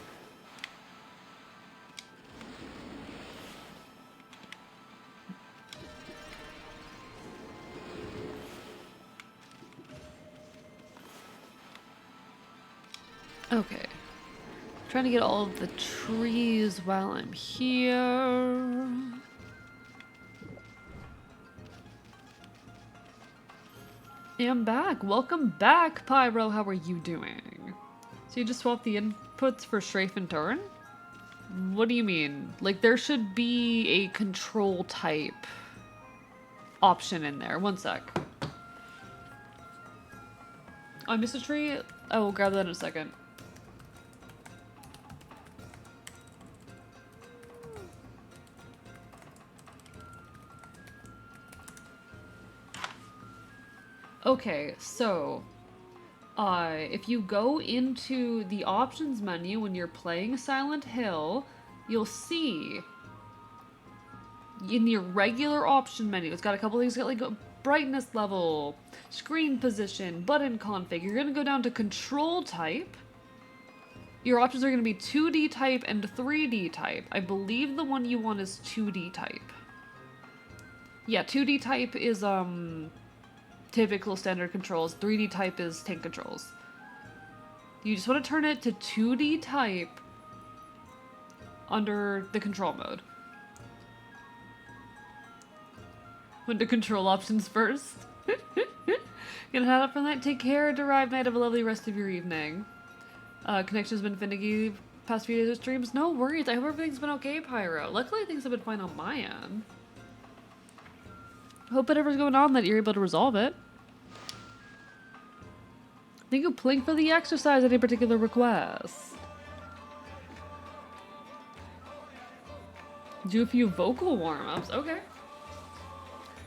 Okay. Trying to get all of the trees while I'm here. I'm back. Welcome back, Pyro. How are you doing? So you just swapped the inputs for strafe and turn? What do you mean? Like, there should be a control type option in there. One sec. I missed a tree. I will grab that in a second. Okay, so if you go into the options menu when you're playing Silent Hill, you'll see in your regular option menu, it's got a couple things. It's got like a brightness level, screen position, button config. You're gonna go down to control type. Your options are gonna be 2D type and 3D type. I believe the one you want is 2D type. Yeah, 2D type is typical standard controls. 3D type is tank controls. You just want to turn it to 2D type under the control mode. Went to control options first. Gonna head up from that. Take care. Derived night. Have a lovely rest of your evening. Connection's been finicky past few days of streams. No worries. I hope everything's been okay, Pyro. Luckily things have been fine on my end. Hope whatever's going on that you're able to resolve it. Thank you, Plink, for the exercise. Any particular requests? Do a few vocal warm-ups. Okay.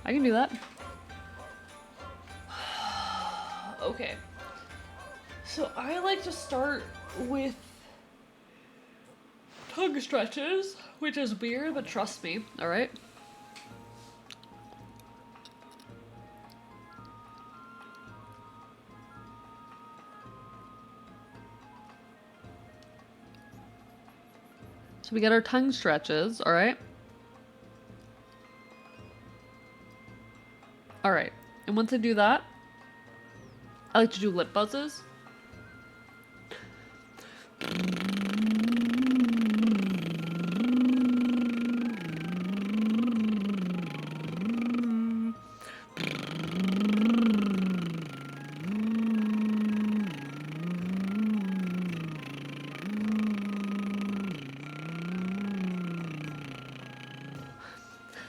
I can do that. Okay. So I like to start with tongue stretches, which is weird, but trust me, alright? So we get our tongue stretches, alright? Alright, and once I do that, I like to do lip buzzes.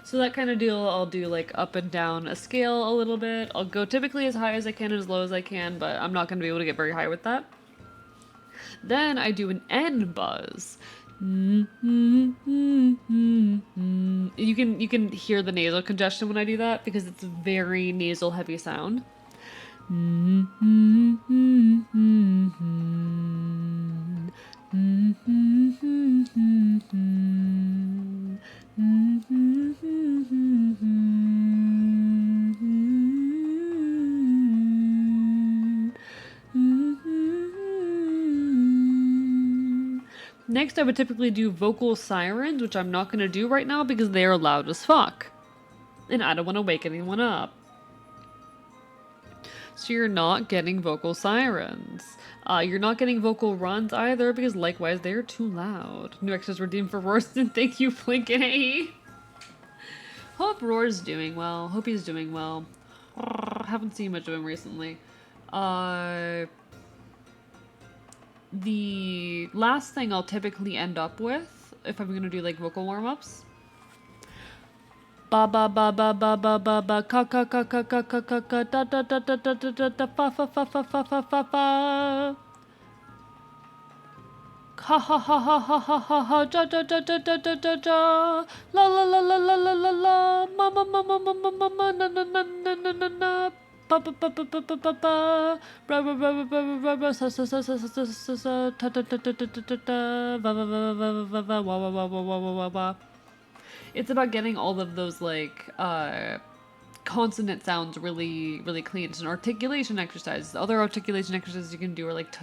So that kind of deal, I'll do like up and down a scale a little bit. I'll go typically as high as I can and as low as I can, but I'm not going to be able to get very high with that. Then I do an N buzz. You can hear the nasal congestion when I do that because it's a very nasal heavy sound. Next, I would typically do vocal sirens, which I'm not going to do right now because they are loud as fuck. And I don't want to wake anyone up. So you're not getting vocal sirens. You're not getting vocal runs either because likewise they are too loud. New extras redeemed for Roarston. Thank you, Flinkin'. Hope Roar's doing well. Hope he's doing well. Haven't seen much of him recently. The last thing I'll typically end up with, if I'm gonna do like vocal warm-ups. Ba ba ba ba ba ba ba ba ka ka ka ka ka ka ka ka da da da da da da da da fa fa fa fa fa fa fa fa. Ha ha ha ha ha ha ha ha da da da da da da da da la la la la la la la la ma ma ma ma ma ma ma ma na na na na na na na ba ba ba ba ba ba ba ba ra ra ra ra ra ra ra sa sa sa sa sa sa sa ta ta ta ta ta ta ta va va va va va va wa wa wa wa wa wa wa wa. It's about getting all of those like consonant sounds really really clean. It's an articulation exercise. Other articulation exercises you can do are like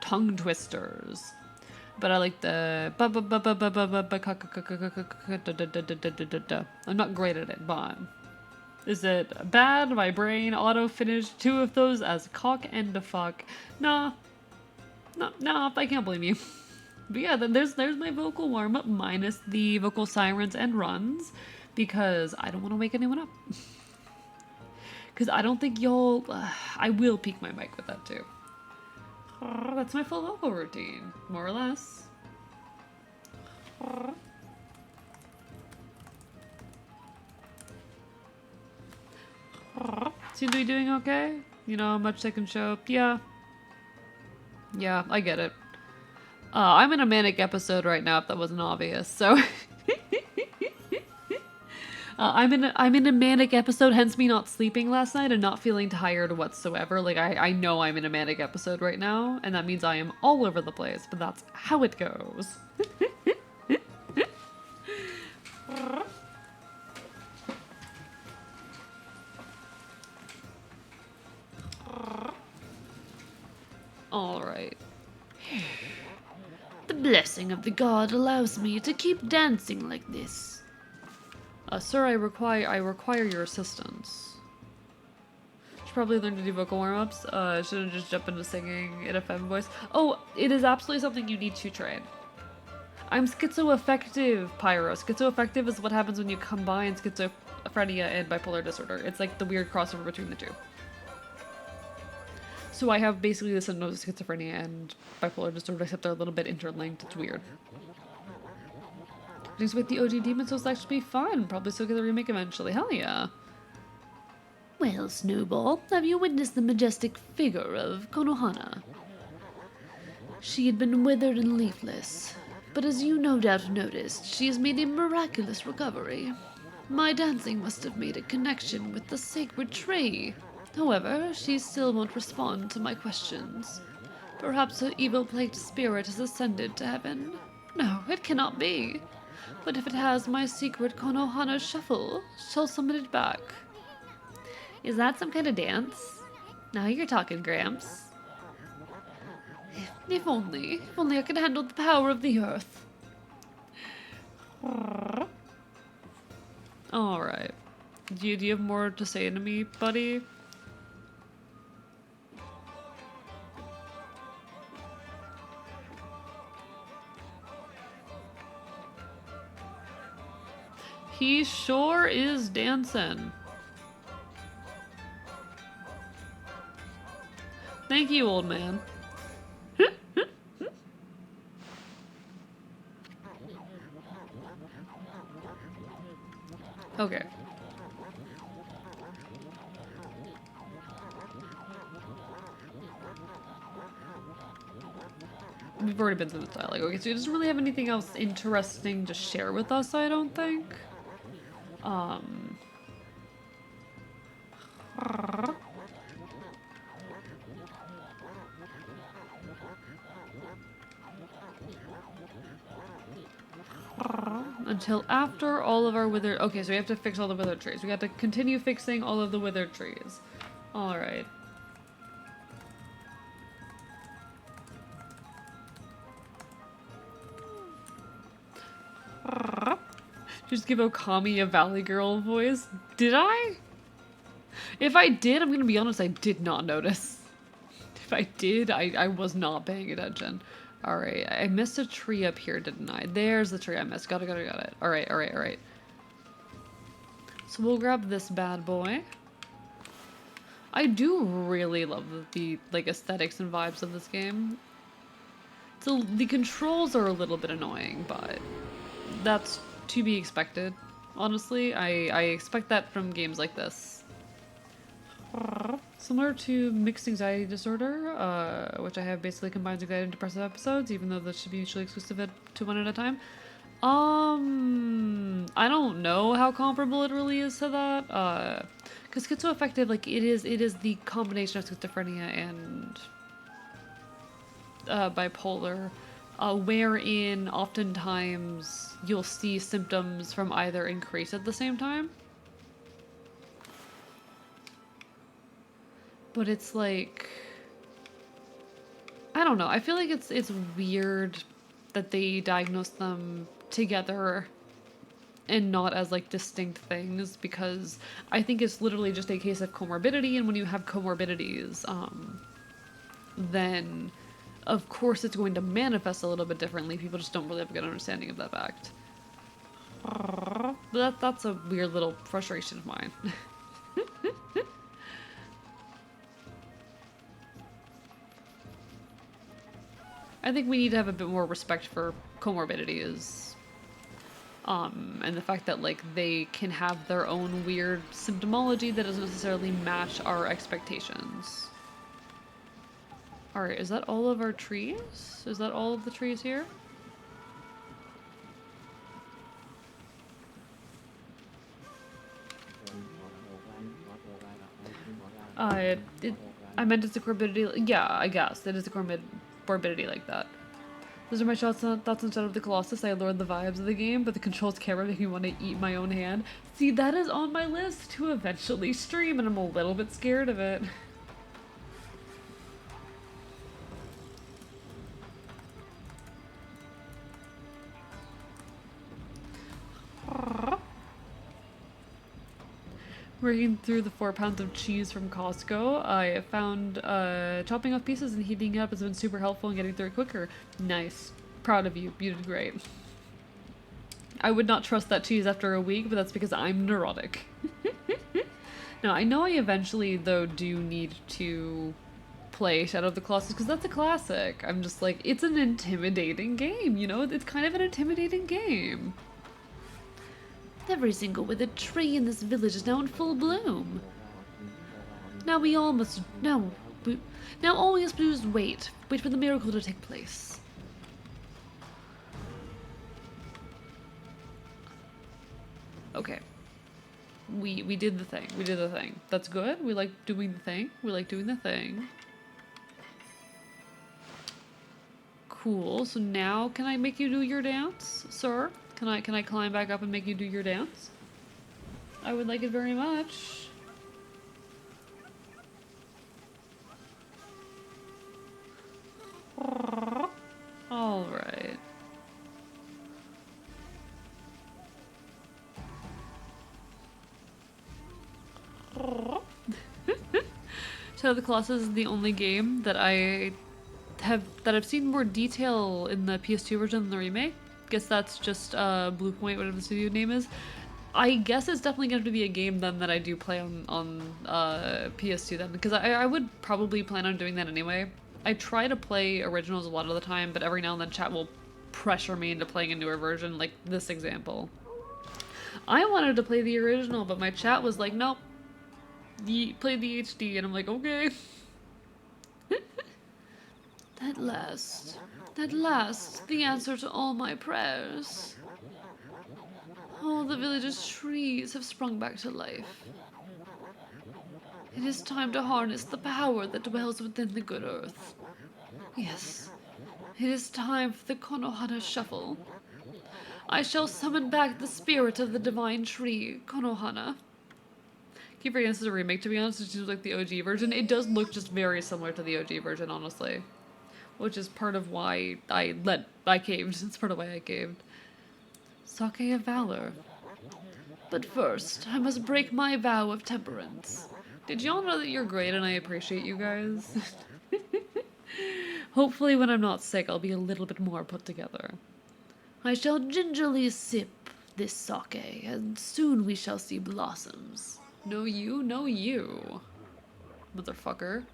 tongue twisters, but I like the ba ba ba ba ba ba ba ba ka ka ka ka ka ka da da da da da da da. I'm not great at it, but is it bad? My brain auto finished two of those as cock and a fuck. Nah, No, no, I can't blame you. But yeah, then there's my vocal warm-up minus the vocal sirens and runs because I don't want to wake anyone up. Because I don't think you'll... I will peak my mic with that too. That's my full vocal routine, more or less. Seem to be doing okay? You know how much they can show up? Yeah. Yeah, I get it. I'm in a manic episode right now, if that wasn't obvious, so... I'm in a manic episode, hence me not sleeping last night and not feeling tired whatsoever. Like, I know I'm in a manic episode right now, and that means I am all over the place, but that's how it goes. Alright. The blessing of the god allows me to keep dancing like this. Sir, I require your assistance. Should probably learn to do vocal warm-ups. Shouldn't just jump into singing in a femme voice. Oh, it is absolutely something you need to train. I'm schizoaffective, Pyro. Schizoaffective is what happens when you combine schizophrenia and bipolar disorder. It's like the weird crossover between the two. So I have basically the symptoms of schizophrenia and bipolar disorder, except they're a little bit interlinked. It's weird. I expect the OG Demon Souls to actually be fun. Probably still get the remake eventually. Hell yeah. Well, Snowball, have you witnessed the majestic figure of Konohana? She had been withered and leafless, but as you no doubt noticed, she has made a miraculous recovery. My dancing must have made a connection with the sacred tree. However, she still won't respond to my questions. Perhaps her evil-plagued spirit has ascended to heaven. No, it cannot be. But if it has my secret Konohana shuffle, she'll summon it back. Is that some kind of dance? Now you're talking, Gramps. If only I could handle the power of the earth. Alright. Do you have more to say to me, buddy? He sure is dancing. Thank you, old man. Okay. We've already been through this dialogue. Okay, so he doesn't really have anything else interesting to share with us, I don't think. Until after all of our withered... Okay, so we have to fix all the withered trees. We have to continue fixing all of the withered trees. Alright. Just give Okami a Valley Girl voice. Did I? If I did, I'm gonna be honest, I did not notice. If I did, I was not paying attention. Alright, I missed a tree up here, didn't I? There's the tree I missed. Got it. Alright. So we'll grab this bad boy. I do really love the like aesthetics and vibes of this game. So the controls are a little bit annoying, but that's to be expected. Honestly, I expect that from games like this. Similar to mixed anxiety disorder, which I have basically combined anxiety and depressive episodes, even though this should be mutually exclusive to one at a time. I don't know how comparable it really is to that. Because schizoaffective, like it is the combination of schizophrenia and bipolar, wherein oftentimes you'll see symptoms from either increase at the same time. But it's like, I don't know. I feel like it's weird that they diagnose them together and not as like distinct things, because I think it's literally just a case of comorbidity, and when you have comorbidities, then of course it's going to manifest a little bit differently. People just don't really have a good understanding of that fact. But that's a weird little frustration of mine. I think we need to have a bit more respect for comorbidities. And the fact that, like, they can have their own weird symptomology that doesn't necessarily match our expectations. Alright, is that all of our trees? Is that all of the trees here? I meant it's a comorbidity. Yeah, I guess. It is a comorbidity like that. Those are my thoughts on Shadow of the Colossus. I adored the vibes of the game, but the controls camera make me want to eat my own hand. See, that is on my list to eventually stream, and I'm a little bit scared of it. Working through the 4 pounds of cheese from Costco, I found chopping off pieces and heating it up has been super helpful in getting through it quicker. Nice. Proud of you. You did great. I would not trust that cheese after a week, but that's because I'm neurotic. Now, I know I eventually, though, do need to play Shadow of the Colossus, because that's a classic. I'm just like, it's an intimidating game, you know? It's kind of an intimidating game. Every single withered tree in this village is now in full bloom. Now all we must do is wait for the miracle to take place. Okay. We did the thing. We did the thing. That's good. We like doing the thing. We like doing the thing. Cool. So now can I make you do your dance, sir? Can I climb back up and make you do your dance? I would like it very much. All right. Shadow of the Colossus is the only game that I've seen more detail in the PS2 version than the remake. Guess that's just Blue Point, whatever the studio name is. I guess it's definitely going to be a game then that I do play on PS2 then, because I would probably plan on doing that anyway. I try to play originals a lot of the time, but every now and then chat will pressure me into playing a newer version, like this example. I wanted to play the original, but my chat was like, nope, play the HD, and I'm like, okay. At last, the answer to all my prayers. All the village's trees have sprung back to life. It is time to harness the power that dwells within the good earth. Yes, it is time for the Konohana Shuffle. I shall summon back the spirit of the divine tree, Konohana. Keep forgetting this is a remake, to be honest. It seems like the OG version. It does look just very similar to the OG version, honestly. Which is part of why I caved. It's part of why I caved. Sake of Valor. But first, I must break my vow of temperance. Did y'all know that you're great and I appreciate you guys? Hopefully when I'm not sick, I'll be a little bit more put together. I shall gingerly sip this sake, and soon we shall see blossoms. No you, motherfucker.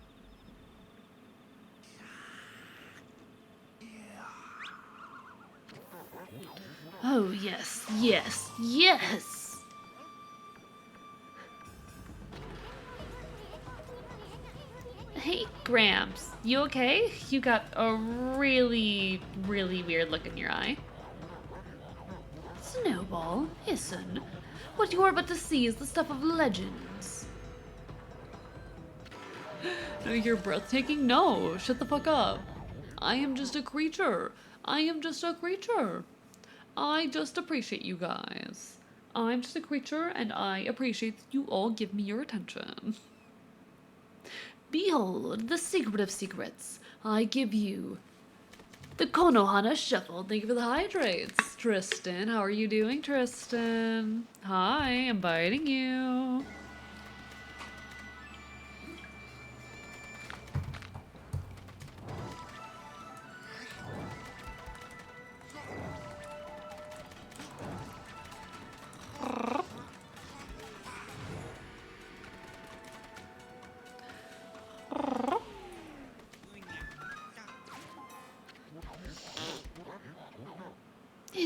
Oh, yes, yes, yes! Hey, Gramps, you okay? You got a really, really weird look in your eye. Snowball, listen. What you are about to see is the stuff of legends. No, you're breathtaking? No, shut the fuck up. I am just a creature. I just appreciate you guys. I'm just a creature and I appreciate that you all give me your attention. Behold, the secret of secrets. I give you the Konohana Shuffle. Thank you for the hydrates. Tristan, how are you doing, Tristan? Hi, I'm biting you.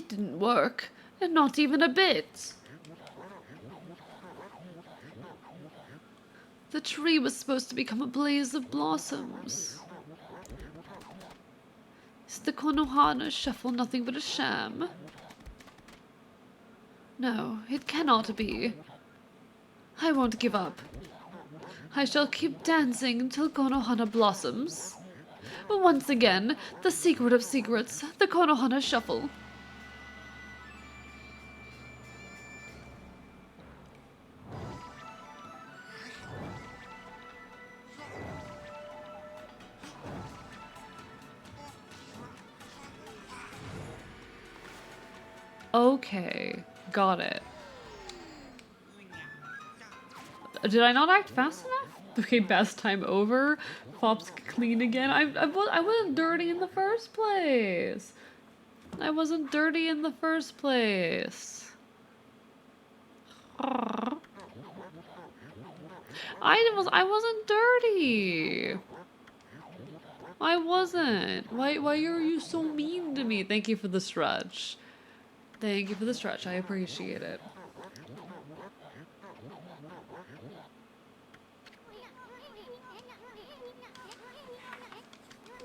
It didn't work. Not even a bit. The tree was supposed to become a blaze of blossoms. Is the Konohana shuffle nothing but a sham? No, it cannot be. I won't give up. I shall keep dancing until Konohana blossoms. Once again, the secret of secrets, the Konohana shuffle. Okay, got it. Did I not act fast enough? Okay, best time over. Fop's clean again. I wasn't dirty in the first place. I wasn't dirty in the first place. I wasn't dirty. I wasn't. Why are you so mean to me? Thank you for the stretch. Thank you for the stretch. I appreciate it.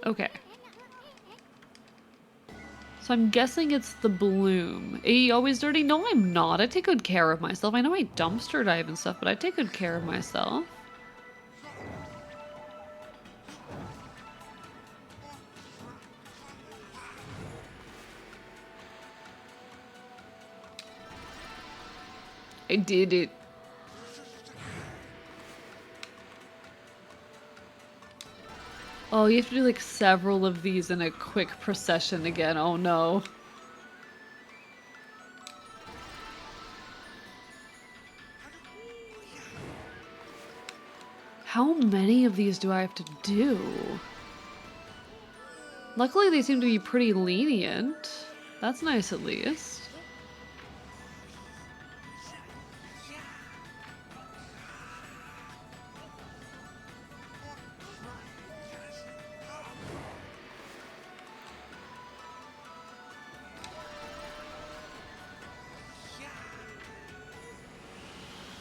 Okay. So I'm guessing it's the bloom. Are you always dirty? No, I'm not. I take good care of myself. I know I dumpster dive and stuff, but I take good care of myself. I did it. Oh, you have to do like several of these in a quick procession again. Oh no. How many of these do I have to do? Luckily, they seem to be pretty lenient. That's nice at least.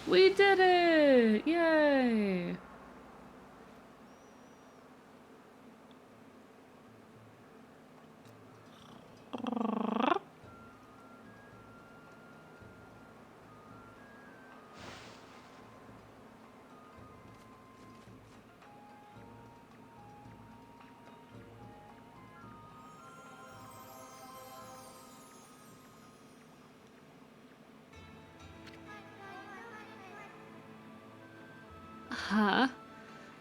We did it! Yay! Huh?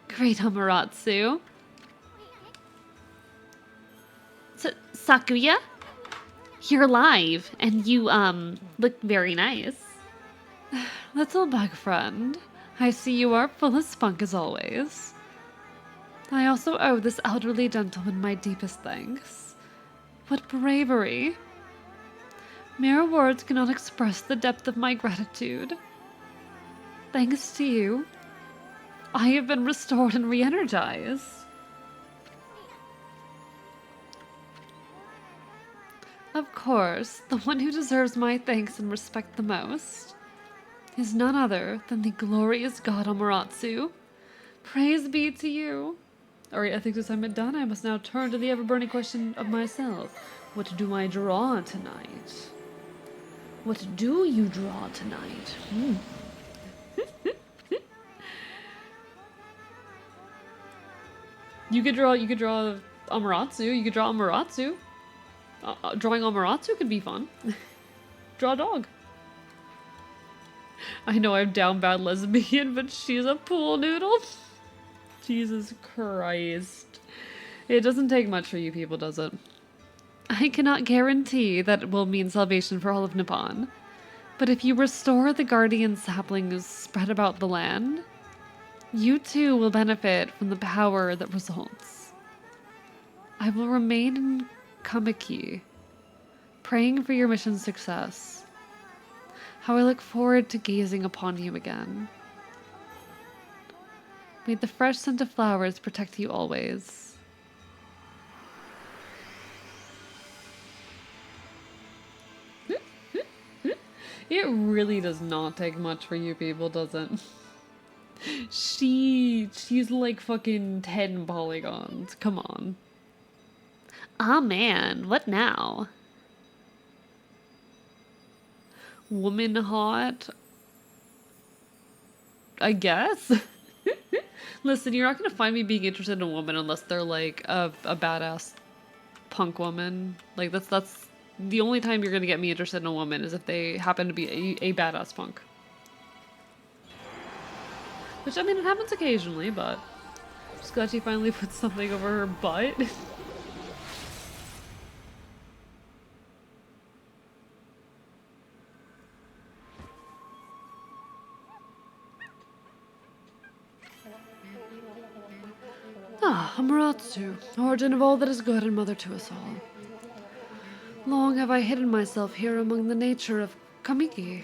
Great Amaterasu. Sakuya? You're alive, and you, look very nice. Little bug friend, I see you are full of spunk as always. I also owe this elderly gentleman my deepest thanks. What bravery! Mere words cannot express the depth of my gratitude. Thanks to you, I have been restored and re-energized. Of course, the one who deserves my thanks and respect the most is none other than the glorious god Amaterasu. Praise be to you. Alright, I think this time done. I must now turn to the ever-burning question of myself. What do I draw tonight? What do you draw tonight? You could draw Amaterasu. You could draw Amaterasu. Drawing Amaterasu could be fun. Draw a dog. I know I'm down bad lesbian, but she's a pool noodle. Jesus Christ. It doesn't take much for you people, does it? I cannot guarantee that it will mean salvation for all of Nippon. But if you restore the guardian saplings spread about the land, you too will benefit from the power that results. I will remain in Kamiki, praying for your mission's success. How I look forward to gazing upon you again. May the fresh scent of flowers protect you always. It really does not take much for you people, does it? She's like fucking 10 polygons. Come on. Ah man, what now? Woman hot? I guess. Listen, you're not gonna find me being interested in a woman unless they're like a badass punk woman. Like that's the only time you're gonna get me interested in a woman is if they happen to be a badass punk. Which, I mean, it happens occasionally, but I'm just glad she finally put something over her butt. Ah, Amaterasu, origin of all that is good and mother to us all. Long have I hidden myself here among the nature of Kamiki.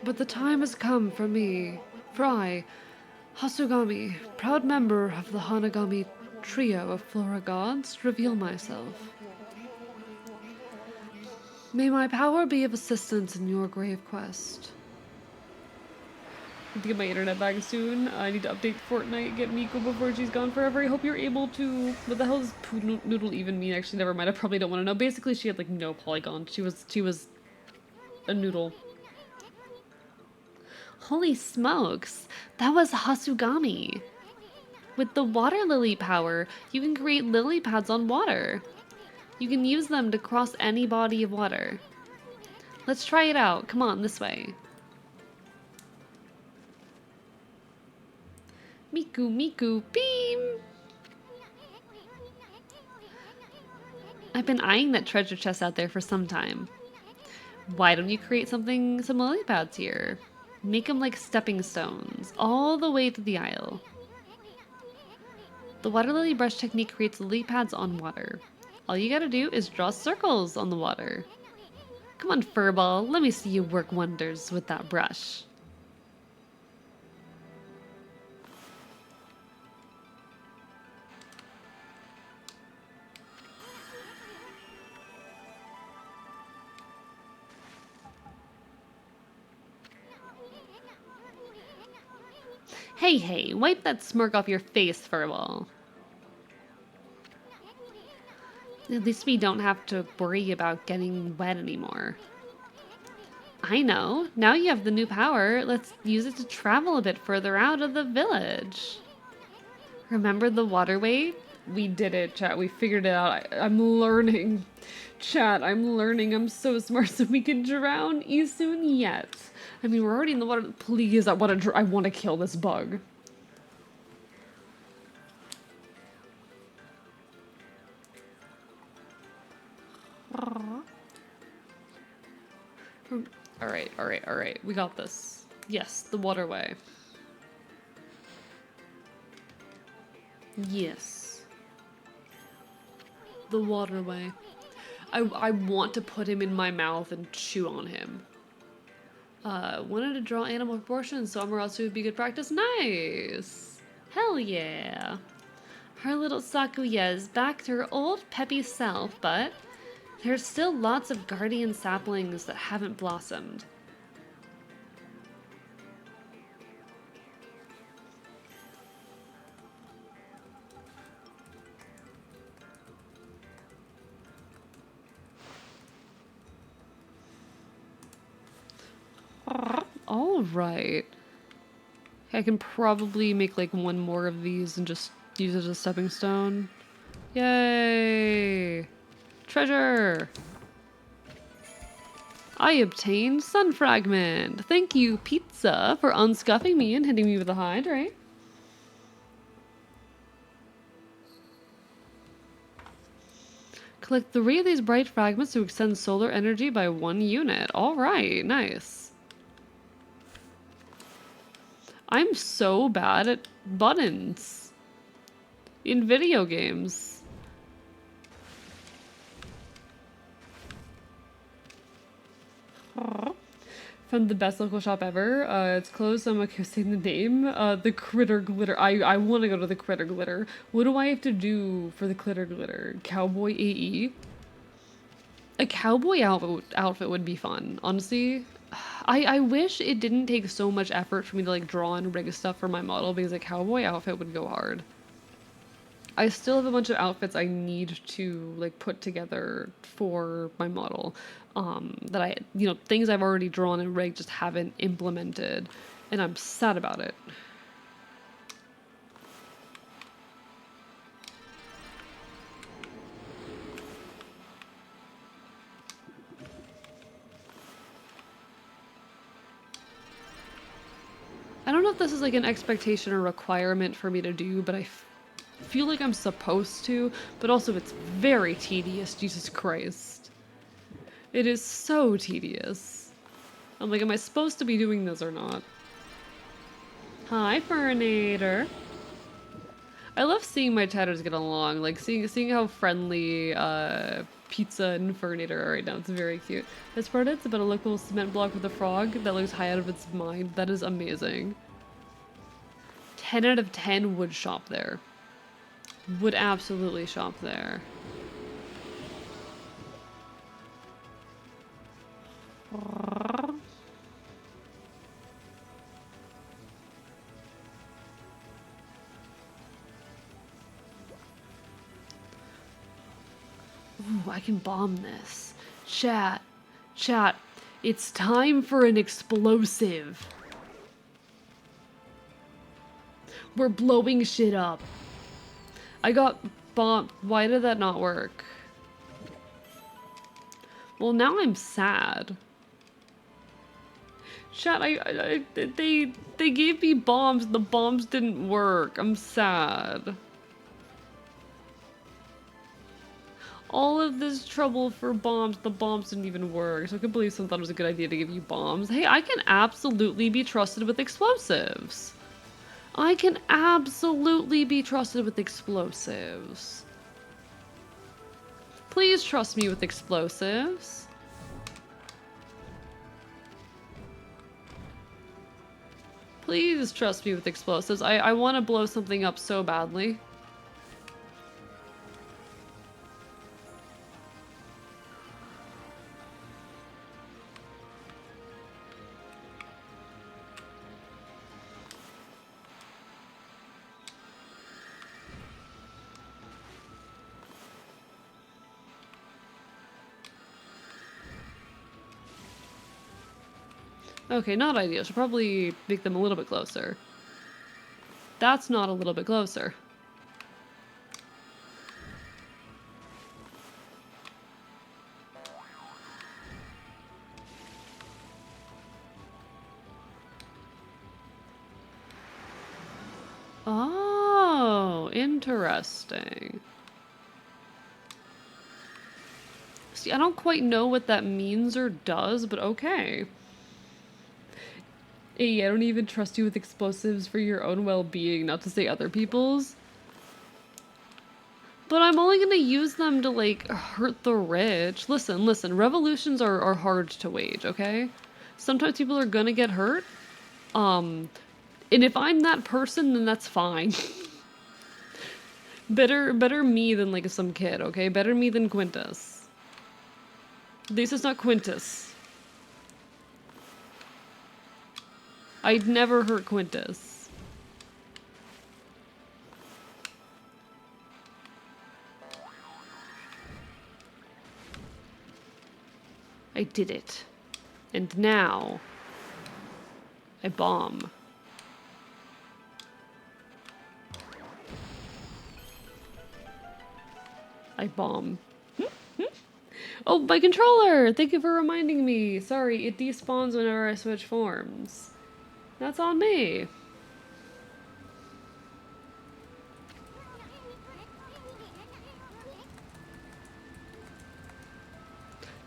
But the time has come for me, for I, Hasugami, proud member of the Hanagami trio of Flora gods, reveal myself. May my power be of assistance in your grave quest. I need to get my internet back soon. I need to update Fortnite, get Miko before she's gone forever. I hope you're able to... What the hell does poo noodle even mean? Actually, never mind. I probably don't want to know. Basically, she had like no polygons. She was a noodle. Holy smokes, that was Hasugami. With the water lily power, you can create lily pads on water. You can use them to cross any body of water. Let's try it out. Come on, this way. Miku, Miku, beam! I've been eyeing that treasure chest out there for some time. Why don't you create some lily pads here? Make them like stepping stones, all the way to the aisle. The water lily brush technique creates lily pads on water. All you gotta do is draw circles on the water. Come on, Furball, let me see you work wonders with that brush. Hey, hey, wipe that smirk off your face, Furball. At least we don't have to worry about getting wet anymore. I know. Now you have the new power. Let's use it to travel a bit further out of the village. Remember the waterway? We did it, chat. We figured it out. I'm learning. Chat, I'm learning. I'm so smart. So we can drown Isun yet. I mean, we're already in the water. Please, I want to kill this bug. All right. We got this. Yes, the waterway. Yes. The waterway. I want to put him in my mouth and chew on him. Wanted to draw animal proportions, so Amaterasu would be good practice. Nice! Hell yeah! Her little Sakuya is back to her old peppy self, but there's still lots of guardian saplings that haven't blossomed. All right. I can probably make like one more of these and just use it as a stepping stone. Yay! Treasure! I obtained Sun Fragment. Thank you, Pizza, for unscuffing me and hitting me with a hydrate. Collect 3 of these bright fragments to extend solar energy by 1 unit. Alright, nice. I'm so bad at buttons in video games. Found the best local shop ever. It's closed, so I'm not gonna say the name. The Critter Glitter. I want to go to the Critter Glitter. What do I have to do for the Critter Glitter? Cowboy AE? A cowboy outfit would be fun. Honestly, I wish it didn't take so much effort for me to like draw and rig stuff for my model because a cowboy outfit would go hard. I still have a bunch of outfits I need to like put together for my model. That I, things I've already drawn and rigged just haven't implemented, and I'm sad about it. I don't know if this is like an expectation or requirement for me to do, but I feel like I'm supposed to, but also it's very tedious, Jesus Christ. It is so tedious. I'm like, am I supposed to be doing this or not? Hi, Furnator. I love seeing my chatters get along, like seeing how friendly Pizza and Furnator are right now. It's very cute. This part, it's about a local cement block with a frog that looks high out of its mind. That is amazing. 10 out of 10 would shop there. Would absolutely shop there. Ooh, I can bomb this. Chat. Chat. It's time for an explosive. We're blowing shit up. I got bombed. Why did that not work? Well, now I'm sad. Chat, they gave me bombs. The bombs didn't work. I'm sad. All of this trouble for bombs, the bombs didn't even work. So I can believe someone thought it was a good idea to give you bombs. Hey, I can absolutely be trusted with explosives. I can absolutely be trusted with explosives. Please trust me with explosives. Please trust me with explosives. I want to blow something up so badly. Okay, not ideal. Should probably make them a little bit closer. That's not a little bit closer. Oh, interesting. See, I don't quite know what that means or does, but okay. Hey, I don't even trust you with explosives for your own well-being, not to say other people's. But I'm only gonna use them to, like, hurt the rich. Listen, revolutions are hard to wage, okay? Sometimes people are gonna get hurt. And if I'm that person, then that's fine. Better me than, like, some kid, okay? Better me than Quintus. This is not Quintus. I'd never hurt Quintus. I did it. And now I bomb. I bomb. Oh, my controller! Thank you for reminding me. Sorry, it despawns whenever I switch forms. That's on me.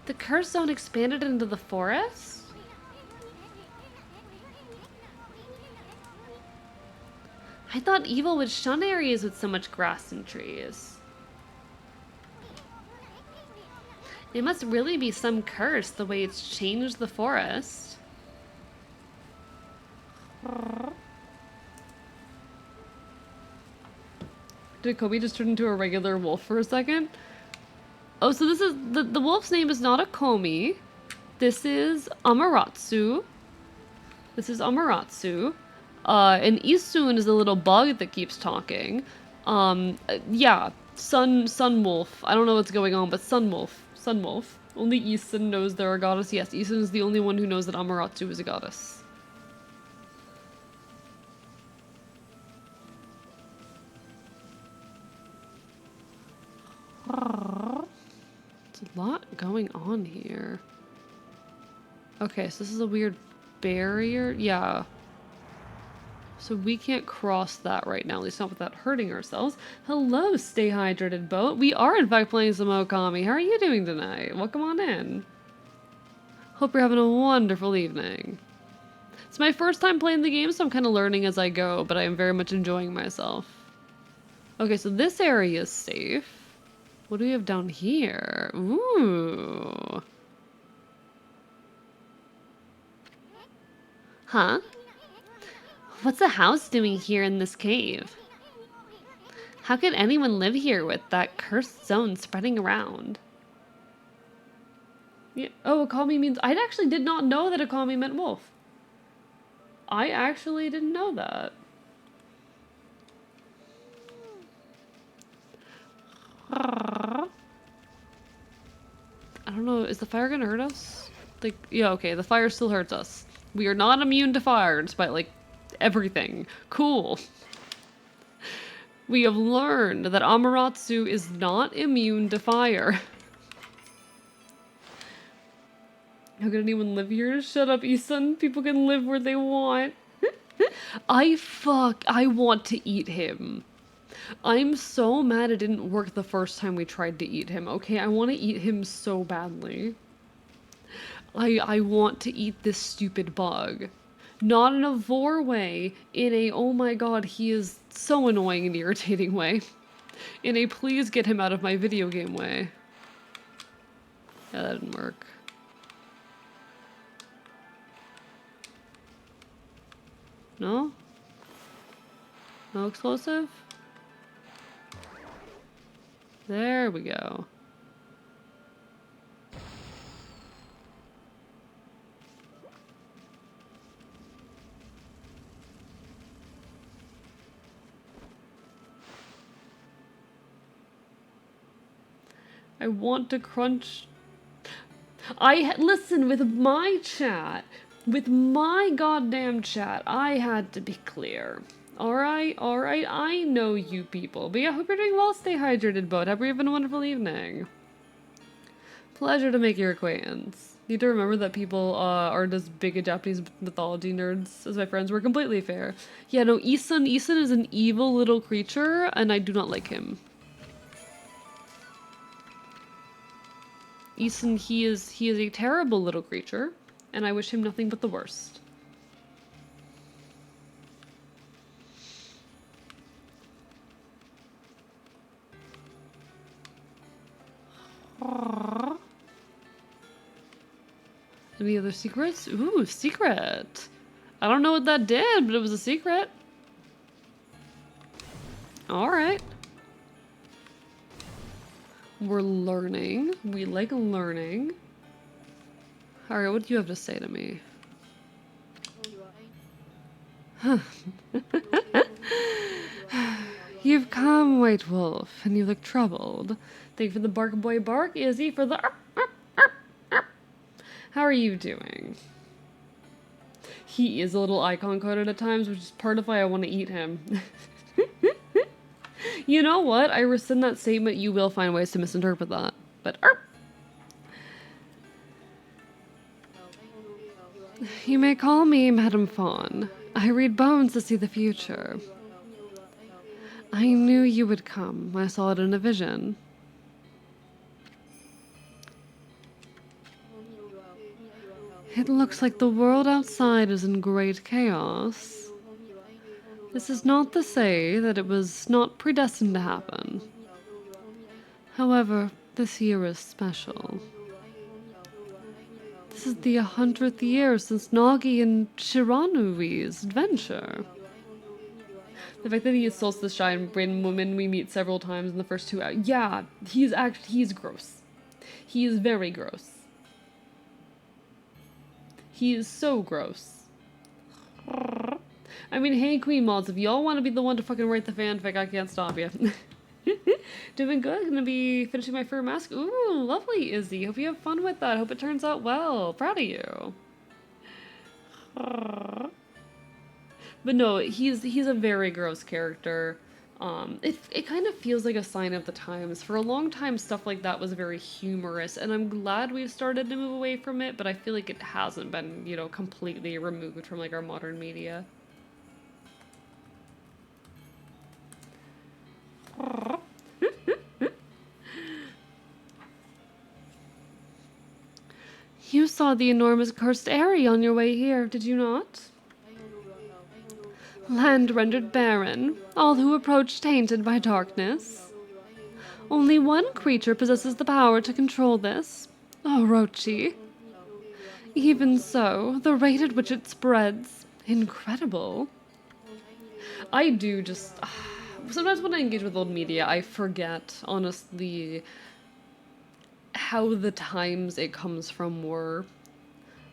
The curse zone expanded into the forest? I thought evil would shun areas with so much grass and trees. It must really be some curse the way it's changed the forest. Did Kobe just turn into a regular wolf for a second? Oh, so this is the wolf's name is not Okami. This is Amaterasu. This is Amaterasu. And Isun is the little bug that keeps talking. Yeah, Sun Wolf. I don't know what's going on, but Sun Wolf. Sun Wolf. Only Isun knows they're a goddess. Yes, Isun is the only one who knows that Amaterasu is a goddess. There's a lot going on here. Okay, so this is a weird barrier. Yeah. So we can't cross that right now, at least not without hurting ourselves. Hello, Stay Hydrated Boat. We are in fact playing some Okami. How are you doing tonight? Welcome on in. Hope you're having a wonderful evening. It's my first time playing the game, so I'm kind of learning as I go, but I am very much enjoying myself. Okay, so this area is safe. What do we have down here? Ooh. Huh? What's a house doing here in this cave? How could anyone live here with that cursed zone spreading around? Yeah. Oh, Okami means... I actually did not know that Okami meant wolf. I actually didn't know that. I don't know, is the fire gonna hurt us? Like, yeah, okay, the fire still hurts us. We are not immune to fire, despite, like, everything. Cool. We have learned that Amaterasu is not immune to fire. How can anyone live here? Shut up, Isun. People can live where they want. I want to eat him. I'm so mad it didn't work the first time we tried to eat him, okay? I want to eat him so badly. I want to eat this stupid bug. Not in a vor way, in a oh my god, he is so annoying and irritating way. In a please get him out of my video game way. Yeah, that didn't work. No? No explosive? There we go. I want to crunch. Listen, with my chat, with my goddamn chat, I had to be clear. Alright, I know you people. But yeah, hope you're doing well. Stay hydrated, Boat. Have you having a wonderful evening. Pleasure to make your acquaintance. Need to remember that people aren't as big a Japanese mythology nerds as my friends were. Completely fair. Yeah, no, Isun is an evil little creature, and I do not like him. Isun, he is a terrible little creature, and I wish him nothing but the worst. Any other secrets? Ooh, secret! I don't know what that did, but it was a secret. Alright. We're learning. We like learning. Alright, what do you have to say to me? You've come, White Wolf, and you look troubled. Thank you for the bark boy bark, Izzy for the How are you doing? He is a little icon coded at times, which is part of why I want to eat him. You know what? I rescind that statement. You will find ways to misinterpret that. But You may call me Madame Fawn. I read bones to see the future. I knew you would come. I saw it in a vision. It looks like the world outside is in great chaos. This is not to say that it was not predestined to happen. However, this year is special. This is the 100th year since Nagi and Shiranui's adventure. The fact that he assaults the Shine Brain woman we meet several times in the first 2 hours. Yeah, he's gross. He is very gross. He is so gross. I mean, hey, Queen Mods, if y'all want to be the one to fucking write the fanfic, I can't stop you. Doing good. Gonna be finishing my fur mask. Ooh, lovely, Izzy. Hope you have fun with that. Hope it turns out well. Proud of you. But no, he's a very gross character. It kind of feels like a sign of the times. For a long time, stuff like that was very humorous, and I'm glad we've started to move away from it, but I feel like it hasn't been, you know, completely removed from, like, our modern media. You saw the enormous cursed area on your way here, did you not? Land rendered barren, all who approach tainted by darkness. Only one creature possesses the power to control this. Orochi. Even so, the rate at which it spreads, incredible. I do just... Sometimes when I engage with old media, I forget, honestly, how the times it comes from were.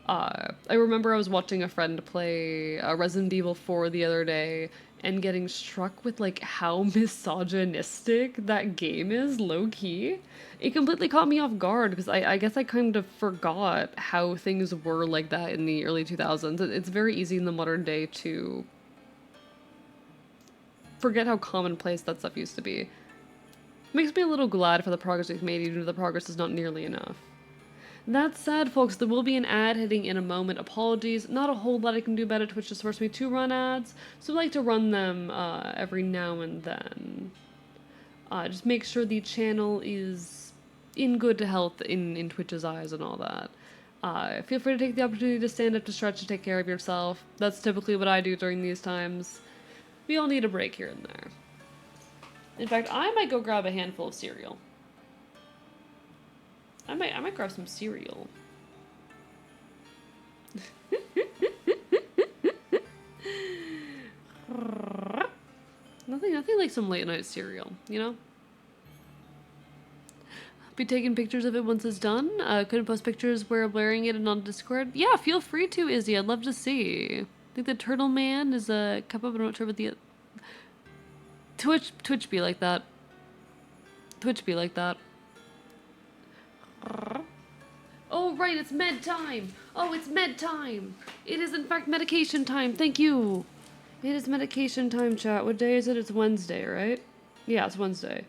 I remember I was watching a friend play Resident Evil 4 the other day and getting struck with, like, how misogynistic that game is, low-key. It completely caught me off guard because I guess I kind of forgot how things were like that in the early 2000s. It's very easy in the modern day to forget how commonplace that stuff used to be. Makes me a little glad for the progress we've made, even though the progress is not nearly enough. That said, folks, there will be an ad hitting in a moment. Apologies. Not a whole lot I can do about it. Twitch just forced me to run ads, so I like to run them every now and then. Just make sure the channel is in good health in Twitch's eyes and all that. Feel free to take the opportunity to stand up, to stretch, to take care of yourself. That's typically what I do during these times. We all need a break here and there. In fact, I might go grab a handful of cereal. I might grab some cereal. Nothing like some late night cereal, you know? Be taking pictures of it once it's done. Couldn't post pictures where I'm wearing it and on Discord. Yeah, feel free to, Izzy. I'd love to see. I think the Turtle Man is a cup up. I'm not sure what the Twitch be like that. Twitch be like that. Oh, right, it's med time. Oh, it's med time. It is, in fact, medication time. Thank you. It is medication time, chat. What day is it? It's Wednesday, right? Yeah, it's Wednesday.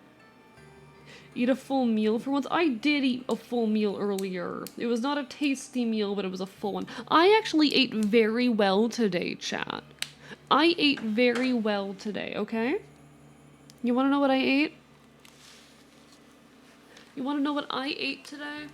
Eat a full meal for once. I did eat a full meal earlier. It was not a tasty meal, but it was a full one. I actually ate very well today, chat. I ate very well today, okay? You want to know what I ate? You want to know what I ate today?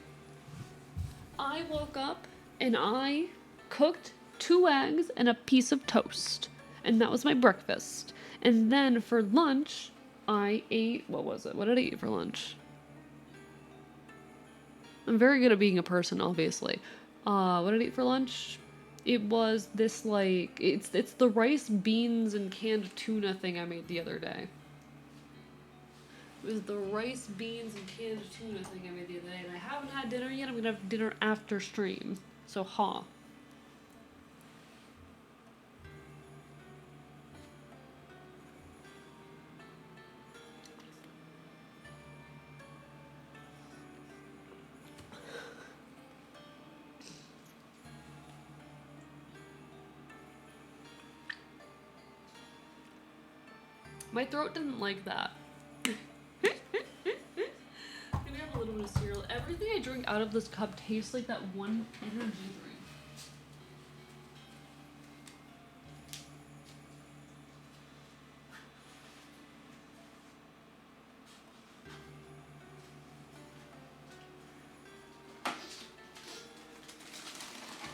I woke up and I cooked 2 eggs and a piece of toast. And that was my breakfast. And then for lunch, I ate... What was it? What did I eat for lunch? I'm very good at being a person, obviously. What did I eat for lunch? It was this, like... It's the rice, beans, and canned tuna thing I made the other day. It was the rice, beans, and canned tuna thing I made the other day. And I haven't had dinner yet. I'm gonna have dinner after stream. So, ha. My throat didn't like that. I'm gonna have a little bit of cereal. Everything I drink out of this cup tastes like that one energy drink.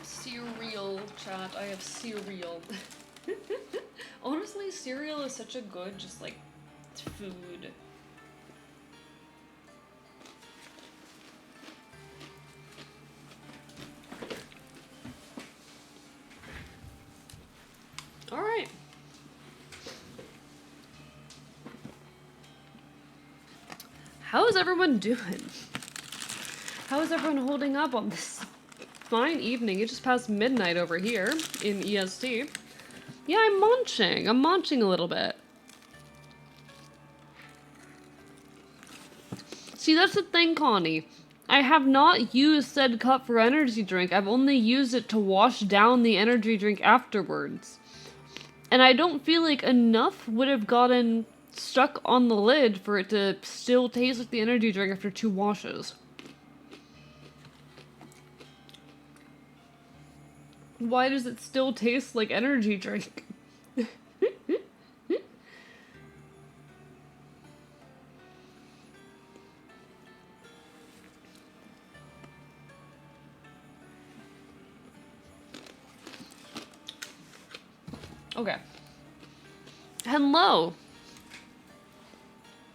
Cereal, chat. I have cereal. Honestly, cereal is such a good, just like, food. Alright. How is everyone doing? How is everyone holding up on this fine evening. It's just past midnight over here in EST. Yeah, I'm munching. I'm munching a little bit. See, that's the thing, Connie. I have not used said cup for energy drink. I've only used it to wash down the energy drink afterwards. And I don't feel like enough would have gotten stuck on the lid for it to still taste like the energy drink after 2 washes. Why does it still taste like energy drink? Okay. Hello.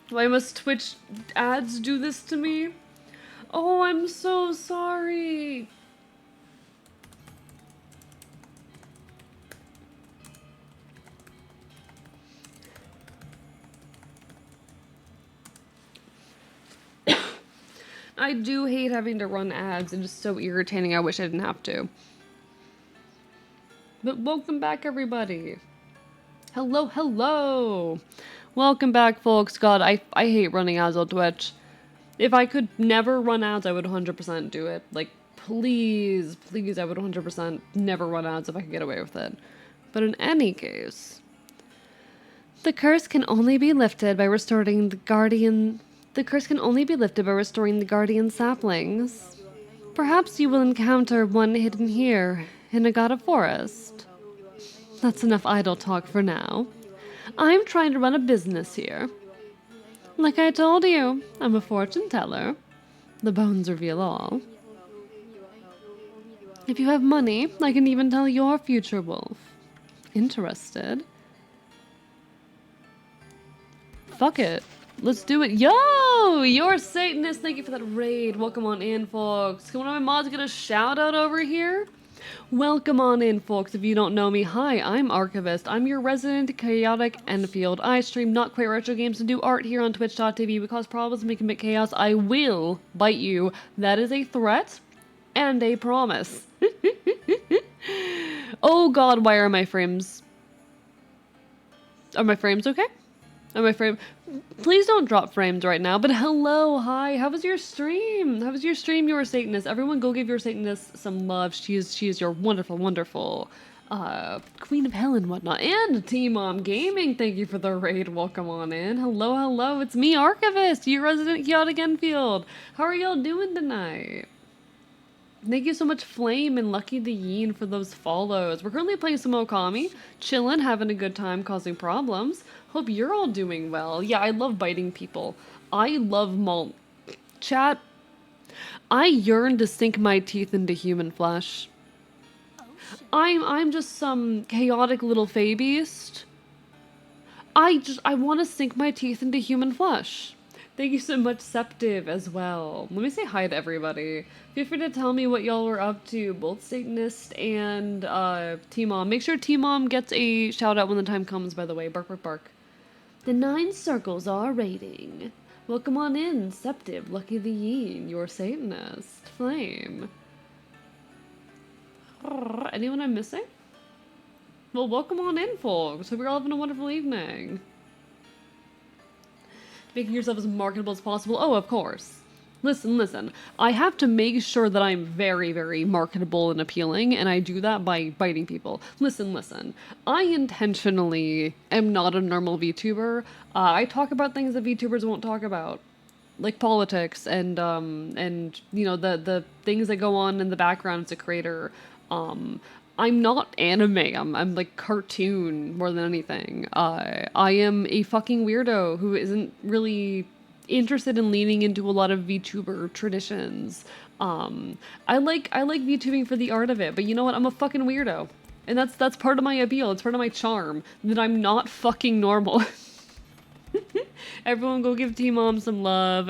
Why must Twitch ads do this to me? Oh, I'm so sorry. I do hate having to run ads. It's just so irritating. I wish I didn't have to. But welcome back, everybody. Hello, hello. Welcome back, folks. God, I hate running ads on Twitch. If I could never run ads, I would 100% do it. Like, please, please, I would 100% never run ads if I could get away with it. But in any case, the curse can only be lifted by restoring the guardian. The curse can only be lifted by restoring the guardian saplings. Perhaps you will encounter one hidden here in Agata Forest. That's enough idle talk for now. I'm trying to run a business here. Like I told you, I'm a fortune teller. The bones reveal all. If you have money, I can even tell your future wolf. Interested? Fuck it. Let's do it. Yo! You're Satanist. Thank you for that raid. Welcome on in, folks. Can one of my mods get a shout out over here? Welcome on in, folks. If you don't know me, hi, I'm Archivist. I'm your resident chaotic Enfield. I stream not quite retro games and do art here on twitch.tv. Because problems may commit chaos, I will bite you. That is a threat and a promise. Oh god, why are my frames... Are my frames okay? Are my frame... Please don't drop frames right now, but hello, hi, how was your stream? How was your stream, your Satanist? Everyone go give your Satanist some love. She is your wonderful, wonderful Queen of Hell and whatnot. And T-Mom Gaming, thank you for the raid. Welcome on in. Hello, hello, it's me, Archivist, your resident chaotic Enfield. How are y'all doing tonight? Thank you so much, Flame and Lucky the Yeen, for those follows. We're currently playing some Okami, chillin', having a good time, causing problems. Hope you're all doing well. Yeah, I love biting people. I love malt. Chat, I yearn to sink my teeth into human flesh. I'm just some chaotic little fey beast. I want to sink my teeth into human flesh. Thank you so much, Septive, as well. Let me say hi to everybody. Feel free to tell me what y'all were up to, both Satanist and T-Mom. Make sure T-Mom gets a shout out when the time comes, by the way. Bark, bark, bark. The 9 circles are raiding. Welcome on in, Septive, Lucky the Yeen, your Satanist, Flame. Anyone I'm missing? Well, welcome on in, folks. Hope you're all having a wonderful evening. Making yourself as marketable as possible. Oh, of course. Listen. I have to make sure that I'm very, very marketable and appealing, and I do that by biting people. Listen. I intentionally am not a normal VTuber. I talk about things that VTubers won't talk about. Like politics and you know, the things that go on in the background as a creator. I'm not anime. I'm like cartoon more than anything. I am a fucking weirdo who isn't really interested in leaning into a lot of VTuber traditions. I like VTubing for the art of it, but you know what? I'm a fucking weirdo. And that's part of my appeal. It's part of my charm that I'm not fucking normal. Everyone go give T-Mom some love.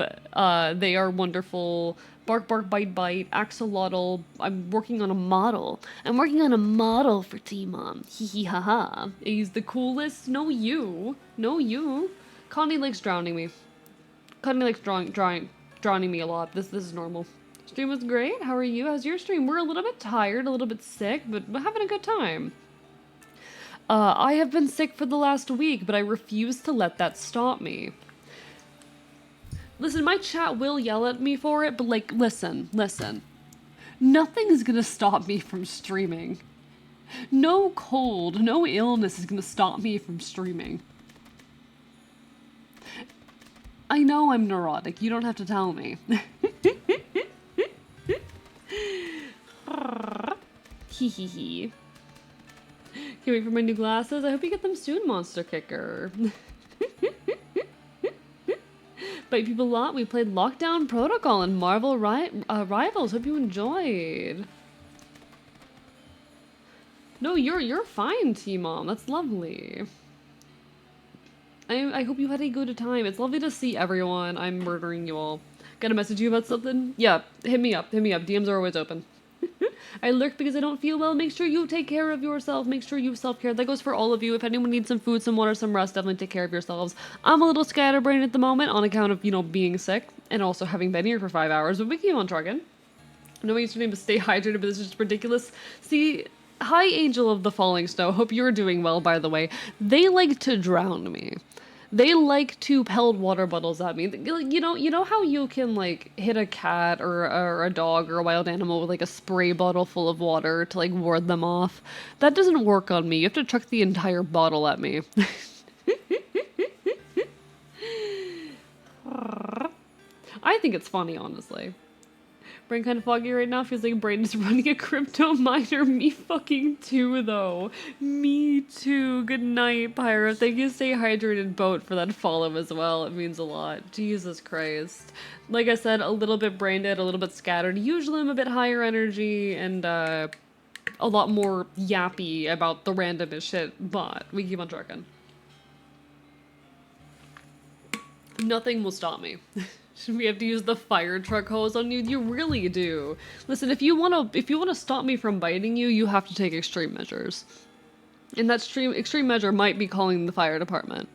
They are wonderful. Bark, bark, bite, bite. Axolotl. I'm working on a model. I'm working on a model for T-Mom. Hee hee ha ha. He's the coolest. No, you. Connie likes drowning me. Connie likes drowning me a lot. This is normal. It's Stream was great. How are you? How's your stream? We're a little bit tired, a little bit sick, but we're having a good time. I have been sick for the last week, but I refuse to let that stop me. Listen, my chat will yell at me for it, but like, listen. Nothing's gonna stop me from streaming. No cold, no illness is gonna stop me from streaming. I know I'm neurotic, you don't have to tell me. Hee hee hee. Can't wait for my new glasses. I hope you get them soon, Monster Kicker. Bite people a lot. We played Lockdown Protocol and Marvel Rivals. Hope you enjoyed. No, you're fine, T-Mom. That's lovely. I hope you had a good time. It's lovely to see everyone. I'm murdering you all. Gotta message you about something? Yeah, hit me up. DMs are always open. I lurk because I don't feel well. Make sure you take care of yourself. Make sure you self-care. That goes for all of you. If anyone needs some food, some water, some rest, definitely take care of yourselves. I'm a little scatterbrained at the moment on account of, you know, being sick and also having been here for 5 hours, but we keep on trucking. I know my username is Stay Hydrated, but this is just ridiculous. See, hi, Angel of the Falling Snow. Hope you're doing well, by the way. They like to drown me. They like to pelt water bottles at me. You know how you can like hit a cat or a dog or a wild animal with like a spray bottle full of water to like ward them off? That doesn't work on me. You have to chuck the entire bottle at me. I think it's funny, honestly. Brain kind of foggy right now. Feels like brain is running a crypto miner. Me fucking too, though. Me too. Good night, Pyro. Thank you, Stay Hydrated Boat, for that follow as well. It means a lot. Jesus Christ. Like I said, a little bit brain dead, a little bit scattered. Usually I'm a bit higher energy and a lot more yappy about the randomest shit, but we keep on trucking. Nothing will stop me. Should we have to use the fire truck hose on you? You really do. Listen, if you wanna stop me from biting you, you have to take extreme measures. And that extreme measure might be calling the fire department.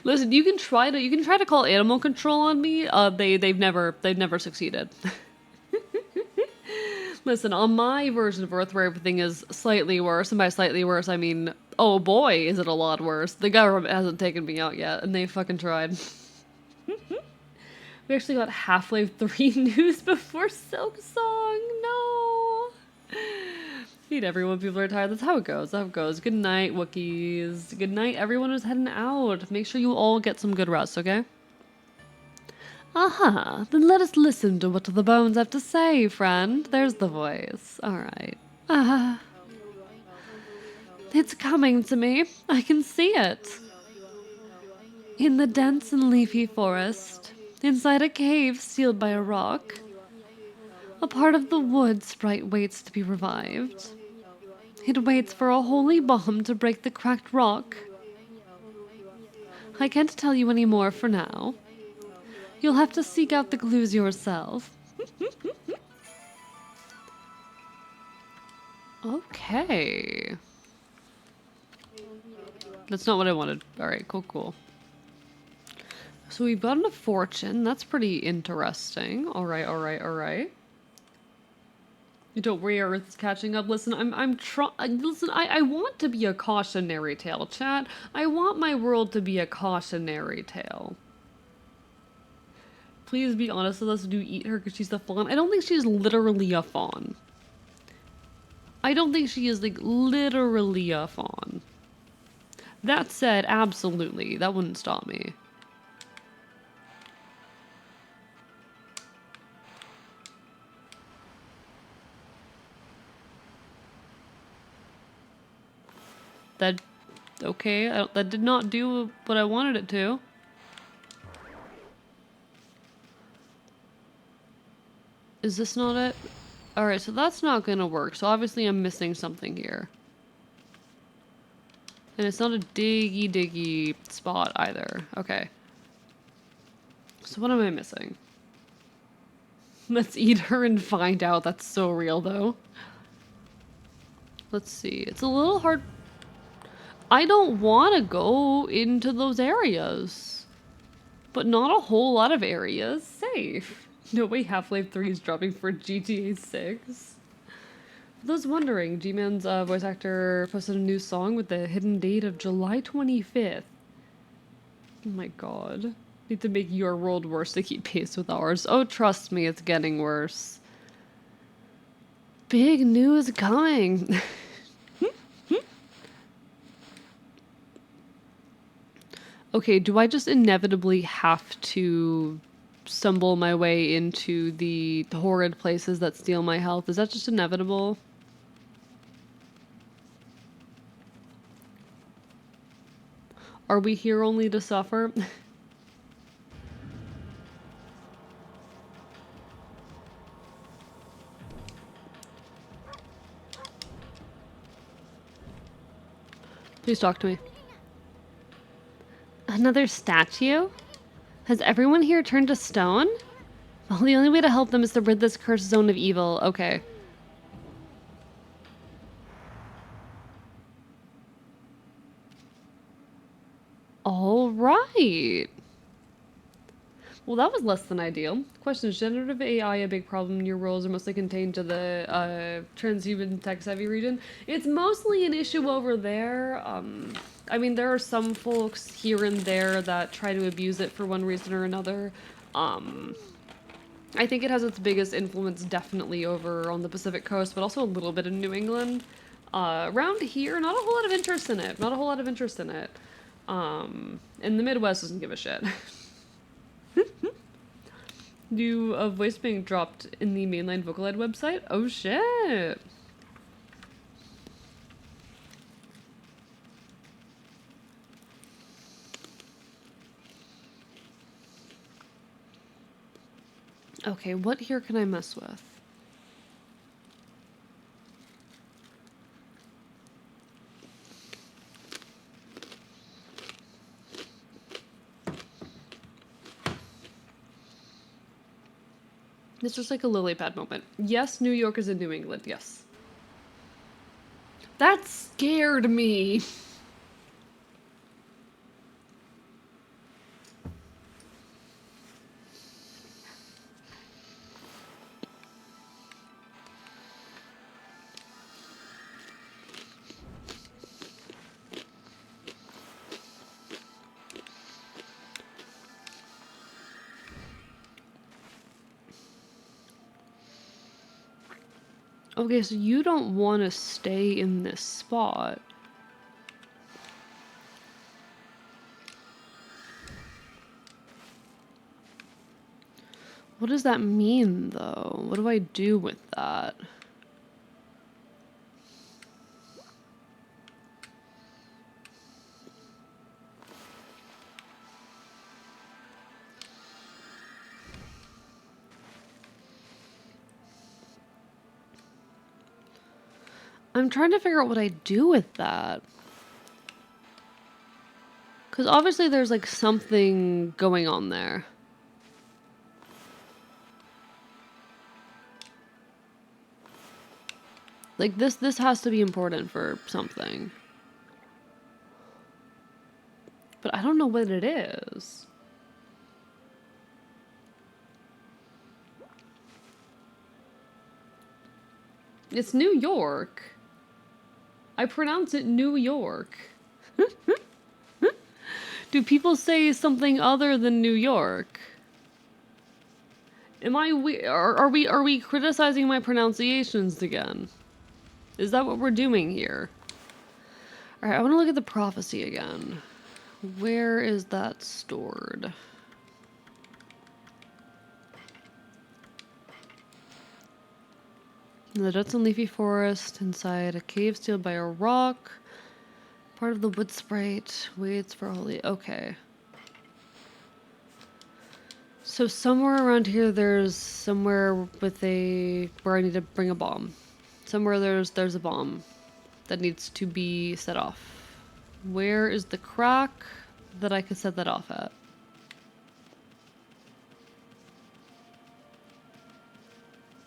Listen, you can try to call animal control on me. They've never succeeded. Listen, on my version of Earth where everything is slightly worse, and by slightly worse I mean, oh boy, is it a lot worse. The government hasn't taken me out yet, and they fucking tried. We actually got Half-Life 3 news before Silk Song. No. Feed everyone. People are tired. That's how it goes. Good night, Wookiees. Good night, everyone who's heading out. Make sure you all get some good rest, okay? Aha. Then let us listen to what the bones have to say, friend. There's the voice. All right. It's coming to me. I can see it. In the dense and leafy forest, inside a cave sealed by a rock, a part of the wood sprite waits to be revived. It waits for a holy bomb to break the cracked rock. I can't tell you any more for now. You'll have to seek out the clues yourself. Okay. That's not what I wanted. Alright, cool. So we've gotten a fortune. That's pretty interesting. Alright. Don't worry, Earth's catching up. Listen, I want to be a cautionary tale, chat. I want my world to be a cautionary tale. Please be honest with us. Do eat her because she's the fawn? I don't think she's literally a fawn. I don't think she is, like, literally a fawn. That said, absolutely. That wouldn't stop me. Okay, that did not do what I wanted it to. Is this not it? Alright, so that's not gonna work. So obviously I'm missing something here. And it's not a diggy spot either. Okay. So what am I missing? Let's eat her and find out. That's so real though. Let's see. It's a little hard. I don't want to go into those areas. But not a whole lot of areas safe. No way Half-Life 3 is dropping for GTA 6. For those wondering, G-Man's voice actor posted a new song with the hidden date of July 25th. Oh my god. Need to make your world worse to keep pace with ours. Oh, trust me, it's getting worse. Big news coming. Okay, do I just inevitably have to stumble my way into the horrid places that steal my health? Is that just inevitable? Are we here only to suffer? Please talk to me. Another statue? Has everyone here turned to stone? Well, the only way to help them is to rid this cursed zone of evil. Okay. All right. Well, that was less than ideal. Question, is generative AI a big problem in your roles, or mostly contained to the transhuman tech-savvy region? It's mostly an issue over there. I mean, there are some folks here and there that try to abuse it for one reason or another. I think it has its biggest influence definitely over on the Pacific Coast, but also a little bit in New England. Around here, not a whole lot of interest in it. Not a whole lot of interest in it. And the Midwest doesn't give a shit. New voice being dropped in the mainline Vocaloid website? Oh shit! Okay, what here can I mess with? It's just like a lily pad moment. Yes, New York is in New England, yes. That scared me! Okay, so you don't want to stay in this spot. What does that mean, though? What do I do with that? I'm trying to figure out what I do with that. Because obviously there's like something going on there. Like this has to be important for something. But I don't know what it is. It's New York. I pronounce it New York. Do people say something other than New York? Am I are we criticizing my pronunciations again? Is that what we're doing here? All right, I want to look at the prophecy again. Where is that stored? The Judson leafy forest inside a cave sealed by a rock. Part of the wood sprite waits for holy. Okay. So somewhere around here, there's somewhere with where I need to bring a bomb. Somewhere there's a bomb that needs to be set off. Where is the crack that I could set that off at?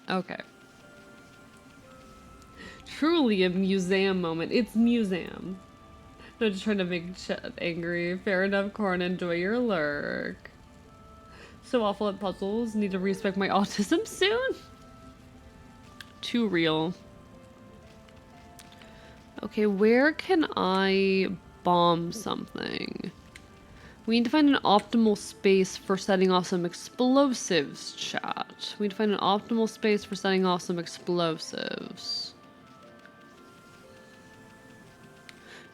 Okay. Truly a museum moment. It's museum. No, just trying to make Chet angry. Fair enough, Corn. Enjoy your lurk. So awful at puzzles. Need to respect my autism soon? Too real. Okay, where can I bomb something? We need to find an optimal space for setting off some explosives, chat. We need to find an optimal space for setting off some explosives.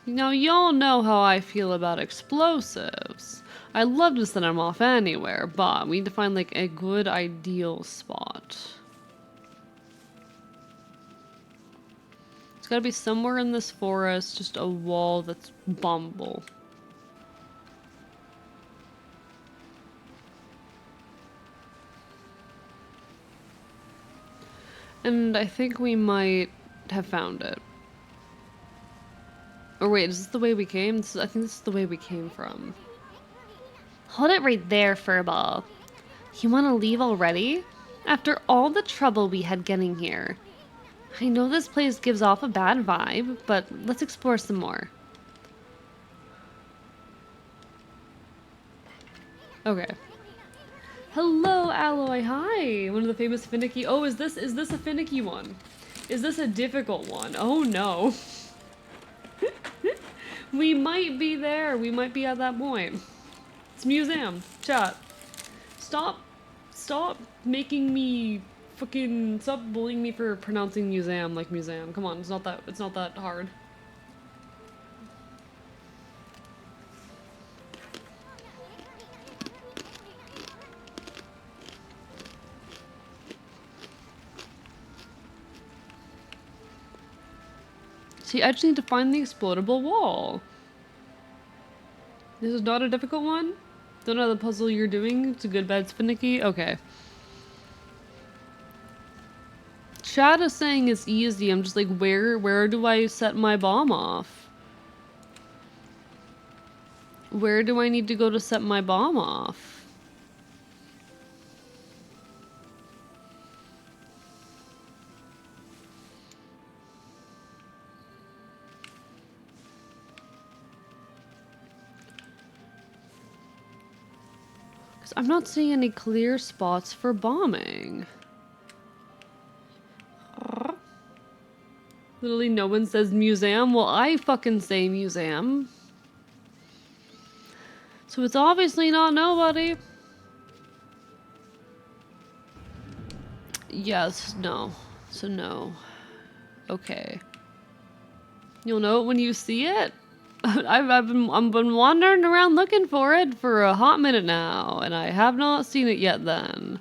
Now, y'all know how I feel about explosives. I love to set them off anywhere, but we need to find, like, a good ideal spot. It's gotta be somewhere in this forest, just a wall that's bombable. And I think we might have found it. Or wait, is this the way we came? I think this is the way we came from. Hold it right there, Furball. You want to leave already? After all the trouble we had getting here. I know this place gives off a bad vibe, but let's explore some more. Okay. Hello, Alloy. Hi. One of the famous finicky. Oh, is this a finicky one? Is this a difficult one? Oh no. We might be there. We might be at that point. It's museum. Chat. Stop making me stop bullying me for pronouncing museum like museum. Come on, it's not that hard. See, I just need to find the explodable wall. This is not a difficult one? Don't know the puzzle you're doing? It's a good bet, it's finicky? Okay. Chat is saying it's easy. I'm just like, where do I set my bomb off? Where do I need to go to set my bomb off? I'm not seeing any clear spots for bombing. Literally no one says museum. Well, I fucking say museum. So it's obviously not nobody. Yes, no. So no. Okay. You'll know it when you see it? I've been wandering around looking for it for a hot minute now, and I have not seen it yet then.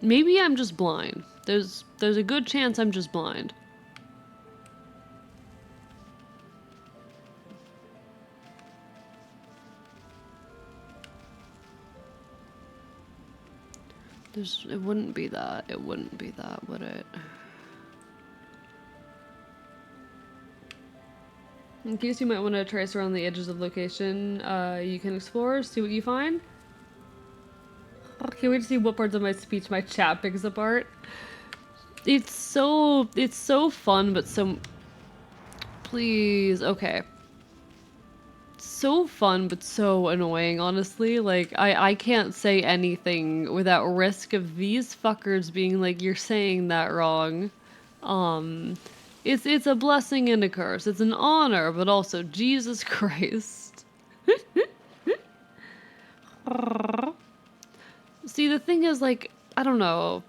Maybe I'm just blind. There's a good chance I'm just blind. It wouldn't be that. It wouldn't be that, would it? In case you might want to trace around the edges of the location, you can explore, see what you find. Can't wait to see what parts of my speech my chat picks apart. It's so fun, but so... Please, okay. So fun, but so annoying, honestly. Like, I can't say anything without risk of these fuckers being like, you're saying that wrong. It's a blessing and a curse. It's an honor, but also, Jesus Christ. See, the thing is, like, I don't know.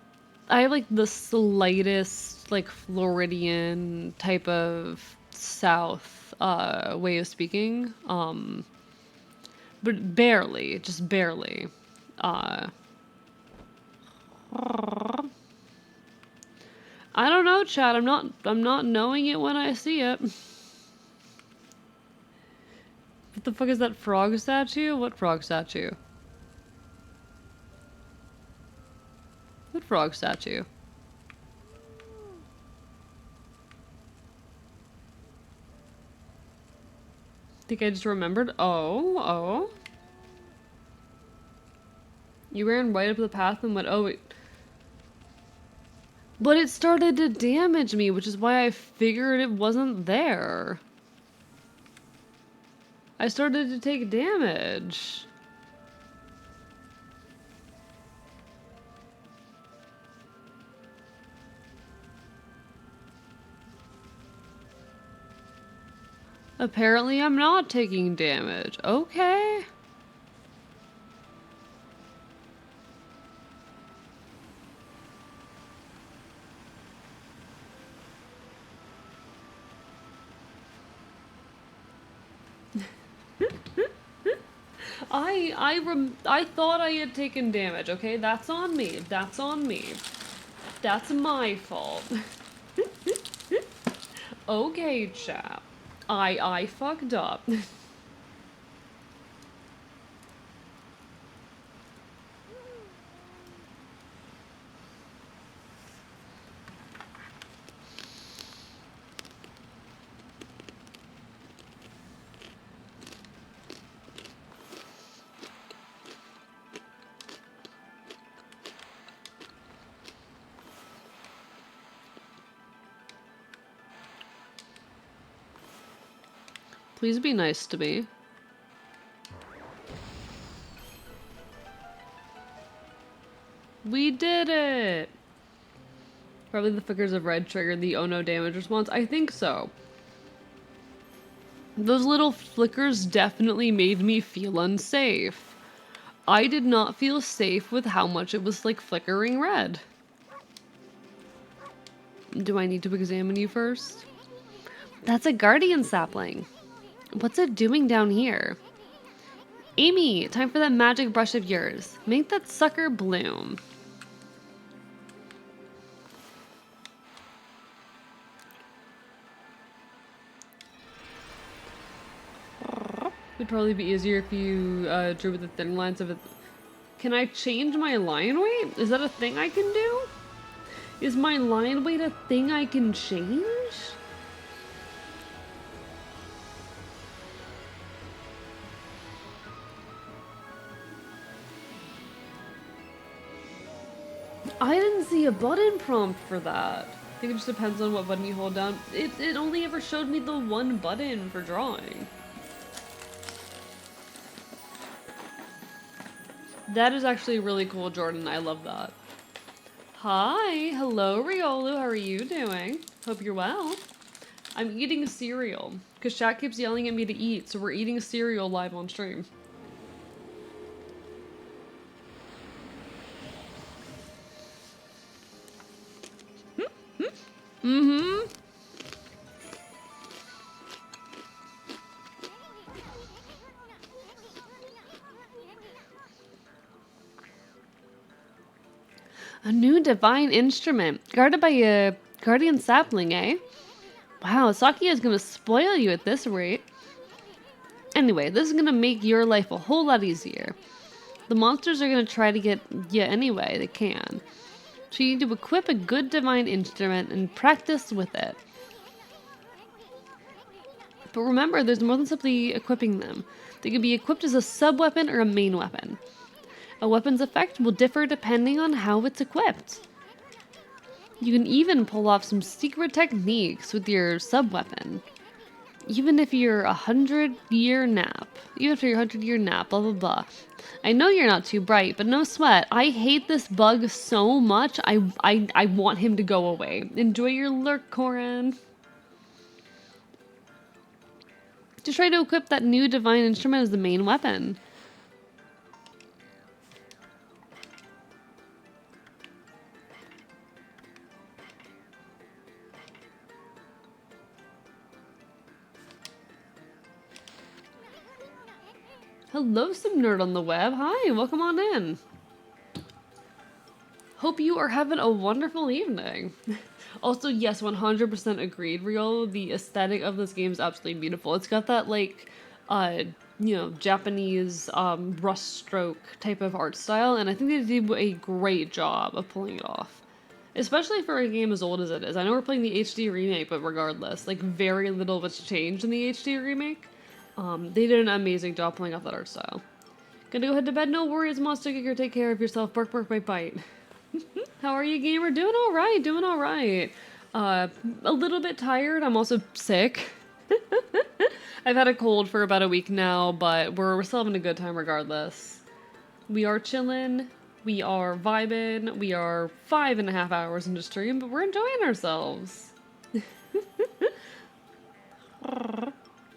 I have, like, the slightest, like, Floridian type of South way of speaking, but barely, just barely. I don't know, chat. I'm not knowing it when I see it. What the fuck is that frog statue? What frog statue? What frog statue? Think I just remembered? Oh. You ran right up the path and went, oh, wait. But it started to damage me, which is why I figured it wasn't there. I started to take damage. Apparently I'm not taking damage. Okay. I thought I had taken damage, okay? That's on me. That's on me. That's my fault. Okay, chap. I fucked up. Please be nice to me. We did it! Probably the flickers of red triggered the oh no damage response. I think so. Those little flickers definitely made me feel unsafe. I did not feel safe with how much it was like flickering red. Do I need to examine you first? That's a guardian sapling. What's it doing down here? Amy, time for that magic brush of yours. Make that sucker bloom. It'd probably be easier if you drew with the thin lines of it. Can I change my line weight? Is that a thing I can do? Is my line weight a thing I can change? I didn't see a button prompt for that. I think it just depends on what button you hold down. It only ever showed me the one button for drawing. That is actually really cool, Jordan. I love that. Hi, hello Riolu, how are you doing? Hope you're well. I'm eating cereal, because chat keeps yelling at me to eat, so we're eating cereal live on stream. Mm-hmm. A new divine instrument, guarded by a guardian sapling, eh? Wow, Sakia is gonna spoil you at this rate. Anyway, this is gonna make your life a whole lot easier. The monsters are gonna try to get you anyway they can. So you need to equip a good divine instrument and practice with it. But remember, there's more than simply equipping them. They can be equipped as a sub-weapon or a main weapon. A weapon's effect will differ depending on how it's equipped. You can even pull off some secret techniques with your sub-weapon. Even if you're 100-year nap. Even if you're 100-year nap, blah blah blah. I know you're not too bright, but no sweat. I hate this bug so much, I want him to go away. Enjoy your lurk, Corin. Just try to equip that new divine instrument as the main weapon. Hello, some nerd on the web. Hi, welcome on in. Hope you are having a wonderful evening. Also, yes, 100% agreed, Real. The aesthetic of this game is absolutely beautiful. It's got that, like, Japanese brush stroke type of art style, and I think they did a great job of pulling it off. Especially for a game as old as it is. I know we're playing the HD remake, but regardless, like, very little of it's changed in the HD remake. They did an amazing job pulling off that art style. Gonna go head to bed? No worries, Monster Kicker. Take care of yourself. Bark, bark, bite, bite. How are you, gamer? Doing all right, doing all right. A little bit tired. I'm also sick. I've had a cold for about a week now, but we're still having a good time regardless. We are chilling. We are vibing. We are 5.5 hours into stream, but we're enjoying ourselves.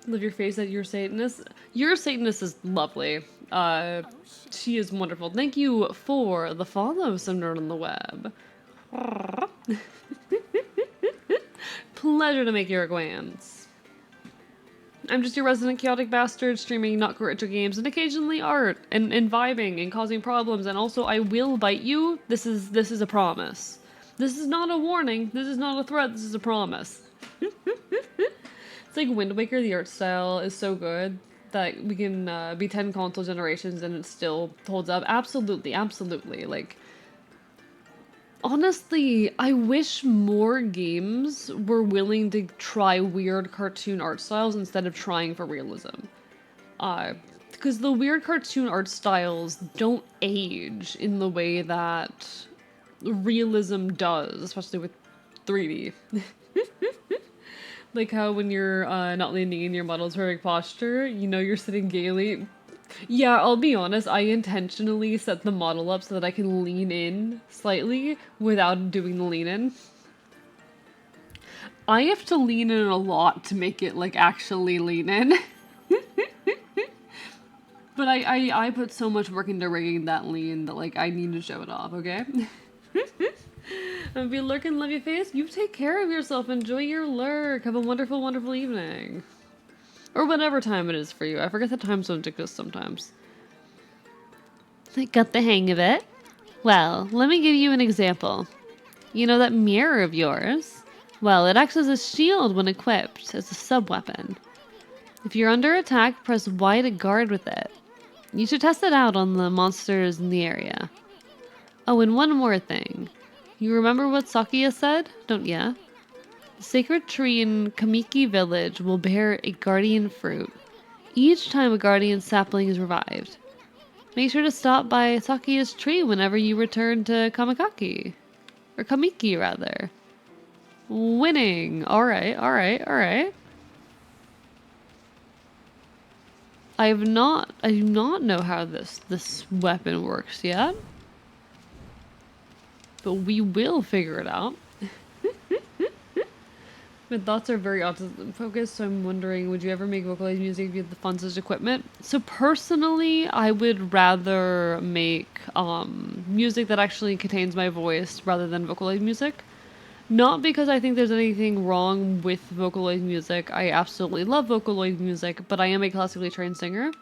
Live your face at your Satanist. Your Satanist is lovely. She is wonderful. Thank you for the follow, some nerd on the web. Pleasure to make your acquaintance. I'm just your resident chaotic bastard, streaming not retro games and occasionally art and vibing and causing problems, and also I will bite you. This is a promise. This is not a warning. This is not a threat. This is a promise. It's like Wind Waker. The art style is so good that we can be 10 console generations and it still holds up. Absolutely, absolutely. Like, honestly, I wish more games were willing to try weird cartoon art styles instead of trying for realism. Because the weird cartoon art styles don't age in the way that realism does, especially with 3D. Like how when you're not leaning in your model's perfect posture, you know you're sitting gaily. Yeah, I'll be honest, I intentionally set the model up so that I can lean in slightly without doing the lean in. I have to lean in a lot to make it, like, actually lean in. But I put so much work into rigging that lean that, like, I need to show it off, okay? If you lurk and love your face, you take care of yourself. Enjoy your lurk. Have a wonderful, wonderful evening. Or whatever time it is for you. I forget the time zones exist sometimes. I got the hang of it. Well, let me give you an example. You know that mirror of yours? Well, it acts as a shield when equipped, as a sub-weapon. If you're under attack, press Y to guard with it. You should test it out on the monsters in the area. Oh, and one more thing. You remember what Sakia said, don't ya? The sacred tree in Kamiki village will bear a guardian fruit each time a guardian sapling is revived. Make sure to stop by Sakia's tree whenever you return to Kamakaki. Or Kamiki, rather. Winning! Alright, alright, alright. I do not know how this weapon works yet. But we will figure it out. My thoughts are very autism focused, so I'm wondering, would you ever make vocalized music if you had the funds as equipment? So personally, I would rather make music that actually contains my voice rather than vocalized music. Not because I think there's anything wrong with vocalized music. I absolutely love vocalized music, but I am a classically trained singer.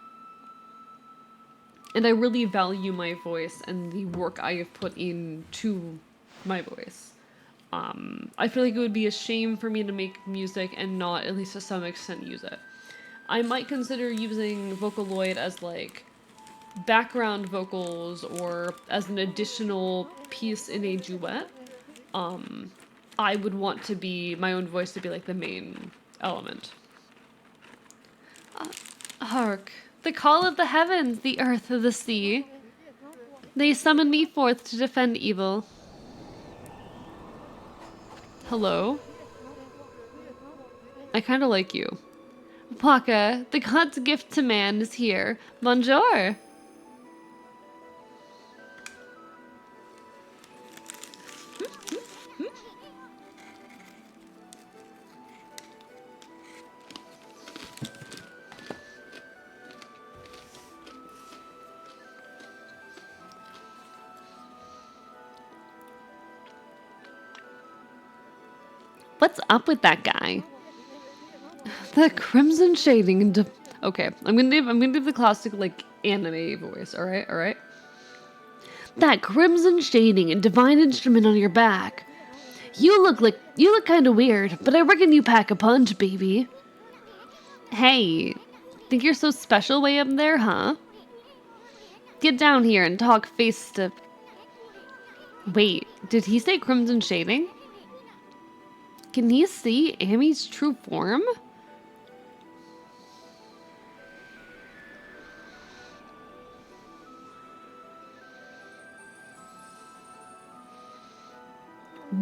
And I really value my voice and the work I have put into my voice. I feel like it would be a shame for me to make music and not, at least to some extent, use it. I might consider using Vocaloid as, like, background vocals or as an additional piece in a duet. I would want to be, my own voice to be, like, the main element. Hark, the call of the heavens, the earth, the sea. They summon me forth to defend evil. Hello? I kind of like you. Paka, the god's gift to man is here. Bonjour! What's up with that guy? The crimson shading and okay, I'm gonna give the classic, like, anime voice. All right. That crimson shading and divine instrument on your back. You look kind of weird, but I reckon you pack a punch, baby. Hey, think you're so special way up there, huh? Get down here and talk face to. Wait, did he say crimson shading? Can he see Amy's true form?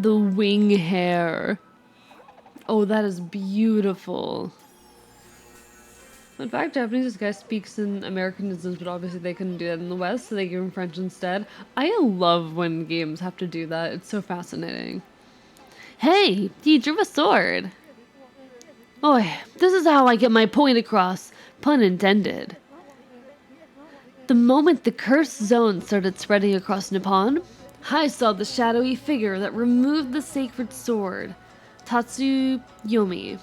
The wing hair. Oh, that is beautiful. In fact, Japanese, this guy speaks in Americanisms, but obviously they couldn't do that in the West, so they gave him French instead. I love when games have to do that. It's so fascinating. Hey, you drew a sword. Oi, this is how I get my point across. Pun intended. The moment the cursed zone started spreading across Nippon, I saw the shadowy figure that removed the sacred sword, Tatsuyomi,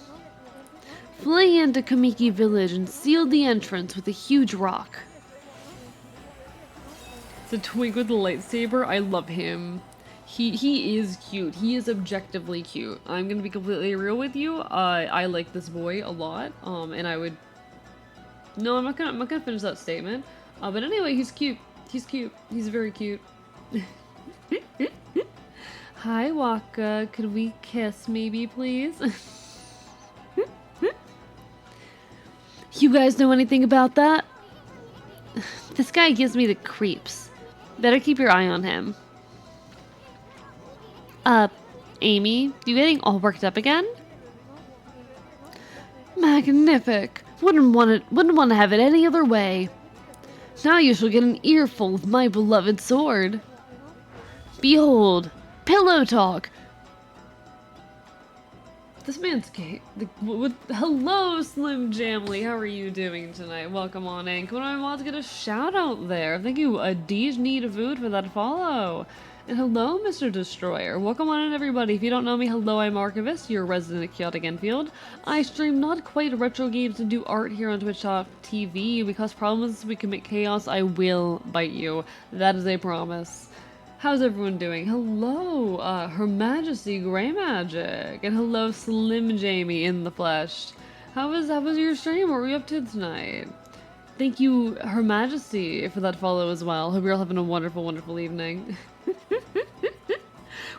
flee into Kamiki village and sealed the entrance with a huge rock. The twink with the lightsaber, I love him. He is cute. He is objectively cute. I'm gonna be completely real with you. I like this boy a lot. And I would. No, I'm not gonna finish that statement. But anyway, he's cute. He's cute. He's very cute. Hi, Waka. Could we kiss, maybe, please? You guys know anything about that? This guy gives me the creeps. Better keep your eye on him. Amy, you getting all worked up again? Magnific! Wouldn't want to have it any other way. Now you shall get an earful of my beloved sword. Behold, pillow talk. This man's gay. Hello, Slim Jamly. How are you doing tonight? Welcome on in. Come on, I to get a shout out there. Thank you, Deej Need Food, for that follow. And hello, Mr. Destroyer. Welcome on in, everybody. If you don't know me, hello, I'm Archivist, your resident chaotic Enfield. I stream not quite retro games and do art here on Twitch.tv. Because problems we commit chaos, I will bite you. That is a promise. How's everyone doing? Hello, Her Majesty Grey Magic, and hello, Slim Jamie in the flesh. How was your stream? What were you up to tonight? Thank you, Her Majesty, for that follow as well. Hope you're all having a wonderful, wonderful evening.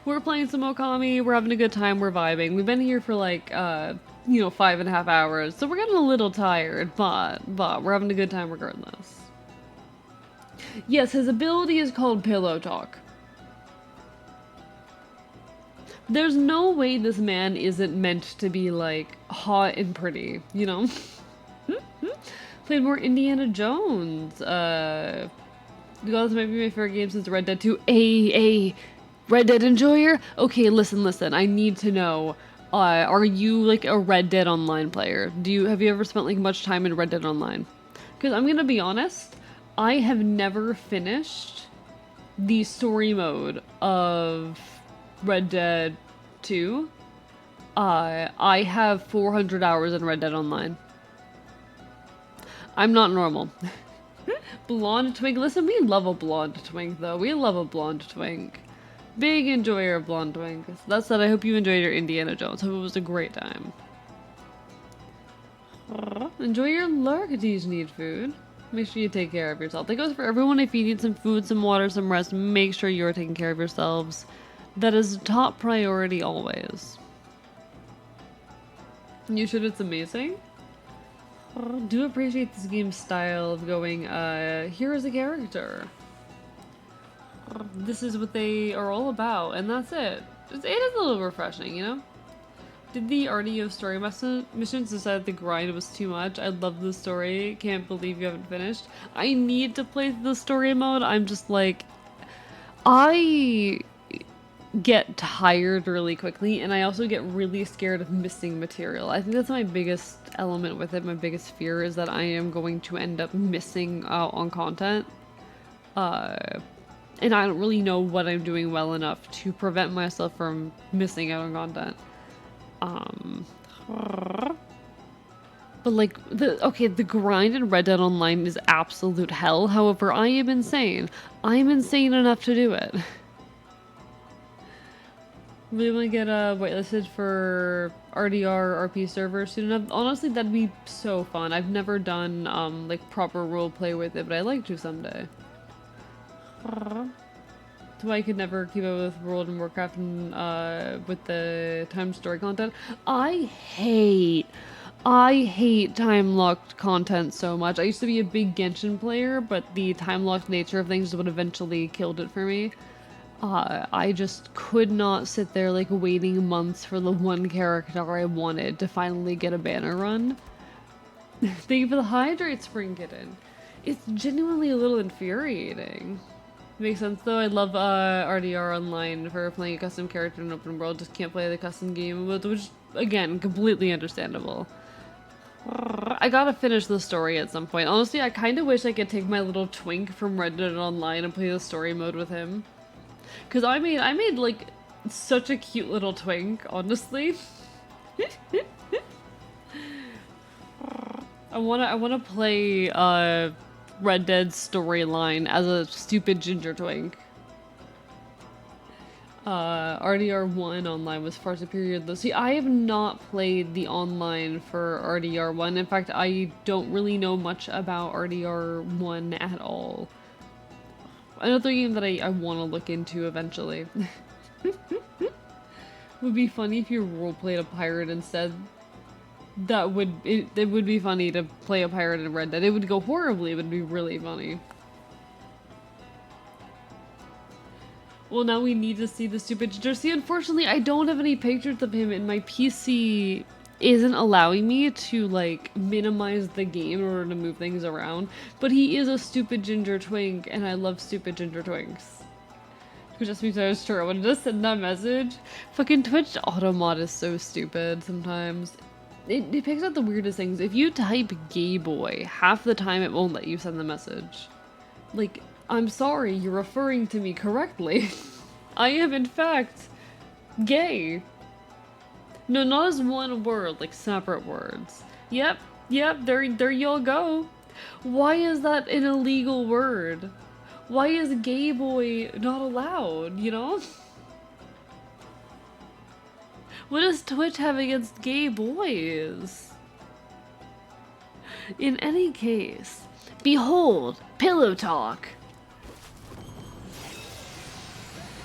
We're playing some Okami. We're having a good time. We're vibing. We've been here for like, 5.5 hours, so we're getting a little tired, but we're having a good time regardless. Yes, his ability is called Pillow Talk. There's no way this man isn't meant to be, like, hot and pretty, you know? Played more Indiana Jones. This might be my favorite game since Red Dead 2. A Red Dead enjoyer? Okay, listen. I need to know. Are you, like, a Red Dead Online player? Have you ever spent, like, much time in Red Dead Online? Because I'm gonna be honest, I have never finished the story mode of Red Dead 2. I have 400 hours in Red Dead Online. I'm not normal. Blonde twink. Listen, we love a blonde twink, though. We love a blonde twink. Big enjoyer of blonde twink. That said, I hope you enjoyed your Indiana Jones. Hope it was a great time. Enjoy your lurk. Do you need food? Make sure you take care of yourself. That goes for everyone. If you need some food, some water, some rest, make sure you're taking care of yourselves. That is top priority always. You should. It's amazing. Do appreciate this game's style of going, here is a character. This is what they are all about, and that's it. It is a little refreshing, you know? Did the RDO story missions decide the grind was too much? I love the story. Can't believe you haven't finished. I need to play the story mode. I'm just like... I get tired really quickly, and I also get really scared of missing material. I think that's my biggest element with it. My biggest fear is that I am going to end up missing out on content. And I don't really know what I'm doing well enough to prevent myself from missing out on content. But like, the grind in Red Dead Online is absolute hell. However, I am insane. I'm insane enough to do it. Really want to get whitelisted for RDR RP server soon enough. Honestly, that'd be so fun. I've never done like proper roleplay with it, but I'd like to someday. That's why I could never keep up with World of Warcraft and with the time story content. I hate time locked content so much. I used to be a big Genshin player, but the time locked nature of things is what eventually killed it for me. I just could not sit there like waiting months for the one character I wanted to finally get a banner run. Thank you for the hydrate, Spring Kitten. It's genuinely a little infuriating. Makes sense though. I love RDR Online for playing a custom character in open world. Just can't play the custom game mode, which again, completely understandable. I gotta finish the story at some point. Honestly, I kind of wish I could take my little twink from Red Dead Online and play the story mode with him. Cause I made like such a cute little twink, honestly. I wanna play Red Dead storyline as a stupid ginger twink. RDR1 online was far superior though. See, I have not played the online for RDR1. In fact, I don't really know much about RDR1 at all. Another game that I want to look into eventually. Would be funny if you roleplayed a pirate instead. It would be funny to play a pirate in Red Dead. It would go horribly, but it'd be really funny. Well, now we need to see the stupid ginger. See, unfortunately, I don't have any pictures of him, and my PC isn't allowing me to, like, minimize the game in order to move things around. But he is a stupid ginger twink, and I love stupid ginger twinks. Who just means I was sure I wanted to send that message. Fucking Twitch automod is so stupid sometimes. It picks out the weirdest things. If you type gay boy, half the time it won't let you send the message. Like, I'm sorry, you're referring to me correctly. I am in fact gay. No, not as one word, like separate words. Yep, there you'll go. Why is that an illegal word? Why is gay boy not allowed, you know? What does Twitch have against gay boys? In any case, behold, pillow talk.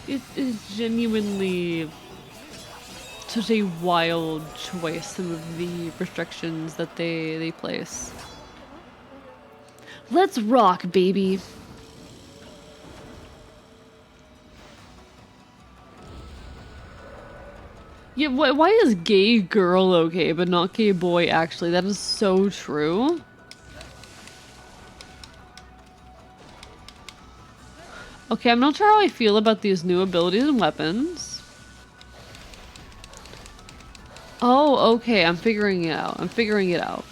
It is genuinely such a wild choice, some of the restrictions that they place. Let's rock, baby. Yeah, why is gay girl okay, but not gay boy actually? That is so true. Okay, I'm not sure how I feel about these new abilities and weapons. Oh, okay, I'm figuring it out. I'm figuring it out.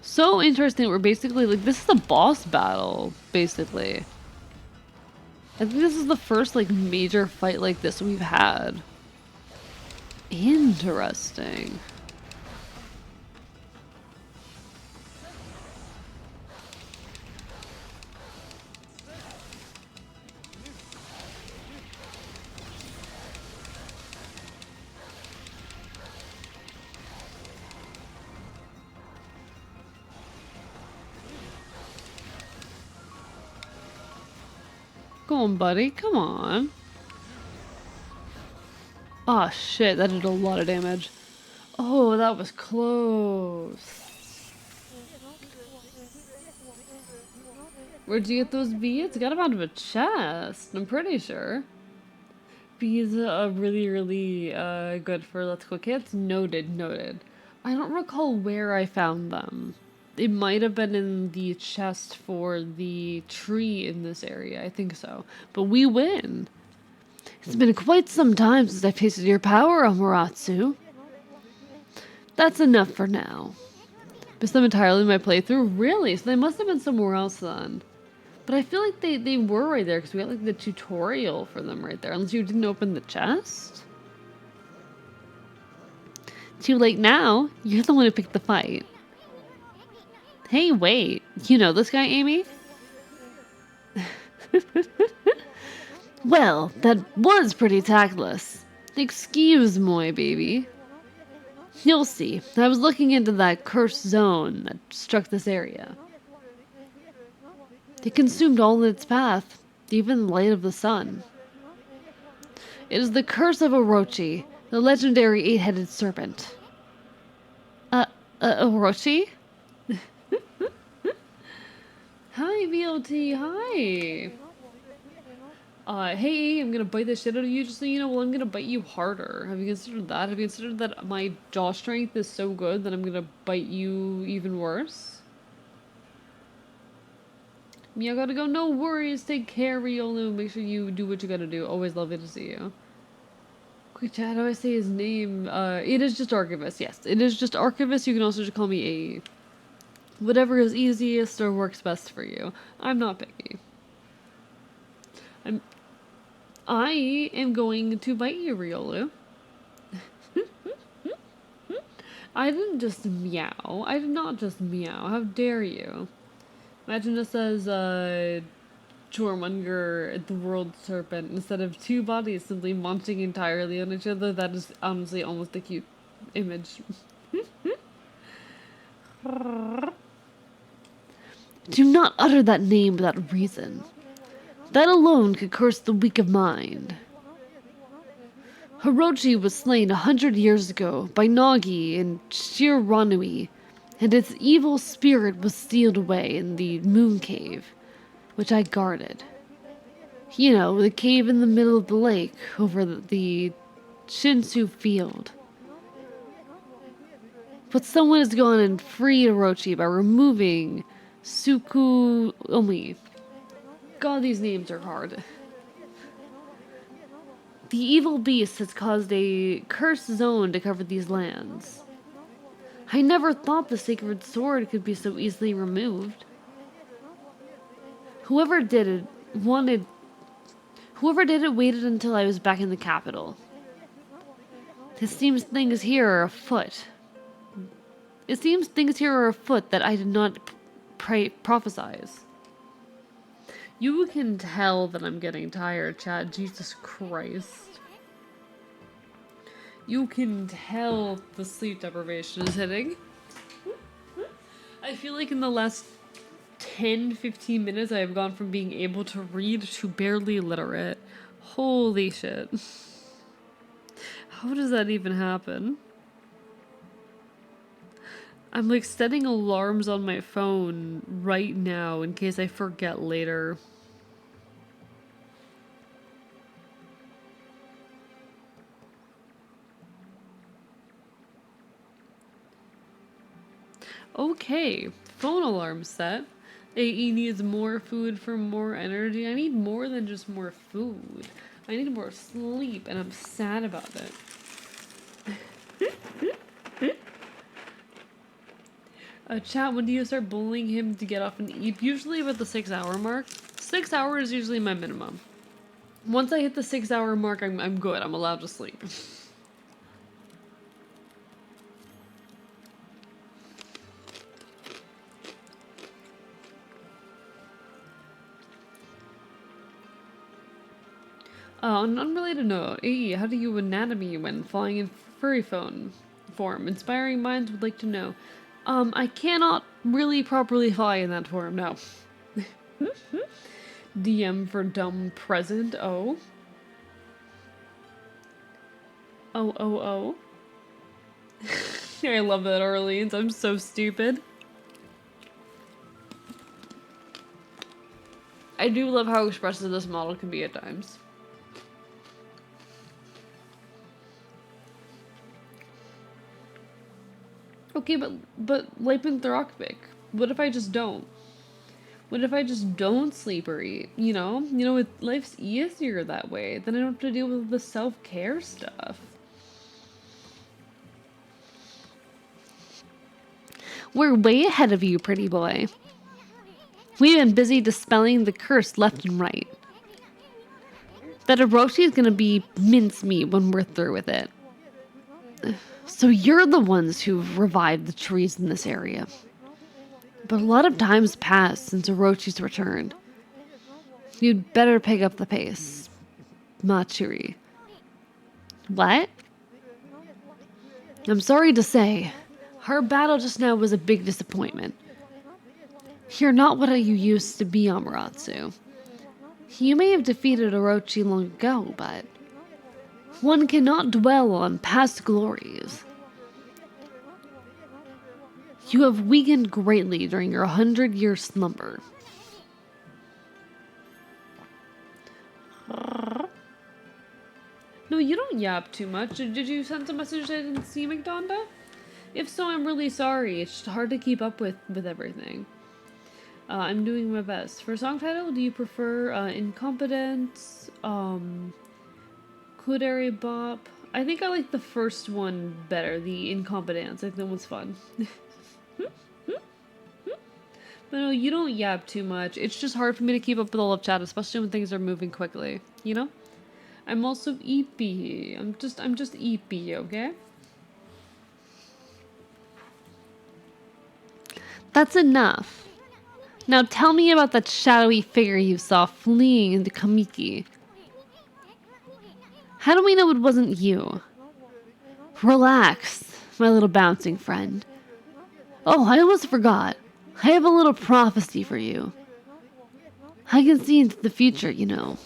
So interesting, we're basically, like, this is a boss battle, basically. I think this is the first, like, major fight like this we've had. Interesting. Go on, buddy. Come on. Oh, shit. That did a lot of damage. Oh, that was close. Where'd you get those beads? Got them out of a chest. I'm pretty sure. Beads are really, really good for Let's Go Kids. Noted, noted. I don't recall where I found them. It might have been in the chest for the tree in this area. I think so. But we win. It's been quite some time since I've tasted your power, Amaterasu. That's enough for now. Missed them entirely in my playthrough? Really? So they must have been somewhere else then. But I feel like they were right there because we got like the tutorial for them right there. Unless you didn't open the chest? Too late now. You're the one who picked the fight. Hey, wait. You know this guy, Amy? Well, that was pretty tactless. Excuse moi, baby. You'll see. I was looking into that cursed zone that struck this area. It consumed all in its path, even the light of the sun. It is the curse of Orochi, the legendary eight-headed serpent. Orochi? Hi, VOT. Hi. Hey, I'm gonna bite the shit out of you just so you know. Well, I'm gonna bite you harder. Have you considered that? Have you considered that my jaw strength is so good that I'm gonna bite you even worse? Me, I gotta go. No worries. Take care, Riolu. Make sure you do what you gotta do. Always lovely to see you. Quick chat, how do I say his name? It is just Archivist. Yes, it is just Archivist. You can also just call me A. Whatever is easiest or works best for you. I'm not picky. I'm. I am going to bite you, Riolu. I didn't just meow. I did not just meow. How dare you? Imagine this as Jormungandr, the world serpent, instead of two bodies simply munching entirely on each other. That is honestly almost a cute image. Do not utter that name without reason. That alone could curse the weak of mind. Hirochi was slain 100 years ago by Nagi in Shiranui, and its evil spirit was sealed away in the moon cave, which I guarded. You know, the cave in the middle of the lake over the Shinsu field. But someone has gone and freed Orochi by removing Tsukuyomi. God, these names are hard. The evil beast has caused a cursed zone to cover these lands. I never thought the sacred sword could be so easily removed. Whoever did it waited until I was back in the capital. It seems things here are afoot. That I did not prophesize. You can tell that I'm getting tired, chat. Jesus Christ. You can tell the sleep deprivation is hitting. I feel like in the last 10-15 minutes I have gone from being able to read to barely literate. Holy shit. How does that even happen? I'm like setting alarms on my phone right now in case I forget later. Okay, phone alarm set. AE needs more food for more energy. I need more than just more food. I need more sleep, and I'm sad about it. Chat, when do you start bullying him to get off and eat? Usually about the 6-hour mark. 6 hours is usually my minimum. Once I hit the 6-hour mark, I'm good. I'm allowed to sleep. On an unrelated note, AE, how do you anatomy when flying in furry phone form? Inspiring minds would like to know. I cannot really properly fly in that form, no. DM for dumb present, oh. Oh. I love that, Orleans. I'm so stupid. I do love how expressive this model can be at times. Okay, but Leipenthrokvik, what if I just don't? What if I just don't sleep or eat? You know, life's easier that way. Then I don't have to deal with the self-care stuff. We're way ahead of you, pretty boy. We've been busy dispelling the curse left and right. That Orochi is gonna be mincemeat when we're through with it. So you're the ones who've revived the trees in this area. But a lot of time's passed since Orochi's returned. You'd better pick up the pace. Matsuri. What? I'm sorry to say, our battle just now was a big disappointment. You're not what you used to be, Amaterasu. You may have defeated Orochi long ago, but one cannot dwell on past glories. You have weakened greatly during your 100-year slumber. No, you don't yap too much. Did you send a message I didn't see, McDonda? If so, I'm really sorry. It's just hard to keep up with everything. I'm doing my best. For song title, do you prefer Incompetence, Kudere Bop? I think I like the first one better, the Incompetence. I think that one's fun. But no, you don't yap too much. It's just hard for me to keep up with all of chat, especially when things are moving quickly, you know? I'm also EP. I'm just EP, okay? That's enough. Now tell me about that shadowy figure you saw fleeing into Kamiki. How do we know it wasn't you? Relax, my little bouncing friend. Oh, I almost forgot. I have a little prophecy for you. I can see into the future, you know.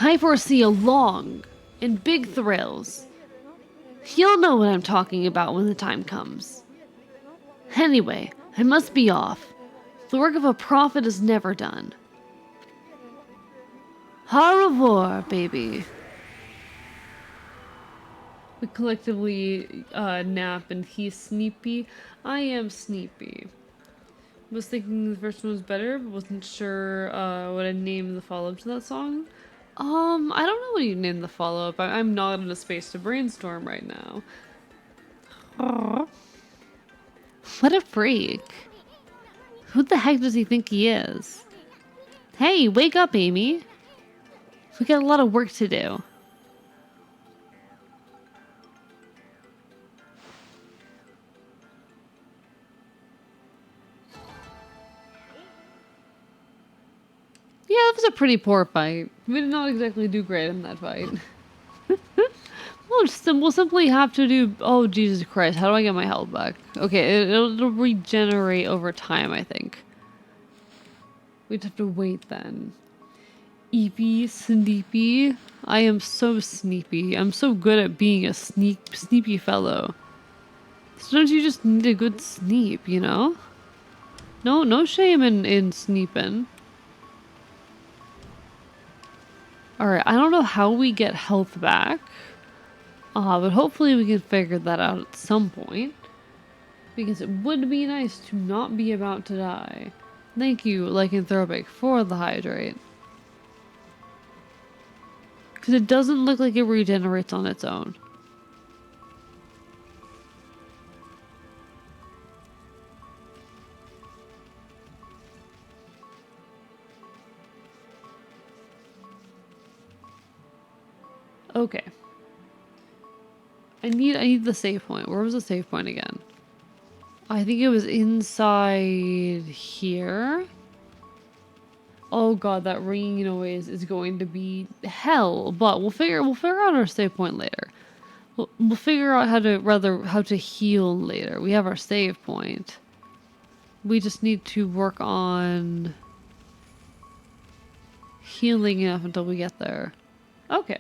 I foresee a long and big thrills. You'll know what I'm talking about when the time comes. Anyway, I must be off. The work of a prophet is never done. Au revoir, baby. We collectively nap and he's Sneepy. I am Sneepy. Was thinking the first one was better, but wasn't sure what I'd name the follow-up to that song. I don't know what you name the follow-up. I'm not in a space to brainstorm right now. What a freak. Who the heck does he think he is? Hey, wake up, Amy. We got a lot of work to do. Yeah, that was a pretty poor fight. We did not exactly do great in that fight. We'll simply have to do... Oh, Jesus Christ. How do I get my health back? Okay, it'll regenerate over time, I think. We'd have to wait then. Eepy, Sneepy. I am so sneepy. I'm so good at being a sneepy fellow. Sometimes you just need a good sneep, you know? No shame in sneeping. Alright, I don't know how we get health back. But hopefully we can figure that out at some point. Because it would be nice to not be about to die. Thank you, Lycanthropic, for the hydrate. Because it doesn't look like it regenerates on its own. Okay. I need the save point. Where was the save point again? I think it was inside here. Oh god, that ringing noise is going to be hell. But we'll figure out our save point later. We'll figure out how to heal later. We have our save point. We just need to work on healing enough until we get there. Okay.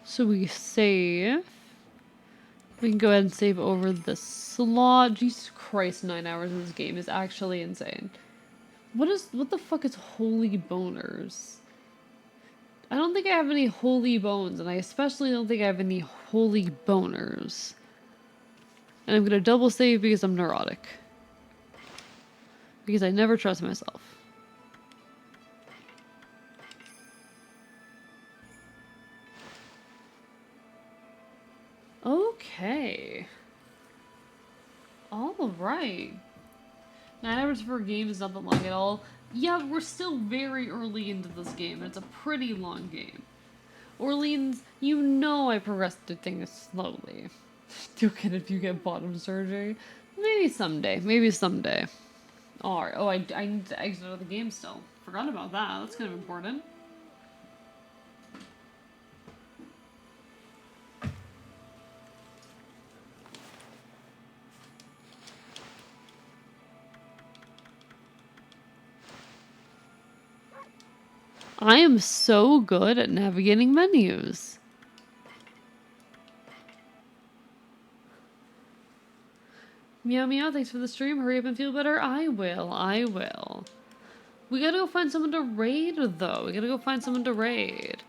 So we save. We can go ahead and save over the slot. Jesus Christ, 9 hours in this game is actually insane. What the fuck is holy boners? I don't think I have any holy bones, and I especially don't think I have any holy boners. And I'm gonna double save because I'm neurotic. Because I never trust myself. Okay. Alright. 9 hours for a game is not that long at all. Yeah, we're still very early into this game. It's a pretty long game. Orleans, you know I progressed through things slowly. If you get bottom surgery. Maybe someday. Maybe someday. Alright. Oh, I need to exit out of the game still. Forgot about that. That's kind of important. I am so good at navigating menus. Meow meow, thanks for the stream. Hurry up and feel better. I will. We gotta go find someone to raid, though. We gotta go find someone to raid.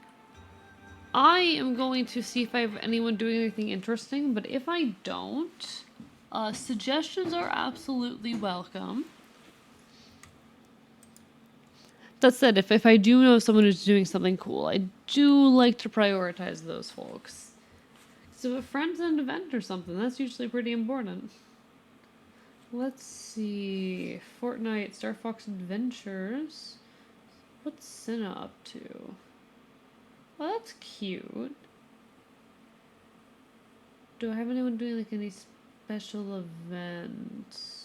I am going to see if I have anyone doing anything interesting, but if I don't, suggestions are absolutely welcome. That said, if I do know someone who's doing something cool, I do like to prioritize those folks. So if friends at an event or something, that's usually pretty important. Let's see. Fortnite, Star Fox Adventures. What's Cinna up to? Well, that's cute. Do I have anyone doing like any special events?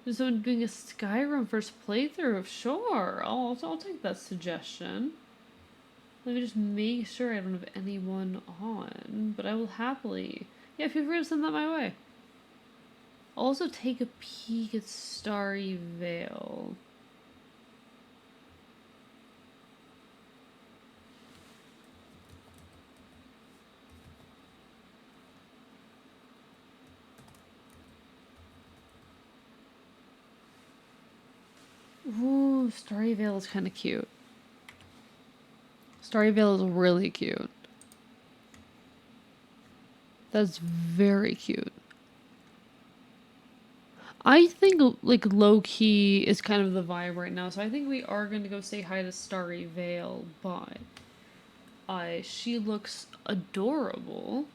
Is someone doing a Skyrim first playthrough? Sure, I'll take that suggestion. Let me just make sure I don't have anyone on, but I will happily. Yeah, feel free to send that my way. I'll also take a peek at Starry Vale. Ooh, Starry Vale is kind of cute. Starry Vale is really cute. That's very cute. I think like low key is kind of the vibe right now, so I think we are going to go say hi to Starry Vale, but she looks adorable.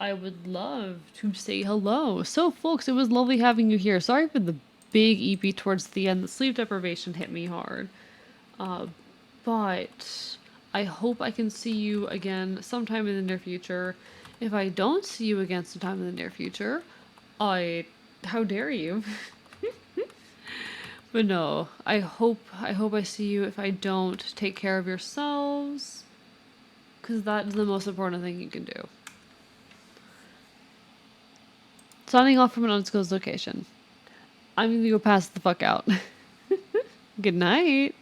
I would love to say hello. So, folks, it was lovely having you here. Sorry for the big EP towards the end. The sleep deprivation hit me hard. But I hope I can see you again sometime in the near future. If I don't see you again sometime in the near future, how dare you? But no, I hope I see you. If I don't, take care of yourselves, because that is the most important thing you can do. Signing off from an undisclosed location. I'm gonna go pass the fuck out. Good night.